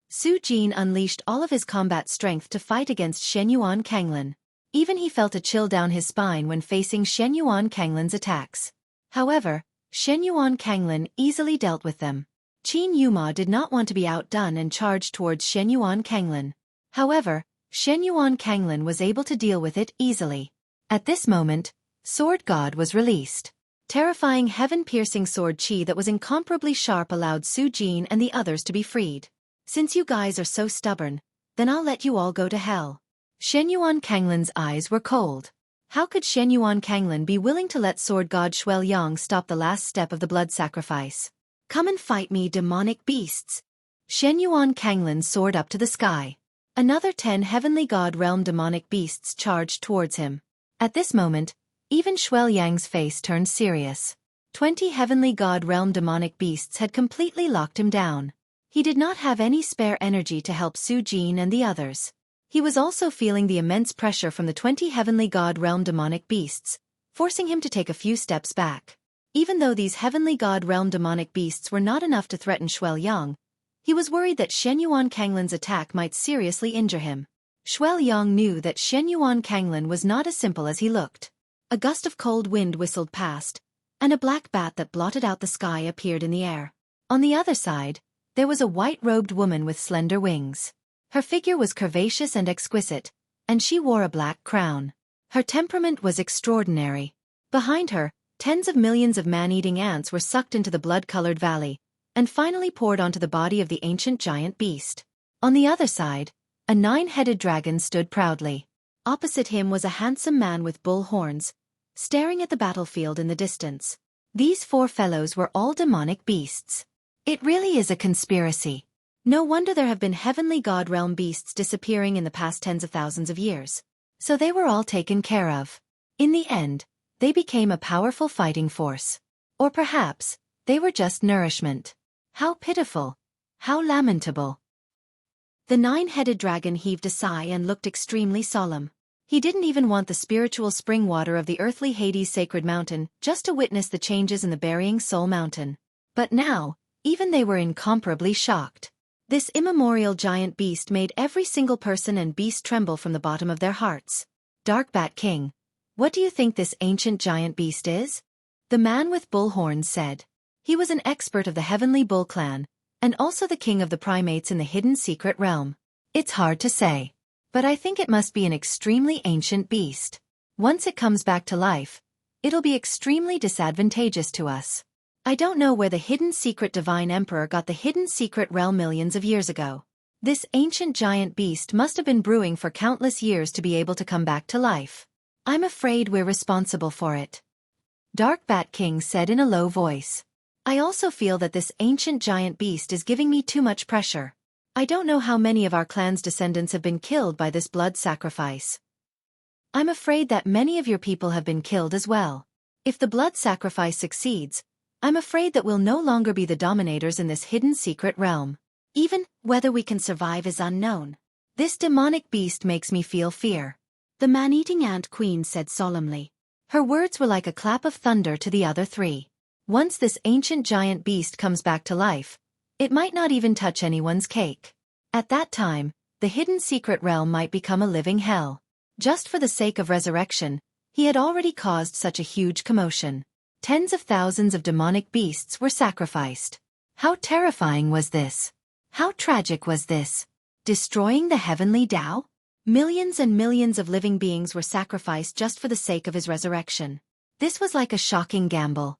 Su Jin unleashed all of his combat strength to fight against Shenyuan Kanglin. Even he felt a chill down his spine when facing Shenyuan Kanglin's attacks. However, Shenyuan Kanglin easily dealt with them. Qin Yuma did not want to be outdone and charged towards Shenyuan Kanglin. However, Shenyuan Kanglin was able to deal with it easily. At this moment, Sword God was released. Terrifying heaven-piercing sword chi that was incomparably sharp allowed Su Jin and the others to be freed. Since you guys are so stubborn, then I'll let you all go to hell. Shenyuan Kanglin's eyes were cold. How could Shenyuan Kanglin be willing to let Sword God Xueqi stop the last step of the blood sacrifice? Come and fight me, demonic beasts. Shenyuan Kanglin soared up to the sky. Another 10 heavenly god realm demonic beasts charged towards him. At this moment, even Xueqi's face turned serious. 20 heavenly god realm demonic beasts had completely locked him down. He did not have any spare energy to help Su Jin and the others. He was also feeling the immense pressure from the 20 heavenly god realm demonic beasts, forcing him to take a few steps back. Even though these heavenly god realm demonic beasts were not enough to threaten Xueqi, he was worried that Shenyuan Kanglin's attack might seriously injure him. Xueqi knew that Shenyuan Kanglin was not as simple as he looked. A gust of cold wind whistled past, and a black bat that blotted out the sky appeared in the air. On the other side, there was a white-robed woman with slender wings. Her figure was curvaceous and exquisite, and she wore a black crown. Her temperament was extraordinary. Behind her, tens of millions of man-eating ants were sucked into the blood-colored valley, and finally poured onto the body of the ancient giant beast. On the other side, a 9-headed dragon stood proudly. Opposite him was a handsome man with bull horns, staring at the battlefield in the distance. These 4 fellows were all demonic beasts. It really is a conspiracy. No wonder there have been heavenly god realm beasts disappearing in the past tens of thousands of years. So they were all taken care of. In the end, they became a powerful fighting force. Or perhaps, they were just nourishment. How pitiful. How lamentable. The 9-headed dragon heaved a sigh and looked extremely solemn. He didn't even want the spiritual spring water of the earthly Hades sacred mountain just to witness the changes in the burying soul mountain. But now, even they were incomparably shocked. This immemorial giant beast made every single person and beast tremble from the bottom of their hearts. Dark Bat King, what do you think this ancient giant beast is? The man with bull horns said. He was an expert of the heavenly bull clan, and also the king of the primates in the hidden secret realm. It's hard to say, but I think it must be an extremely ancient beast. Once it comes back to life, it'll be extremely disadvantageous to us. I don't know where the hidden secret divine emperor got the hidden secret realm millions of years ago. This ancient giant beast must have been brewing for countless years to be able to come back to life. I'm afraid we're responsible for it. Dark Bat King said in a low voice. I also feel that this ancient giant beast is giving me too much pressure. I don't know how many of our clan's descendants have been killed by this blood sacrifice. I'm afraid that many of your people have been killed as well. If the blood sacrifice succeeds, I'm afraid that we'll no longer be the dominators in this hidden secret realm. Even whether we can survive is unknown. This demonic beast makes me feel fear. The man-eating ant queen said solemnly. Her words were like a clap of thunder to the other 3. Once this ancient giant beast comes back to life, it might not even touch anyone's cake. At that time, the hidden secret realm might become a living hell. Just for the sake of resurrection, he had already caused such a huge commotion. Tens of thousands of demonic beasts were sacrificed. How terrifying was this? How tragic was this? Destroying the heavenly Tao? Millions and millions of living beings were sacrificed just for the sake of his resurrection. This was like a shocking gamble.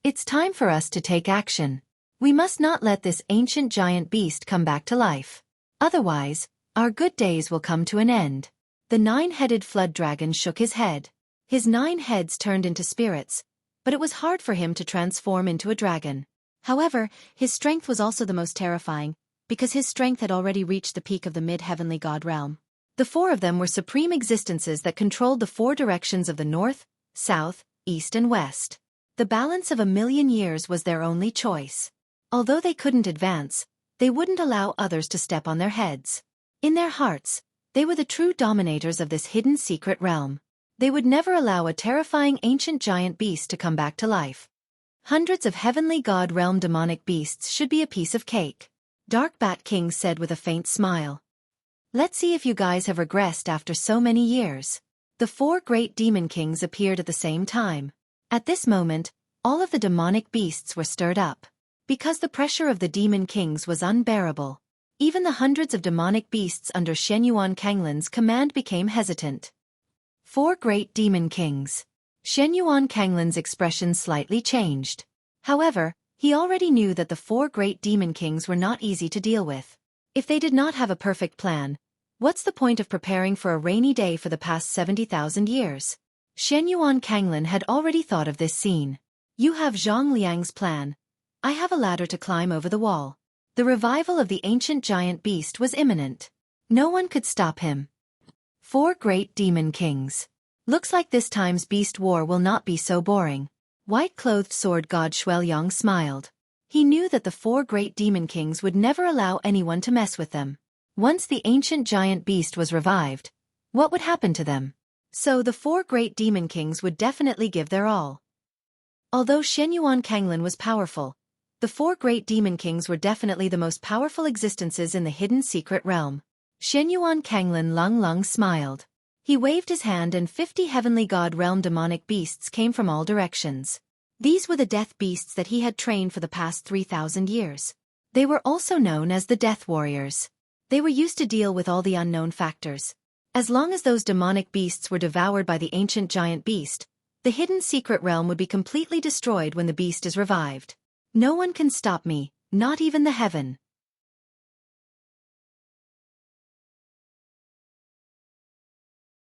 It's time for us to take action. We must not let this ancient giant beast come back to life. Otherwise, our good days will come to an end. The 9-headed flood dragon shook his head. His 9 heads turned into spirits, but it was hard for him to transform into a dragon. However, his strength was also the most terrifying, because his strength had already reached the peak of the mid-heavenly god realm. The four of them were supreme existences that controlled the four directions of the north, south, east and west. The balance of 1,000,000 years was their only choice. Although they couldn't advance, they wouldn't allow others to step on their heads. In their hearts, they were the true dominators of this hidden secret realm. They would never allow a terrifying ancient giant beast to come back to life. Hundreds of heavenly god realm demonic beasts should be a piece of cake. Dark Bat King said with a faint smile. Let's see if you guys have regressed after so many years. The four great demon kings appeared at the same time. At this moment, all of the demonic beasts were stirred up. Because the pressure of the demon kings was unbearable. Even the hundreds of demonic beasts under Xueqi Kanglin's command became hesitant. Four great demon kings. Xueqi Kanglin's expression slightly changed. However, he already knew that the four great demon kings were not easy to deal with. If they did not have a perfect plan, what's the point of preparing for a rainy day for the past 70,000 years? Xueqi Kanglin had already thought of this scene. You have Zhang Liang's plan. I have a ladder to climb over the wall. The revival of the ancient giant beast was imminent. No one could stop him. Four great demon kings. Looks like this time's beast war will not be so boring. White-clothed sword god Xueqi smiled. He knew that the four great demon kings would never allow anyone to mess with them. Once the ancient giant beast was revived, what would happen to them? So the four great demon kings would definitely give their all. Although Xueqi Kanglin was powerful, the four great demon kings were definitely the most powerful existences in the hidden secret realm. Xueqi Kanglin Lung smiled. He waved his hand and 50 heavenly god realm demonic beasts came from all directions. These were the death beasts that he had trained for the past 3,000 years. They were also known as the Death Warriors. They were used to deal with all the unknown factors. As long as those demonic beasts were devoured by the ancient giant beast, the hidden secret realm would be completely destroyed when the beast is revived. No one can stop me, not even the heaven.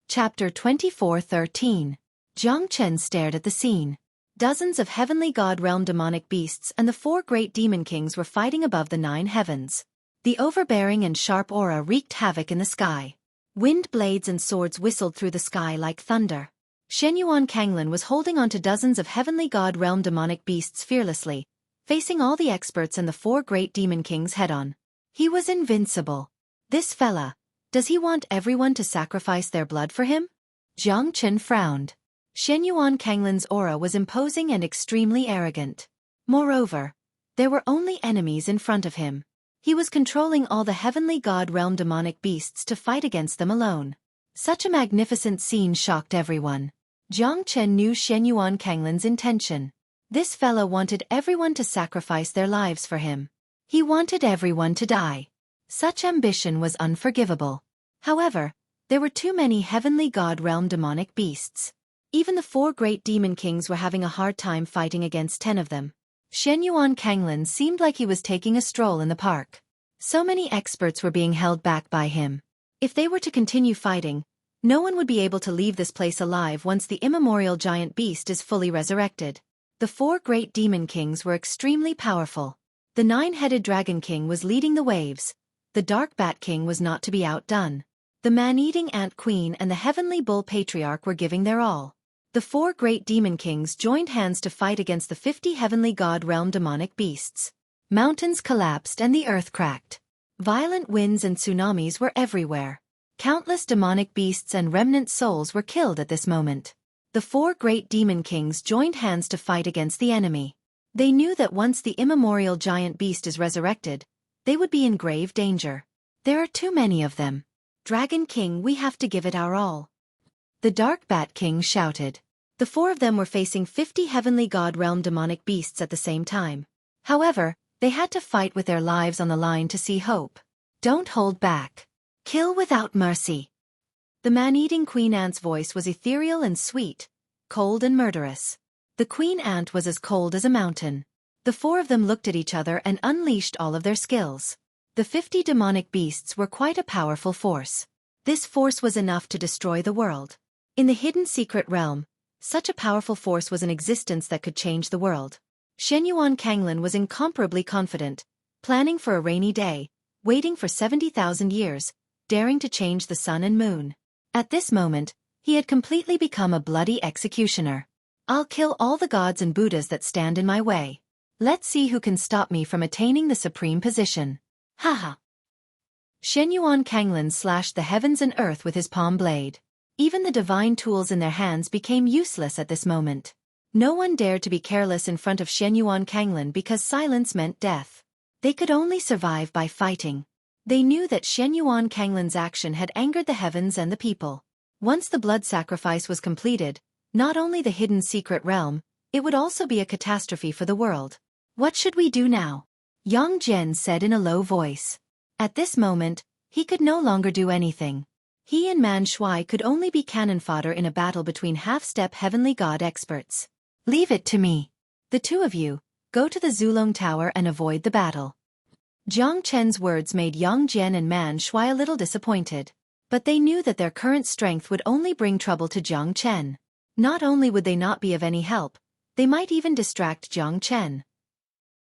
Chapter 24:13. Jiang Chen stared at the scene. Dozens of heavenly god realm demonic beasts and the four great demon kings were fighting above the 9 heavens. The overbearing and sharp aura wreaked havoc in the sky. Wind blades and swords whistled through the sky like thunder. Xueqi Kanglin was holding on to dozens of heavenly god realm demonic beasts fearlessly, facing all the experts and the four great demon kings head-on. He was invincible. This fella, does he want everyone to sacrifice their blood for him? Jiang Chen frowned. Xueqi Kanglin's aura was imposing and extremely arrogant. Moreover, there were only enemies in front of him. He was controlling all the heavenly god realm demonic beasts to fight against them alone. Such a magnificent scene shocked everyone. Jiang Chen knew Xueqi Kanglin's intention. This fella wanted everyone to sacrifice their lives for him. He wanted everyone to die. Such ambition was unforgivable. However, there were too many heavenly god realm demonic beasts. Even the four great demon kings were having a hard time fighting against 10 of them. Xueqi Kanglin seemed like he was taking a stroll in the park. So many experts were being held back by him. If they were to continue fighting, no one would be able to leave this place alive once the immemorial giant beast is fully resurrected. The four great demon kings were extremely powerful. The 9-headed dragon king was leading the waves. The dark bat king was not to be outdone. The man-eating ant queen and the heavenly bull patriarch were giving their all. The four great demon kings joined hands to fight against the 50 heavenly god realm demonic beasts. Mountains collapsed and the earth cracked. Violent winds and tsunamis were everywhere. Countless demonic beasts and remnant souls were killed at this moment. The four great demon kings joined hands to fight against the enemy. They knew that once the immemorial giant beast is resurrected, they would be in grave danger. There are too many of them. Dragon King, we have to give it our all. The Dark Bat King shouted. The four of them were facing 50 heavenly god realm demonic beasts at the same time. However, they had to fight with their lives on the line to see hope. Don't hold back. Kill without mercy. The man-eating Queen Ant's voice was ethereal and sweet, cold and murderous. The Queen Ant was as cold as a mountain. The four of them looked at each other and unleashed all of their skills. The 50 demonic beasts were quite a powerful force. This force was enough to destroy the world. In the hidden secret realm, Such a powerful force was in existence that could change the world. Xueqi Kanglin was incomparably confident, planning for a rainy day, waiting for 70,000 years, daring to change the sun and moon. At this moment, he had completely become a bloody executioner. I'll kill all the gods and Buddhas that stand in my way. Let's see who can stop me from attaining the supreme position. Haha. Xueqi Kanglin slashed the heavens and earth with his palm blade. Even the divine tools in their hands became useless at this moment. No one dared to be careless in front of Xueqi Kanglin because silence meant death. They could only survive by fighting. They knew that Xueqi Kanglin's action had angered the heavens and the people. Once the blood sacrifice was completed, not only the hidden secret realm, it would also be a catastrophe for the world. What should we do now? Yang Zhen said in a low voice. At this moment, he could no longer do anything. He and Man Shui could only be cannon fodder in a battle between half-step heavenly god experts. Leave it to me. The two of you, go to the Zulong Tower and avoid the battle. Jiang Chen's words made Yang Zhen and Man Shui a little disappointed. But they knew that their current strength would only bring trouble to Jiang Chen. Not only would they not be of any help, they might even distract Jiang Chen.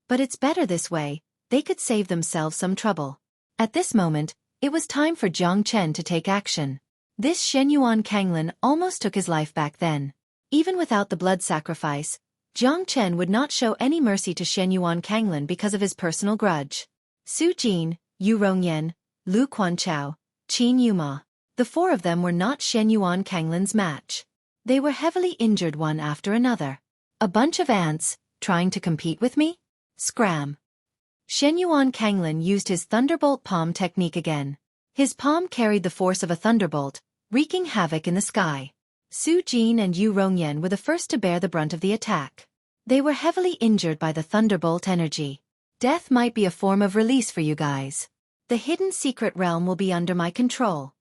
But it's better this way, they could save themselves some trouble. At this moment, it was time for Jiang Chen to take action. This Xueqi Kanglin almost took his life back then. Even without the blood sacrifice, Jiang Chen would not show any mercy to Xueqi Kanglin because of his personal grudge. Su Jin, Yu Rongyan, Lu Quanchao, Qin Yuma. The four of them were not Xueqi Kanglin's match. They were heavily injured one after another. A bunch of ants, trying to compete with me? Scram. Xueqi Kanglin used his thunderbolt palm technique again. His palm carried the force of a thunderbolt, wreaking havoc in the sky. Su Jin and Yu Rongyan were the first to bear the brunt of the attack. They were heavily injured by the thunderbolt energy. Death might be a form of release for you guys. The hidden secret realm will be under my control.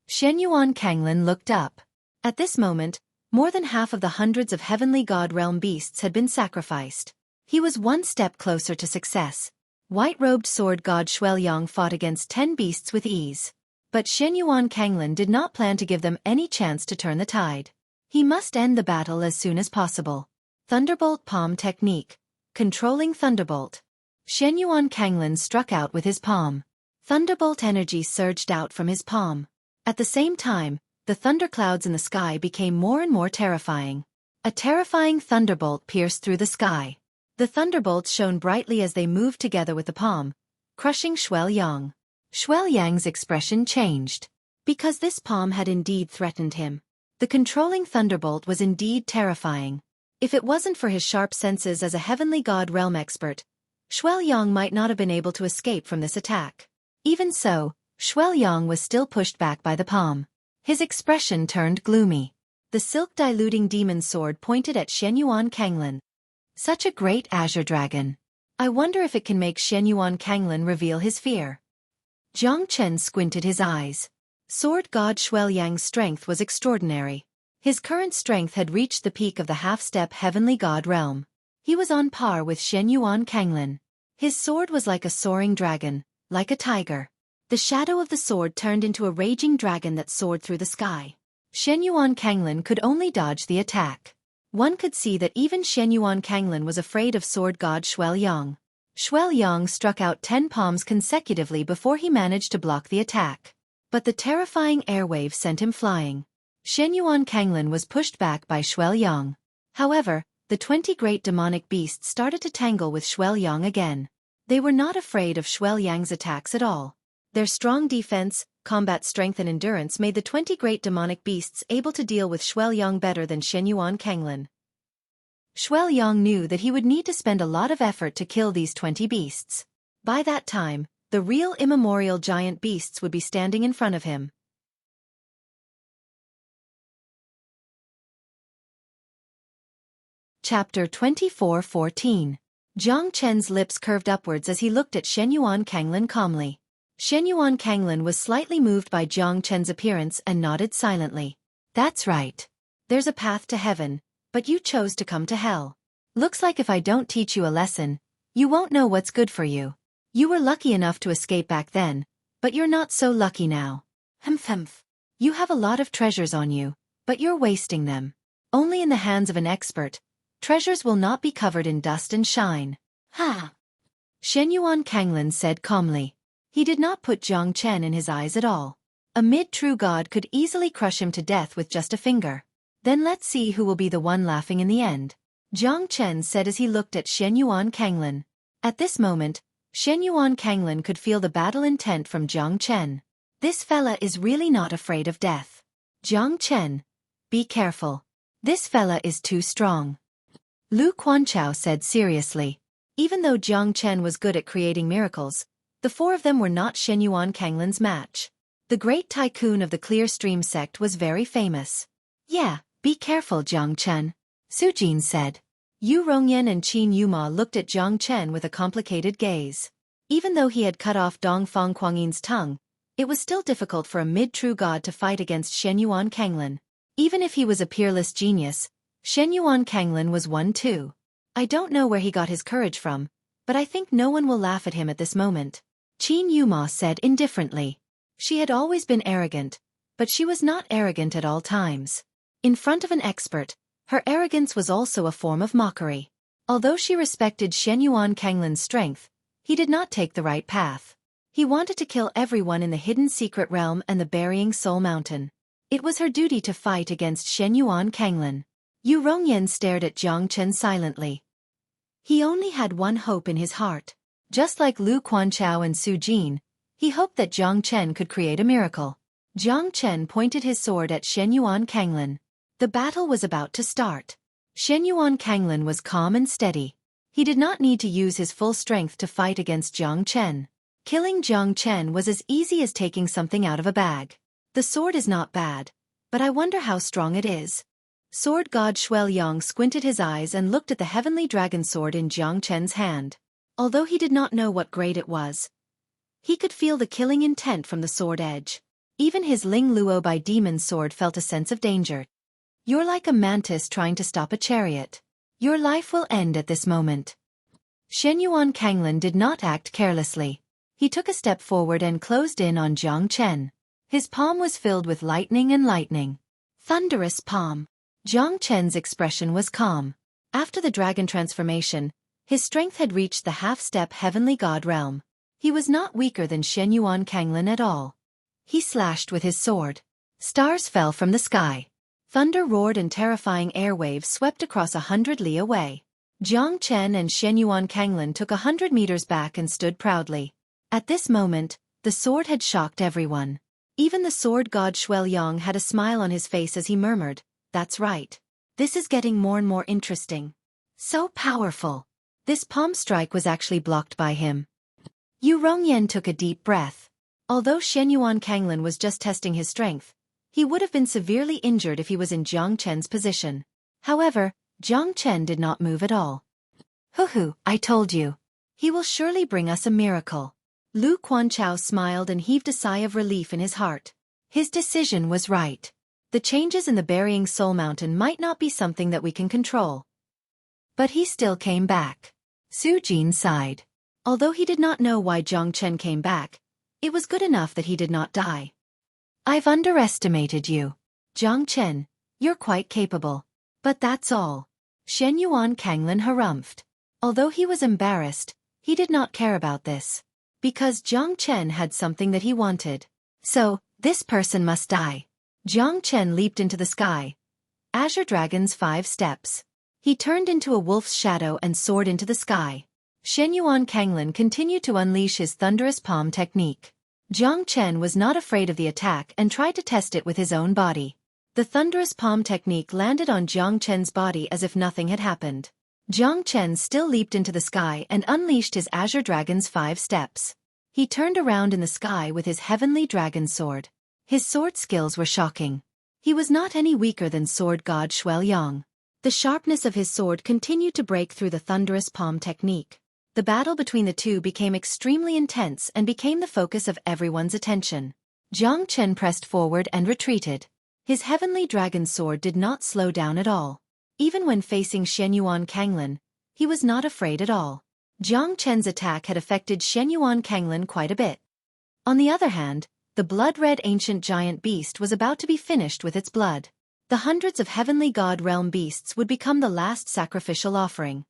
Xueqi Kanglin looked up. At this moment, more than half of the hundreds of heavenly god realm beasts had been sacrificed. He was one step closer to success. White-robed sword god Xueqi fought against 10 beasts with ease. But Xueqi Kanglin did not plan to give them any chance to turn the tide. He must end the battle as soon as possible. Thunderbolt palm technique. Controlling thunderbolt. Xueqi Kanglin struck out with his palm. Thunderbolt energy surged out from his palm. At the same time, the thunderclouds in the sky became more and more terrifying. A terrifying thunderbolt pierced through the sky. The thunderbolts shone brightly as they moved together with the palm, crushing Xueqi. Xueqi's expression changed. Because this palm had indeed threatened him. The controlling thunderbolt was indeed terrifying. If it wasn't for his sharp senses as a heavenly god realm expert, Xueqi might not have been able to escape from this attack. Even so, Xueqi was still pushed back by the palm. His expression turned gloomy. The silk-diluting demon sword pointed at Xueqi Kanglin. Such a great azure dragon. I wonder if it can make Xueqi Kanglin reveal his fear. Jiang Chen squinted his eyes. Sword god Xueqi's strength was extraordinary. His current strength had reached the peak of the half-step heavenly god realm. He was on par with Xueqi Kanglin. His sword was like a soaring dragon, like a tiger. The shadow of the sword turned into a raging dragon that soared through the sky. Xueqi Kanglin could only dodge the attack. One could see that even Xueqi Kanglin was afraid of sword god Xueqi. Xueqi struck out 10 palms consecutively before he managed to block the attack. But the terrifying airwave sent him flying. Xueqi Kanglin was pushed back by Xueqi. However, the 20 great demonic beasts started to tangle with Xueqi again. They were not afraid of Xueqi's attacks at all. Their strong defense, combat strength and endurance made the 20 great demonic beasts able to deal with Xueqi better than Xueqi Kanglin. Xueqi knew that he would need to spend a lot of effort to kill these 20 beasts. By that time, the real immemorial giant beasts would be standing in front of him. Chapter 24:14. Jiang Chen's lips curved upwards as he looked at Xueqi Kanglin calmly. Xueqi Kanglin was slightly moved by Jiang Chen's appearance and nodded silently. That's right. There's a path to heaven, but you chose to come to hell. Looks like if I don't teach you a lesson, you won't know what's good for you. You were lucky enough to escape back then, but you're not so lucky now. Humph. You have a lot of treasures on you, but you're wasting them. Only in the hands of an expert, treasures will not be covered in dust and shine. Ha! Shenyuan Kanglin said calmly. He did not put Jiang Chen in his eyes at all. A mid-true god could easily crush him to death with just a finger. Then let's see who will be the one laughing in the end, Jiang Chen said as he looked at Shenyuan Kanglin. At this moment, Shenyuan Kanglin could feel the battle intent from Jiang Chen. This fella is really not afraid of death. Jiang Chen, be careful. This fella is too strong. Lu Quanchao said seriously. Even though Jiang Chen was good at creating miracles, the four of them were not Shenyuan Kanglin's match. The great tycoon of the Clear Stream sect was very famous. Yeah, be careful Jiang Chen, Su Jin said. Yu Rongyan and Qin Yuma looked at Jiang Chen with a complicated gaze. Even though he had cut off Dong Fang Kuangyin's tongue, it was still difficult for a mid-true god to fight against Shenyuan Kanglin. Even if he was a peerless genius, Shenyuan Kanglin was one too. I don't know where he got his courage from, but I think no one will laugh at him at this moment, Qin Yuma said indifferently. She had always been arrogant, but she was not arrogant at all times. In front of an expert, her arrogance was also a form of mockery. Although she respected Shenyuan Kanglin's strength, he did not take the right path. He wanted to kill everyone in the hidden secret realm and the burying soul mountain. It was her duty to fight against Shenyuan Kanglin. Yu Rongyan stared at Jiang Chen silently. He only had one hope in his heart. Just like Lu Quanchao and Su Jin, he hoped that Jiang Chen could create a miracle. Jiang Chen pointed his sword at Shenyuan Kanglin. The battle was about to start. Shenyuan Kanglin was calm and steady. He did not need to use his full strength to fight against Jiang Chen. Killing Jiang Chen was as easy as taking something out of a bag. The sword is not bad, but I wonder how strong it is. Sword god Xueqi squinted his eyes and looked at the heavenly dragon sword in Jiang Chen's hand. Although he did not know what grade it was, he could feel the killing intent from the sword edge. Even his Ling Luo by demon sword felt a sense of danger. You're like a mantis trying to stop a chariot. Your life will end at this moment. Shenyuan Kanglin did not act carelessly. He took a step forward and closed in on Jiang Chen. His palm was filled with lightning and lightning. Thunderous palm. Jiang Chen's expression was calm. After the dragon transformation, his strength had reached the half-step heavenly god realm. He was not weaker than Shenyuan Kanglin at all. He slashed with his sword. Stars fell from the sky. Thunder roared and terrifying airwaves swept across 100 li away. Jiang Chen and Shenyuan Kanglin took 100 meters back and stood proudly. At this moment, the sword had shocked everyone. Even the sword god Xueqi had a smile on his face as he murmured, "That's right. This is getting more and more interesting. So powerful." This palm strike was actually blocked by him. Yu Rongyan took a deep breath. Although Shenyuan Kanglin was just testing his strength, he would have been severely injured if he was in Jiang Chen's position. However, Jiang Chen did not move at all. "Hoo-hoo, I told you. He will surely bring us a miracle." Lu Quanchao smiled and heaved a sigh of relief in his heart. His decision was right. The changes in the burying soul mountain might not be something that we can control. But he still came back. Su Jin sighed. Although he did not know why Jiang Chen came back, it was good enough that he did not die. "I've underestimated you. Jiang Chen, you're quite capable. But that's all." Shenyuan Kanglin harumphed. Although he was embarrassed, he did not care about this. Because Jiang Chen had something that he wanted. So, this person must die. Jiang Chen leaped into the sky. Azure Dragon's 5 steps. He turned into a wolf's shadow and soared into the sky. Shenyuan Kanglin continued to unleash his thunderous palm technique. Jiang Chen was not afraid of the attack and tried to test it with his own body. The thunderous palm technique landed on Jiang Chen's body as if nothing had happened. Jiang Chen still leaped into the sky and unleashed his Azure Dragon's 5 steps. He turned around in the sky with his heavenly dragon sword. His sword skills were shocking. He was not any weaker than sword god Xueqi. The sharpness of his sword continued to break through the thunderous palm technique. The battle between the two became extremely intense and became the focus of everyone's attention. Jiang Chen pressed forward and retreated. His heavenly dragon sword did not slow down at all. Even when facing Shenyuan Kanglin, he was not afraid at all. Jiang Chen's attack had affected Shenyuan Kanglin quite a bit. On the other hand, the blood-red ancient giant beast was about to be finished with its blood. The hundreds of heavenly god realm beasts would become the last sacrificial offering.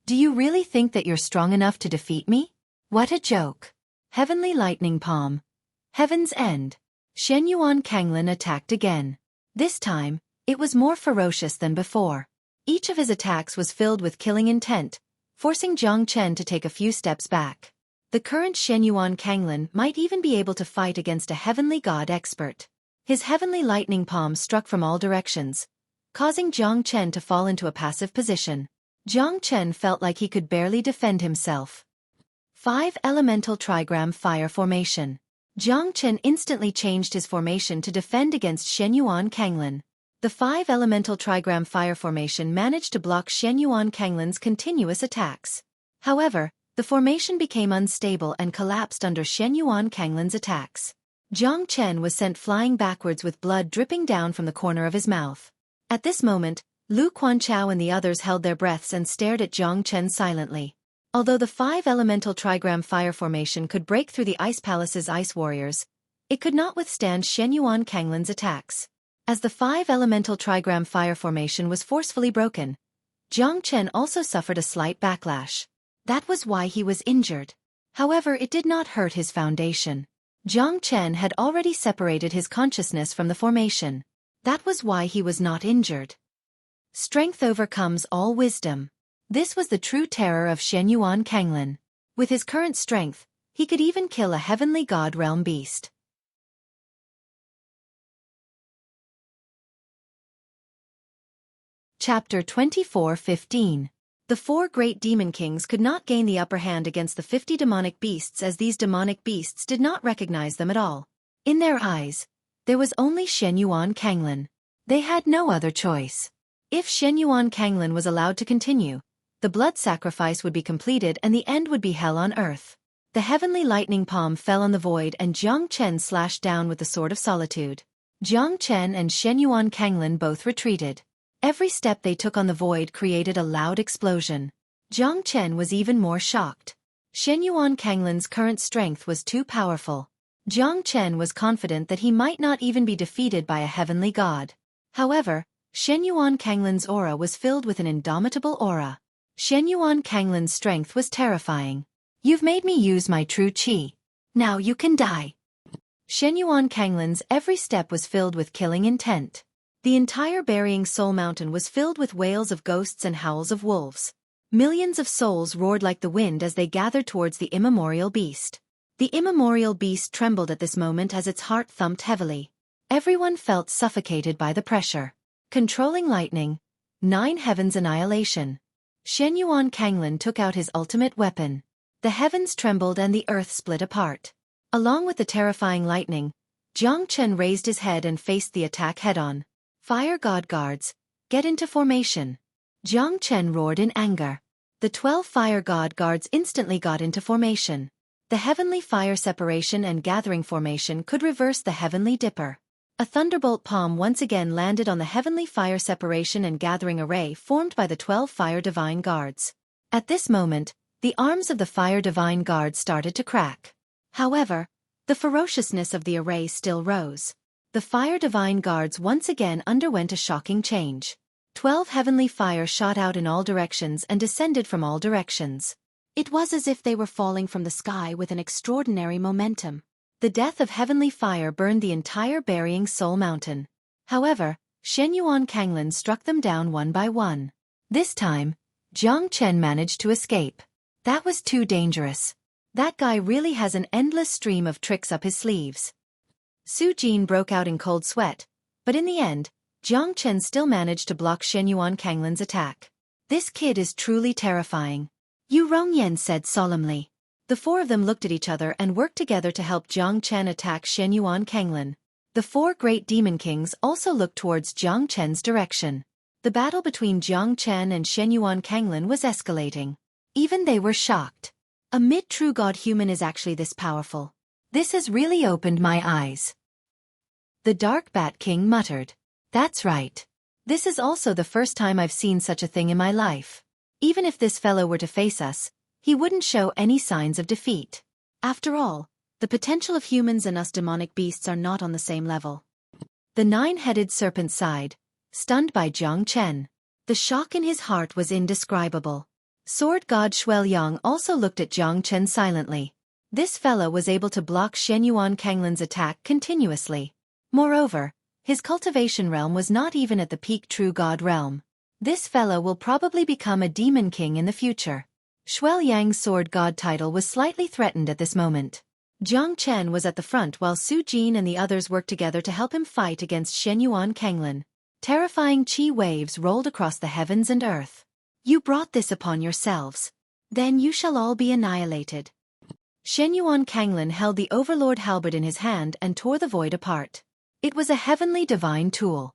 Do you really think that you're strong enough to defeat me? What a joke. Heavenly lightning palm. Heaven's end. Xueqi Kanglin attacked again. This time, it was more ferocious than before. Each of his attacks was filled with killing intent, forcing Jiang Chen to take a few steps back. The current Xueqi Kanglin might even be able to fight against a heavenly god expert. His heavenly lightning palm struck from all directions, causing Jiang Chen to fall into a passive position. Jiang Chen felt like he could barely defend himself. 5 Elemental Trigram Fire Formation. Jiang Chen instantly changed his formation to defend against Xueqi Kanglin. The 5 Elemental Trigram Fire Formation managed to block Xueqi Kanglin's continuous attacks. However, the formation became unstable and collapsed under Xueqi Kanglin's attacks. Jiang Chen was sent flying backwards with blood dripping down from the corner of his mouth. At this moment, Lu Quanchao and the others held their breaths and stared at Jiang Chen silently. Although the 5 Elemental Trigram Fire Formation could break through the Ice Palace's Ice Warriors, it could not withstand Xueqi Kanglin's attacks. As the 5 Elemental Trigram Fire Formation was forcefully broken, Jiang Chen also suffered a slight backlash. That was why he was injured. However, it did not hurt his foundation. Jiang Chen had already separated his consciousness from the formation. That was why he was not injured. Strength overcomes all wisdom. This was the true terror of Xueqi Kanglin. With his current strength, he could even kill a heavenly god realm beast. Chapter 24:15. The 4 great demon kings could not gain the upper hand against the 50 demonic beasts, as these demonic beasts did not recognize them at all. In their eyes, there was only Xueqi Kanglin. They had no other choice. If Xueqi Kanglin was allowed to continue, the blood sacrifice would be completed and the end would be hell on earth. The heavenly lightning palm fell on the void and Jiang Chen slashed down with the sword of solitude. Jiang Chen and Xueqi Kanglin both retreated. Every step they took on the void created a loud explosion. Jiang Chen was even more shocked. Xueqi Kanglin's current strength was too powerful. Jiang Chen was confident that he might not even be defeated by a heavenly god. However, Xueqi Kanglin's aura was filled with an indomitable aura. Xueqi Kanglin's strength was terrifying. You've made me use my true qi. Now you can die. Xueqi Kanglin's every step was filled with killing intent. The entire burying soul mountain was filled with wails of ghosts and howls of wolves. Millions of souls roared like the wind as they gathered towards the immemorial beast. The immemorial beast trembled at this moment as its heart thumped heavily. Everyone felt suffocated by the pressure. Controlling lightning. 9 Heavens Annihilation. Xueqi Kanglin took out his ultimate weapon. The heavens trembled and the earth split apart. Along with the terrifying lightning, Jiang Chen raised his head and faced the attack head-on. Fire God Guards, get into formation. Jiang Chen roared in anger. The 12 Fire God Guards instantly got into formation. The Heavenly Fire Separation and Gathering Formation could reverse the Heavenly Dipper. A thunderbolt palm once again landed on the Heavenly Fire Separation and Gathering array formed by the 12 Fire Divine Guards. At this moment, the arms of the Fire Divine Guard started to crack. However, the ferociousness of the array still rose. The Fire Divine Guards once again underwent a shocking change. 12 heavenly fire shot out in all directions and descended from all directions. It was as if they were falling from the sky with an extraordinary momentum. The death of heavenly fire burned the entire burying soul mountain. However, Xueqi Kanglin struck them down one by one. This time, Jiang Chen managed to escape. That was too dangerous. That guy really has an endless stream of tricks up his sleeves. Su Jin broke out in cold sweat, but in the end, Jiang Chen still managed to block Xueqi Kanglin's attack. This kid is truly terrifying. Yu Rongyan said solemnly. The 4 of them looked at each other and worked together to help Jiang Chen attack Xueqi Kanglin. The 4 great demon kings also looked towards Jiang Chen's direction. The battle between Jiang Chen and Xueqi Kanglin was escalating. Even they were shocked. A mid-true god human is actually this powerful. This has really opened my eyes. The Dark Bat King muttered. That's right. This is also the first time I've seen such a thing in my life. Even if this fellow were to face us, he wouldn't show any signs of defeat. After all, the potential of humans and us demonic beasts are not on the same level. The 9-headed serpent sighed, stunned by Jiang Chen. The shock in his heart was indescribable. Sword God Xueqi also looked at Jiang Chen silently. This fellow was able to block Shenyuan Kanglin's attack continuously. Moreover, his cultivation realm was not even at the peak true god realm. This fellow will probably become a demon king in the future. Xueqi's sword god title was slightly threatened at this moment. Jiang Chen was at the front while Su Jin and the others worked together to help him fight against Shenyuan Kanglin. Terrifying chi waves rolled across the heavens and earth. You brought this upon yourselves. Then you shall all be annihilated. Shenyuan Kanglin held the Overlord halberd in his hand and tore the void apart. It was a heavenly divine tool.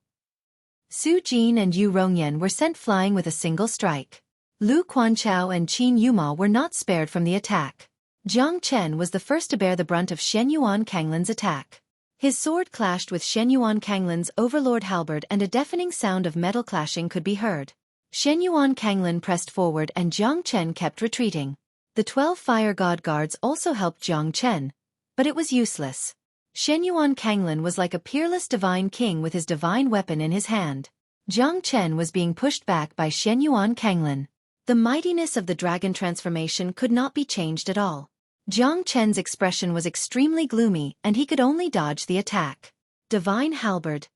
Su Jin and Yu Rongyan were sent flying with a single strike. Lu Quanchao and Qin Yuma were not spared from the attack. Jiang Chen was the first to bear the brunt of Shenyuan Kanglin's attack. His sword clashed with Shenyuan Kanglin's Overlord halberd and a deafening sound of metal clashing could be heard. Shenyuan Kanglin pressed forward and Jiang Chen kept retreating. The 12 fire god guards also helped Jiang Chen, but it was useless. Shenyuan Kanglin was like a peerless divine king with his divine weapon in his hand. Jiang Chen was being pushed back by Shenyuan Kanglin. The mightiness of the dragon transformation could not be changed at all. Jiang Chen's expression was extremely gloomy and he could only dodge the attack. Divine halberd,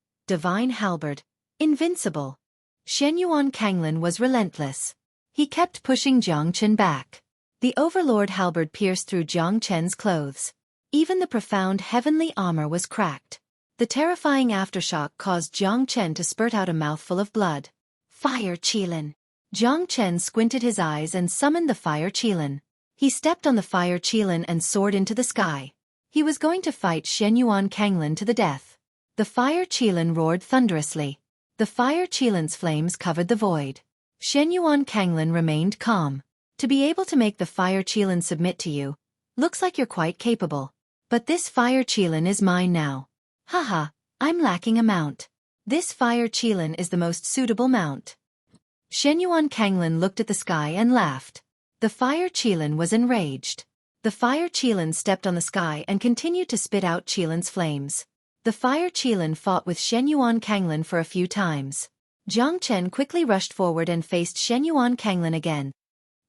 invincible. Shenyuan Kanglin was relentless. He kept pushing Jiang Chen back. The Overlord halberd pierced through Jiang Chen's clothes. Even the profound heavenly armor was cracked. The terrifying aftershock caused Jiang Chen to spurt out a mouthful of blood. Fire Qilin. Jiang Chen squinted his eyes and summoned the Fire Qilin. He stepped on the Fire Qilin and soared into the sky. He was going to fight Shenyuan Kanglin to the death. The Fire Qilin roared thunderously. The Fire Qilin's flames covered the void. Shenyuan Kanglin remained calm. To be able to make the Fire Qilin submit to you, looks like you're quite capable. But this Fire Qilin is mine now. Haha, I'm lacking a mount. This Fire Qilin is the most suitable mount. Shenyuan Kanglin looked at the sky and laughed. The Fire Qilin was enraged. The Fire Qilin stepped on the sky and continued to spit out Qilin's flames. The Fire Qilin fought with Shenyuan Kanglin for a few times. Jiang Chen quickly rushed forward and faced Shenyuan Kanglin again.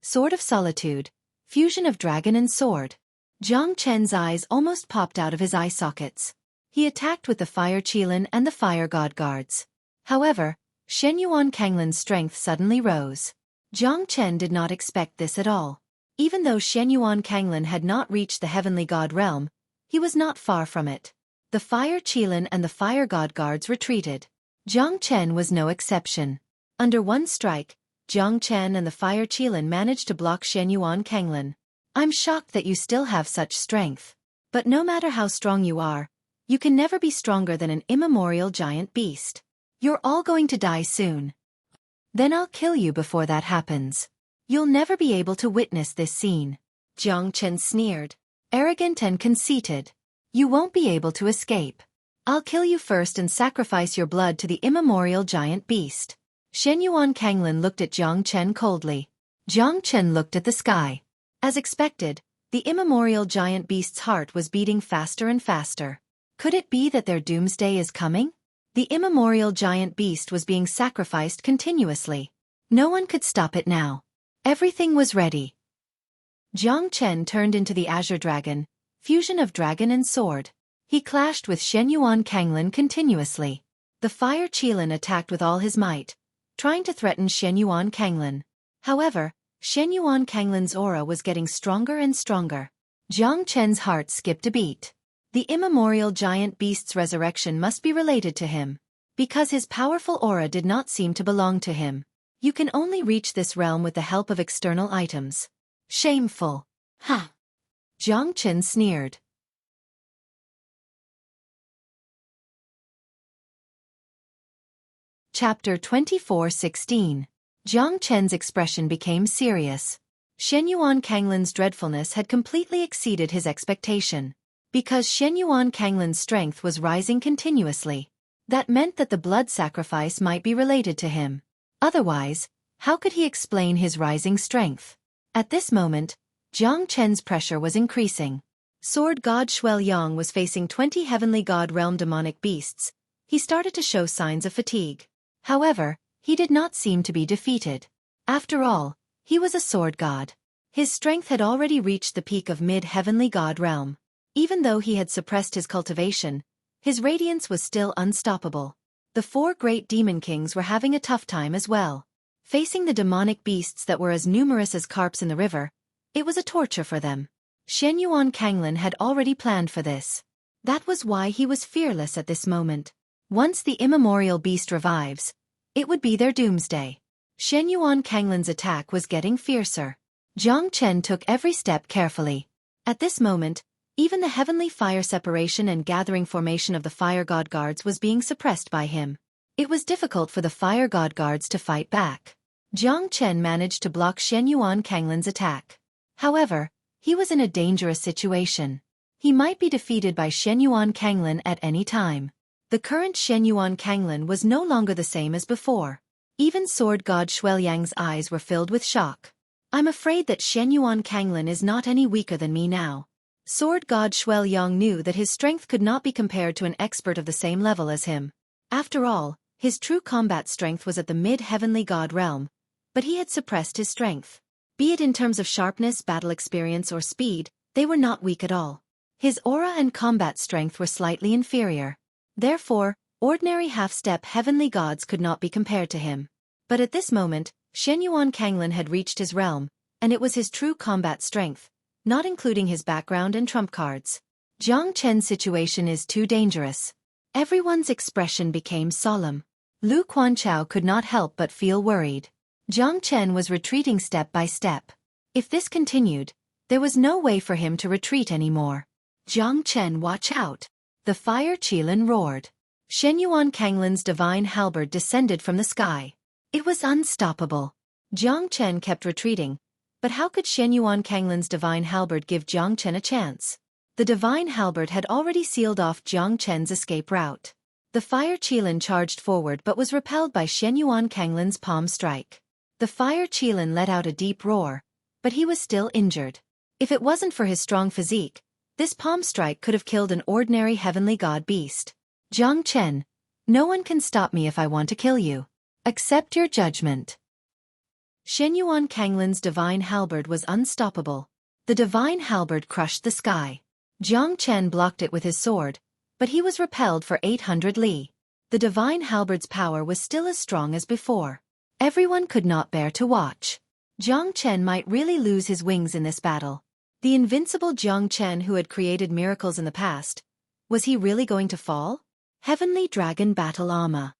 Sword of Solitude, fusion of dragon and sword. Jiang Chen's eyes almost popped out of his eye sockets. He attacked with the Fire Qilin and the Fire God Guards. However, Shenyuan Kanglin's strength suddenly rose. Jiang Chen did not expect this at all. Even though Shenyuan Kanglin had not reached the heavenly god realm, he was not far from it. The Fire Qilin and the Fire God Guards retreated. Jiang Chen was no exception. Under one strike, Jiang Chen and the Fire Qilin managed to block Shenyuan Kanglin. I'm shocked that you still have such strength. But no matter how strong you are, you can never be stronger than an immemorial giant beast. You're all going to die soon. Then I'll kill you before that happens. You'll never be able to witness this scene. Jiang Chen sneered. Arrogant and conceited. You won't be able to escape. I'll kill you first and sacrifice your blood to the immemorial giant beast. Shenyuan Kanglin looked at Jiang Chen coldly. Jiang Chen looked at the sky. As expected, the immemorial giant beast's heart was beating faster and faster. Could it be that their doomsday is coming? The immemorial giant beast was being sacrificed continuously. No one could stop it now. Everything was ready. Jiang Chen turned into the Azure Dragon, fusion of dragon and sword. He clashed with Shenyuan Kanglin continuously. The Fire Qilin attacked with all his might, trying to threaten Shenyuan Kanglin. However, Shenyuan Kanglin's aura was getting stronger and stronger. Jiang Chen's heart skipped a beat. The immemorial giant beast's resurrection must be related to him. Because his powerful aura did not seem to belong to him. You can only reach this realm with the help of external items. Shameful. Ha! Jiang Chen sneered. Chapter 24:16. Jiang Chen's expression became serious. Shenyuan Kanglin's dreadfulness had completely exceeded his expectation. Because Shenyuan Kanglin's strength was rising continuously. That meant that the blood sacrifice might be related to him. Otherwise, how could he explain his rising strength? At this moment, Jiang Chen's pressure was increasing. Sword God Xueqi was facing 20 heavenly god realm demonic beasts. He started to show signs of fatigue. However, he did not seem to be defeated. After all, he was a sword god. His strength had already reached the peak of mid-heavenly god realm. Even though he had suppressed his cultivation, his radiance was still unstoppable. The four great demon kings were having a tough time as well. Facing the demonic beasts that were as numerous as carps in the river, it was a torture for them. Xueqi Kanglin had already planned for this. That was why he was fearless at this moment. Once the immemorial beast revives, it would be their doomsday. Xueqi Kanglin's attack was getting fiercer. Jiang Chen took every step carefully. At this moment, even the heavenly fire separation and gathering formation of the fire god guards was being suppressed by him. It was difficult for the fire god guards to fight back. Jiang Chen managed to block Xueqi Kanglin's attack. However, he was in a dangerous situation. He might be defeated by Xueqi Kanglin at any time. The current Xueqi Kanglin was no longer the same as before. Even sword god Xuelyang's eyes were filled with shock. I'm afraid that Xueqi Kanglin is not any weaker than me now. Sword god Xuelyang knew that his strength could not be compared to an expert of the same level as him. After all, his true combat strength was at the mid-heavenly god realm, but he had suppressed his strength. Be it in terms of sharpness, battle experience, or speed, they were not weak at all. His aura and combat strength were slightly inferior. Therefore, ordinary half-step heavenly gods could not be compared to him. But at this moment, Xueqi Kanglin had reached his realm, and it was his true combat strength, not including his background and trump cards. Jiang Chen's situation is too dangerous. Everyone's expression became solemn. Lu Quanchao could not help but feel worried. Jiang Chen was retreating step by step. If this continued, there was no way for him to retreat anymore. Jiang Chen, watch out! The fire Qilin roared. Xueqi Kanglin's divine halberd descended from the sky. It was unstoppable. Jiang Chen kept retreating, but how could Xueqi Kanglin's divine halberd give Jiang Chen a chance? The divine halberd had already sealed off Jiang Chen's escape route. The fire Qilin charged forward but was repelled by Xueqi Kanglin's palm strike. The fire Qilin let out a deep roar, but he was still injured. If it wasn't for his strong physique, this palm strike could have killed an ordinary heavenly god beast. Jiang Chen, no one can stop me if I want to kill you. Accept your judgment. Xueqi Kanglin's divine halberd was unstoppable. The divine halberd crushed the sky. Jiang Chen blocked it with his sword, but he was repelled for 800 li. The divine halberd's power was still as strong as before. Everyone could not bear to watch. Jiang Chen might really lose his wings in this battle. The invincible Jiang Chen who had created miracles in the past, was he really going to fall? Heavenly Dragon Battle Armor.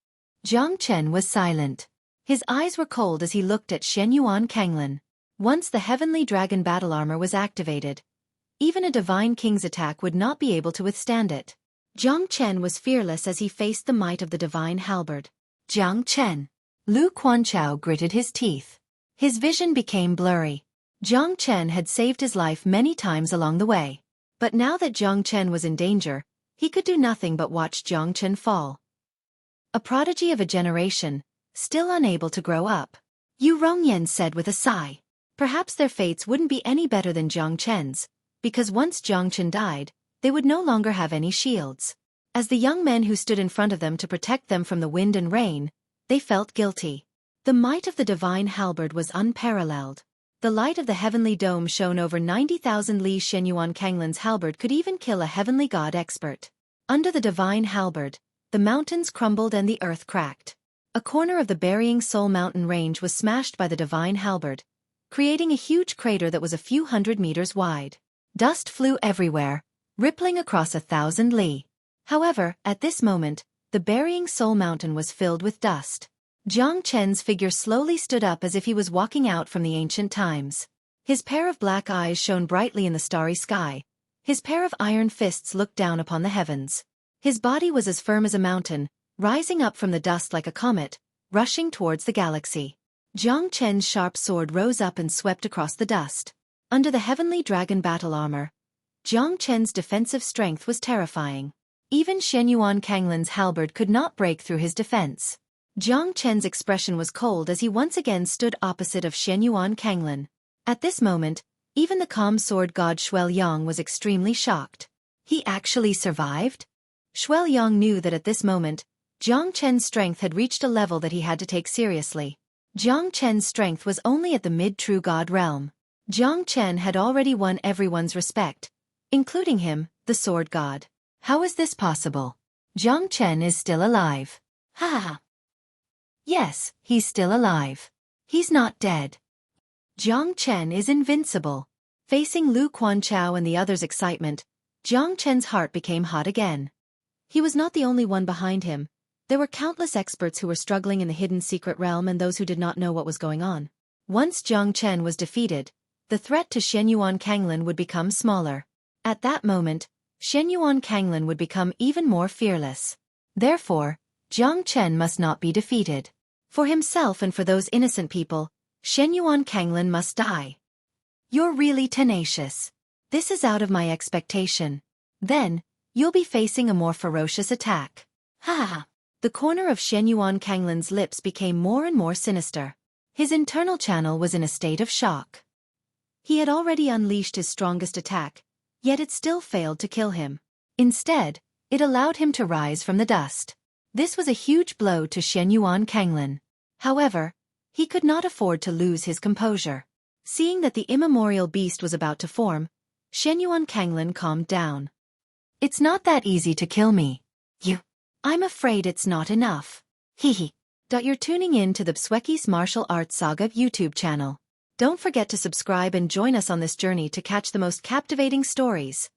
Jiang Chen was silent. His eyes were cold as he looked at Xueqi Kanglin. Once the Heavenly Dragon Battle Armor was activated, even a Divine King's attack would not be able to withstand it. Jiang Chen was fearless as he faced the might of the Divine Halberd. Jiang Chen. Lu Quanchao gritted his teeth. His vision became blurry. Jiang Chen had saved his life many times along the way. But now that Jiang Chen was in danger, he could do nothing but watch Jiang Chen fall. A prodigy of a generation, still unable to grow up. Yu Rongyan said with a sigh. Perhaps their fates wouldn't be any better than Jiang Chen's, because once Jiang Chen died, they would no longer have any shields. As the young men who stood in front of them to protect them from the wind and rain, they felt guilty. The might of the divine halberd was unparalleled. The light of the heavenly dome shone over 90,000 li. Xueqi Kanglin's halberd could even kill a heavenly god expert. Under the divine halberd, the mountains crumbled and the earth cracked. A corner of the Burying Soul mountain range was smashed by the divine halberd, creating a huge crater that was a few hundred meters wide. Dust flew everywhere, rippling across 1,000 li. However, at this moment, the Burying Soul mountain was filled with dust. Jiang Chen's figure slowly stood up as if he was walking out from the ancient times. His pair of black eyes shone brightly in the starry sky. His pair of iron fists looked down upon the heavens. His body was as firm as a mountain, rising up from the dust like a comet, rushing towards the galaxy. Jiang Chen's sharp sword rose up and swept across the dust. Under the heavenly dragon battle armor, Jiang Chen's defensive strength was terrifying. Even Xueqi Kanglin's halberd could not break through his defense. Jiang Chen's expression was cold as he once again stood opposite of Xueqi Kanglin. At this moment, even the calm sword god Xuelyang was extremely shocked. He actually survived? Xuelyang knew that at this moment, Jiang Chen's strength had reached a level that he had to take seriously. Jiang Chen's strength was only at the mid-true god realm. Jiang Chen had already won everyone's respect, including him, the sword god. How is this possible? Jiang Chen is still alive. Ha ha. Yes, he's still alive. He's not dead. Jiang Chen is invincible. Facing Lu Quanchao and the others' excitement, Jiang Chen's heart became hot again. He was not the only one behind him. There were countless experts who were struggling in the hidden secret realm and those who did not know what was going on. Once Jiang Chen was defeated, the threat to Shenyuan Kanglin would become smaller. At that moment, Shenyuan Kanglin would become even more fearless. Therefore, Jiang Chen must not be defeated. For himself and for those innocent people, Shenyuan Kanglin must die. You're really tenacious. This is out of my expectation. Then, you'll be facing a more ferocious attack. Ha ha. The corner of Shenyuan Kanglin's lips became more and more sinister. His internal channel was in a state of shock. He had already unleashed his strongest attack, yet it still failed to kill him. Instead, it allowed him to rise from the dust. This was a huge blow to Shenyuan Kanglin. However, he could not afford to lose his composure. Seeing that the immemorial beast was about to form, Shenyuan Kanglin calmed down. It's not that easy to kill me. I'm afraid it's not enough. Hehe. You're tuning in to the Xueqi's Martial Arts Saga YouTube channel. Don't forget to subscribe and join us on this journey to catch the most captivating stories.